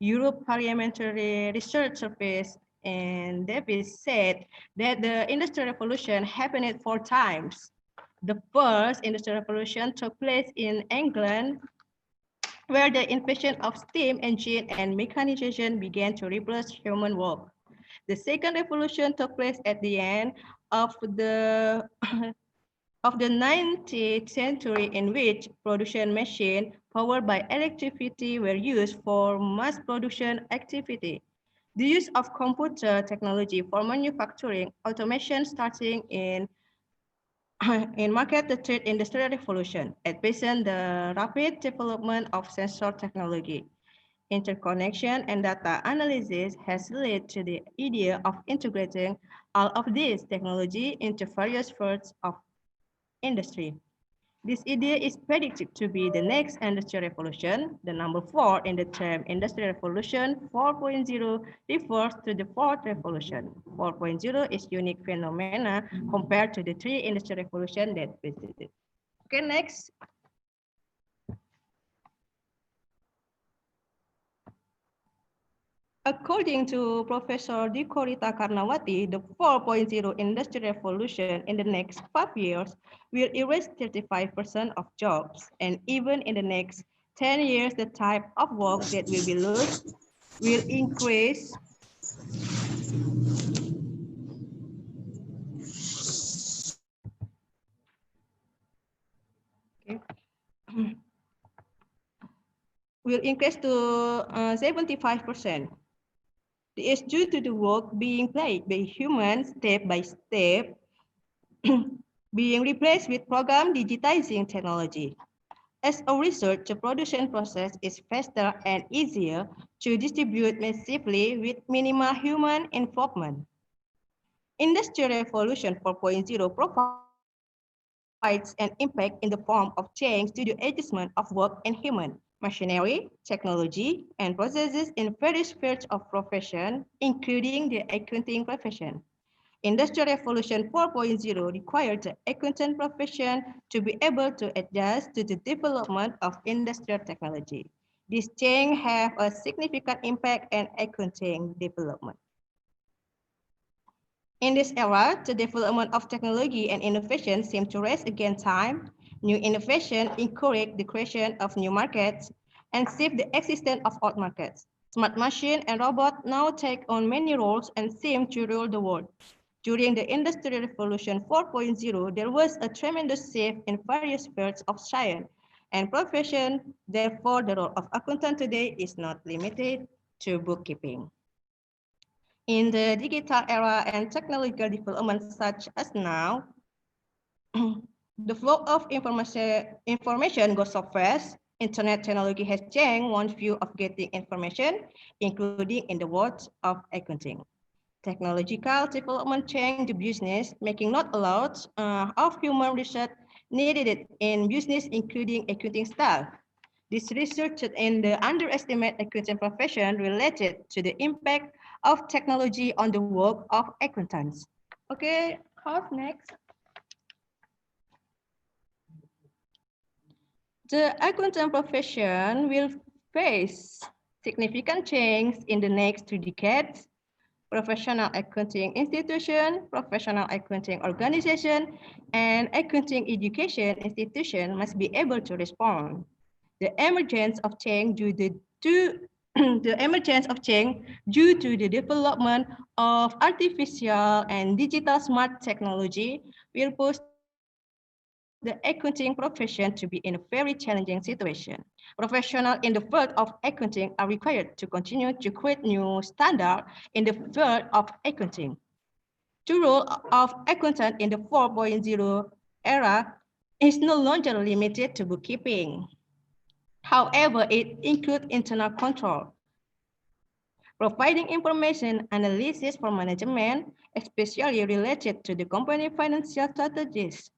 Europe Parliamentary Research Service and Davis said that the Industrial Revolution happened 4 times. The first Industrial Revolution took place in England, where the invention of steam engine and mechanization began to replace human work. The second revolution took place at the end of the 19th century, in which production machines powered by electricity were used for mass production activity. The use of computer technology for manufacturing automation starting in market the third industrial revolution. At present, the rapid development of sensor technology, interconnection, and data analysis has led to the idea of integrating all of these technology into various fields of industry. This idea is predicted to be the next industrial revolution. The number 4 in the term industrial revolution 4.0 refers to the fourth revolution. 4.0 is unique phenomena compared to the 3 industrial revolution that preceded. Okay, next. According to Professor Dikorita Karnawati, the 4.0 industrial revolution in the next 5 years will erase 35% of jobs. And even in the next 10 years, the type of work that will be lost will increase to 75%. This is due to the work being played by humans step by step, being replaced with program digitizing technology. As a result, the production process is faster and easier to distribute massively with minimal human involvement. Industrial Revolution 4.0 provides an impact in the form of change to the adjustment of work and human, machinery, technology, and processes in various fields of profession, including the accounting profession. Industrial Revolution 4.0 required the accountant profession to be able to adjust to the development of industrial technology. This change have a significant impact on accounting development. In this era, the development of technology and innovation seem to race against time. New innovation encourage the creation of new markets and shift the existence of old markets. Smart machines and robots now take on many roles and seem to rule the world. During the Industrial Revolution 4.0, there was a tremendous shift in various fields of science and profession. Therefore, the role of accountant today is not limited to bookkeeping. In the digital era and technological development such as now, the flow of information goes so fast. Internet technology has changed one view of getting information, including in the world of accounting. Technological development changed the business, making not a lot of human research needed in business, including accounting staff. This resulted in the underestimated accounting profession related to the impact of technology on the work of accountants. Okay, what's next? The accountant profession will face significant change in the next 2 decades. Professional accounting institution, professional accounting organization, and accounting education institution must be able to respond. The emergence of change due to the development of artificial and digital smart technology will push the accounting profession to be in a very challenging situation. Professionals in the field of accounting are required to continue to create new standards in the field of accounting. The role of accountant in the 4.0 era is no longer limited to bookkeeping. However, it includes internal control, providing information analysis for management, especially related to the company financial strategies.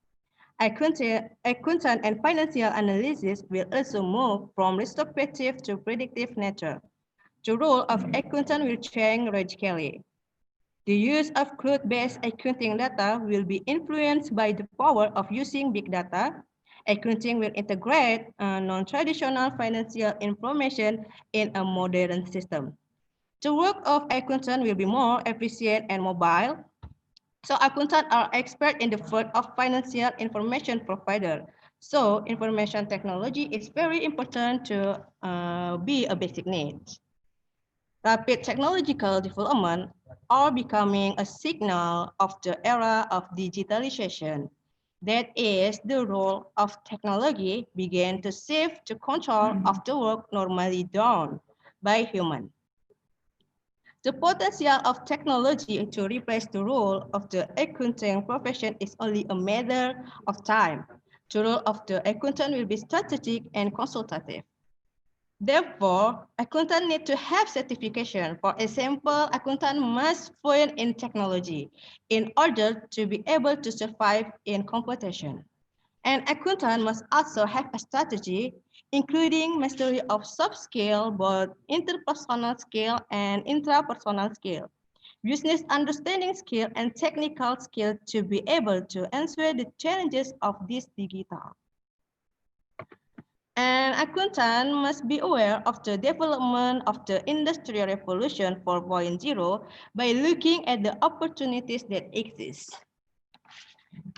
Accountant and financial analysis will also move from retrospective to predictive nature. The role of accountant will change radically. The use of cloud-based accounting data will be influenced by the power of using big data. Accounting will integrate non-traditional financial information in a modern system. The work of accountant will be more efficient and mobile. So accountants are experts in the field of financial information provider. So information technology is very important to be a basic need. Rapid technological development are becoming a signal of the era of digitalization. That is, the role of technology began to shift to control of the work normally done by humans. The potential of technology to replace the role of the accounting profession is only a matter of time. The role of the accountant will be strategic and consultative. Therefore, accountants need to have certification. For example, accountant must fluent in technology in order to be able to survive in competition. An accountant must also have a strategy, including mastery of soft skill, both interpersonal skill and intrapersonal skill, business understanding skill, and technical skill to be able to answer the challenges of this digital. An accountant must be aware of the development of the Industrial Revolution 4.0 by looking at the opportunities that exist.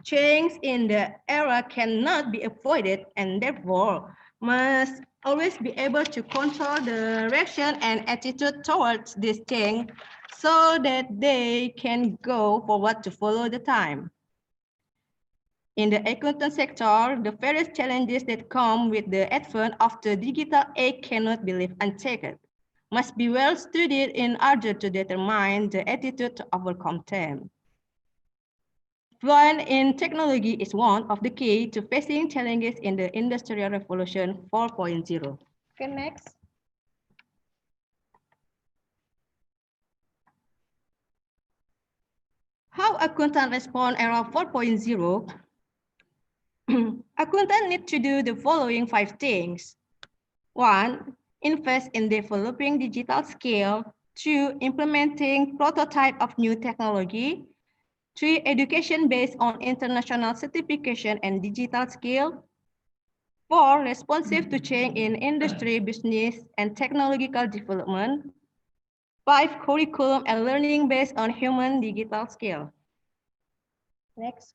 Change in the era cannot be avoided and therefore must always be able to control the direction and attitude towards this change so that they can go forward to follow the time. In the accounting sector, the various challenges that come with the advent of the digital age cannot be left unchecked, must be well studied in order to determine the attitude to overcome them. Fluent in technology is one of the key to facing challenges in the Industrial Revolution 4.0. Okay, next. How accountants respond era 4.0? Accountants need to do the following 5 things. 1. Invest in developing digital skill. 2. Implementing prototype of new technology. 3. Education based on international certification and digital skill. 4. Responsive to change in industry, business, and technological development. 5. Curriculum and learning based on human digital skill. Next.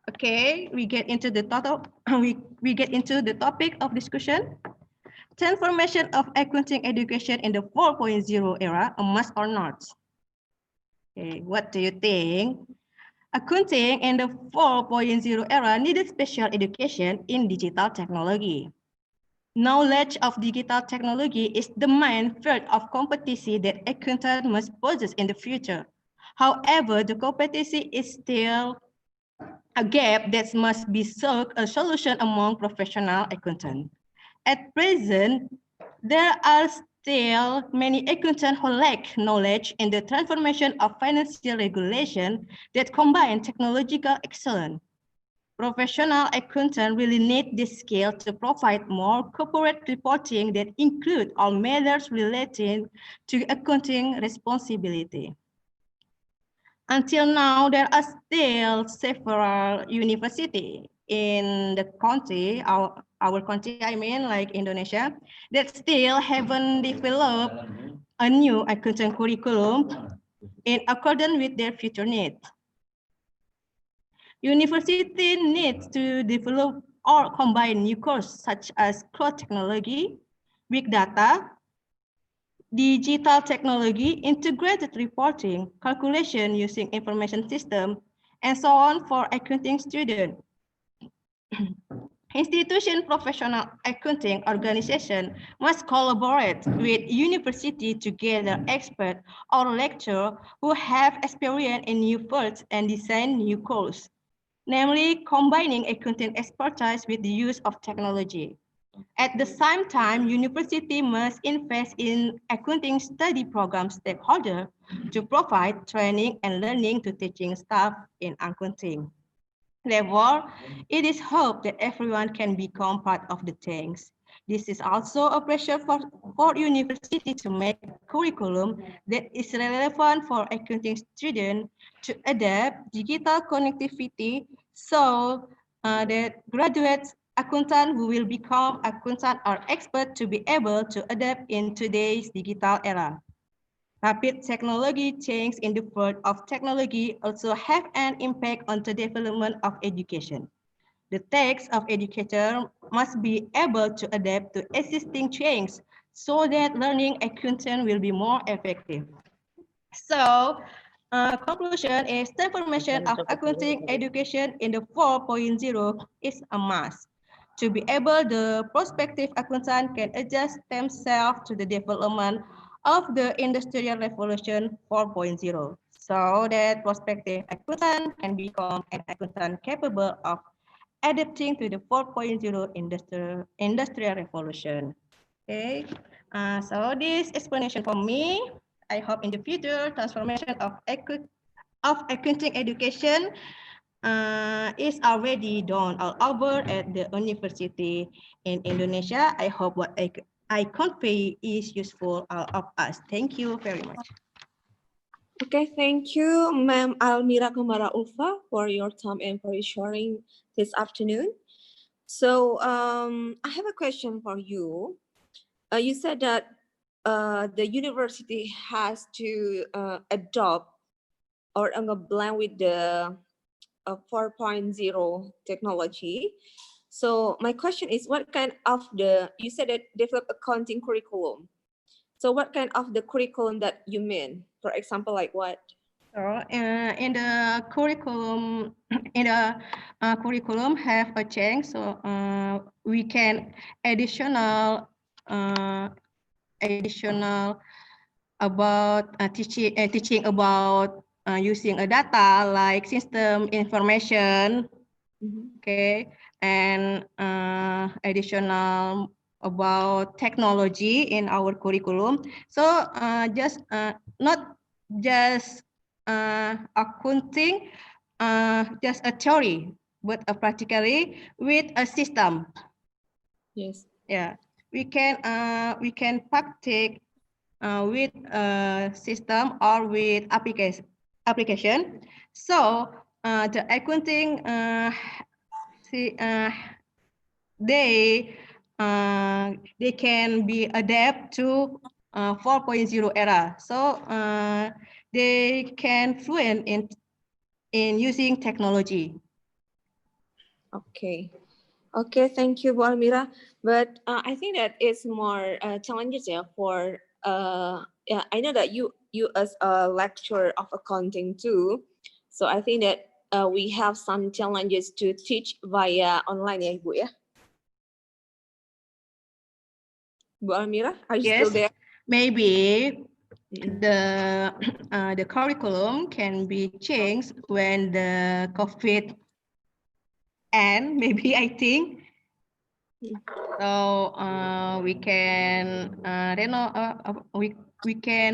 Okay, we get into the topic of discussion. Transformation of accounting education in the 4.0 era, a must or not? Okay, what do you think? Accounting in the 4.0 era needed special education in digital technology. Knowledge of digital technology is the main field of competency that accountants must possess in the future. However, the competency is still a gap that must be sought a solution among professional accountants. At present, there are still many accountants who lack knowledge in the transformation of financial regulation that combine technological excellence. Professional accountants really need this skill to provide more corporate reporting that include all matters relating to accounting responsibility. Until now, there are still several universities in the country, our country, I mean, like Indonesia, that still haven't developed a new accounting curriculum in accordance with their future needs. University needs to develop or combine new courses such as cloud technology, big data, digital technology, integrated reporting, calculation using information system, and so on for accounting students. Institution professional accounting organization must collaborate with university to gather experts or lecturers who have experience in new fields and design new courses, namely combining accounting expertise with the use of technology. At the same time, university must invest in accounting study program stakeholders to provide training and learning to teaching staff in accounting. Therefore, it is hoped that everyone can become part of the things. This is also a pressure for university to make a curriculum that is relevant for accounting students to adapt digital connectivity so that graduates accountants who will become accountant or expert to be able to adapt in today's digital era. Rapid technology change in the field of technology also have an impact on the development of education. The tasks of educators must be able to adapt to existing change so that learning accounting will be more effective. So, conclusion is transformation of accounting education in the 4.0 is a must. To be able, the prospective accountant can adjust themselves to the development of the Industrial Revolution 4.0, so that prospective accountant can become an accountant capable of adapting to the 4.0 industrial revolution. Okay, so this explanation for me. I hope in the future transformation of accounting education is already done all over at the university in Indonesia. I hope what I convey is useful all of us. Thank you very much. Okay, thank you, Ma'am Almira Kumara Ulfa, for your time and for your sharing this afternoon. So I have a question for you. You said that the university has to adopt or blend with the 4.0 technology. So my question is, what kind of you said that develop accounting curriculum. So what kind of the curriculum that you mean? For example, like what? So in the curriculum, curriculum have a change. So we can additional about teaching about using a data like system information. Okay, and additional about technology in our curriculum. So just not just accounting, just a theory, but practically with a system. Yes. Yeah, we can practice with a system or with application. So the accounting they can be adapt to 4.0 era. So they can fluent in using technology. Okay. Okay, thank you, Bu Almira. But I think that it's more challenges for yeah, I know that you as a lecturer of accounting too. So I think that we have some challenges to teach via online ya, Bu ya. Bu Almira, are you still there? Maybe the curriculum can be changed when the COVID end. Maybe I think so. We can we can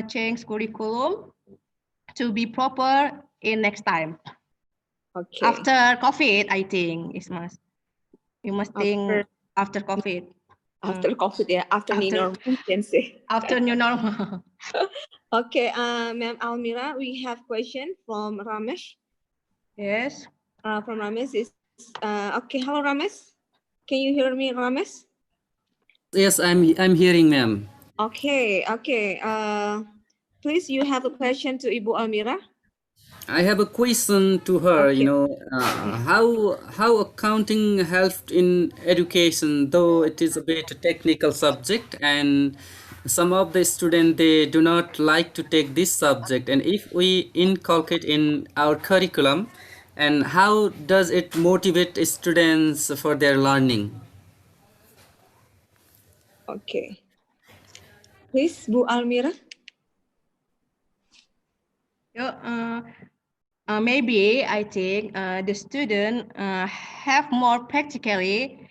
change curriculum to be proper in next time. Okay. After COVID, I think it must. You must think after COVID. After COVID, yeah, after new normal, you can say. After new normal. Okay, Ma'am Almira, we have question from Ramesh. Yes. From Ramesh is okay. Hello, Ramesh. Can you hear me, Ramesh? Yes, I'm hearing, ma'am. Okay, okay. Please, you have a question to Ibu Almira. I have a question to her. Okay. You know, how accounting helped in education, though it is a bit technical subject, and some of the students they do not like to take this subject. And if we inculcate in our curriculum, and how does it motivate students for their learning? Okay. Please, Bu Almira. Maybe I think the student have more practically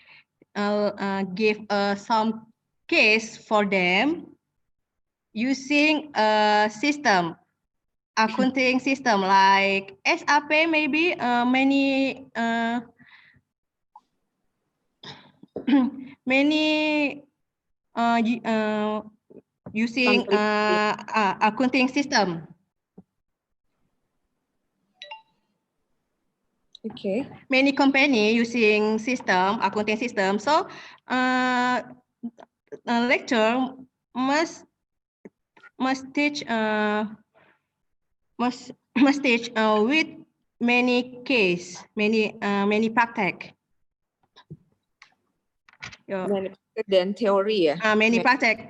give some case for them using a system, accounting system like SAP. Maybe many many using accounting system. Okay. Many company using system, accounting system. So lecture must teach must teach with many case, many practice. Many than theory. Many practice.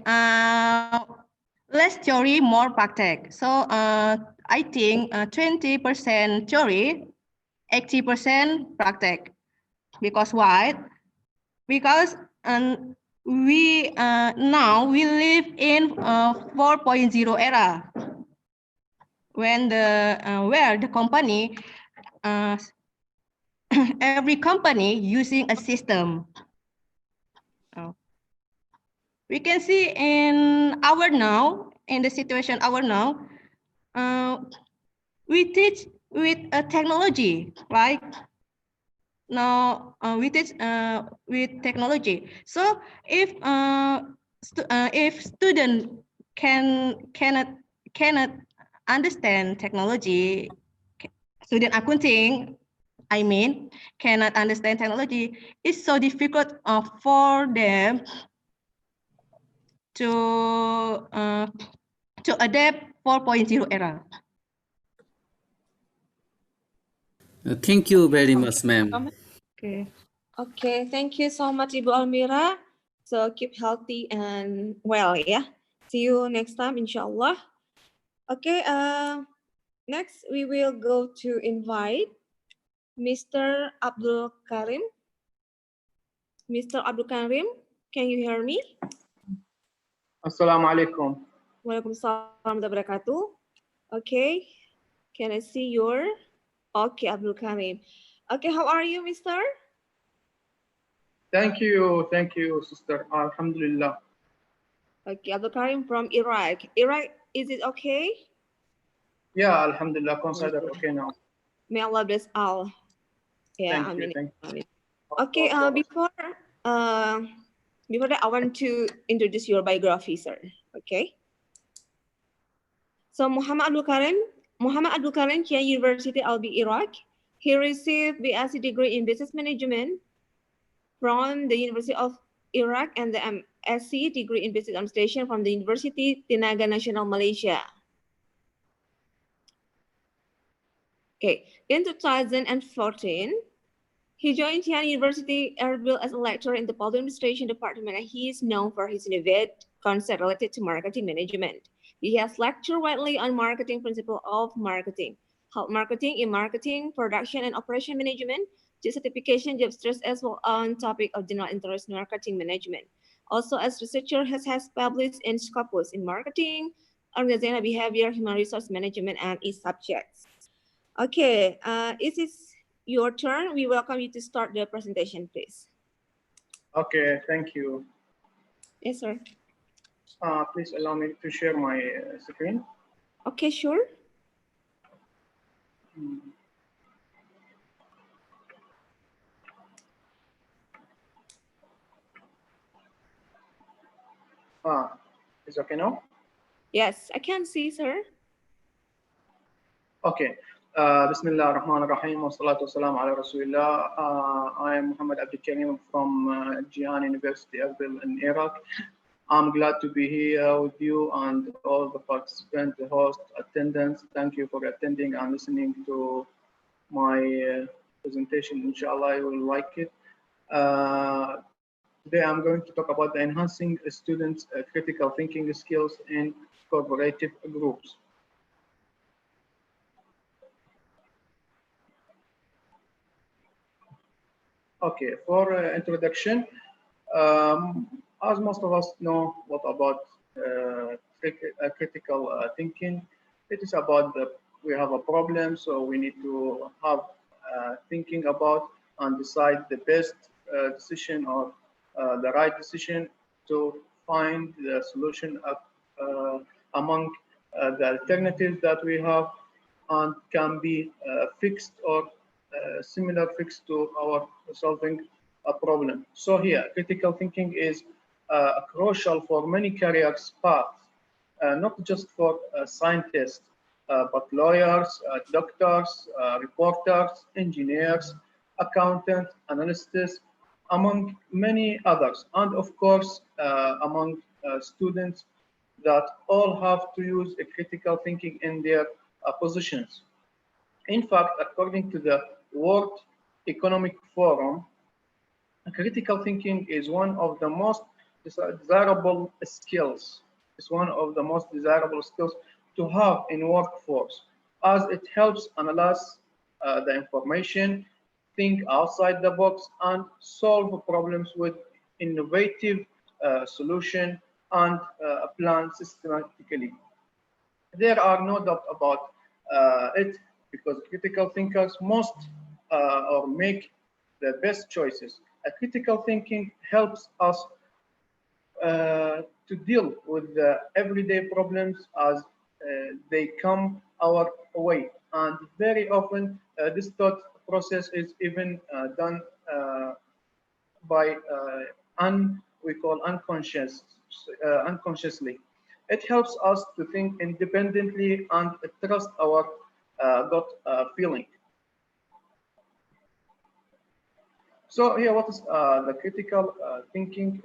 Less theory, more practice. So I think 20% theory, 80% practice. Because why? because we now we live in 4.0 era when where the company every company using a system. We can see in the situation now, we teach with a technology, right? Now we teach with technology. So if student cannot understand technology, student accounting, I mean, cannot understand technology, it's so difficult for them to adapt 4.0 era. Thank you very much, ma'am. Okay. Okay, thank you so much, Ibu Almira. So keep healthy and well, yeah. See you next time, inshallah. Okay, next we will go to invite Mr. Abdul Karim. Mr. Abdul Karim, can you hear me? Assalamu alaikum. Waalaikumsalam warahmatullahi wabarakatuh. Okay, can I see your? Okay, Abdul Karim. Okay, how are you, Mr.? Thank you, sister. Alhamdulillah. Okay, Abdul Karim from Iraq. Iraq, is it okay? Yeah, Alhamdulillah, consider okay now. May Allah bless all. Yeah, Thank you. Okay, before that, I want to introduce your biography, sir. Okay. So Muhammad Abdul Karim, Kia University, Albi, Iraq. He received BSc degree in business management from the University of Iraq and the MSc degree in business administration from the University Tenaga Nasional Malaysia. Okay, in 2014, he joined Tian University Erbil as a lecturer in the public administration department, and he is known for his innovative concept related to marketing management. He has lectured widely on marketing principle of marketing, help marketing in marketing, production and operation management, certification, job stress, as well on topic of general interest marketing management. Also, as researcher, has published in Scopus in marketing, organizational behavior, human resource management, and its subjects. Okay, it is your turn. We welcome you to start the presentation, please. Okay, thank you. Yes, sir. Please allow me to share my screen. Okay, sure. Is okay now? Yes, I can see, sir. Okay. Bismillah ar-Rahman ar-Rahim wa salatu wa salam ala Rasulillah. I am Muhammad Abdul Karim from Jihan University, Erbil in Iraq. I'm glad to be here with you and all the participants, the host, attendants. Thank you for attending and listening to my presentation. Inshallah, you will like it. Today, I'm going to talk about enhancing students' critical thinking skills in cooperative groups. Okay, for introduction, as most of us know what about critical thinking, it is about we have a problem, so we need to have thinking about and decide the best decision or the right decision to find the solution among the alternatives that we have and can be fixed or similar fix to our solving a problem. So here, critical thinking is crucial for many careers paths, not just for scientists, but lawyers, doctors, reporters, engineers, accountants, analysts, among many others, and of course, among students that all have to use a critical thinking in their positions. In fact, according to the World Economic Forum, critical thinking is one of the most desirable skills. It's one of the most desirable skills to have in workforce, as it helps analyze the information, think outside the box, and solve problems with innovative solution and plan systematically. There are no doubt about it, because critical thinkers must or make the best choices. A critical thinking helps us to deal with the everyday problems as they come our way. And very often this thought process is even done by we call unconsciously. It helps us to think independently and trust our gut feeling. So here, what is the critical thinking?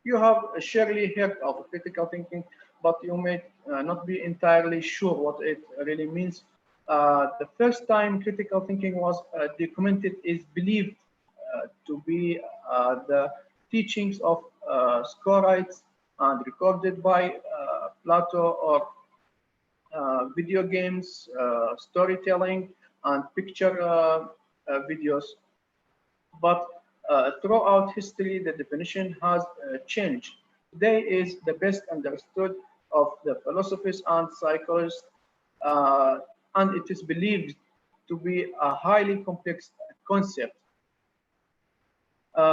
You have surely heard of critical thinking, but you may not be entirely sure what it really means. The first time critical thinking was documented is believed to be the teachings of Socrates and recorded by Plato, or video games, storytelling, and picture videos. But throughout history, the definition has changed. Today is the best understood of the philosophers and psychologists, and it is believed to be a highly complex concept.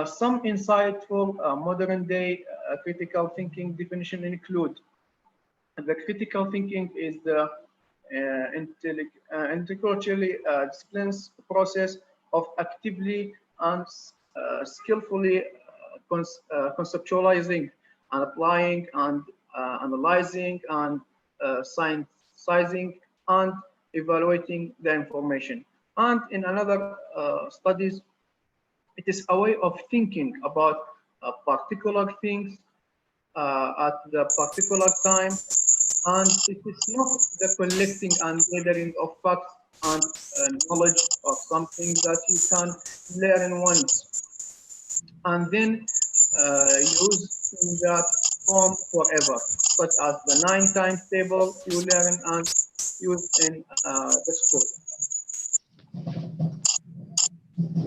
Some insightful modern-day critical thinking definition include: the critical thinking is the intellectually disciplines process of actively and skillfully conceptualizing and applying and analyzing and synthesizing and evaluating the information. And in another studies, it is a way of thinking about particular things at the particular time, and it is not the collecting and gathering of facts and knowledge of something that you can learn once and then use in that form forever, such as the 9 times table you learn and use in the school.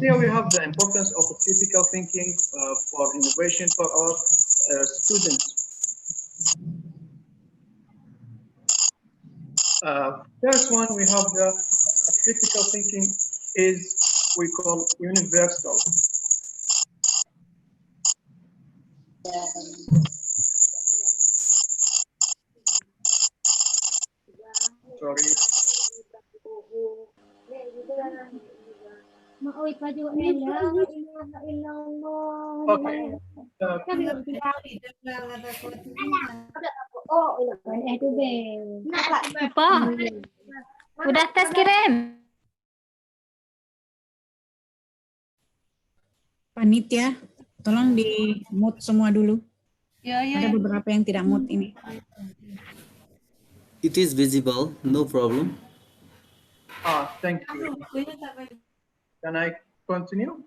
Here we have the importance of critical thinking for innovation for our students. First one, we have the critical thinking is we call universal. Sorry. Okay. Apa? Udah tes kirim. Panitia, tolong di mute semua dulu. Ada beberapa yang tidak mute ini. It is visible, no problem. Thank you. Can I continue?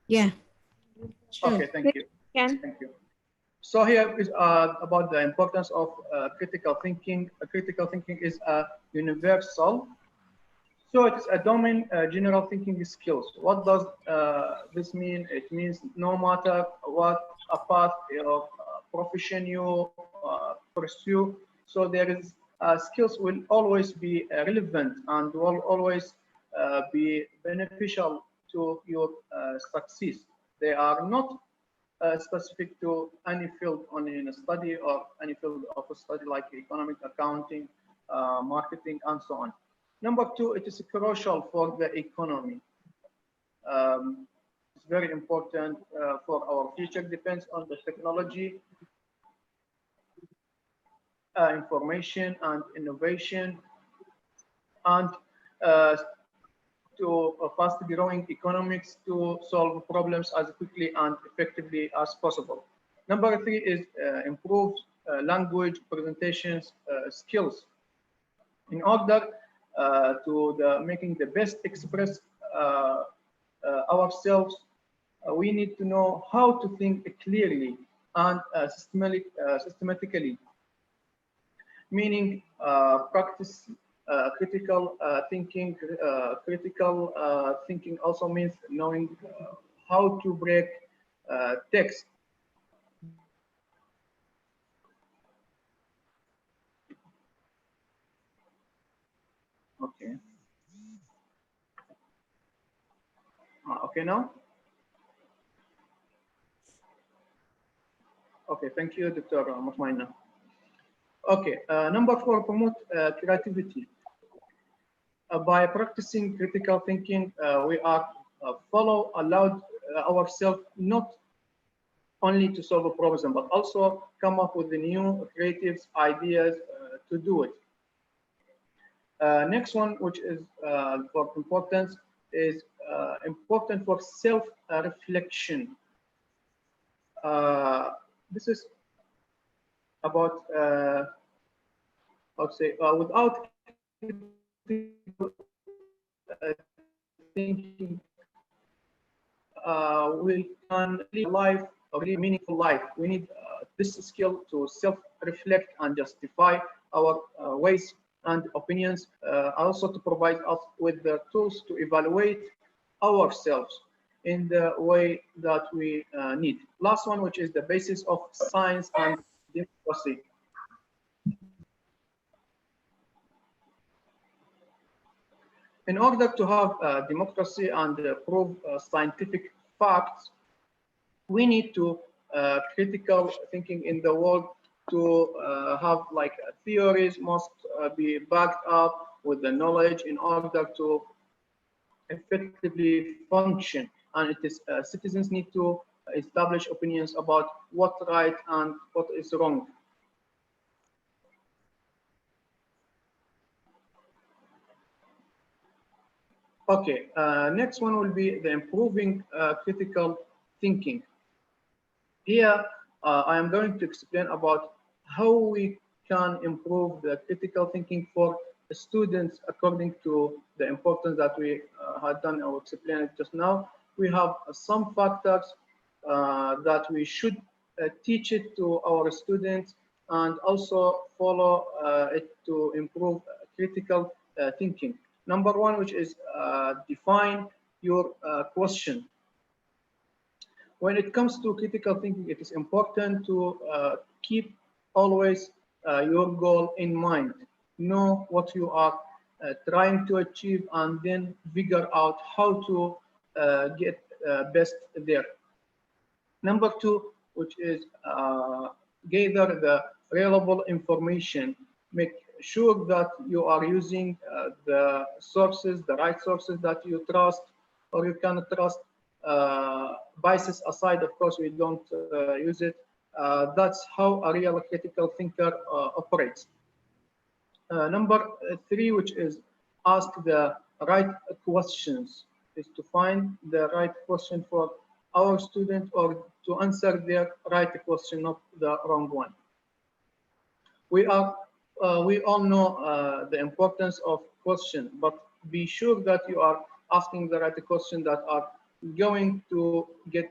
Yeah. Sure. Okay, thank you. Thank you. So here is about the importance of critical thinking. Critical thinking is universal. So it's a domain general thinking skills. What does this mean? It means no matter what a path of profession you pursue, so there is skills will always be relevant and will always be beneficial to your success. They are not specific to any field in a study or any field of a study like economic accounting, marketing, and so on. Number two, it is crucial for the economy. It's very important for our future, depends on the technology, information and innovation, and to fast growing economics to solve problems as quickly and effectively as possible. Number three is improved language presentations skills. In order to making the best express ourselves, we need to know how to think clearly and systematically, meaning practice critical thinking. Critical thinking also means knowing how to break text. Okay. Okay now? Okay, thank you, Dr. Mutmainna. Okay, number 4, promote creativity. By practicing critical thinking, we are allowed ourselves not only to solve a problem, but also come up with the new creative ideas to do it. Next one, which is for importance, is important for self-reflection. This is about, let's say, without thinking, we can live a life, a really meaningful life. We need this skill to self-reflect and justify our ways and opinions, also to provide us with the tools to evaluate ourselves in the way that we need. Last one, which is the basis of science and democracy. In order to have democracy and prove scientific facts, we need to critical thinking in the world to have like theories must be backed up with the knowledge in order to effectively function. And it is citizens need to establish opinions about what's right and what is wrong. Okay, next one will be the improving critical thinking. Here, I am going to explain about how we can improve the critical thinking for the students according to the importance that we had done. I will explain it just now. We have some factors that we should teach it to our students and also follow it to improve critical thinking. Number 1, which is define your question. When it comes to critical thinking, it is important to keep always your goal in mind. Know what you are trying to achieve and then figure out how to get best there. Number 2, which is gather the reliable information. Make sure that you are using the sources, the right sources that you trust or you can trust. Biases aside, of course, we don't use it. That's how a real critical thinker operates. Number 3, which is ask the right questions, is to find the right question for our student or to answer their right question, not the wrong one. We all know the importance of question, but be sure that you are asking the right question that are going to get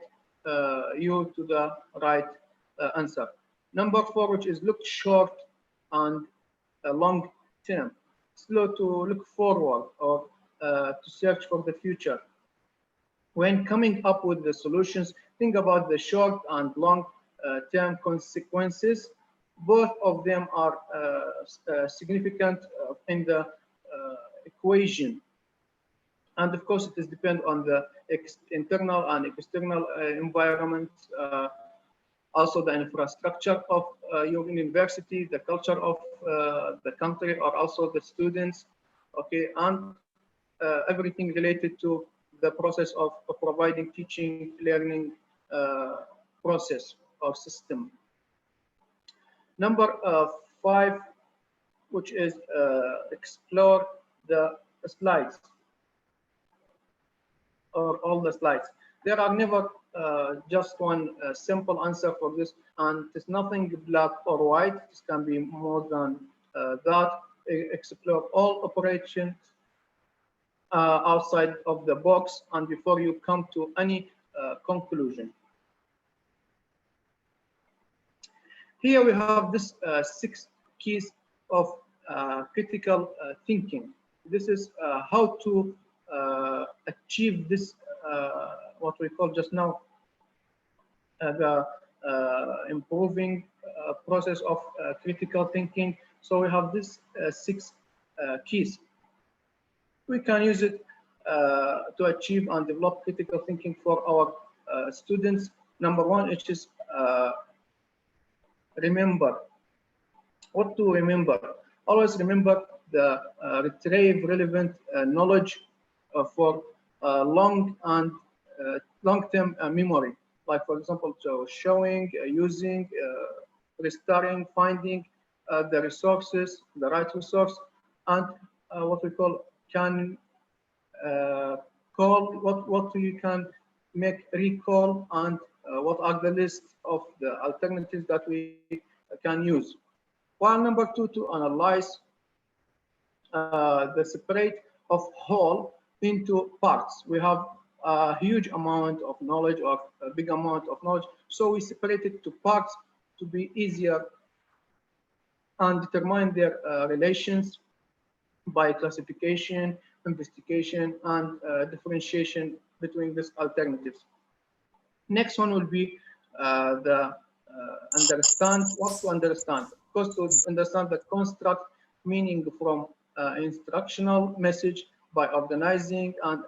you to the right answer. Number 4, which is look short and long term. Slow to look forward or to search for the future. When coming up with the solutions, think about the short and long term consequences. Both of them are significant in the equation. And of course, it is depend on the internal and external environment, also the infrastructure of your university, the culture of the country, or also the students, okay, and everything related to the process of providing teaching, learning process or system. Number 5, which is explore the slides or all the slides. There are never just one simple answer for this, and it's nothing black or white. It can be more than that. Explore all operations outside of the box and before you come to any conclusion. Here we have this 6 keys of critical thinking. This is how to achieve this, what we call just now, the improving process of critical thinking. So we have these 6 keys. We can use it to achieve and develop critical thinking for our students. Number 1, which is remember. What to remember? Always remember the retrieve relevant knowledge for long and long-term memory. Like, for example, so showing, using, restoring, finding the resources, the right resource, and what we call can call, what you can make recall, and what are the list of the alternatives that we can use. While number 2, to analyze the separate of whole into parts. We have a huge amount of knowledge, or a big amount of knowledge, so we separate it to parts to be easier and determine their relations by classification, investigation, and differentiation between these alternatives. Next one will be the understand. What to understand? Of course, to understand the construct meaning from instructional message by organizing and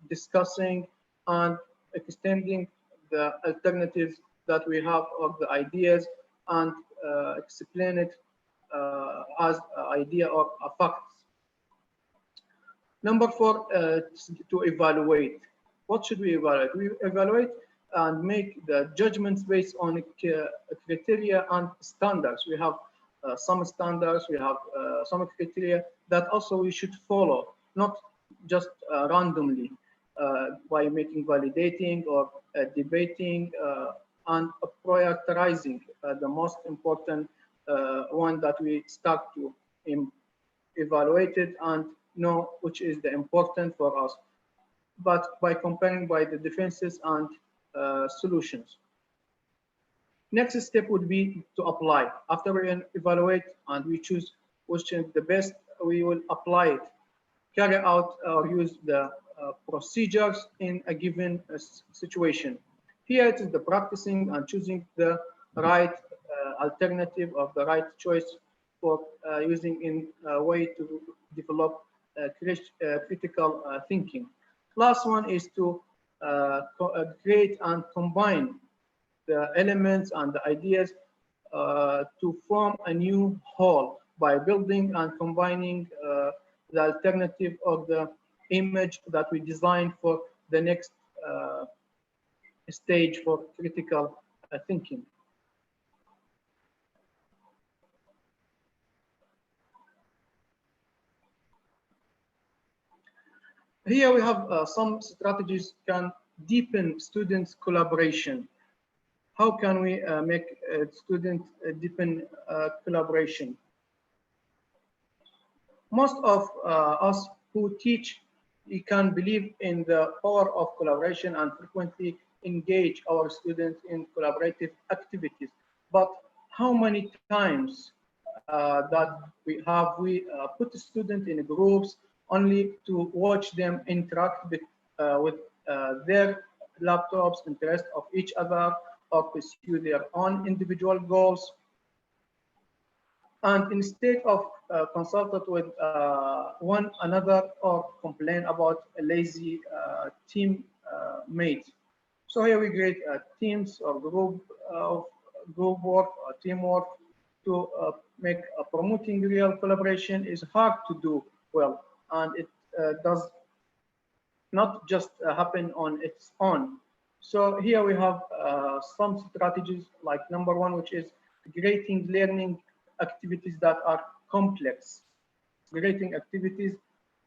discussing and extending the alternatives that we have, of the ideas, and explain it as an idea or a fact. Number 4, to evaluate. What should we evaluate? We evaluate and make the judgments based on criteria and standards. We have some standards, we have some criteria that also we should follow, not just randomly by making validating or debating and prioritizing the most important one that we start to evaluate it and know which is the important for us, but by comparing by the differences and solutions. Next step would be to apply. After we evaluate and we choose which is the best, we will apply it, carry out or use the procedures in a given situation. Here it is the practicing and choosing the right alternative of the right choice for using in a way to develop critical thinking. Last one is to create and combine the elements and the ideas to form a new whole by building and combining the alternative of the image that we design for the next stage for critical thinking. Here we have some strategies can deepen students' collaboration. How can we make students deepen collaboration? Most of us who teach, we can believe in the power of collaboration and frequently engage our students in collaborative activities. But how many times that we put students in groups only to watch them interact with their laptops, interest of each other, or pursue their own individual goals, and instead of consult with one another or complain about a lazy team mate. So here we create teams or group work or teamwork to make promoting real collaboration is hard to do well, and it does not just happen on its own. So here we have some strategies, like number 1, which is creating learning activities that are complex. Creating activities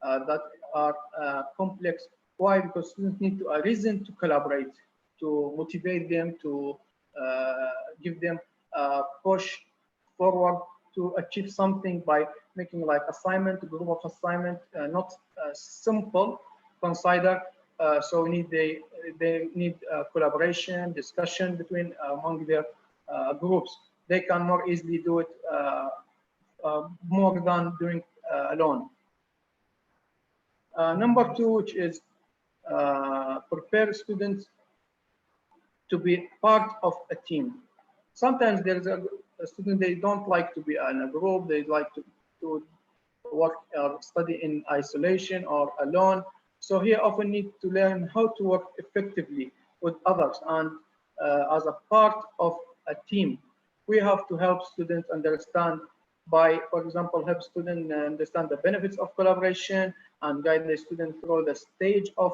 that are complex. Why? Because students need a reason to collaborate, to motivate them, to give them a push forward to achieve something by making like assignment, a group of assignment, not simple, consider. So they need collaboration, discussion between among their groups. They can more easily do it more than doing alone. Number two, which is prepare students to be part of a team. Sometimes there's a student, they don't like to be in a group, they like to work or study in isolation or alone. So he often needs to learn how to work effectively with others and as a part of a team. We have to help students understand by, for example, help students understand the benefits of collaboration and guide the student through the stage of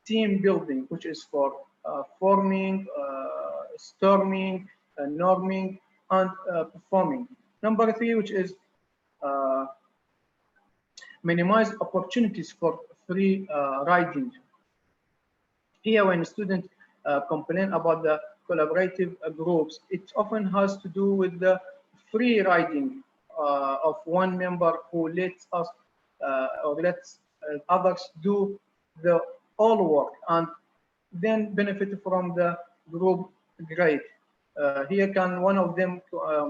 team building, which is for forming, storming, norming, and performing. Number three, which is minimize opportunities for free riding. Here, when students complain about the collaborative groups, it often has to do with the free riding of one member who lets us or lets others do the all work and then benefit from the group. Great. Here can one of them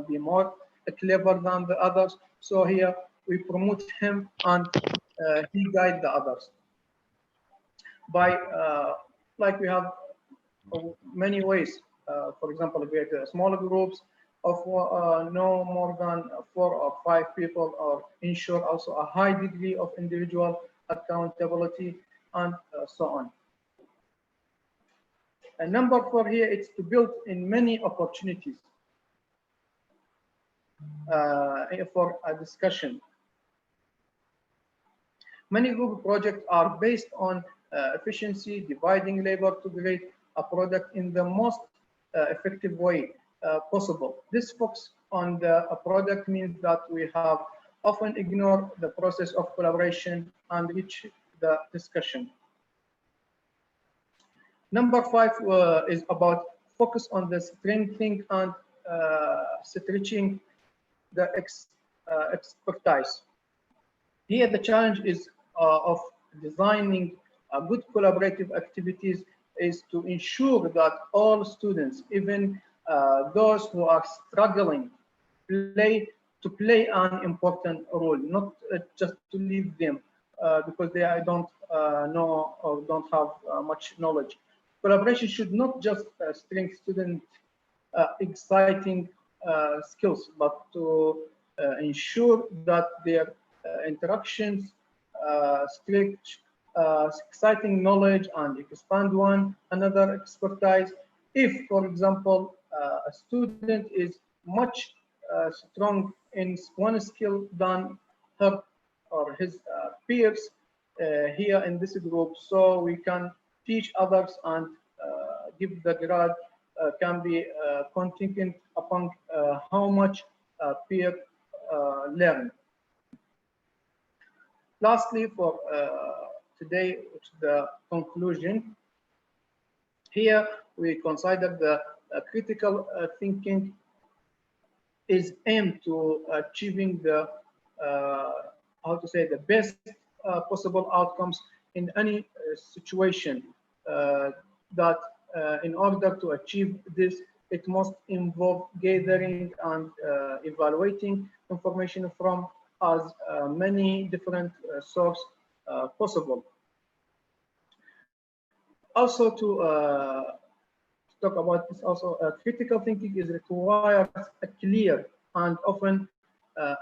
be more clever than the others. So here we promote him and he guide the others. By like we have many ways. For example, we have smaller groups of no more than 4 or 5 people, or ensure also a high degree of individual accountability, and so on. And number 4 here is to build in many opportunities for a discussion. Many group projects are based on efficiency, dividing labor to create a product in the most effective way possible. This focus on the product means that we have often ignored the process of collaboration and reach the discussion. Number 5 is about focus on the strengthening and stretching the expertise. Here the challenge is of designing good collaborative activities is to ensure that all students, even those who are struggling, play an important role, not just to leave them because they don't know or don't have much knowledge. Collaboration should not just strengthen student exciting skills, but to ensure that their interactions stretch exciting knowledge and expand one another expertise. If, for example, a student is much strong in one skill than her or his peers here in this group, so we can teach others and give the grade can be contingent upon how much peer learn. Lastly, for today, which is the conclusion. Here we consider the critical thinking is aimed to achieving the how to say the best possible outcomes in any situation. That in order to achieve this, it must involve gathering and evaluating information from as many different sources possible. Also, to talk about this, also critical thinking is requires a clear and often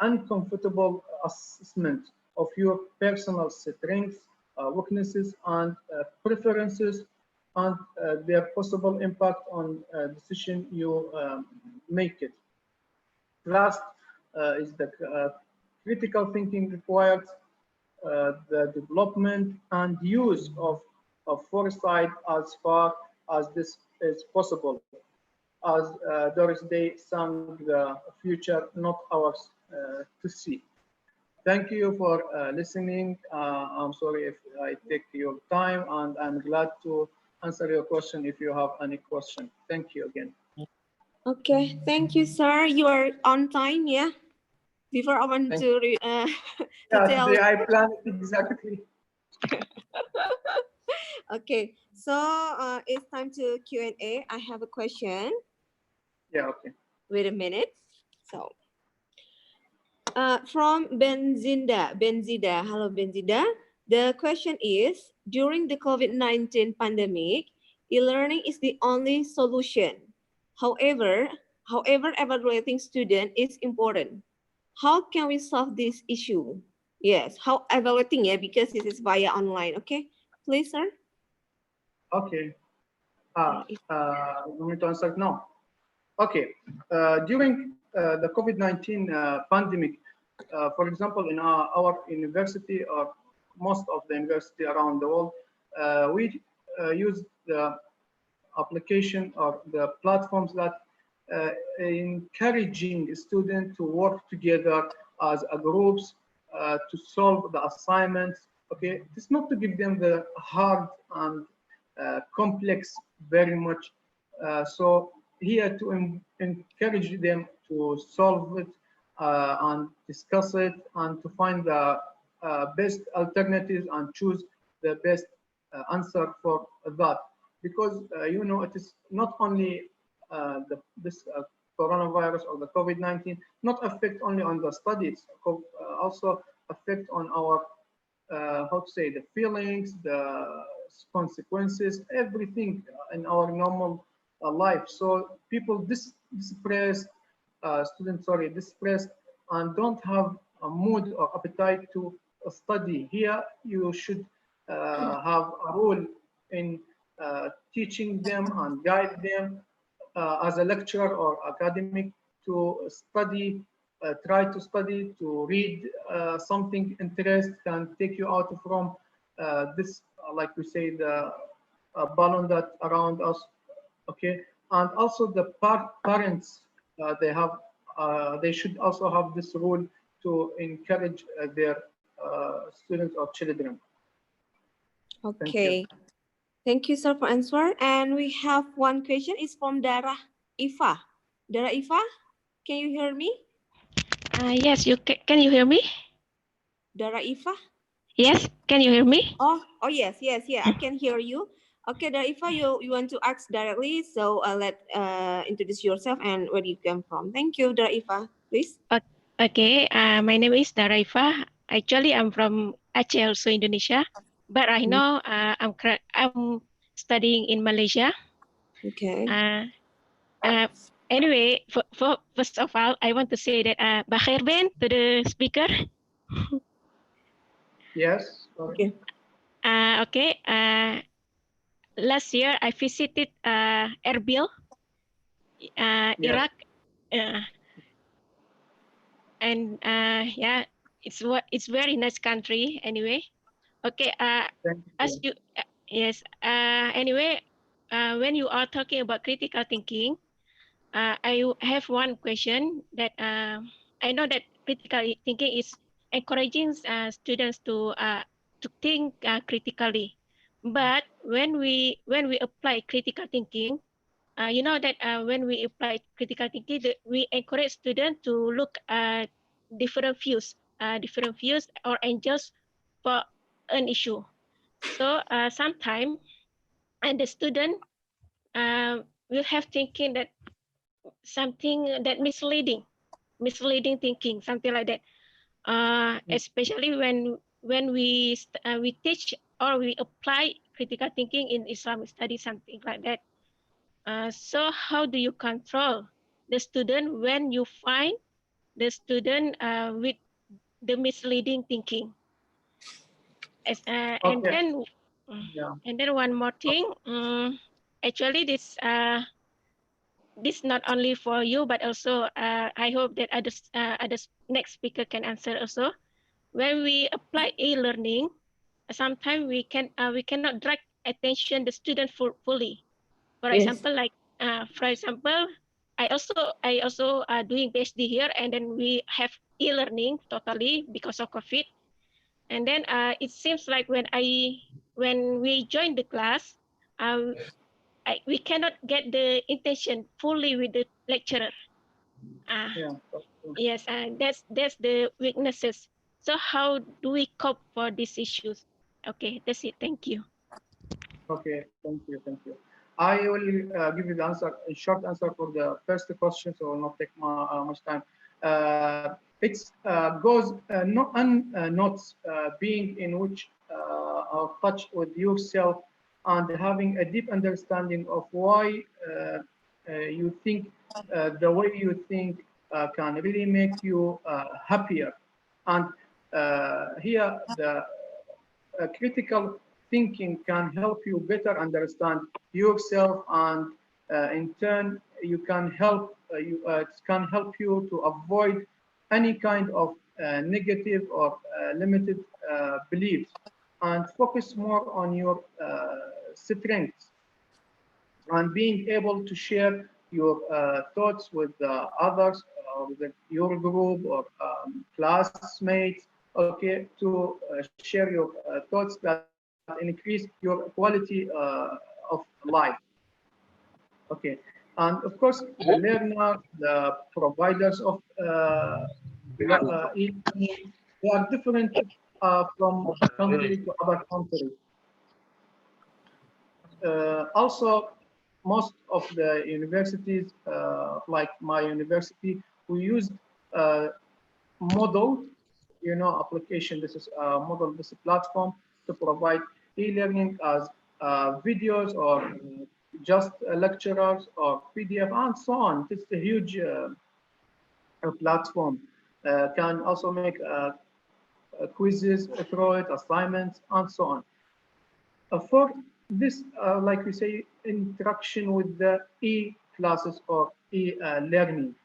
uncomfortable assessment of your personal strengths, weaknesses, and preferences, and their possible impact on decision you make it. Last is the critical thinking requires the development and use of foresight as far as this is possible. As Doris Day sang, the future not ours to see. Thank you for listening. I'm sorry if I take your time, and I'm glad to answer your question if you have any question. Thank you again. Okay, thank you, sir. You are on time, yeah? Before I want to yeah, tell. I planned it exactly. Okay, so it's time to Q&A. I have a question. Yeah, okay. Wait a minute. So, From Benzida. Hello, Benzida. The question is, during the COVID-19 pandemic, e-learning is the only solution. However, evaluating student is important. How can we solve this issue? Yes, how evaluating, yeah, because this is via online. Okay, please, sir. Okay. You want me to answer now? Okay. During the COVID-19 pandemic, for example, in our university or most of the university around the world, we use the application or the platforms that encouraging students to work together as a groups to solve the assignments. Okay, it's not to give them the hard and complex very much. So here to encourage them to solve it and discuss it and to find the best alternatives and choose the best answer for that. Because you know, it is not only this coronavirus or the COVID-19 not affect only on the studies, also affect on our how to say, the feelings, the consequences, everything in our normal life. So people depressed, depressed, and don't have a mood or appetite to study. Here you should have a role in teaching them and guide them as a lecturer or academic to study, try to study, to read something interest can take you out from this, like we say, the balloon that around us. Okay, and also the parents, they should also have this role to encourage their students or children. Okay. Thank you, sir, for answer. And we have one question. It's from Dara Ifa. Dara Ifa, can you hear me? Yes, can you hear me? Dara Ifa? Yes, can you hear me? Oh, yes, I can hear you. Okay, Dara Ifa, you want to ask directly, so let introduce yourself and where you come from. Thank you, Dara Ifa, please. Okay, my name is Dara Ifa. Actually, I'm from Aceh, also Indonesia, but right now I'm studying in Malaysia. Okay. Anyway, first of all, I want to say that Bakhair Ben to the speaker. Yes. Okay. Okay. Last year I visited Erbil, Iraq, and yeah, it's very nice country. Anyway, okay. As you yes. Anyway, when you are talking about critical thinking, I have one question that I know that critical thinking is encouraging students to think critically, but when we apply critical thinking, you know that when we apply critical thinking, we encourage students to look at different views or angles for an issue. So sometimes, and the student will have thinking that something that misleading thinking, something like that. Especially when we teach or we apply critical thinking in Islamic studies, something like that. So how do you control the student when you find the student with the misleading thinking? And then one more thing. Actually, this not only for you, but also I hope that others next speaker can answer also. When we apply e-learning, sometimes we cannot direct attention the student fully. For example, like for example, I also doing PhD here, and then we have e-learning totally because of COVID. And then it seems like when we join the class, we cannot get the intention fully with the lecturer. Yes, and that's the weaknesses. So how do we cope for these issues? Okay, that's it. Thank you. Okay, thank you. I will give you the answer, a short answer for the first question, so I will not take much time. it goes not being in which are touch with yourself and having a deep understanding of why you think the way you think can really make you happier. And here the critical thinking can help you better understand yourself, and in turn you can help it can help you to avoid any kind of negative or limited beliefs, and focus more on your strengths and being able to share your thoughts with others, with your group or classmates, okay, to share your thoughts that increase your quality of life. Okay, and of course, the learner, the providers of e-learning, they are different from country to other country. Also, most of the universities, like my university, we used Moodle, application. This is Moodle, this platform to provide e-learning as videos or just lecturers or PDF and so on. It's a huge platform. Can also make quizzes through it, assignments, and so on. For this, like we say, interaction with the e-classes or e-learning.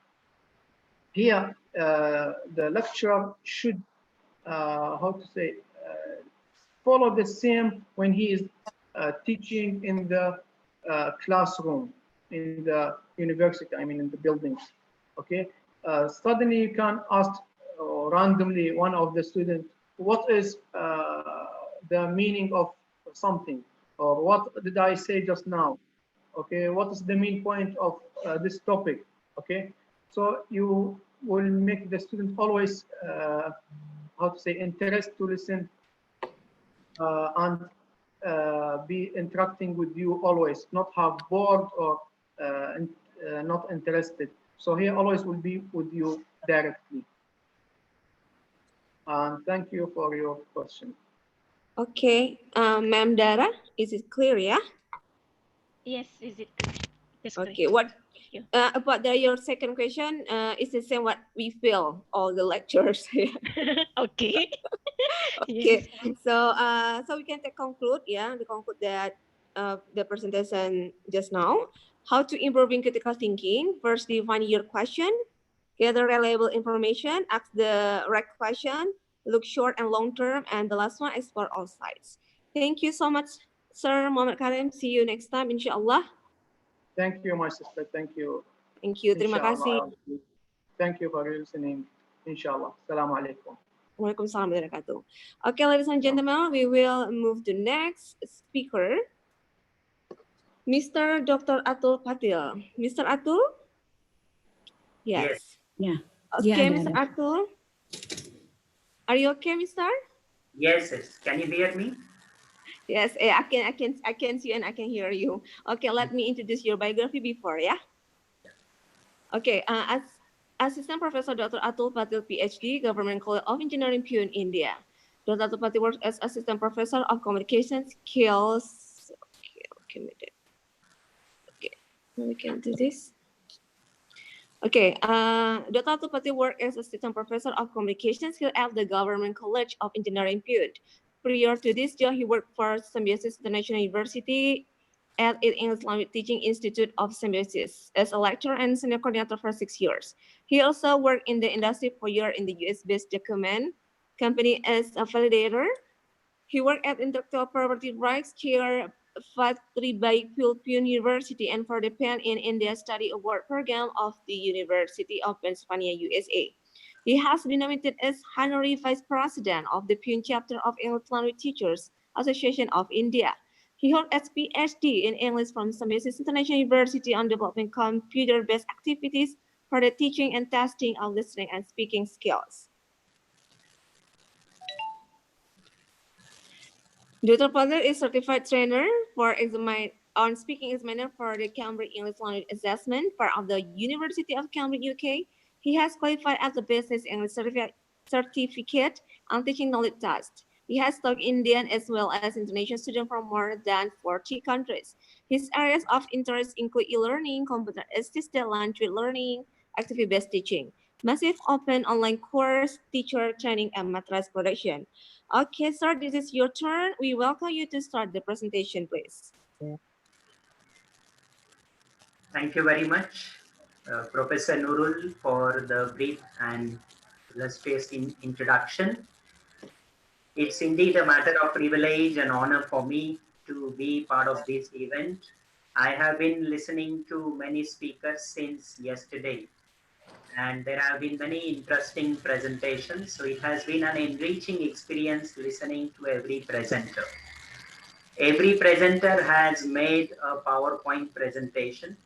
Here, the lecturer should, follow the same when he is teaching in the classroom, in the university, I mean in the buildings, okay? Suddenly you can ask randomly one of the students, what is the meaning of something? Or what did I say just now? Okay, what is the main point of this topic? Okay, so you will make the student always, interest to listen and be interacting with you always, not have bored or not interested. So he always will be with you directly. And thank you for your question. Okay, Ma'am Dara, is it clear? Yeah. Yes, is it? Okay. What about your second question? Is the same what we feel all the lectures here. Okay. Okay. Yes. So we can conclude. Yeah, we conclude that the presentation just now. How to improving critical thinking? First, define your question. Gather reliable information. Ask the right question. Look short and long term. And the last one, explore all sides. Thank you so much, Sir Muhammad Karim. See you next time, inshallah. Thank you, my sister. Thank you. Thank you. Terima kasih. Thank you for listening. Inshallah. Assalamu alaikum. Waalaikumsalam warahmatullahi wabarakatuh. Okay, ladies and gentlemen, we will move to next speaker, Mr. Dr. Atul Patil. Mr. Atul? Yes. Yeah. Okay, Yeah, Mr. Atul. Are you okay, Mr.? Yes, can you hear me? Yes, I can see and I can hear you. Okay, let me introduce your biography before, yeah? Okay, as Assistant Professor Dr. Atul Patil, PhD, Government College of Engineering, Pune, India. Dr. Atul Patil works as Assistant Professor of Communication Skills. Okay, we can do this. Okay, Dr. Atul Patil worked as Assistant Professor of Communication Skills at the Government College of Engineering, Pune. Prior to this job, he worked for Symbiosis International University at its English Language Teaching Institute of Symbiosis as a lecturer and senior coordinator for 6 years. He also worked in the industry for a year in the US-based document company as a validator. He worked at intellectual property rights chair Fatri by Pune University and for the Pan in India Study Award Program of the University of Pennsylvania, USA. He has been nominated as Honorary Vice President of the Pune Chapter of English Language Teachers Association of India. He holds a PhD in English from Symbiosis International University on developing computer-based activities for the teaching and testing of listening and speaking skills. Dr. Patil is certified trainer for speaking examiner for the Cambridge English Language Assessment, part of the University of Cambridge, UK. He has qualified as a business English certificate on teaching knowledge tasks. He has taught Indian as well as international students from more than 40 countries. His areas of interest include e-learning, computer-assisted language learning, activity-based teaching, massive open online course, teacher training, and materials production. Okay, sir, this is your turn. We welcome you to start the presentation, please. Thank you very much, Professor Nurul, for the brief and illustrious introduction. It's indeed a matter of privilege and honor for me to be part of this event. I have been listening to many speakers since yesterday, and there have been many interesting presentations. So it has been an enriching experience listening to every presenter. Every presenter has made a PowerPoint presentation,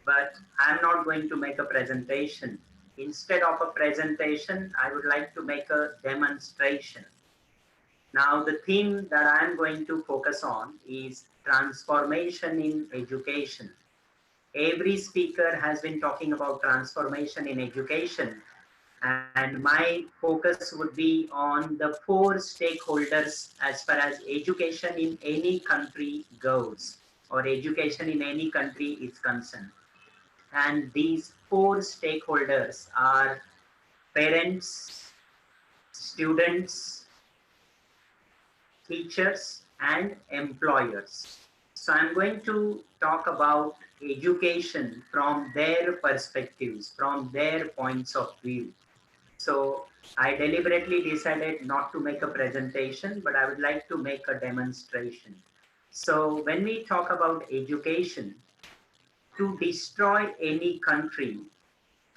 but I'm not going to make a presentation. Instead of a presentation, I would like to make a demonstration. Now, the theme that I'm going to focus on is transformation in education. Every speaker has been talking about transformation in education, and my focus would be on the 4 stakeholders as far as education in any country goes, or education in any country is concerned. And these 4 stakeholders are parents, students, teachers, and employers. So I'm going to talk about education from their perspectives, from their points of view. So I deliberately decided not to make a presentation, but I would like to make a demonstration. So when we talk about education, to destroy any country,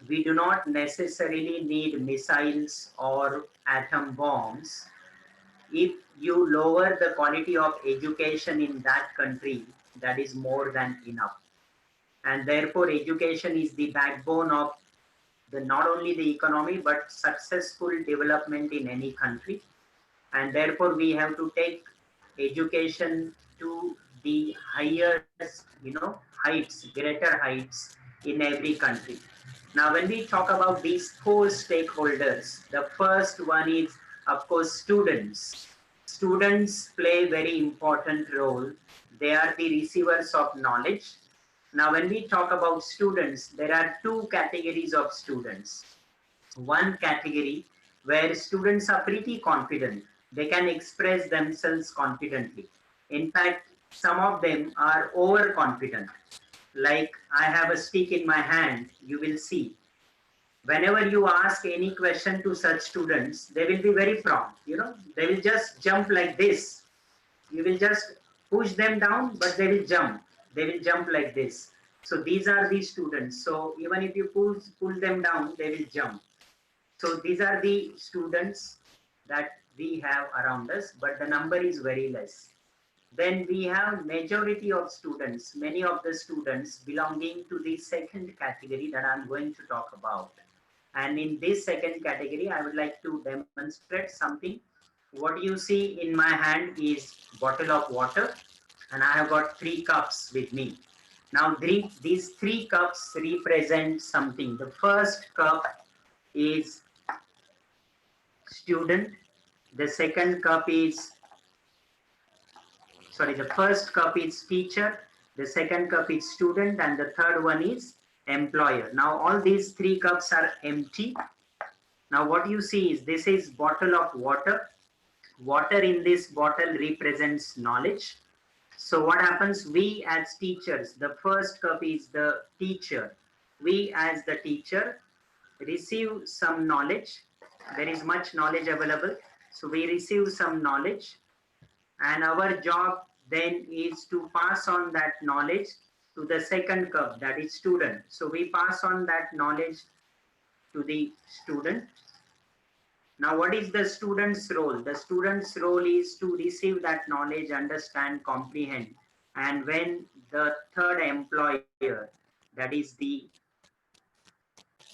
we do not necessarily need missiles or atom bombs. If you lower the quality of education in that country, that is more than enough. And therefore, education is the backbone of not only the economy, but successful development in any country. And therefore, we have to take education to the highest, heights, greater heights in every country. Now, when we talk about these 4 stakeholders, the first one is, of course, students. Students play a very important role. They are the receivers of knowledge. Now, when we talk about students, there are 2 categories of students. One category where students are pretty confident. They can express themselves confidently. In fact, some of them are overconfident. Like I have a stick in my hand, you will see. Whenever you ask any question to such students, they will be very prompt. They will just jump like this. You will just push them down, but they will jump. They will jump like this. So these are the students. So even if you pull them down, they will jump. So these are the students that we have around us, but the number is very less. Then we have majority of students, many of the students belonging to the second category that I'm going to talk about. And in this second category, I would like to demonstrate something. What you see in my hand is bottle of water, and I have got 3 cups with me. Now these 3 cups represent something. The first cup is student, the second cup is, the first cup is teacher, the second cup is student, and the third one is employer. Now all these 3 cups are empty. Now what you see is this is bottle of water. Water in this bottle represents knowledge. So what happens, we as teachers, the first cup is the teacher. We as the teacher receive some knowledge. There is much knowledge available. So we receive some knowledge, and our job then is to pass on that knowledge to the second cup, that is student. So we pass on that knowledge to the student. Now, what is the student's role? The student's role is to receive that knowledge, understand, comprehend. And when the third employer, that is the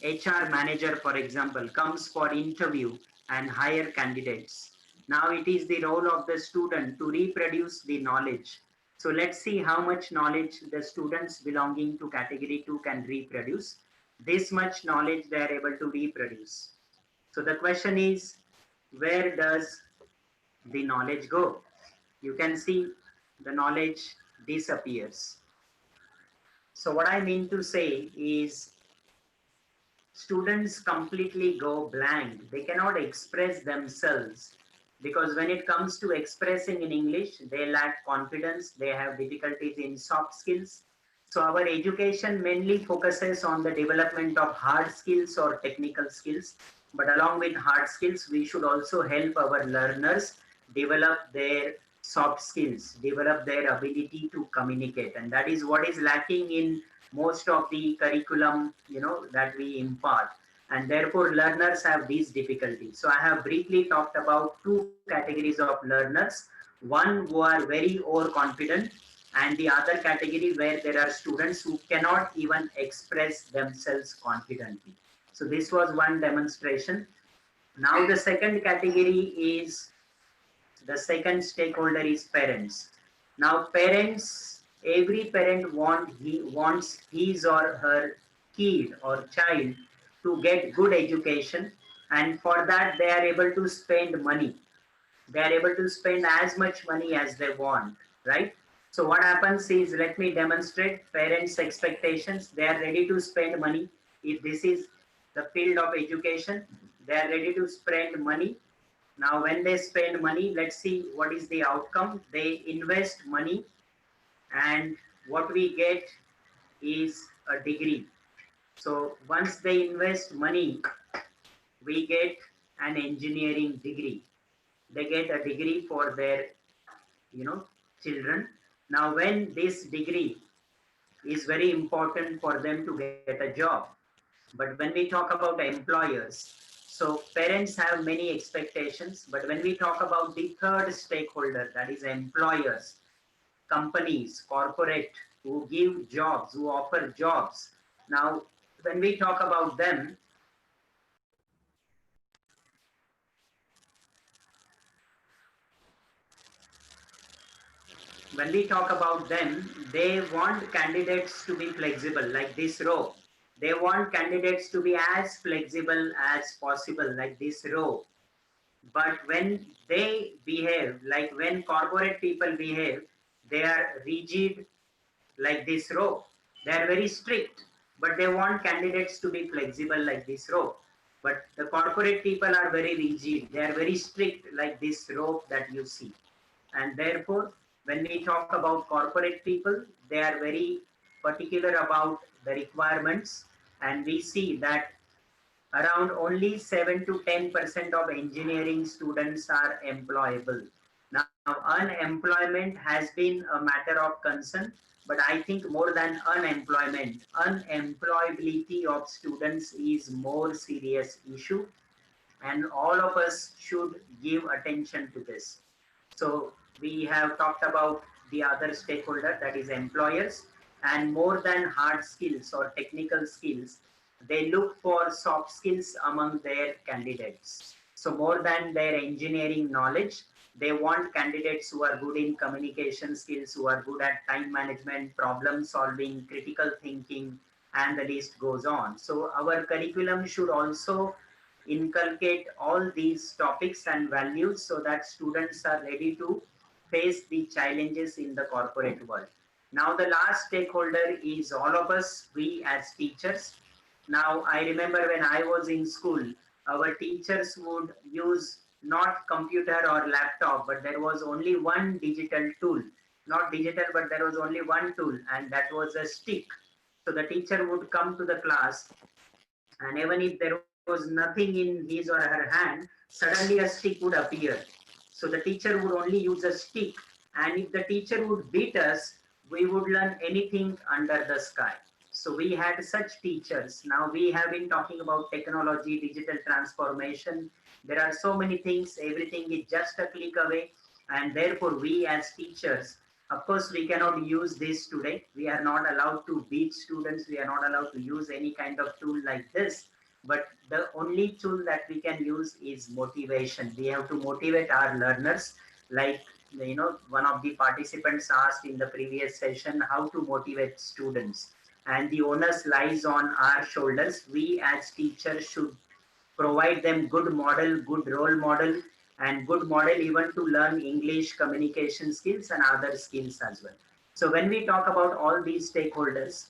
HR manager, for example, comes for interview and hire candidates, now it is the role of the student to reproduce the knowledge. So let's see how much knowledge the students belonging to category 2 can reproduce. this much knowledge they are able to reproduce. So the question is, where does the knowledge go? You can see the knowledge disappears. So what I mean to say is, students completely go blank. They cannot express themselves because when it comes to expressing in English, they lack confidence, they have difficulties in soft skills. So our education mainly focuses on the development of hard skills or technical skills. But along with hard skills, we should also help our learners develop their soft skills, develop their ability to communicate. And that is what is lacking in most of the curriculum, that we impart. And therefore, learners have these difficulties. So I have briefly talked about two categories of learners. One who are very overconfident, and the other category where there are students who cannot even express themselves confidently. So this was one demonstration. Now the second category is, the second stakeholder is parents. Now parents, every parent wants his or her kid or child to get good education, and for that they are able to spend money. They are able to spend as much money as they want, right? So what happens is, let me demonstrate parents' expectations. They are ready to spend money. If this is the field of education, they are ready to spend money. Now when they spend money, let's see what is the outcome. They invest money, and what we get is a degree. So once they invest money, we get an engineering degree. They get a degree for their children. Now when this degree is very important for them to get a job. But when we talk about employers, so parents have many expectations, but when we talk about the third stakeholder, that is employers, companies, corporate, who give jobs, who offer jobs. Now when we talk about them, they want candidates to be flexible, like this row. They want candidates to be as flexible as possible, like this row. But when they behave, like when corporate people behave, they are rigid, like this row. They are very strict, but they want candidates to be flexible, like this row. But the corporate people are very rigid. They are very strict, like this row that you see. And therefore, when we talk about corporate people, they are very particular about the requirements. And we see that around only 7 to 10% of engineering students are employable. Now, unemployment has been a matter of concern, but I think more than unemployment, unemployability of students is more serious issue, and all of us should give attention to this. So we have talked about the other stakeholder, that is employers, and more than hard skills or technical skills, they look for soft skills among their candidates. So more than their engineering knowledge, they want candidates who are good in communication skills, who are good at time management, problem solving, critical thinking, and the list goes on. So our curriculum should also inculcate all these topics and values so that students are ready to face the challenges in the corporate world. Now the last stakeholder is all of us, we as teachers. Now I remember when I was in school, our teachers would use not computer or laptop, but there was only one digital tool. Not digital, but there was only one tool, and that was a stick. So the teacher would come to the class, and even if there was nothing in his or her hand, suddenly a stick would appear. So the teacher would only use a stick, and if the teacher would beat us, we would learn anything under the sky. So we had such teachers. Now we have been talking about technology, digital transformation. There are so many things, everything is just a click away. And therefore we as teachers, of course, we cannot use this today. We are not allowed to beat students. We are not allowed to use any kind of tool like this. But the only tool that we can use is motivation. We have to motivate our learners. Like, one of the participants asked in the previous session, how to motivate students. and the onus lies on our shoulders. We as teachers should provide them good model, good role model, and good model even to learn English, communication skills, and other skills as well. So when we talk about all these stakeholders,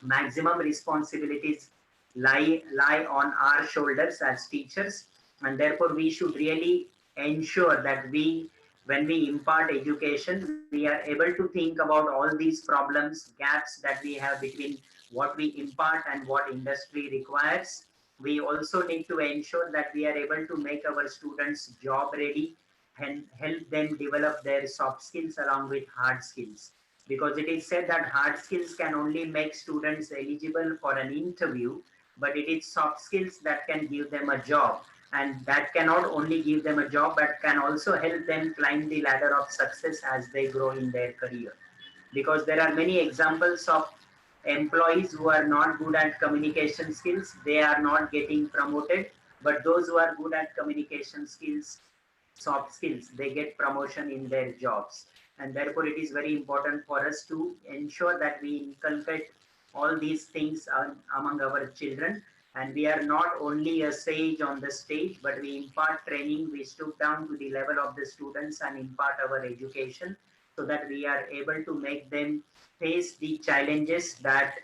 maximum responsibilities lie on our shoulders as teachers, and therefore we should really ensure that when we impart education, we are able to think about all these problems, gaps that we have between what we impart and what industry requires. We also need to ensure that we are able to make our students job ready and help them develop their soft skills along with hard skills, because it is said that hard skills can only make students eligible for an interview, but it is soft skills that can give them a job, and that cannot only give them a job but can also help them climb the ladder of success as they grow in their career. Because there are many examples of employees who are not good at communication skills, they are not getting promoted, but those who are good at communication skills, soft skills, they get promotion in their jobs. And therefore it is very important for us to ensure that we inculcate all these things among our children, and we are not only a sage on the stage, but we impart training, we stoop down to the level of the students and impart our education, so that we are able to make them face the challenges that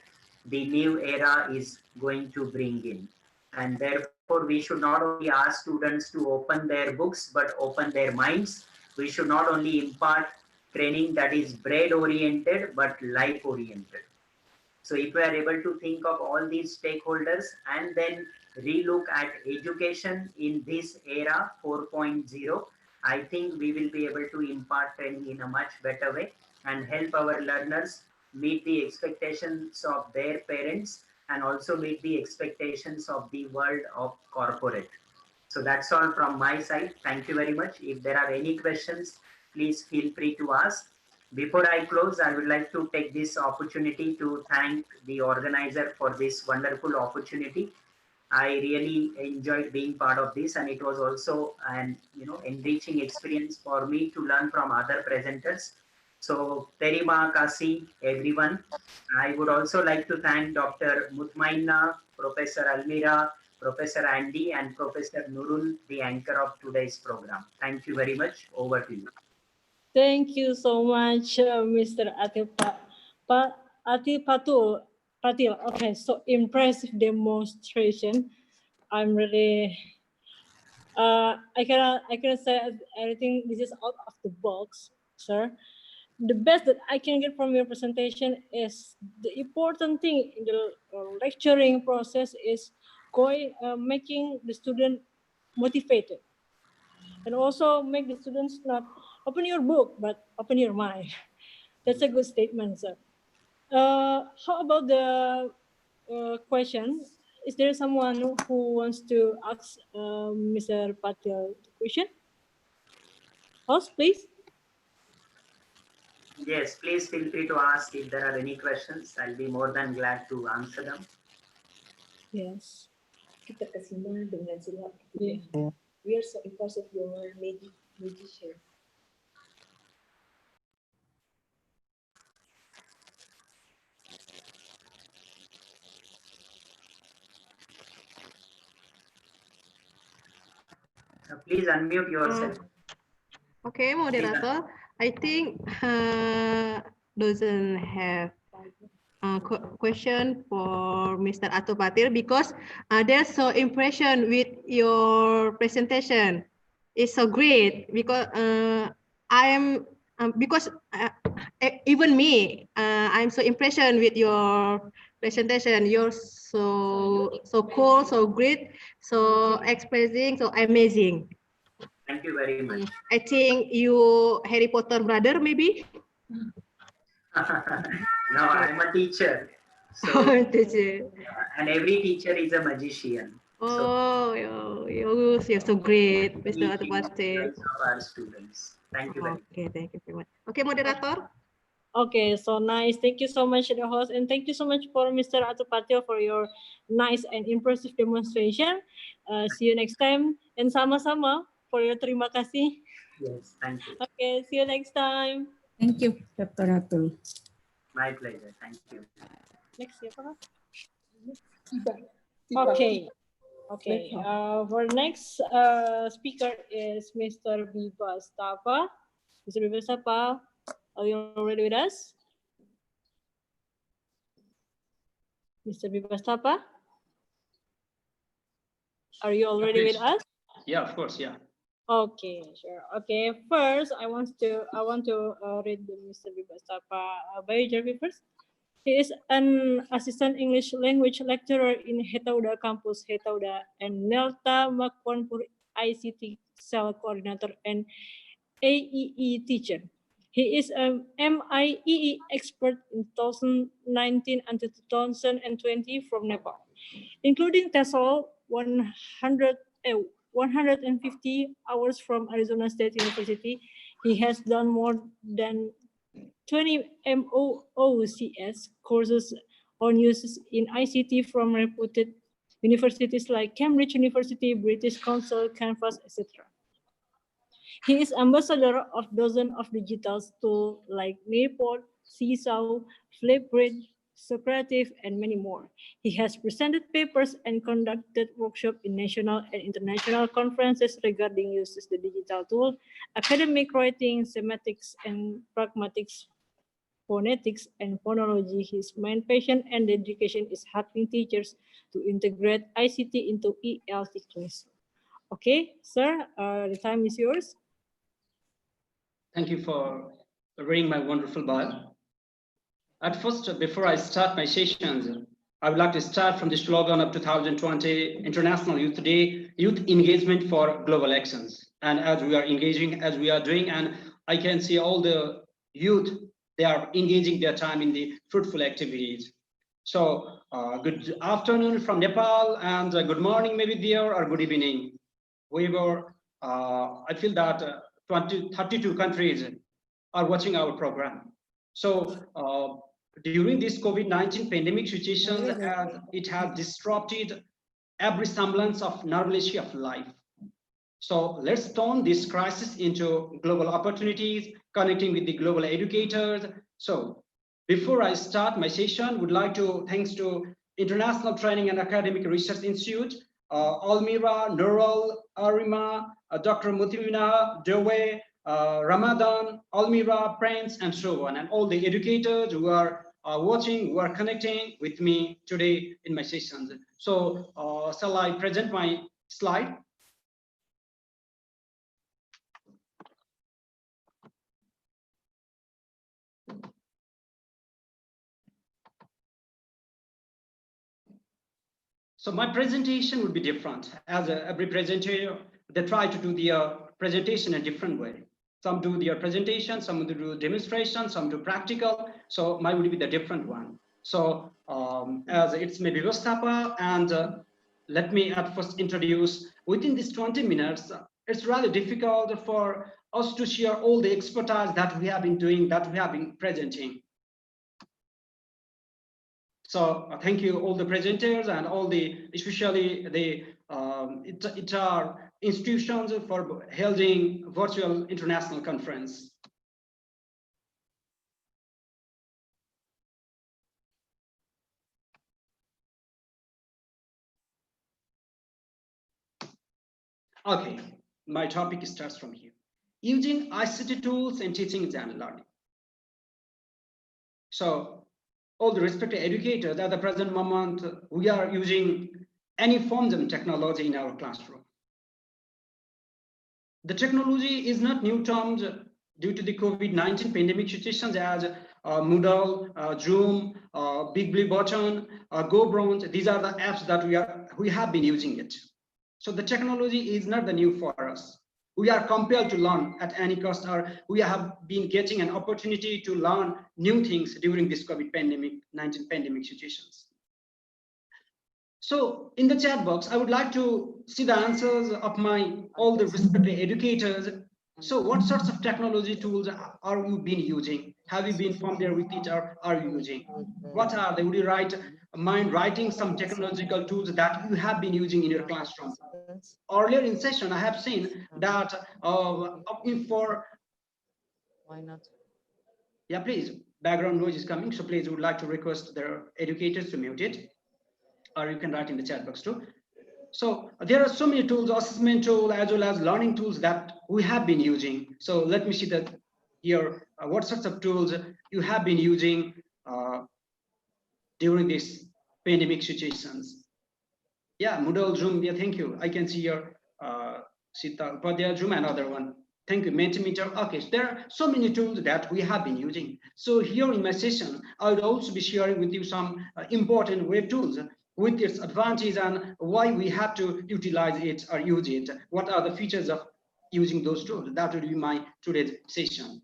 the new era is going to bring in. And therefore we should not only ask students to open their books but open their minds. We should not only impart training that is brain oriented but life oriented. So if we are able to think of all these stakeholders and then relook at education in this era 4.0, I think we will be able to impart training in a much better way and help our learners meet the expectations of their parents and also meet the expectations of the world of corporate. So that's all from my side. Thank you very much. If there are any questions, please feel free to ask. Before I close, I would like to take this opportunity to thank the organizer for this wonderful opportunity. I really enjoyed being part of this, and it was also an enriching experience for me to learn from other presenters. So terima kasih everyone. I would also like to thank Dr. Mutmainna, Professor Almira, Professor Andy, and Professor Nurul, the anchor of today's program. Thank you very much. Over to you. Thank you so much, Mr. Patil. Okay, so impressive demonstration. I'm really, I cannot say anything. This is out of the box, sir. The best that I can get from your presentation is the important thing in the lecturing process is making the student motivated, and also make the students not open your book, but open your mind. That's a good statement, sir. How about the question? Is there someone who wants to ask Mr. Patil the question? Host, please. Yes, please feel free to ask if there are any questions. I'll be more than glad to answer them. Yes. Kita kesima dengan surat kita. We are so impressed with your magician. Please unmute yourself. Okay, moderator. I think doesn't have a question for Mr. Atul Patil because they're so impression with your presentation. It's so great because even me, I'm so impressed with your presentation. You're so cool, so great, so expressing, so amazing. Thank you very much. I think you Harry Potter brother maybe. No, I'm a teacher. So, and every teacher is a magician. Oh, you're so great, Mr. Atul Patil. Our students. Thank you very much. Okay, thank you very much. Okay, moderator. Okay, so nice. Thank you so much, the host, and thank you so much for Mr. Atul Patil for your nice and impressive demonstration. See you next time, and sama-sama for your terima kasih. Yes, thank you. Okay, see you next time. Thank you, Dr. Atul. My pleasure. Thank you. Next siapa? Okay. Okay. For next speaker is Mr. Bibas Tapa. Mr. Bibas Tapa, are you already with us? Mr. Bibas Tapa, are you already with us? Yeah, of course. Yeah. Okay, sure. Okay, first I want to read the Mr. Bibas Tapa biography first. He is an assistant English language lecturer in Hetauda campus Hetauda and Nelta Makwanpur ICT cell coordinator and AEE teacher. He is a MIEE expert in 2019 until 2020 from Nepal, including TESOL 150 hours from Arizona State University. He has done more than 20 MOOCS courses on uses in ICT from reputed universities like Cambridge University, British Council, Canvas, etc. He is ambassador of dozens of digital tools like Nearpod, Seesaw, Flipgrid, Socrative, and many more. He has presented papers and conducted workshops in national and international conferences regarding uses of the digital tool, academic writing, semantics, and pragmatics, phonetics, and phonology. His main passion and dedication is helping teachers to integrate ICT into ELT classroom. Okay, sir, the time is yours. Thank you for reading my wonderful bio. At first, before I start my sessions, I would like to start from the slogan of 2020 International Youth Day, Youth Engagement for Global Actions. And as we are engaging, as we are doing, and I can see all the youth, they are engaging their time in the fruitful activities. So good afternoon from Nepal, and good morning maybe there, or good evening. I feel that 32 countries are watching our program. So during this COVID-19 pandemic situation, it has disrupted every semblance of normalcy of life. So let's turn this crisis into global opportunities, connecting with the global educators. So before I start my session, would like to thanks to International Training and Academic Research Institute, Almira, Nurul, Arima, Dr. Mutimina, Dewe, Ramadan, Almira, Prince, and so on, and all the educators who are watching, who are connecting with me today in my sessions. So shall I present my slide? So my presentation would be different. As every presenter, they try to do the presentation in a different way. Some do their presentation, some do demonstration, some do practical. So mine would be the different one. So as it's maybe Rostapa, and let me at first introduce, within these 20 minutes, it's really difficult for us to share all the expertise that we have been doing, that we have been presenting. So thank you all the presenters and all the, especially the institutions for holding virtual international conference. Okay, my topic starts from here. Using ICT tools in teaching and learning. So all the respected educators at the present moment, we are using any forms of technology in our classroom. The technology is not new terms due to the COVID-19 pandemic situations as Moodle, Zoom, Big Blue Button, Go Bronze. These are the apps that we have been using it. So the technology is not the new for us. We are compelled to learn at any cost, or we have been getting an opportunity to learn new things during this COVID-19 pandemic situations. So in the chat box, I would like to see the answers of all the respected educators. So what sorts of technology tools are you been using? Have you been familiar with it, or are you using? What are they? Would you mind writing some technological tools that you have been using in your classroom? Earlier in session, I have seen that opting for. Why not? Yeah, please. background noise is coming, so please would like to request their educators to mute it, or you can write in the chat box too. So there are so many tools, assessment tool as well as learning tools that we have been using. So let me see that here, what sorts of tools you have been using during these pandemic situations. Yeah, Moodle, Zoom, yeah, thank you. I can see your Sita, Upadhyaya, Zoom, another one. Thank you, Mentimeter. Okay, so there are so many tools that we have been using. So here in my session, I would also be sharing with you some important web tools with its advantage and why we have to utilize it or use it. What are the features of using those tools? That will be my today's session.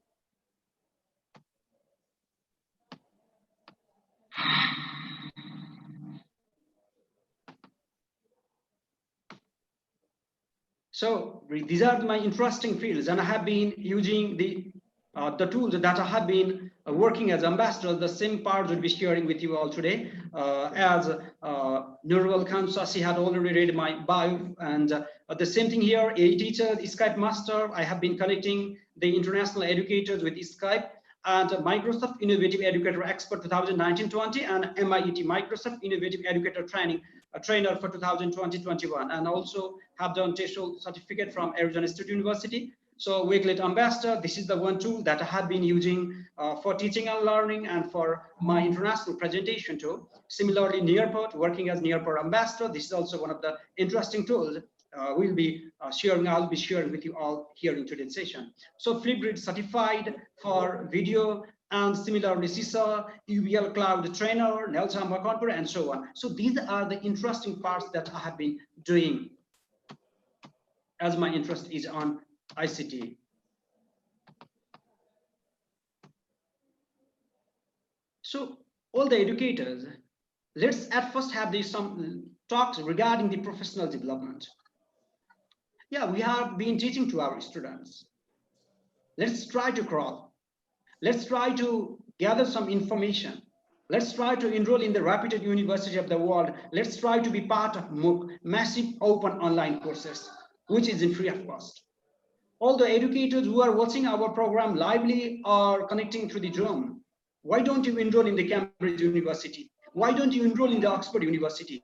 So these are my interesting fields, and I have been using the tools that I have been working as ambassador. The same part will be sharing with you all today. As Nurul Khan Sasi had already read my bio, and the same thing here, a teacher, Skype master. I have been connecting the international educators with Skype, and Microsoft Innovative Educator Expert 2019-20, and MIET Microsoft Innovative Educator Trainer for 2020-21, and also have done TESOL certificate from Arizona State University. So Wakelet Ambassador, this is the one tool that I have been using for teaching and learning and for my international presentation too. Similarly, Nearport, working as Nearport Ambassador, this is also one of the interesting tools I'll be sharing with you all here in today's session. So Flipgrid certified for video, and similarly CISA, UBL Cloud Trainer, Nelson Makonpur, and so on. So these are the interesting parts that I have been doing as my interest is on ICT. So all the educators, let's at first have some talks regarding the professional development. Yeah, we have been teaching to our students. Let's try to crawl. Let's try to gather some information. Let's try to enroll in the reputed university of the world. Let's try to be part of MOOC, massive open online courses, which is in free of cost. All the educators who are watching our program lively or connecting through the Zoom, why don't you enroll in the Cambridge University? Why don't you enroll in the Oxford University?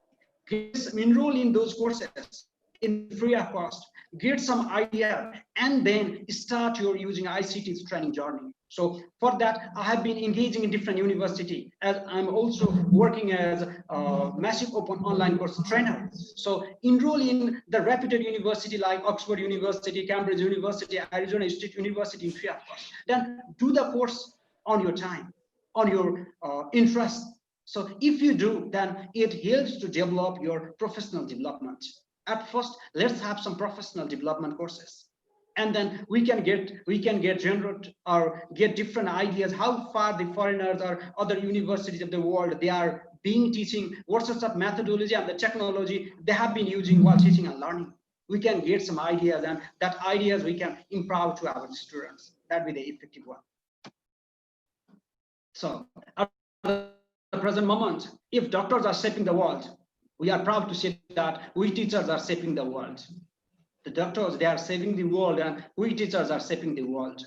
Enroll in those courses in free of cost, get some idea, and then start your using ICT's training journey. So for that, I have been engaging in different universities, as I'm also working as a massive open online course trainer. So enroll in the reputed university like Oxford University, Cambridge University, Arizona State University in free of cost. Then do the course on your time, on your interest. So if you do, then it helps to develop your professional development. At first, let's have some professional development courses, and then we can generate or get different ideas how far the foreigners or other universities of the world they are being teaching, what sorts of methodology and the technology they have been using while teaching and learning. We can get some ideas, and that ideas we can impart to our students. That would be the effective one. So at the present moment, if doctors are shaping the world, we are proud to say that we teachers are shaping the world. The doctors, they are saving the world, and we teachers are shaping the world.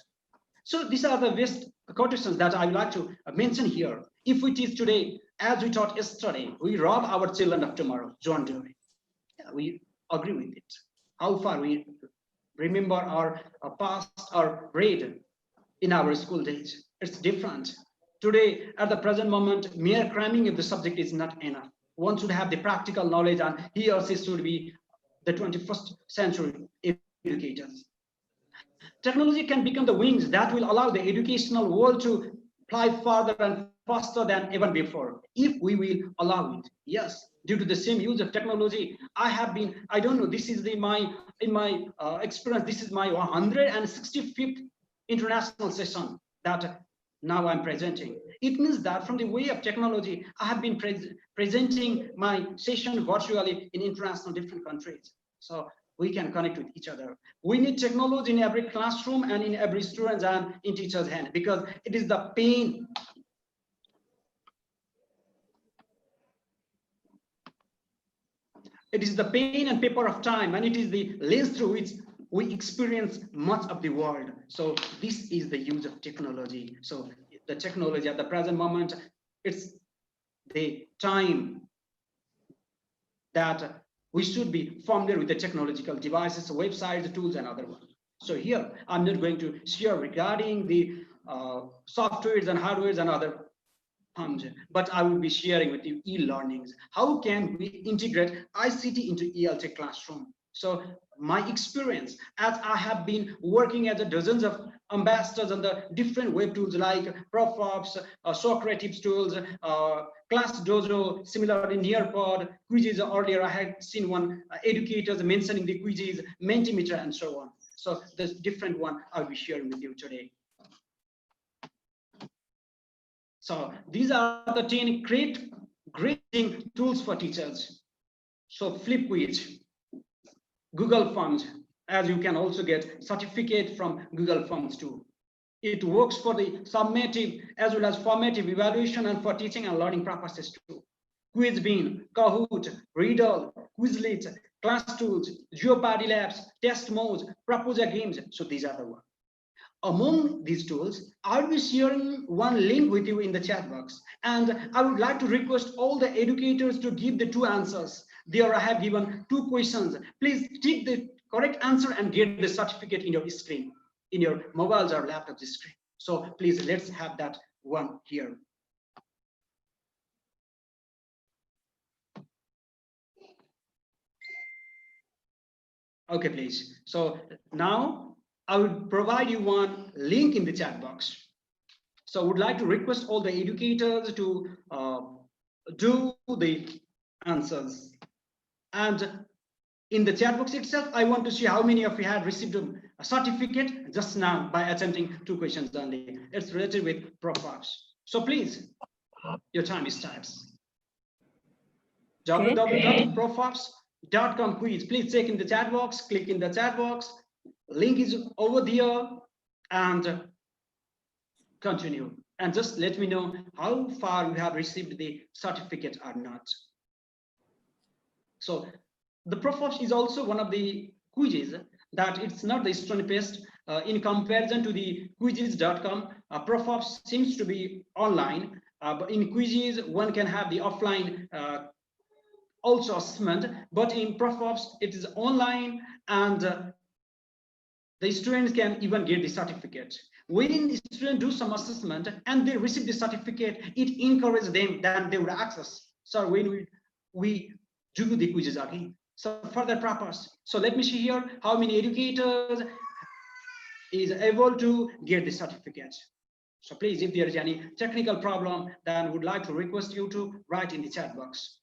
So these are the best quotations that I would like to mention here. If we teach today, as we taught yesterday, we rob our children of tomorrow. John Dewey. Yeah, we agree with it. How far we remember our past or read in our school days. It's different. Today, at the present moment, mere cramming of the subject is not enough. One should have the practical knowledge, and he or she should be the 21st century educators. Technology can become the wings that will allow the educational world to fly farther and faster than ever before, if we will allow it. Yes, due to the same use of technology, I don't know, this is in my experience, this is my 165th international session that now I'm presenting. It means that from the way of technology, I have been presenting my session virtually in international different countries. So we can connect with each other. We need technology in every classroom and in every student's and in teacher's hand, because it is the pain. It is the pain and paper of time, and it is the lens through which we experience much of the world. So this is the use of technology. So the technology at the present moment. It's the time that we should be familiar with the technological devices, websites, tools, and other ones. So here, I'm not going to share regarding the softwares and hardwares and other but I will be sharing with you e-learnings. How can we integrate ICT into ELT classroom? So my experience, as I have been working as a dozens of ambassadors on the different web tools like ProfOps, Socrates tools, Class Dojo, similarly Nearpod, quizzes. Earlier I had seen one educators mentioning the quizzes, Mentimeter, and so on. So this different one I'll be sharing with you today. So these are the 10 great grading tools for teachers. So Flipquiz, Google Forms, as you can also get certificate from Google Forms too. It works for the summative as well as formative evaluation and for teaching and learning purposes too. Quizbean, Kahoot, Riddle, Quizlet, Class Tools, Jeopardy Labs, Test Modes, Proposer Games. So these are the ones. Among these tools, I'll be sharing one link with you in the chat box, and I would like to request all the educators to give the 2 answers. There I have given 2 questions. Please take the correct answer and get the certificate in your screen, in your mobiles or laptop screen. So please, let's have that one here. Okay, please. So now I will provide you one link in the chat box. So I would like to request all the educators to do the answers. And in the chat box itself, I want to see how many of you had received a certificate just now by attempting 2 questions only. It's related with ProfOps. So please, your time starts. www.profops.com quiz. Please check in the chat box, click in the chat box. Link is over there, and continue. And just let me know how far you have received the certificate or not. So the ProfOps is also one of the quizzes that it's not the student based. In comparison to the quizzes.com, ProfOps seems to be online, but in quizzes one can have the offline also assessment, but in ProfOps it is online, and the students can even get the certificate. When the students do some assessment and they receive the certificate, it encourages them that they would access. So when we do the quizzes again, so for that purpose. So let me see here how many educators is able to get the certificate. So please, if there is any technical problem, then would like to request you to write in the chat box.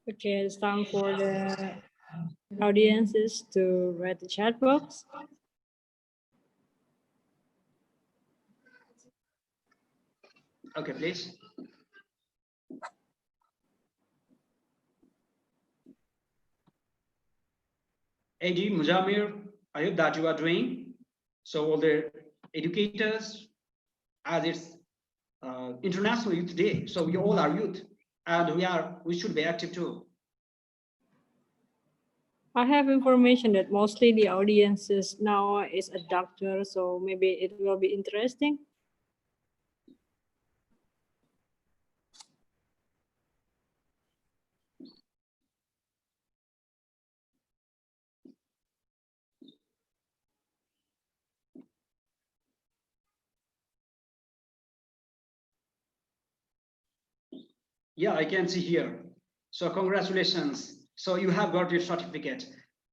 Okay, it's time for the audiences to read the chat box. Okay, please. AD Mujamir, I hope that you are doing. So all the educators, as it's International Youth Day, so we all are youth, and we should be active too. I have information that mostly the audiences now is a doctor, so maybe it will be interesting. Yeah, I can see here. So congratulations. So you have got your certificate.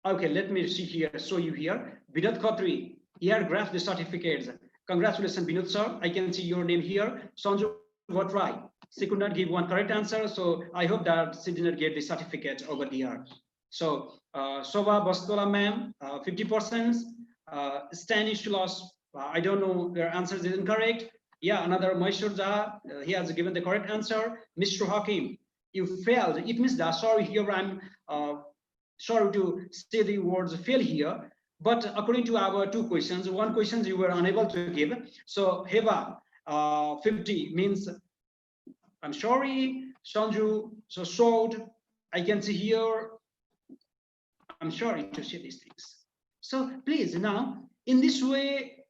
Okay, let me see here. So you here. Binod Khatri, here graph the certificates. Congratulations, Binod sir. I can see your name here. Sanju got right. She could not give one correct answer. So I hope that she did not get the certificate over there. So Shobha Bastola ma'am, 50%. Stanislas, I don't know, their answers is incorrect. Yeah, another Maishurja, he has given the correct answer. Mr. Hakim, you failed. It means that, sorry, here I'm sorry to say the words fail here, but according to our 2 questions, 1 question you were unable to give. So Heba, 50 means, I'm sorry, Sanju, so showed, I can see here, I'm sorry to see these things. So please now, in this way,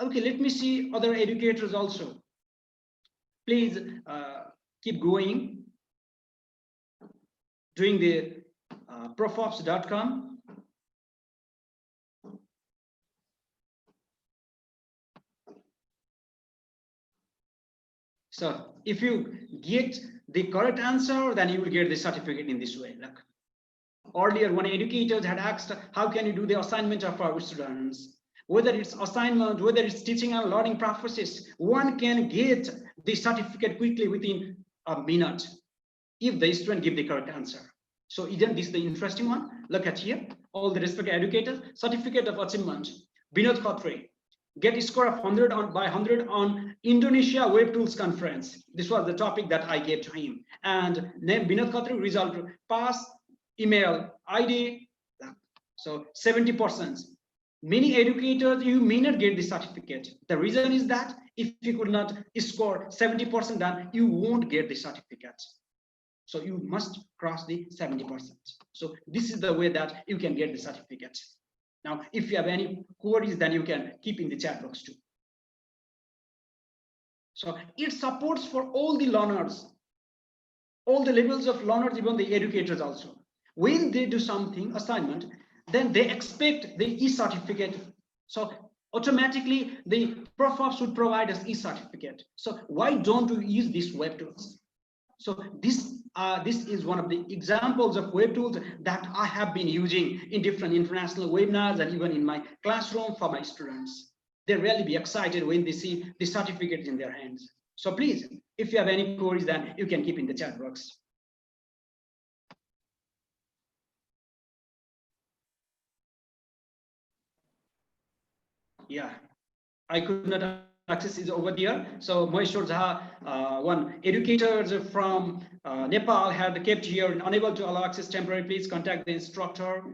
okay, let me see other educators also. Please keep going, doing the profops.com. So if you get the correct answer, then you will get the certificate in this way. Like earlier, one educator had asked, how can you do the assignment of our students? Whether it's assignment, whether it's teaching and learning process, one can get the certificate quickly within a minute if the student give the correct answer. So isn't this the interesting one? Look at here, all the respected educators, certificate of achievement, Binod Khatre, get a score of 100 by 100 on Indonesia Web Tools Conference. This was the topic that I gave to him. And name Binod Khatre, result pass, email ID, so 70%. Many educators, you may not get the certificate. The reason is that if you could not score 70%, then you won't get the certificate. So you must cross the 70%. So this is the way that you can get the certificate. Now, if you have any queries, then you can keep in the chat box too. So it supports for all the learners, all the levels of learners, even the educators also. When they do something, assignment, then they expect the e-certificate. So automatically the Profops would provide us e-certificate. So why don't we use these web tools? So this is one of the examples of web tools that I have been using in different international webinars and even in my classroom for my students. They'll really be excited when they see the certificate in their hands. So please, if you have any queries, then you can keep in the chat box. Yeah, I could not access is over there. So Maheshwar Jha, one educator from Nepal had kept here and unable to allow access temporarily. Please contact the instructor.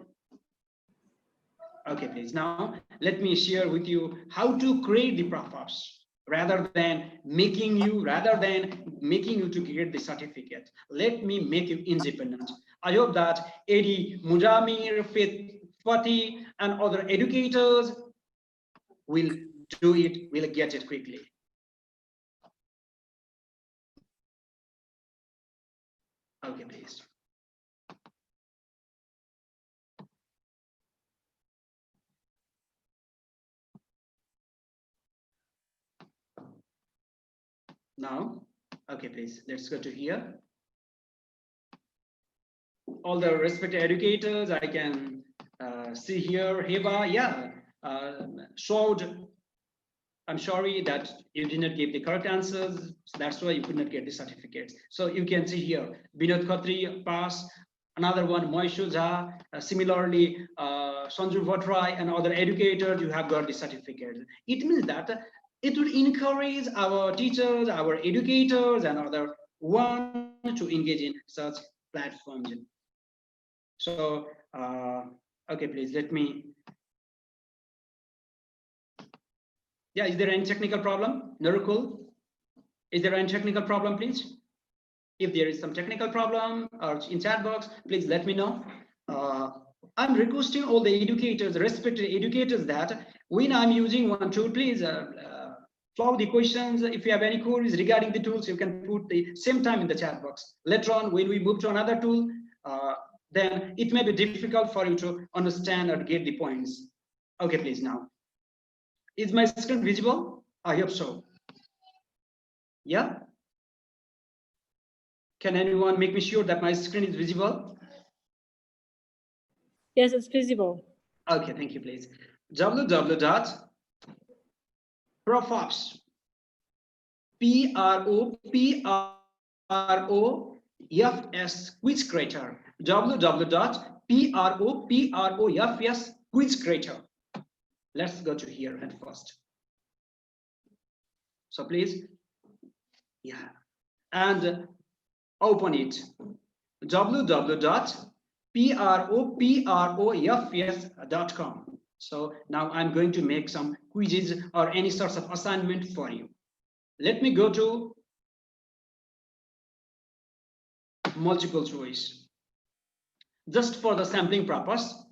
Okay, please. Now let me share with you how to create the Profops rather than making you to get the certificate. Let me make you independent. I hope that Eddie, Mujamir, Fatih, and other educators will do it, will get it quickly. Okay, please. Now, okay, please, let's go to here. All the respected educators, I can see here, Heba, yeah, showed, I'm sorry that you did not give the correct answers. So that's why you could not get the certificates. So you can see here, Binod Khatri pass, another one, Moishu Jha, similarly, Sanju Vatrai and other educators, you have got the certificate. It means that it will encourage our teachers, our educators, and other one to engage in such platforms. So, okay, please let me. Yeah, is there any technical problem? Nurukul, is there any technical problem, please? If there is some technical problem or in chat box, please let me know. I'm requesting all the educators, respected educators, that when I'm using one tool, please follow the questions. If you have any queries regarding the tools, you can put the same time in the chat box. Later on, when we move to another tool, then it may be difficult for you to understand or get the points. Okay, please now. Is my screen visible? I hope so. Yeah? Can anyone make me sure that my screen is visible? Yes, it's visible. Okay, thank you, please. www.profops, P-R-O-F-S quiz creator, www.PROFS quiz creator. Let's go to here at first. So please, yeah, and open it. www.PROFS.com. So now I'm going to make some quizzes or any sorts of assignment for you. Let me go to multiple choice. Just for the sampling purpose.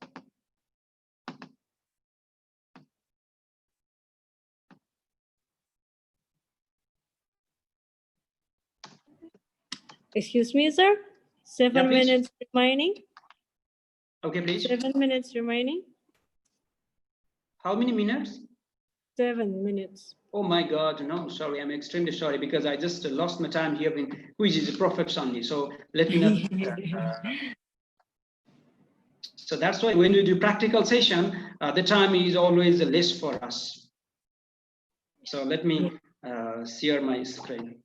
Excuse me, sir. 7 please. minutes remaining. Okay, please. 7 minutes remaining. How many minutes? 7 minutes. Oh my God, no, sorry, I'm extremely sorry because I just lost my time here in quizzes, prophets only. So let me not. So that's why when we do practical session, the time is always less for us. So let me share my screen.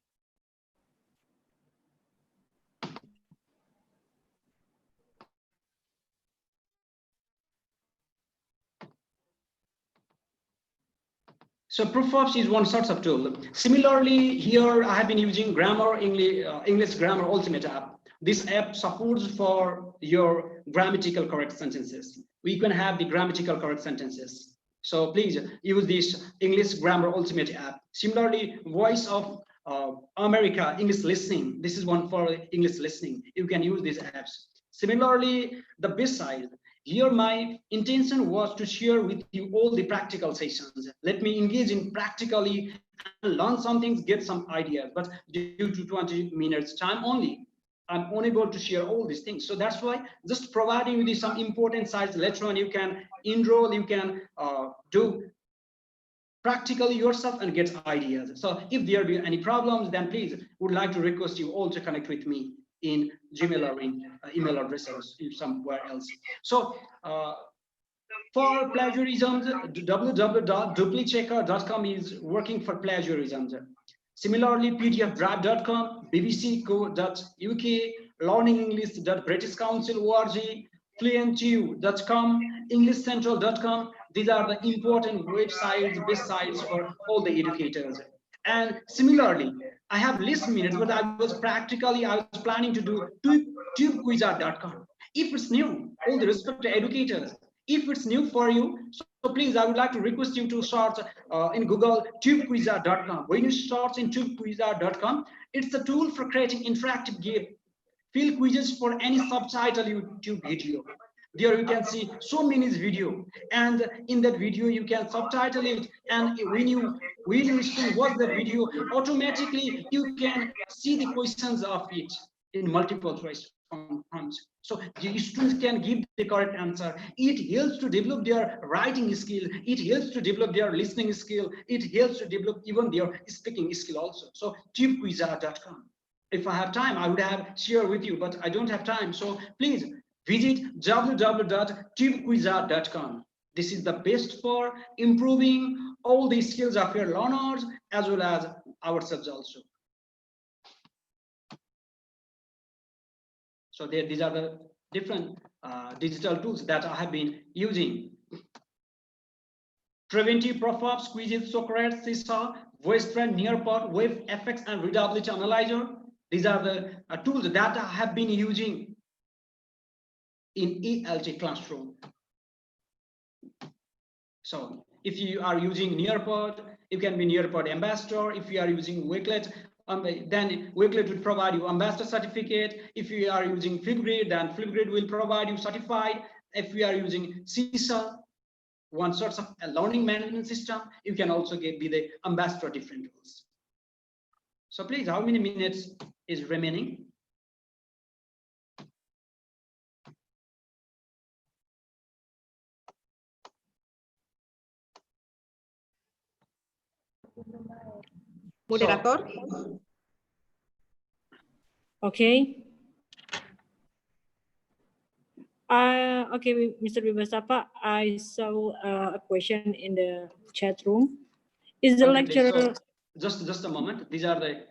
So proof is one sort of tool. Similarly, here I have been using English Grammar Ultimate app. This app supports for your grammatical correct sentences. We can have the grammatical correct sentences. So please use this English Grammar Ultimate app. Similarly, Voice of America English Listening. This is one for English listening. You can use these apps. Similarly, the best side. Here, my intention was to share with you all the practical sessions. Let me engage in practically and learn some things, get some ideas. But due to 20 minutes time only, I'm unable to share all these things. So that's why just providing you some important sites. Later on, you can enroll, you can do practically yourself and get ideas. So if there be any problems, then please would like to request you all to connect with me in Gmail or in email addresses if somewhere else. So for plagiarism, www.duplichecker.com is working for plagiarism. Similarly, pdfdrive.com, bbc.co.uk, learningenglish.britishcouncil.org, fluentu.com, englishcentral.com. These are the important websites, best sites for all the educators. And similarly, I have less minutes, but I was planning to do tubequizard.com. If it's new, all the respected educators, if it's new for you, so please, I would like to request you to search in Google tubequizard.com. When you search in tubequizard.com, it's a tool for creating interactive game, field quizzes for any subtitle YouTube video. There you can see so many video, and in that video you can subtitle it, and when you watch that video, automatically you can see the questions of it in multiple choice forms. So the students can give the correct answer. It helps to develop their writing skill. It helps to develop their listening skill. It helps to develop even their speaking skill also. So tubequizard.com. If I have time, I would have shared with you, but I don't have time. So please visit www.tubequizard.com. This is the best for improving all the skills of your learners as well as ourselves also. So these are the different digital tools that I have been using. Preventive Profops, Quizzes, Socrates, Seesaw, Voice Trend, Nearpod, Wave FX, and Readability Analyzer. These are the tools that I have been using in ELT classroom. So if you are using Nearpod, you can be Nearpod ambassador. If you are using Wakelet, then Wakelet will provide you ambassador certificate. If you are using Flipgrid, then Flipgrid will provide you certified. If you are using Seesaw, one sort of a learning management system, you can also be the ambassador different tools. So please, how many minutes is remaining? Moderator. Okay. Okay, Mr. Bibasapa, I saw a question in the chat room. Is the lecturer... So just a moment. These are the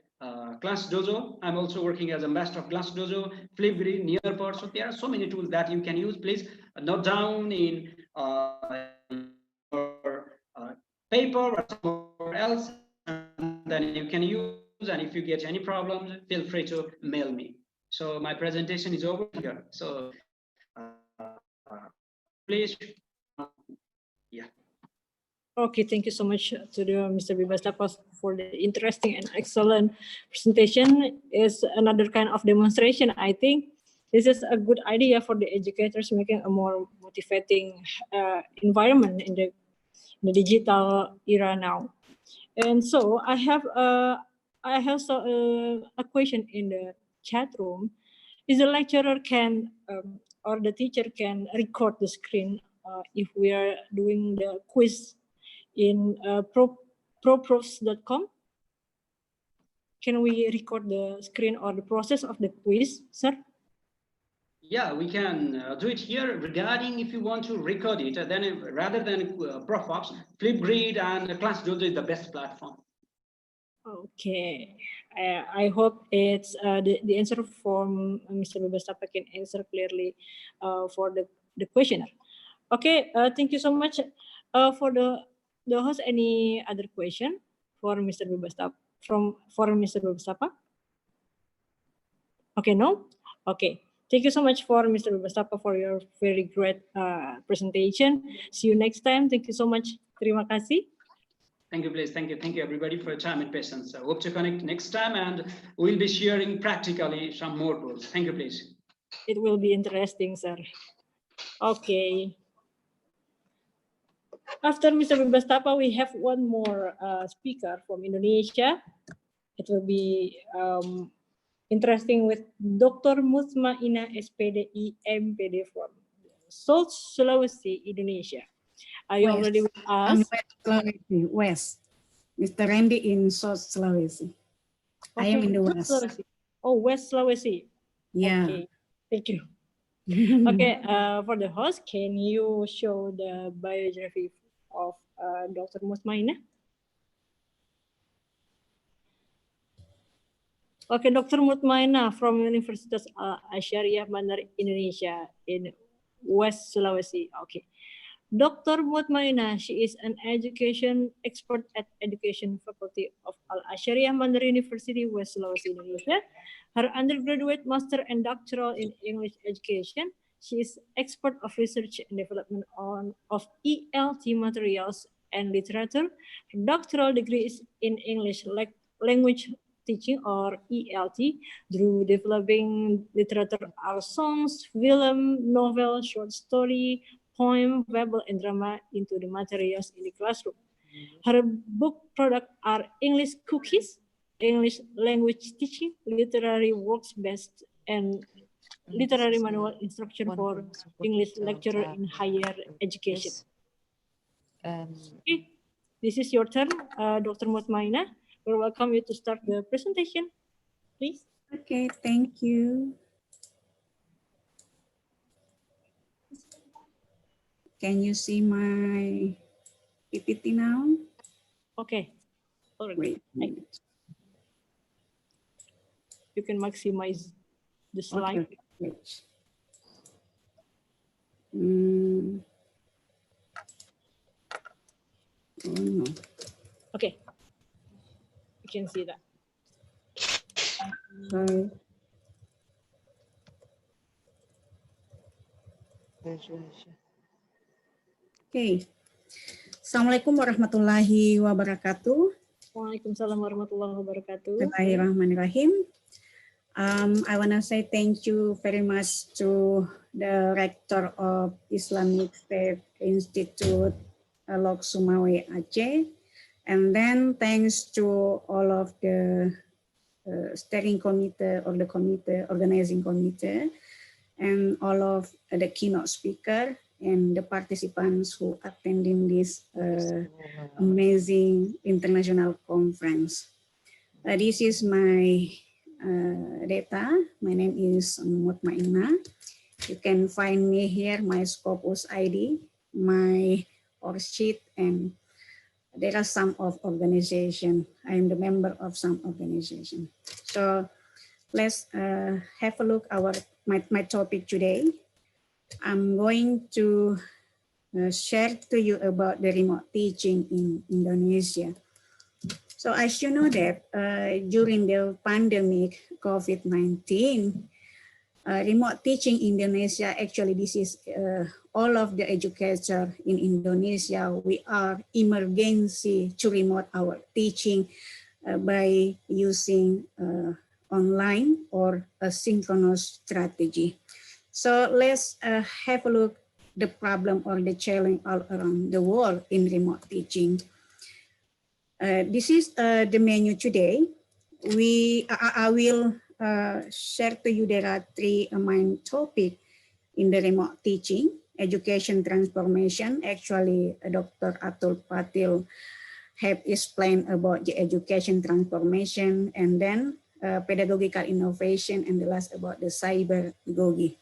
Class Dojo. I'm also working as ambassador of Class Dojo, Flipgrid, Nearpod. So there are so many tools that you can use. Please note down in paper or somewhere else, and then you can use. And if you get any problems, feel free to mail me. So my presentation is over here. So please, yeah. Okay, thank you so much to Mr. Bibastapa for the interesting and excellent presentation. Is another kind of demonstration. I think this is a good idea for the educators, making a more motivating environment in the digital era now. And so I have a question in the chat room. Is the lecturer can or the teacher can record the screen if we are doing the quiz in proprofs.com? Can we record the screen or the process of the quiz, sir? Yeah, we can do it here. Regarding if you want to record it, then rather than Profox, Flipgrid and ClassDojo is the best platform. Okay, I hope it's the answer from Mr. Bibastapa can answer clearly for the questioner. Okay, thank you so much for the host. Any other question for Mr. Bibastapa for Mr. Bibastapa? Okay, no. Okay, thank you so much for Mr. Bibastapa for your very great presentation. See you next time. Thank you so much. Terima kasih. Thank you, please. Thank you everybody for your time and patience. I hope to connect next time, and we'll be sharing practically some more tools. Thank you, please. It will be interesting, sir. Okay. After Mr. Bibastapa, we have one more speaker from Indonesia. It will be interesting with Dr. Mutmainah SPDI MPD from South Sulawesi, Indonesia. Are you already with us? West Sulawesi, West. Mr. Randy in South Sulawesi. Okay. I am in the West. Sulawesi. Oh, West Sulawesi. Yeah. Okay. Thank you. Okay. For the host, can you show the biography of Dr. Mutmainah? Okay, Dr. Mutmainah from Universitas Asyariah Bandar Indonesia in West Sulawesi. Okay. Dr. Mutmainah, she is an education expert at Education Faculty of Al-Asyariah Bandar University, West Sulawesi, Indonesia. Her undergraduate, master, and doctoral in English education. She is expert of research and development of ELT materials and literature. Her doctoral degree is in English language teaching or ELT through developing literature, art, songs, film, novel, short story, poem, fable, and drama into the materials in the classroom. Her book product are English cookies, English language teaching, literary works based, and literary manual instruction for English lecturer in higher education. Okay, this is your turn, Dr. Mutmainah. We welcome you to start the presentation, please. Okay, thank you. Can you see my PPT now? Okay. All right. Wait. You can maximize the slide. Okay. Oh no. Okay. You can see that. Sorry. Okay. Assalamualaikum warahmatullahi wabarakatuh. Waalaikumsalam warahmatullahi wabarakatuh. Bismillahirrahmanirrahim. I want to say thank you very much to the rector of Islamic State Institute, LHOKSEUMAWE Aceh, and then thanks to all of the steering committee or the organizing committee, and all of the keynote speaker and the participants who attending this amazing international conference. This is my data. My name is Mutmainah. You can find me here, my Scopus ID, my course sheet, and there are some of organization. I am the member of some organization. So let's have a look my topic today. I'm going to share to you about the remote teaching in Indonesia. So as you know that during the pandemic COVID-19, remote teaching Indonesia, actually this is all of the educators in Indonesia, we are emergency to remote our teaching by using online or a synchronous strategy. So let's have a look the problem or the challenge all around the world in remote teaching. This is the menu today. I will share to you there are three main topics in the remote teaching. Education transformation, actually Dr. Atul Patil have explained about the education transformation, and then pedagogical innovation, and the last about the cyberpedagogy.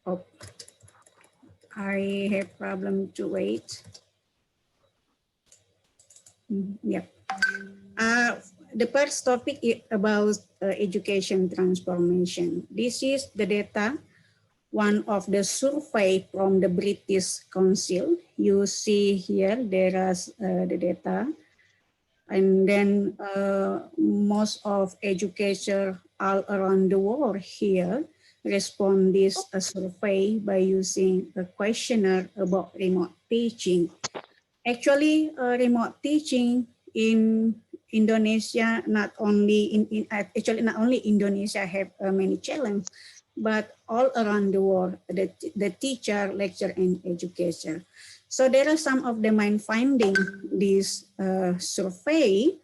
Oh, I have problem to wait. Yep. The first topic is about education transformation. This is the data, one of the survey from the British Council. You see here, there is the data. And then most of educators all around the world here respond this survey by using a questionnaire about remote teaching. Actually, remote teaching in Indonesia, not only actually not only Indonesia have many challenges, but all around the world, the teacher, lecturer, and educator. So there are some of the main findings this survey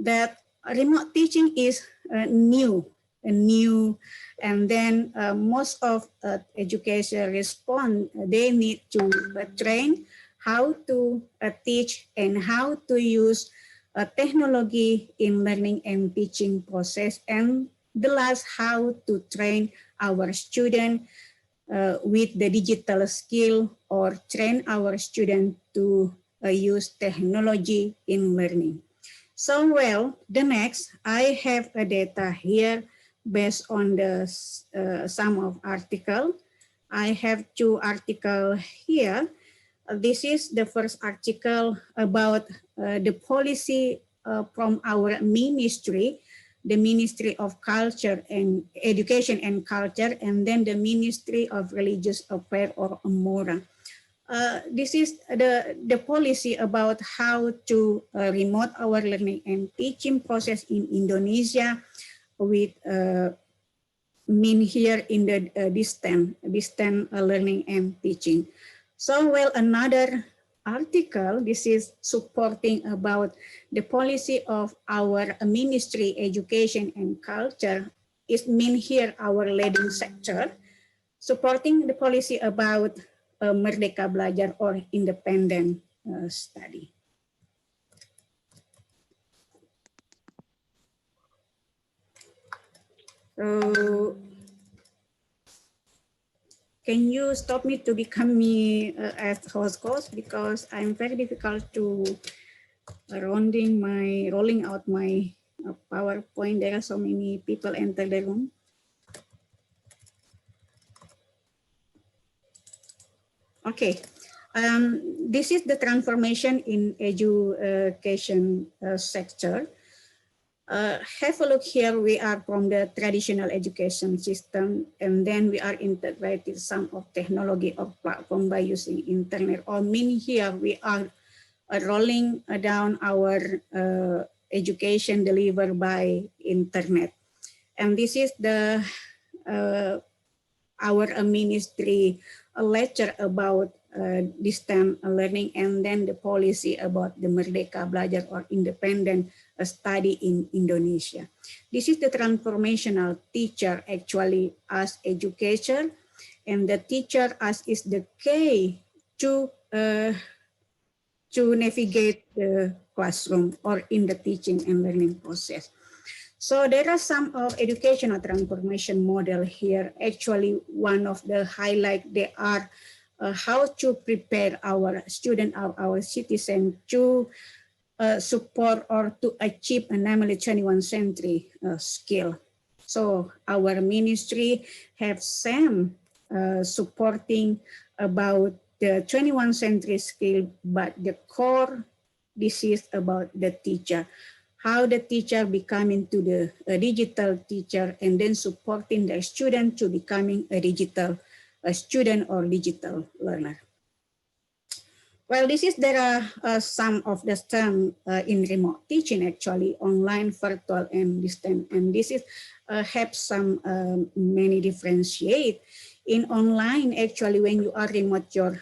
that remote teaching is new, and then most of educators respond they need to train how to teach and how to use technology in learning and teaching process, and the last, how to train our student with the digital skill or train our student to use technology in learning. So well, the next, I have a data here based on the some of article. I have two articles here. This is the first article about the policy from our ministry, the Ministry of Culture and Education and Culture, and then the Ministry of Religious Affairs or MORA. This is the policy about how to remote our learning and teaching process in Indonesia with mean here in the distance learning and teaching. So well, another article, this is supporting about the policy of our Ministry Education and Culture, is mean here our leading sector, supporting the policy about Merdeka Belajar or independent study. So, can you stop me to become me as host because I'm very difficult to rolling out my PowerPoint. There are so many people enter the room. Okay, this is the transformation in education sector. Have a look here, we are from the traditional education system, and then we are integrated some of technology of platform by using internet, or mean here we are rolling down our education delivered by internet. And this is the our ministry lecture about distance learning, and then the policy about the Merdeka Belajar or independent study in Indonesia. This is the transformational teacher actually as educator, and the teacher as is the key to navigate the classroom or in the teaching and learning process. So there are some of educational transformation model here. Actually, one of the highlight they are how to prepare our student, our citizen to support or to achieve a namely 21st century skill. So our ministry have some supporting about the 21st century skill, but the core, this is about the teacher. how the teacher becoming to the digital teacher and then supporting the student to becoming a digital student or digital learner. Well, there are some of the terms in remote teaching, actually, online, virtual, and distance. And this is have some many differentiate. In online, actually, when you are remote, your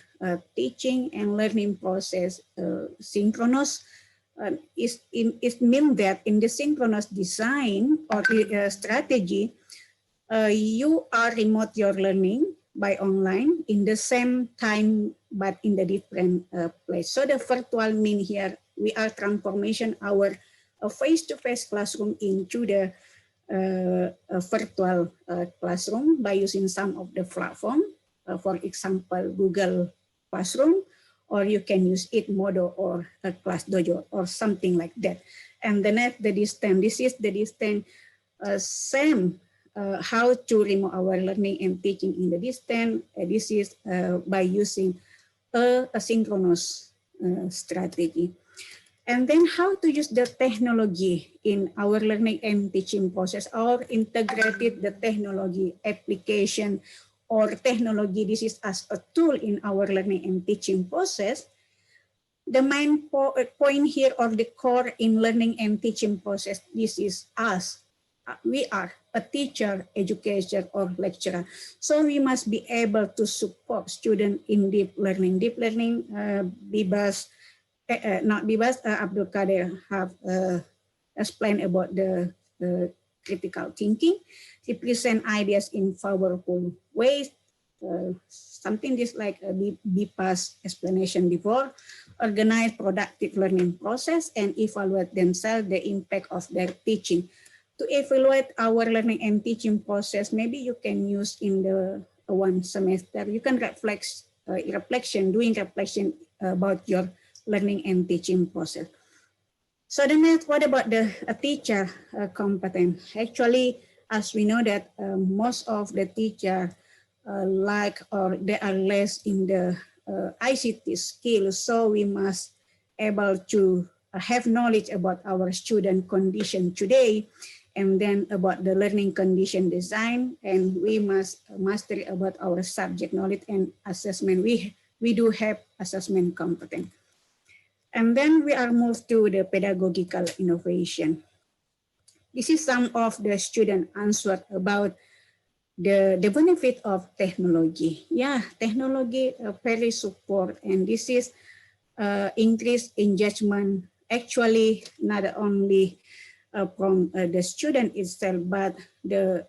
teaching and learning process synchronous. It means that in the synchronous design or strategy, you are remote your learning by online in the same time but in the different place. So the virtual mean here we are transformation our face-to-face classroom into the virtual classroom by using some of the platform, for example, Google Classroom, or you can use Moodle or ClassDojo or something like that. And the next, the distance. This is the distance same how to remote our learning and teaching in the distance. This is by using a asynchronous strategy. And then how to use the technology in our learning and teaching process or integrated the technology application or technology. This is as a tool in our learning and teaching process. The main point here or the core in learning and teaching process, this is us. We are a teacher, educator, or lecturer. So we must be able to support students in deep learning. Deep learning, not Bibas, Abdul Kader have explained about the critical thinking. He present ideas in powerful ways, something just like Bipa's explanation before, organize productive learning process and evaluate themselves the impact of their teaching. To evaluate our learning and teaching process, maybe you can use in the one semester, you can doing reflection about your learning and teaching process. So the next, what about the teacher competence? Actually, as we know that most of the teacher lack or they are less in the ICT skills, so we must able to have knowledge about our student condition today, and then about the learning condition design, and we must master about our subject knowledge and assessment. We do have assessment competence. And then we are moved to the pedagogical innovation. This is some of the student answer about the benefit of technology. Yeah, technology very support, and this is increase engagement. Actually, not only from the student itself, but the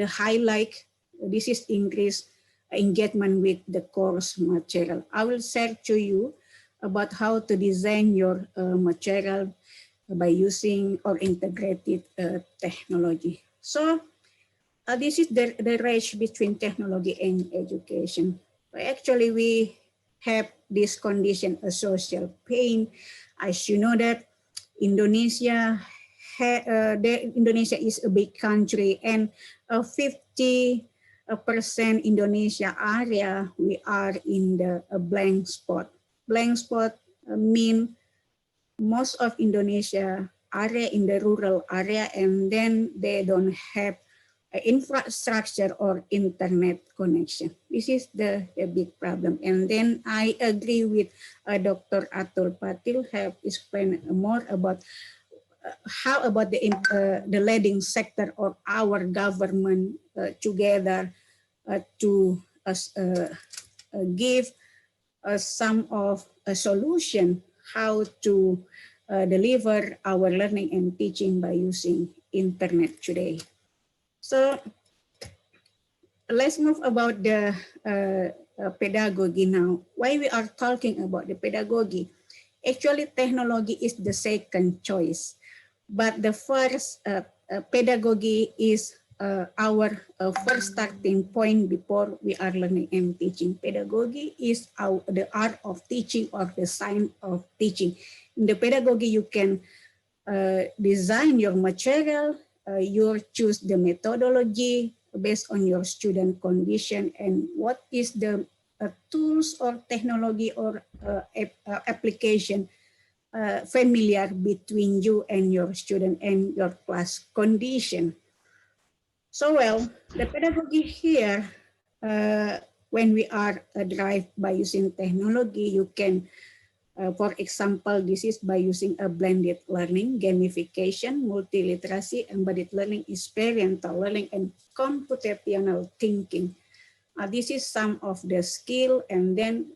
highlight. This is increase engagement with the course material. I will share to you about how to design your material by using or integrated technology. So this is the range between technology and education. Actually, we have this condition, a social pain. As you know that Indonesia is a big country, and 50% Indonesia area, we are in the blank spot. Blank spot mean most of Indonesia area in the rural area, and then they don't have infrastructure or internet connection. This is the big problem. And then I agree with Dr. Atul Patil have explained more about how about the leading sector or our government together to give some of a solution how to deliver our learning and teaching by using internet today. So let's move about the pedagogy now. Why we are talking about the pedagogy? Actually, technology is the second choice. But the first pedagogy is our first starting point before we are learning and teaching. Pedagogy is the art of teaching or the science of teaching. In the pedagogy, you can design your material, you choose the methodology based on your student condition and what is the tools or technology or application familiar between you and your student and your class condition. So well, the pedagogy here, when we are derived by using technology, you can, for example, this is by using a blended learning, gamification, multiliteracy, embedded learning, experiential learning, and computational thinking. This is some of the skill, and then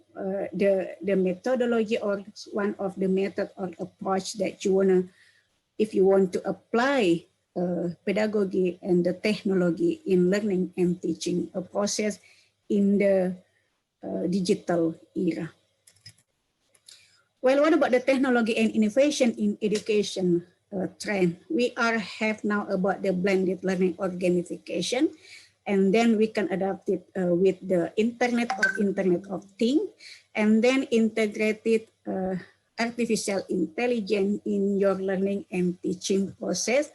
the methodology or one of the method or approach that you wanna, if you want to apply pedagogy and the technology in learning and teaching a process in the digital era. Well, what about the technology and innovation in education trend? We have now about the blended learning or gamification, and then we can adapt it with the Internet of Things, and then integrated artificial intelligence in your learning and teaching process.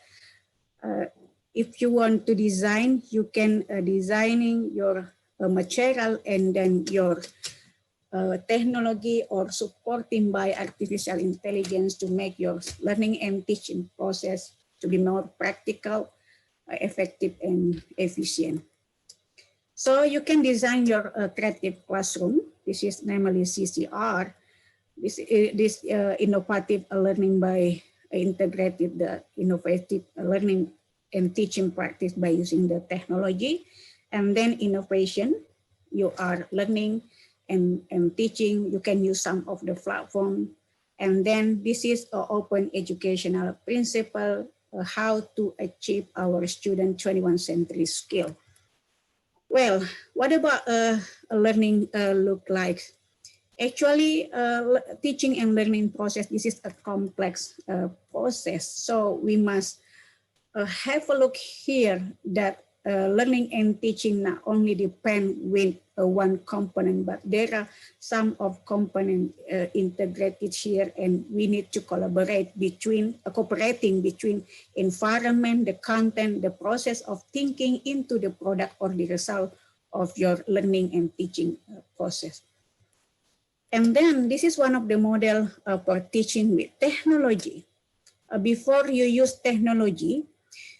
If you want to design, you can designing your material and then your technology or supporting by artificial intelligence to make your learning and teaching process to be more practical, effective, and efficient. So you can design your creative classroom. This is namely CCR. This innovative learning by integrated the innovative learning and teaching practice by using the technology. And then innovation, you are learning and teaching, you can use some of the platform. And then this is an open educational principle, how to achieve our student 21st century skill. Well, what about learning look like? Actually, teaching and learning process, this is a complex process. So we must have a look here that learning and teaching not only depend with one component, but there are some of components integrated here, and we need to collaborate between, cooperating between environment, the content, the process of thinking into the product or the result of your learning and teaching process. And then this is one of the model for teaching with technology. Before you use technology,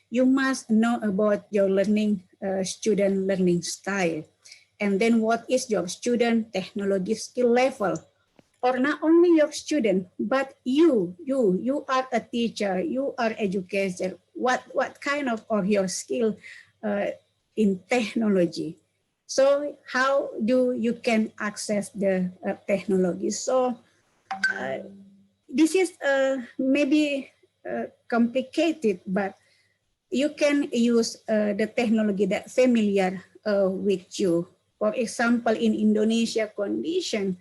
you must know about your learning, student learning style. And then what is your student technology skill level? Or not only your student, but you are a teacher, you are educator. What kind of your skill in technology? So how do you can access the technology? So this is maybe complicated, but you can use the technology that familiar with you. For example, in Indonesia condition,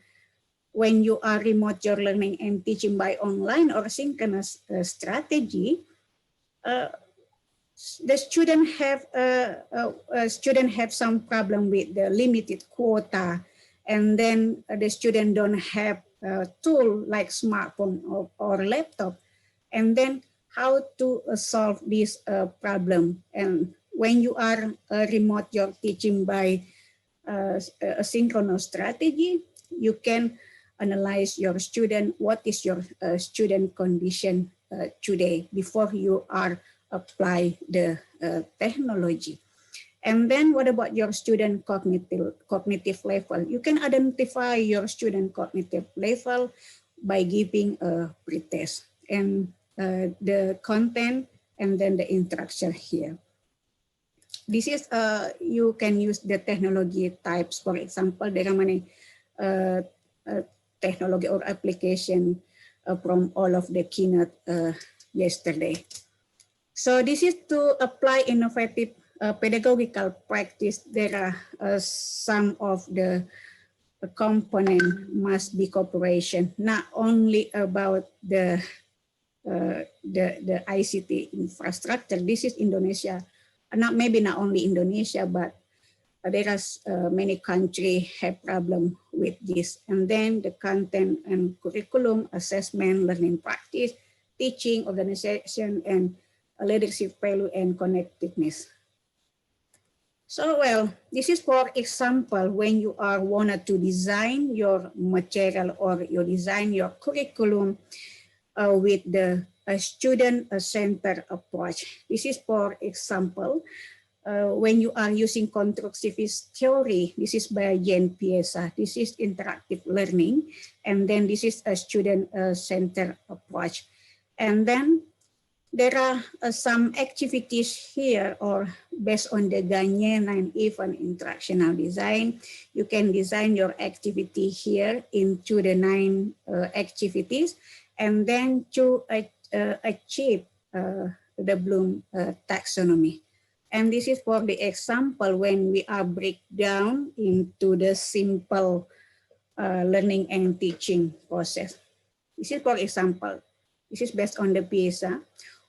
when you are remote your learning and teaching by online or synchronous strategy, the student have some problem with the limited quota, and then the student don't have a tool like smartphone or laptop, and then how to solve this problem. And when you are remote your teaching by a synchronous strategy, you can analyze your student, what is your student condition today before you are apply the technology. And then what about your student cognitive level? You can identify your student cognitive level by giving a pretest and the content and then the interaction here. This is, you can use the technology types. For example, there are many technology or application from all of the keynote yesterday. So this is to apply innovative pedagogical practice. There are some of the component must be cooperation, not only about the ICT infrastructure. This is Indonesia, maybe not only Indonesia, but there are many countries have problem with this. And then the content and curriculum, assessment, learning practice, teaching, organization, and leadership value and connectiveness. So well, this is for example, when you are wanted to design your material or you design your curriculum, with the student-centered approach. This is, for example, when you are using constructivist theory, this is by Jen Piesa. This is interactive learning, and then this is a student-centered approach. And then there are some activities here, or based on the Gagne 9-event interactional design, you can design your activity here into the 9 activities, and then to achieve the Bloom taxonomy. And this is for the example when we are break down into the simple learning and teaching process. This is for example. This is based on the PISA.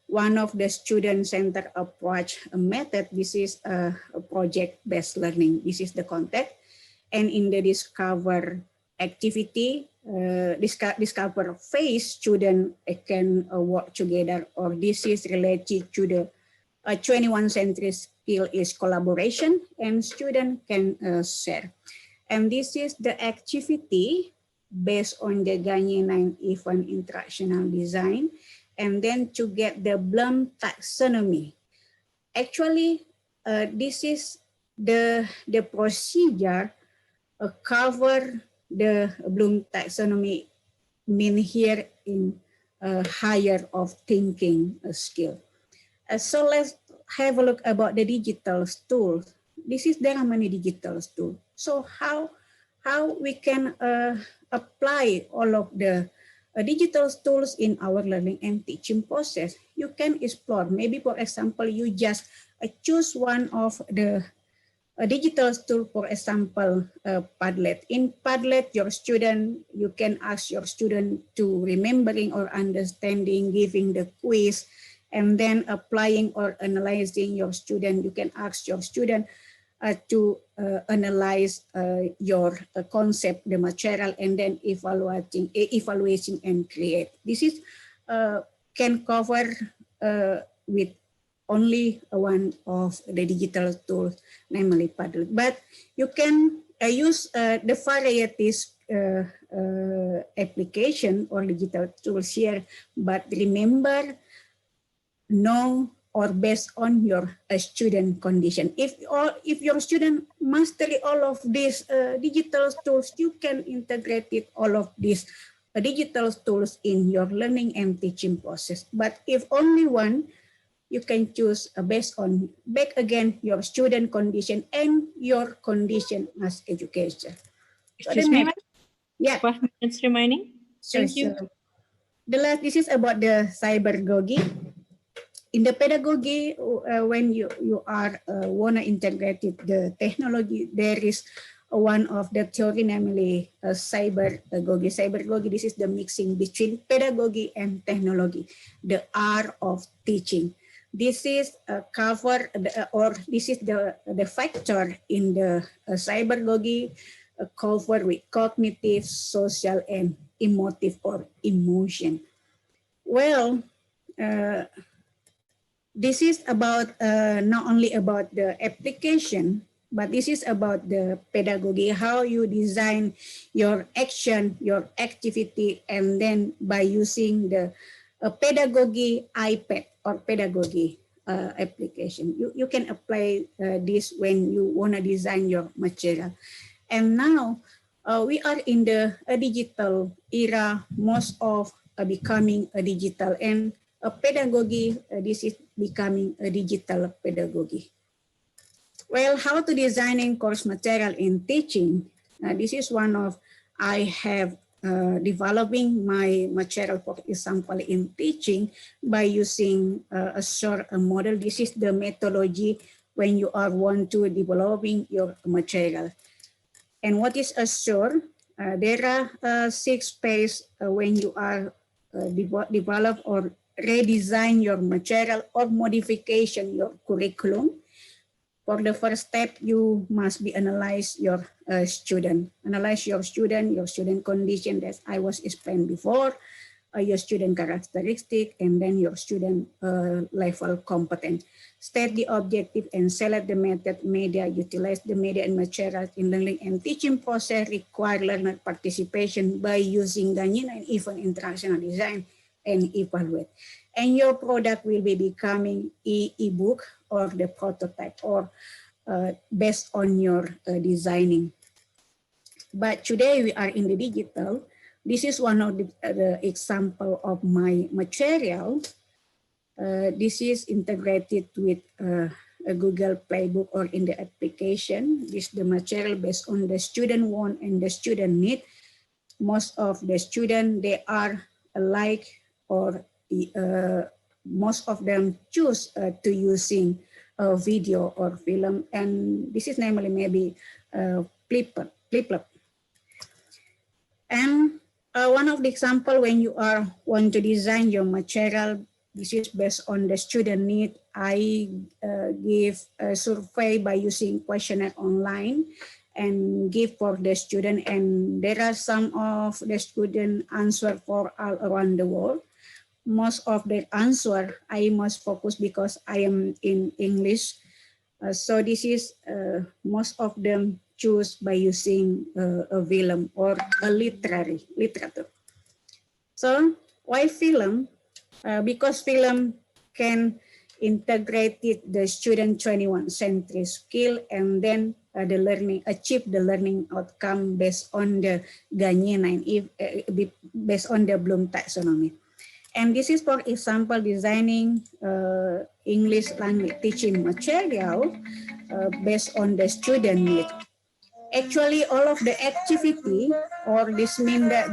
One of the student-centered approach method, this is a project-based learning. This is the context. And in the discover activity, discover phase, student can work together, or this is related to the 21st century skill is collaboration, and student can share. And this is the activity based on the Gagne 9-event interactional design, and then to get the Bloom taxonomy. Actually, this is the procedure cover the Bloom taxonomy mean here in higher of thinking skill. So let's have a look about the digital tools. There are many digital tools. So how we can apply all of the digital tools in our learning and teaching process? You can explore. Maybe, for example, you just choose one of the digital tool, for example, Padlet. In Padlet, you can ask your student to remembering or understanding, giving the quiz, and then applying or analyzing your student. You can ask your student to analyze your concept, the material, and then evaluating and create. This is can cover with only one of the digital tools, namely Padlet. But you can use the varieties application or digital tools here. But remember, know or based on your student condition. If your student mastery all of these digital tools, you can integrate it, all of these digital tools in your learning and teaching process. But if only one, you can choose based on, back again, your student condition and your condition as educator. Excuse me, yeah. 5 minutes remaining. Thank you. So the last, this is about the cybergogy. In the pedagogy, when you are want to integrate the technology, there is one of the theory, namely cybergogy. Cybergogy, this is the mixing between pedagogy and technology, the art of teaching. This is cover, this is the factor in the cybergogy covered with cognitive, social, and emotive or emotion. Well, this is about not only about the application, but this is about the pedagogy, how you design your action, your activity, and then by using the pedagogy iPad or pedagogy application. You can apply this when you want to design your material. And now we are in the digital era, most of becoming a digital, and a pedagogy, this is becoming a digital pedagogy. Well, how to designing course material in teaching. This is one of, I have developing my material, for example, in teaching by using a short model. This is the methodology when you are want to developing your material. And what is Assure? There are 6 phases when you are develop or redesign your material or modification your curriculum. For the first step, you must be analyze your student. Analyze your student condition that I was explained before, your student characteristic, and then your student level competence. State the objective and select the method, media, utilize the media and materials in learning and teaching process, require learner participation by using Gagne and even interactional design, and evaluate. And your product will be becoming e-book or the prototype or based on your designing. But today we are in the digital. This is one of the example of my material. This is integrated with a Google Playbook or in the application. This is the material based on the student want and the student need. Most of the students, they are alike or most of them choose to using a video or film. And this is namely maybe flip. And one of the example when you want to design your material, this is based on the student need. I give a survey by using questionnaire online and give for the student, and there are some of the student answer for all around the world. Most of the answer I must focus because I am in English. So this is most of them choose by using a film or a literature. So why film? Because film can integrate the student 21st-century skill and then achieve the learning outcome based on the Ghanaian based on the Bloom taxonomy. And this is, for example, designing English language teaching material based on the student need. Actually, all of the activity, or this means that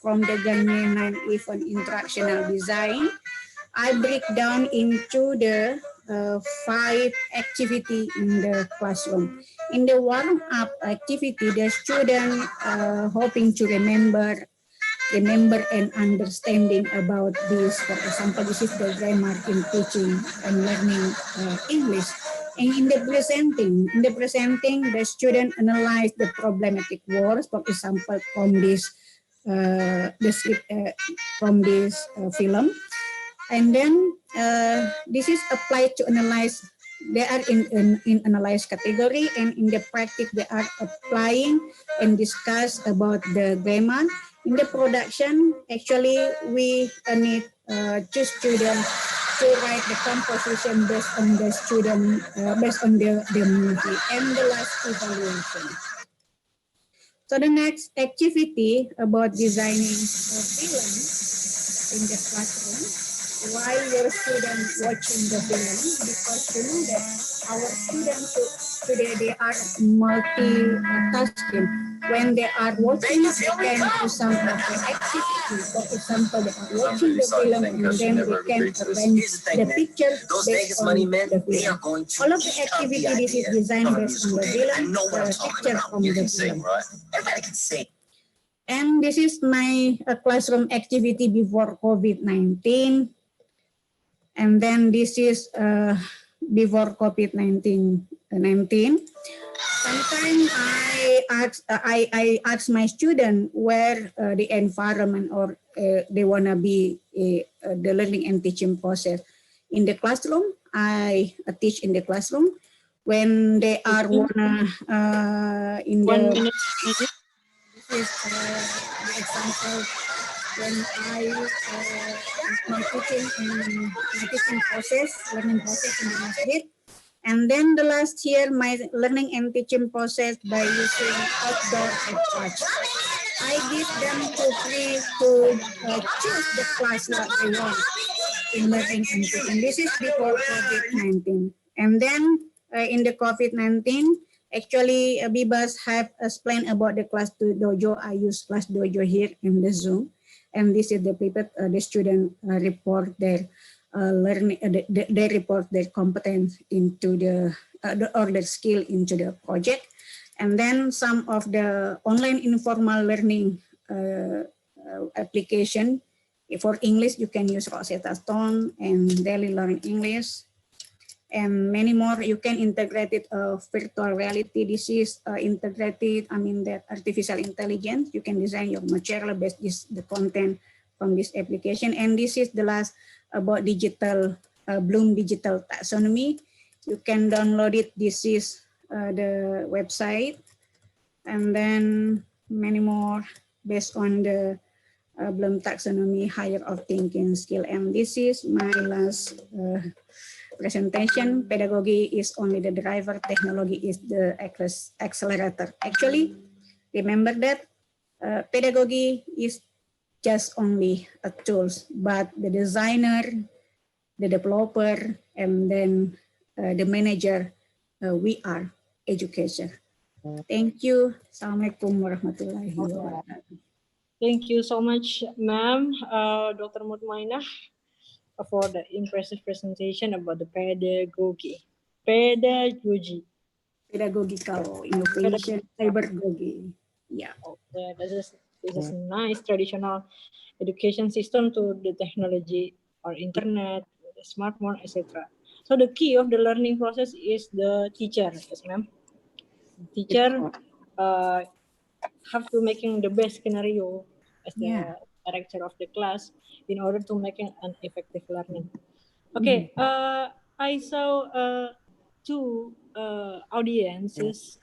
from the Ghanaian even instructional design, I break down into the 5 activity in the classroom. In the warm-up activity, the student hoping to remember and understanding about this. For example, this is the grammar in teaching and learning English. And in the presenting, the student analyze the problematic words. For example, from this film, and then this is applied to analyze. They are in analyze category, and in the practice they are applying and discuss about the grammar. In the production, actually, we need two students to write the composition based on the student, based on the movie, and the last evaluation. So the next activity about designing a film in the classroom while your students watching the film, because you know that our students today, they are multitasking. When they are watching, they can do some of the activity. For example, they are watching the film and then they can arrange the picture based on the film. All of the activity, this is designed based on the film, picture from the film. And this is my classroom activity before COVID-19. And then this is before COVID-19. Sometimes I ask my student where the environment or they wanna be the learning and teaching process. In the classroom, I teach in the classroom. When they are wanna in 1 the minute. this is the example when I my teaching process, learning process in the masjid. And then the last year, my learning and teaching process by using outdoor approach. I give them to free to choose the class what they want in learning and teaching. This is before COVID-19. And then in the COVID-19, actually Bibas have explained about the class dojo. I use class dojo here in the Zoom. And this is the paper, the student report their learning, they report their competence into the, or their skill into the project. And then some of the online informal learning application. For English, you can use Rosetta Stone and Daily Learn English. And many more. You can integrate it virtual reality. This is integrated, I mean that artificial intelligence. You can design your material based the content from this application. And this is the last about digital, Bloom digital taxonomy. You can download it. This is the website. And then many more based on the Bloom taxonomy, higher of thinking skill. And this is my last presentation. Pedagogy is only the driver, technology is the accelerator. Actually, remember that pedagogy is just only a tools, but the designer, the developer, and then the manager, we are education. Thank you. Assalamualaikum warahmatullahi wabarakatuh. Thank you so much, ma'am, Dr. Mutmainah, for the impressive presentation about the pedagogy. Pedagogical innovation, pedagogy. Yeah. Yeah, this is nice traditional education system to the technology or internet, the smartphone, etc. So the key of the learning process is the teacher, yes, ma'am. Teacher have to making the best scenario as the director of the class in order to making an effective learning. Okay, I saw two audiences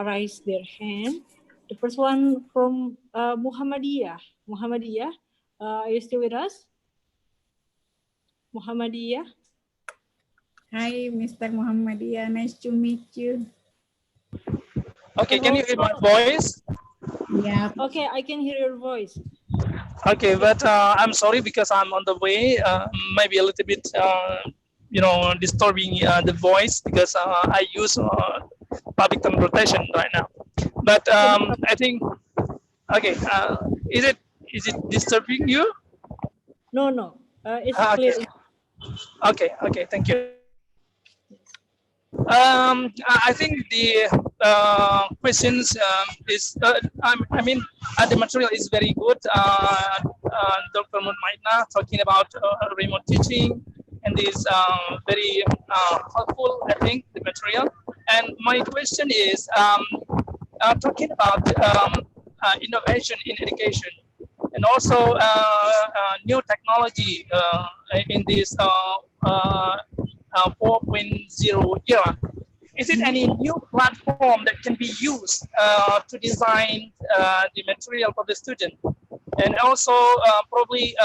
raise their hand. The first one from Muhammadiyah. Muhammadiyah, are you still with us? Muhammadiyah. Hi, Mr. Muhammadiyah. Nice to meet you. Okay, can you hear my voice? Yeah. Okay, I can hear your voice. Okay, but I'm sorry because I'm on the way. Maybe a little bit, disturbing the voice because I use public transportation right now. But I think, okay, is it disturbing you? No, it's Okay. clear. Okay, thank you. I think the questions is the material is very good. Dr. Mutmainah talking about remote teaching, and is very helpful. I think the material. And my question is talking about innovation in education, and also new technology in this 4.0 era. Is it any new platform that can be used to design the material for the student? And also probably,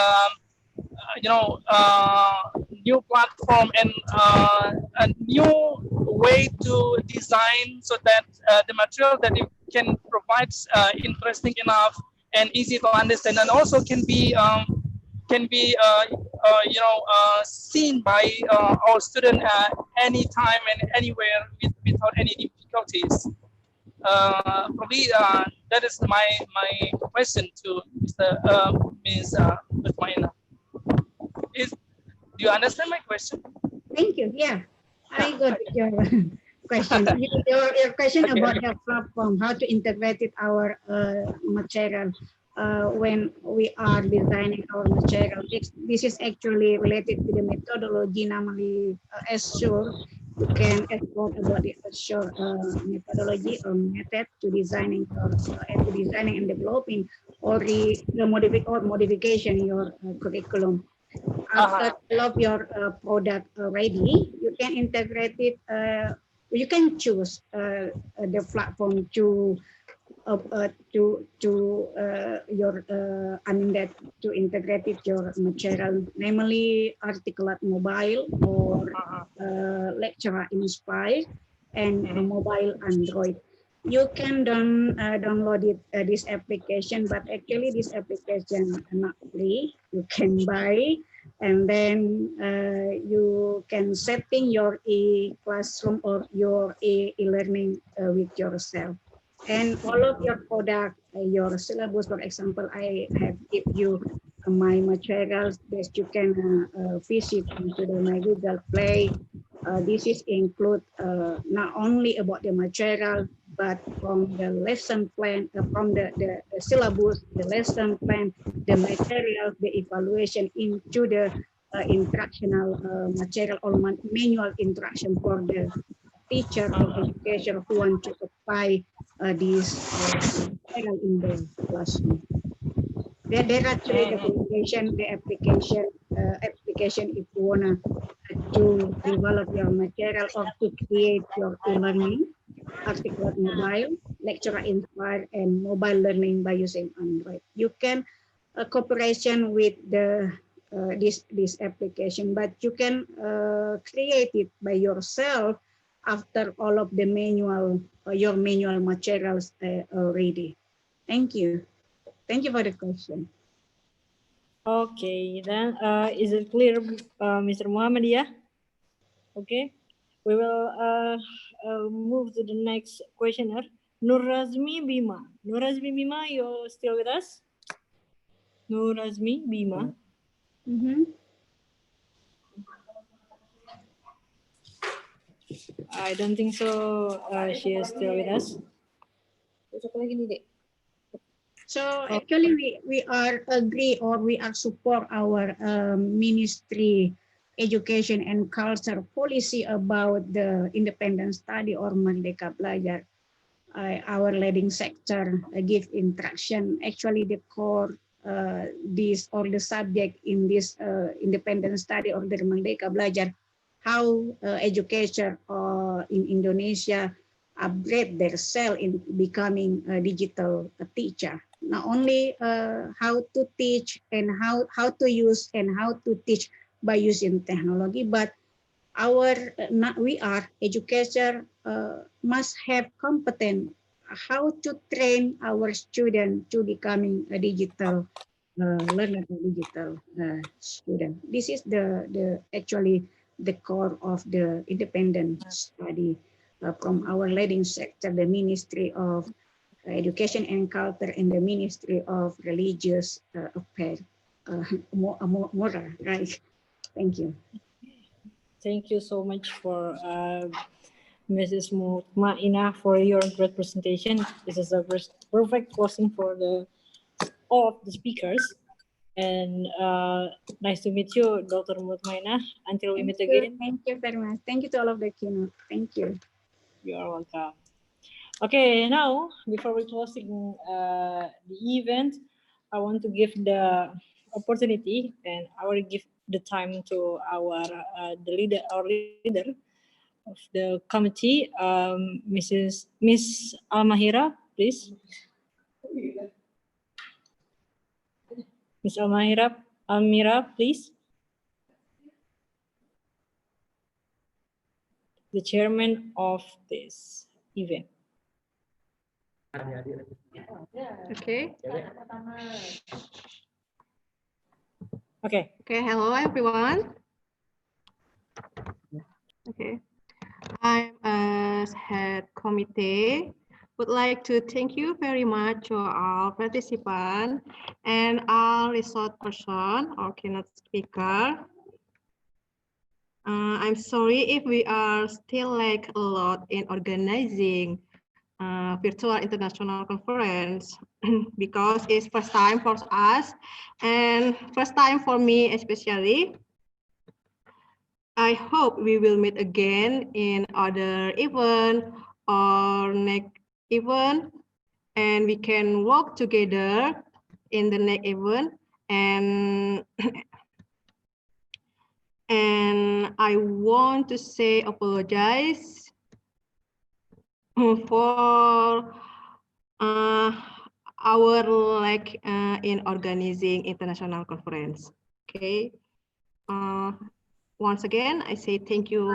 new platform and a new way to design so that the material that you can provide interesting enough and easy to understand, and also can be seen by our student anytime and anywhere without any difficulties. Probably that is my question to Ms. Mutmainah. Do you understand my question? Thank you. Yeah, I got your question. Your question about the platform, how to integrate it our material when we are designing our material. This is actually related to the methodology. Normally, Azure, you can explore about the Azure methodology or method to designing and developing or modification your curriculum. After develop your product ready, you can integrate it. You can choose the platform to integrate it your material, namely articulate mobile or lecturer inspired and mobile Android. You can download it this application, but actually this application not free. You can buy, and then you can setting your e-classroom or your e-learning with yourself. And all of your product, your syllabus, for example, I have give you my materials that you can visit into my Google Play. This is include not only about the material, but from the lesson plan, from the syllabus, the lesson plan, the material, the evaluation into the instructional material or manual instruction for the teacher or educator who want to apply this material in the classroom. There are three the application if you wanna to develop your material or to create your e-learning, articulate mobile, lecturer inspired, and mobile learning by using Android. You can cooperation with the this application, but you can create it by yourself after all of the manual your manual materials already. Thank you. Thank you for the question. Okay, then is it clear, Mr. Muhammadiyah? Okay, we will move to the next questioner, Nurazmi Bima. Nurazmi Bima, you're still with us? Nurazmi Bima. I don't think so. She is still with us. So actually, we are agree or we are support our ministry education and culture policy about the independent study or Merdeka Belajar. Our leading sector give instruction. Actually, the core this or the subject in this independent study or the Merdeka Belajar, how education in Indonesia upgrade their self in becoming a digital teacher. Not only how to teach and how to use and how to teach by using technology, but we are educator must have competent how to train our student to becoming a digital learner, digital student. This is the actually the core of the independent study from our leading sector, the Ministry of Education and Culture and the Ministry of Religious Affairs, moral, right? Thank you. Thank you so much for Mrs. Mutmainah for your great presentation. This is a perfect closing for all of the speakers. And nice to meet you, Dr. Mutmainah. Until we meet again. Thank you very much. Thank you to all of the keynote. Thank you. You are welcome. Okay, now before we closing the event, I want to give the opportunity and I will give the time to our leader of the committee, Miss Almahira, please. Miss Almira, please. The chairman of this event. Okay. Okay. Okay. Hello, everyone. Okay. I'm as head committee. Would like to thank you very much to all participants and all resource person or keynote speaker. I'm sorry if we are still like a lot in organizing virtual international conference because it's first time for us and first time for me especially. I hope we will meet again in other event or next event and we can work together in the next event and I want to say apologize for our lack in organizing international conference. Okay. Once again, I say thank you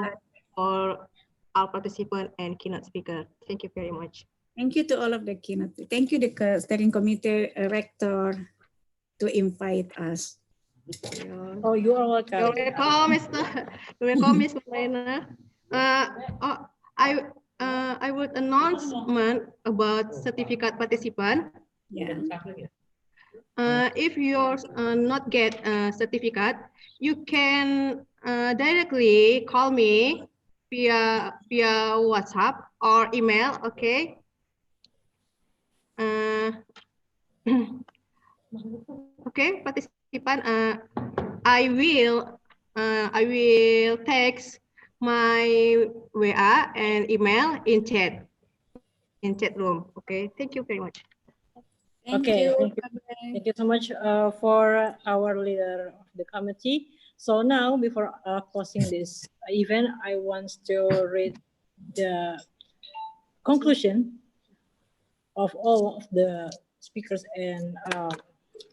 for our participant and keynote speaker. Thank you very much. Thank you to all of the keynote. Thank you, the steering committee rector, to invite us. Oh, you are welcome. You're welcome, Mr. You're welcome, Ms. Malena. I would announcement about certificate participant. Yeah. If you're not get a certificate, you can directly call me via WhatsApp or email. Okay. Okay, participant. I will text my WA and email in chat room. Okay. Thank you very much. Thank Okay, you. thank you so much for our leader of the committee. So now, before closing this event, I want to read the conclusion of all of the speakers and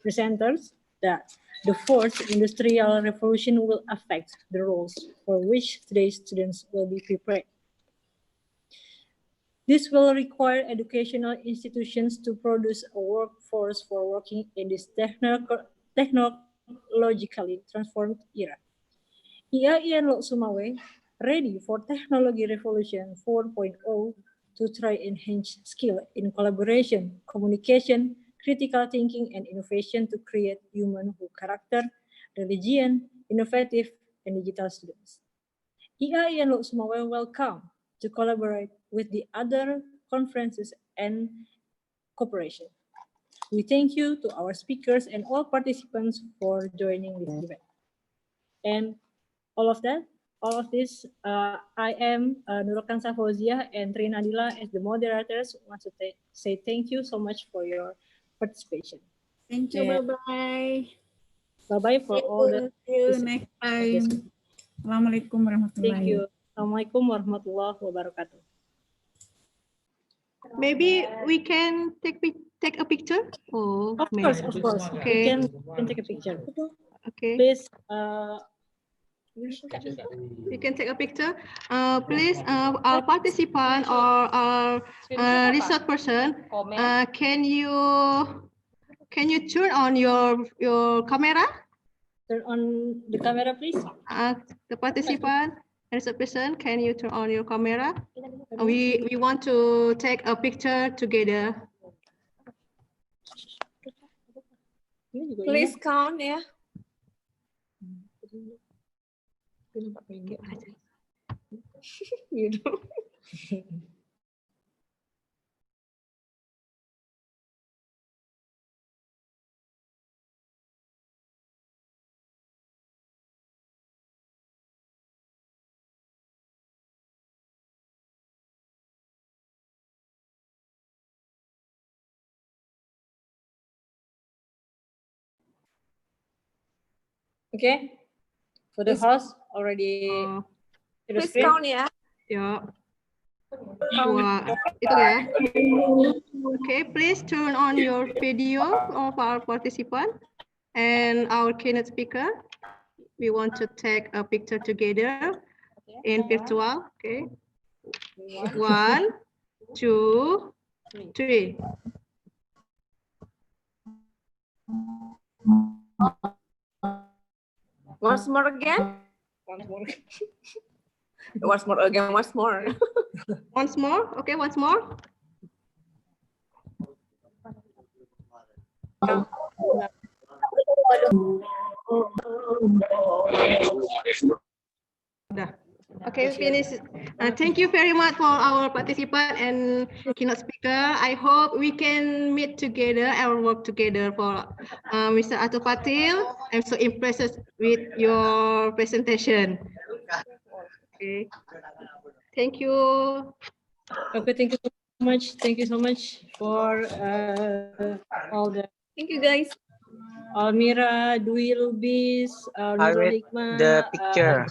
presenters that the fourth industrial revolution will affect the roles for which today's students will be prepared. This will require educational institutions to produce a workforce for working in this technologically transformed era. IAIN LHOKSEUMAWE, ready for technology revolution 4.0 to try enhance skill in collaboration, communication, critical thinking, and innovation to create human who character, resilient, innovative, and digital students. IAIN LHOKSEUMAWE welcome to collaborate with the other conferences and cooperation. We thank you to our speakers and all participants for joining this event. And all of this, I am Nurulkansa Fauzia and Trie Nadilla as the moderators want to say thank you so much for your participation. Thank you. Bye-bye. Bye-bye for all the. See you next time. Assalamualaikum warahmatullahi. Thank you. Assalamualaikum warahmatullahi wabarakatuh. Maybe we can take a picture. Oh, of course. Okay. We can take a picture. Okay. Please. You can take a picture. Please, our participant or our research person, can you turn on your camera? Turn on the camera, please. The participant, research person, can you turn on your camera? We want to take a picture together. Please count, yeah. You know. Okay. For the host already. Please count ya. Ya. Dua. Itu ya. Okay, please turn on your video of our participant and our keynote speaker. We want to take a picture together in virtual. Okay. 1, 2, 3. Once more again. Once more again. Once more. Once more. Okay, once more. Okay, finish. Thank you very much for our participant and keynote speaker. I hope we can meet together and work together for Mr. Atul Patil. I'm so impressed with your presentation. Okay. Thank you. Okay, thank you so much. Thank you so much for all the. Thank you, guys. Almira, Dwi Lubis, the picture.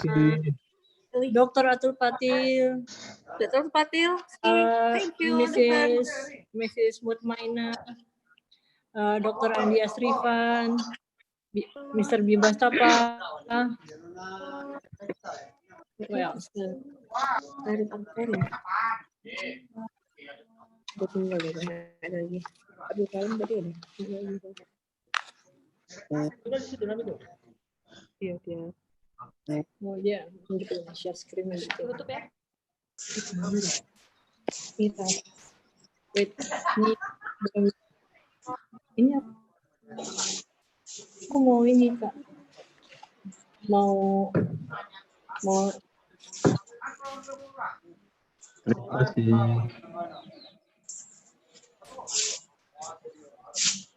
Dr. Atul Patil. Dr. Patil. Thank you. Mrs. Mutmaina. Dr. Andi Asrifan. Mr. Bibas Tapa. What else? Iya. Oh dia gitu share screen gitu. Tutup ya. Wait, ini apa? Aku mau ini Kak. Mau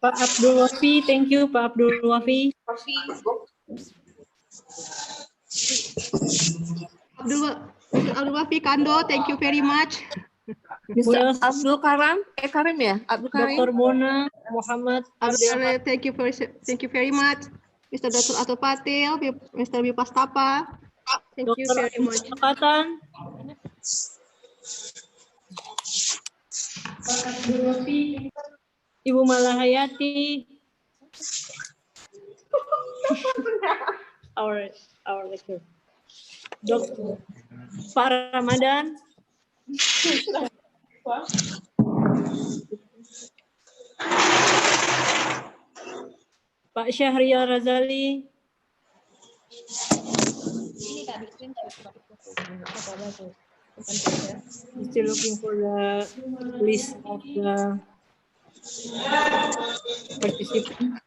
Pak Abdul Wafi, thank you Pak Abdul Wafi. Abdul Wafi Kando, thank you very much. Mr. Abdul Karim, Karim ya? Abdul Karim. Dr. Bona Muhammad. Thank you very much. Mr. Dr. Atul Patil, Mr. Bibas Tapa. Thank you very much. Ibu Malahayati. our lecturer. Dr. Farhan Ramadan. Pak Syahriar Razali. Still looking for the list of the participants.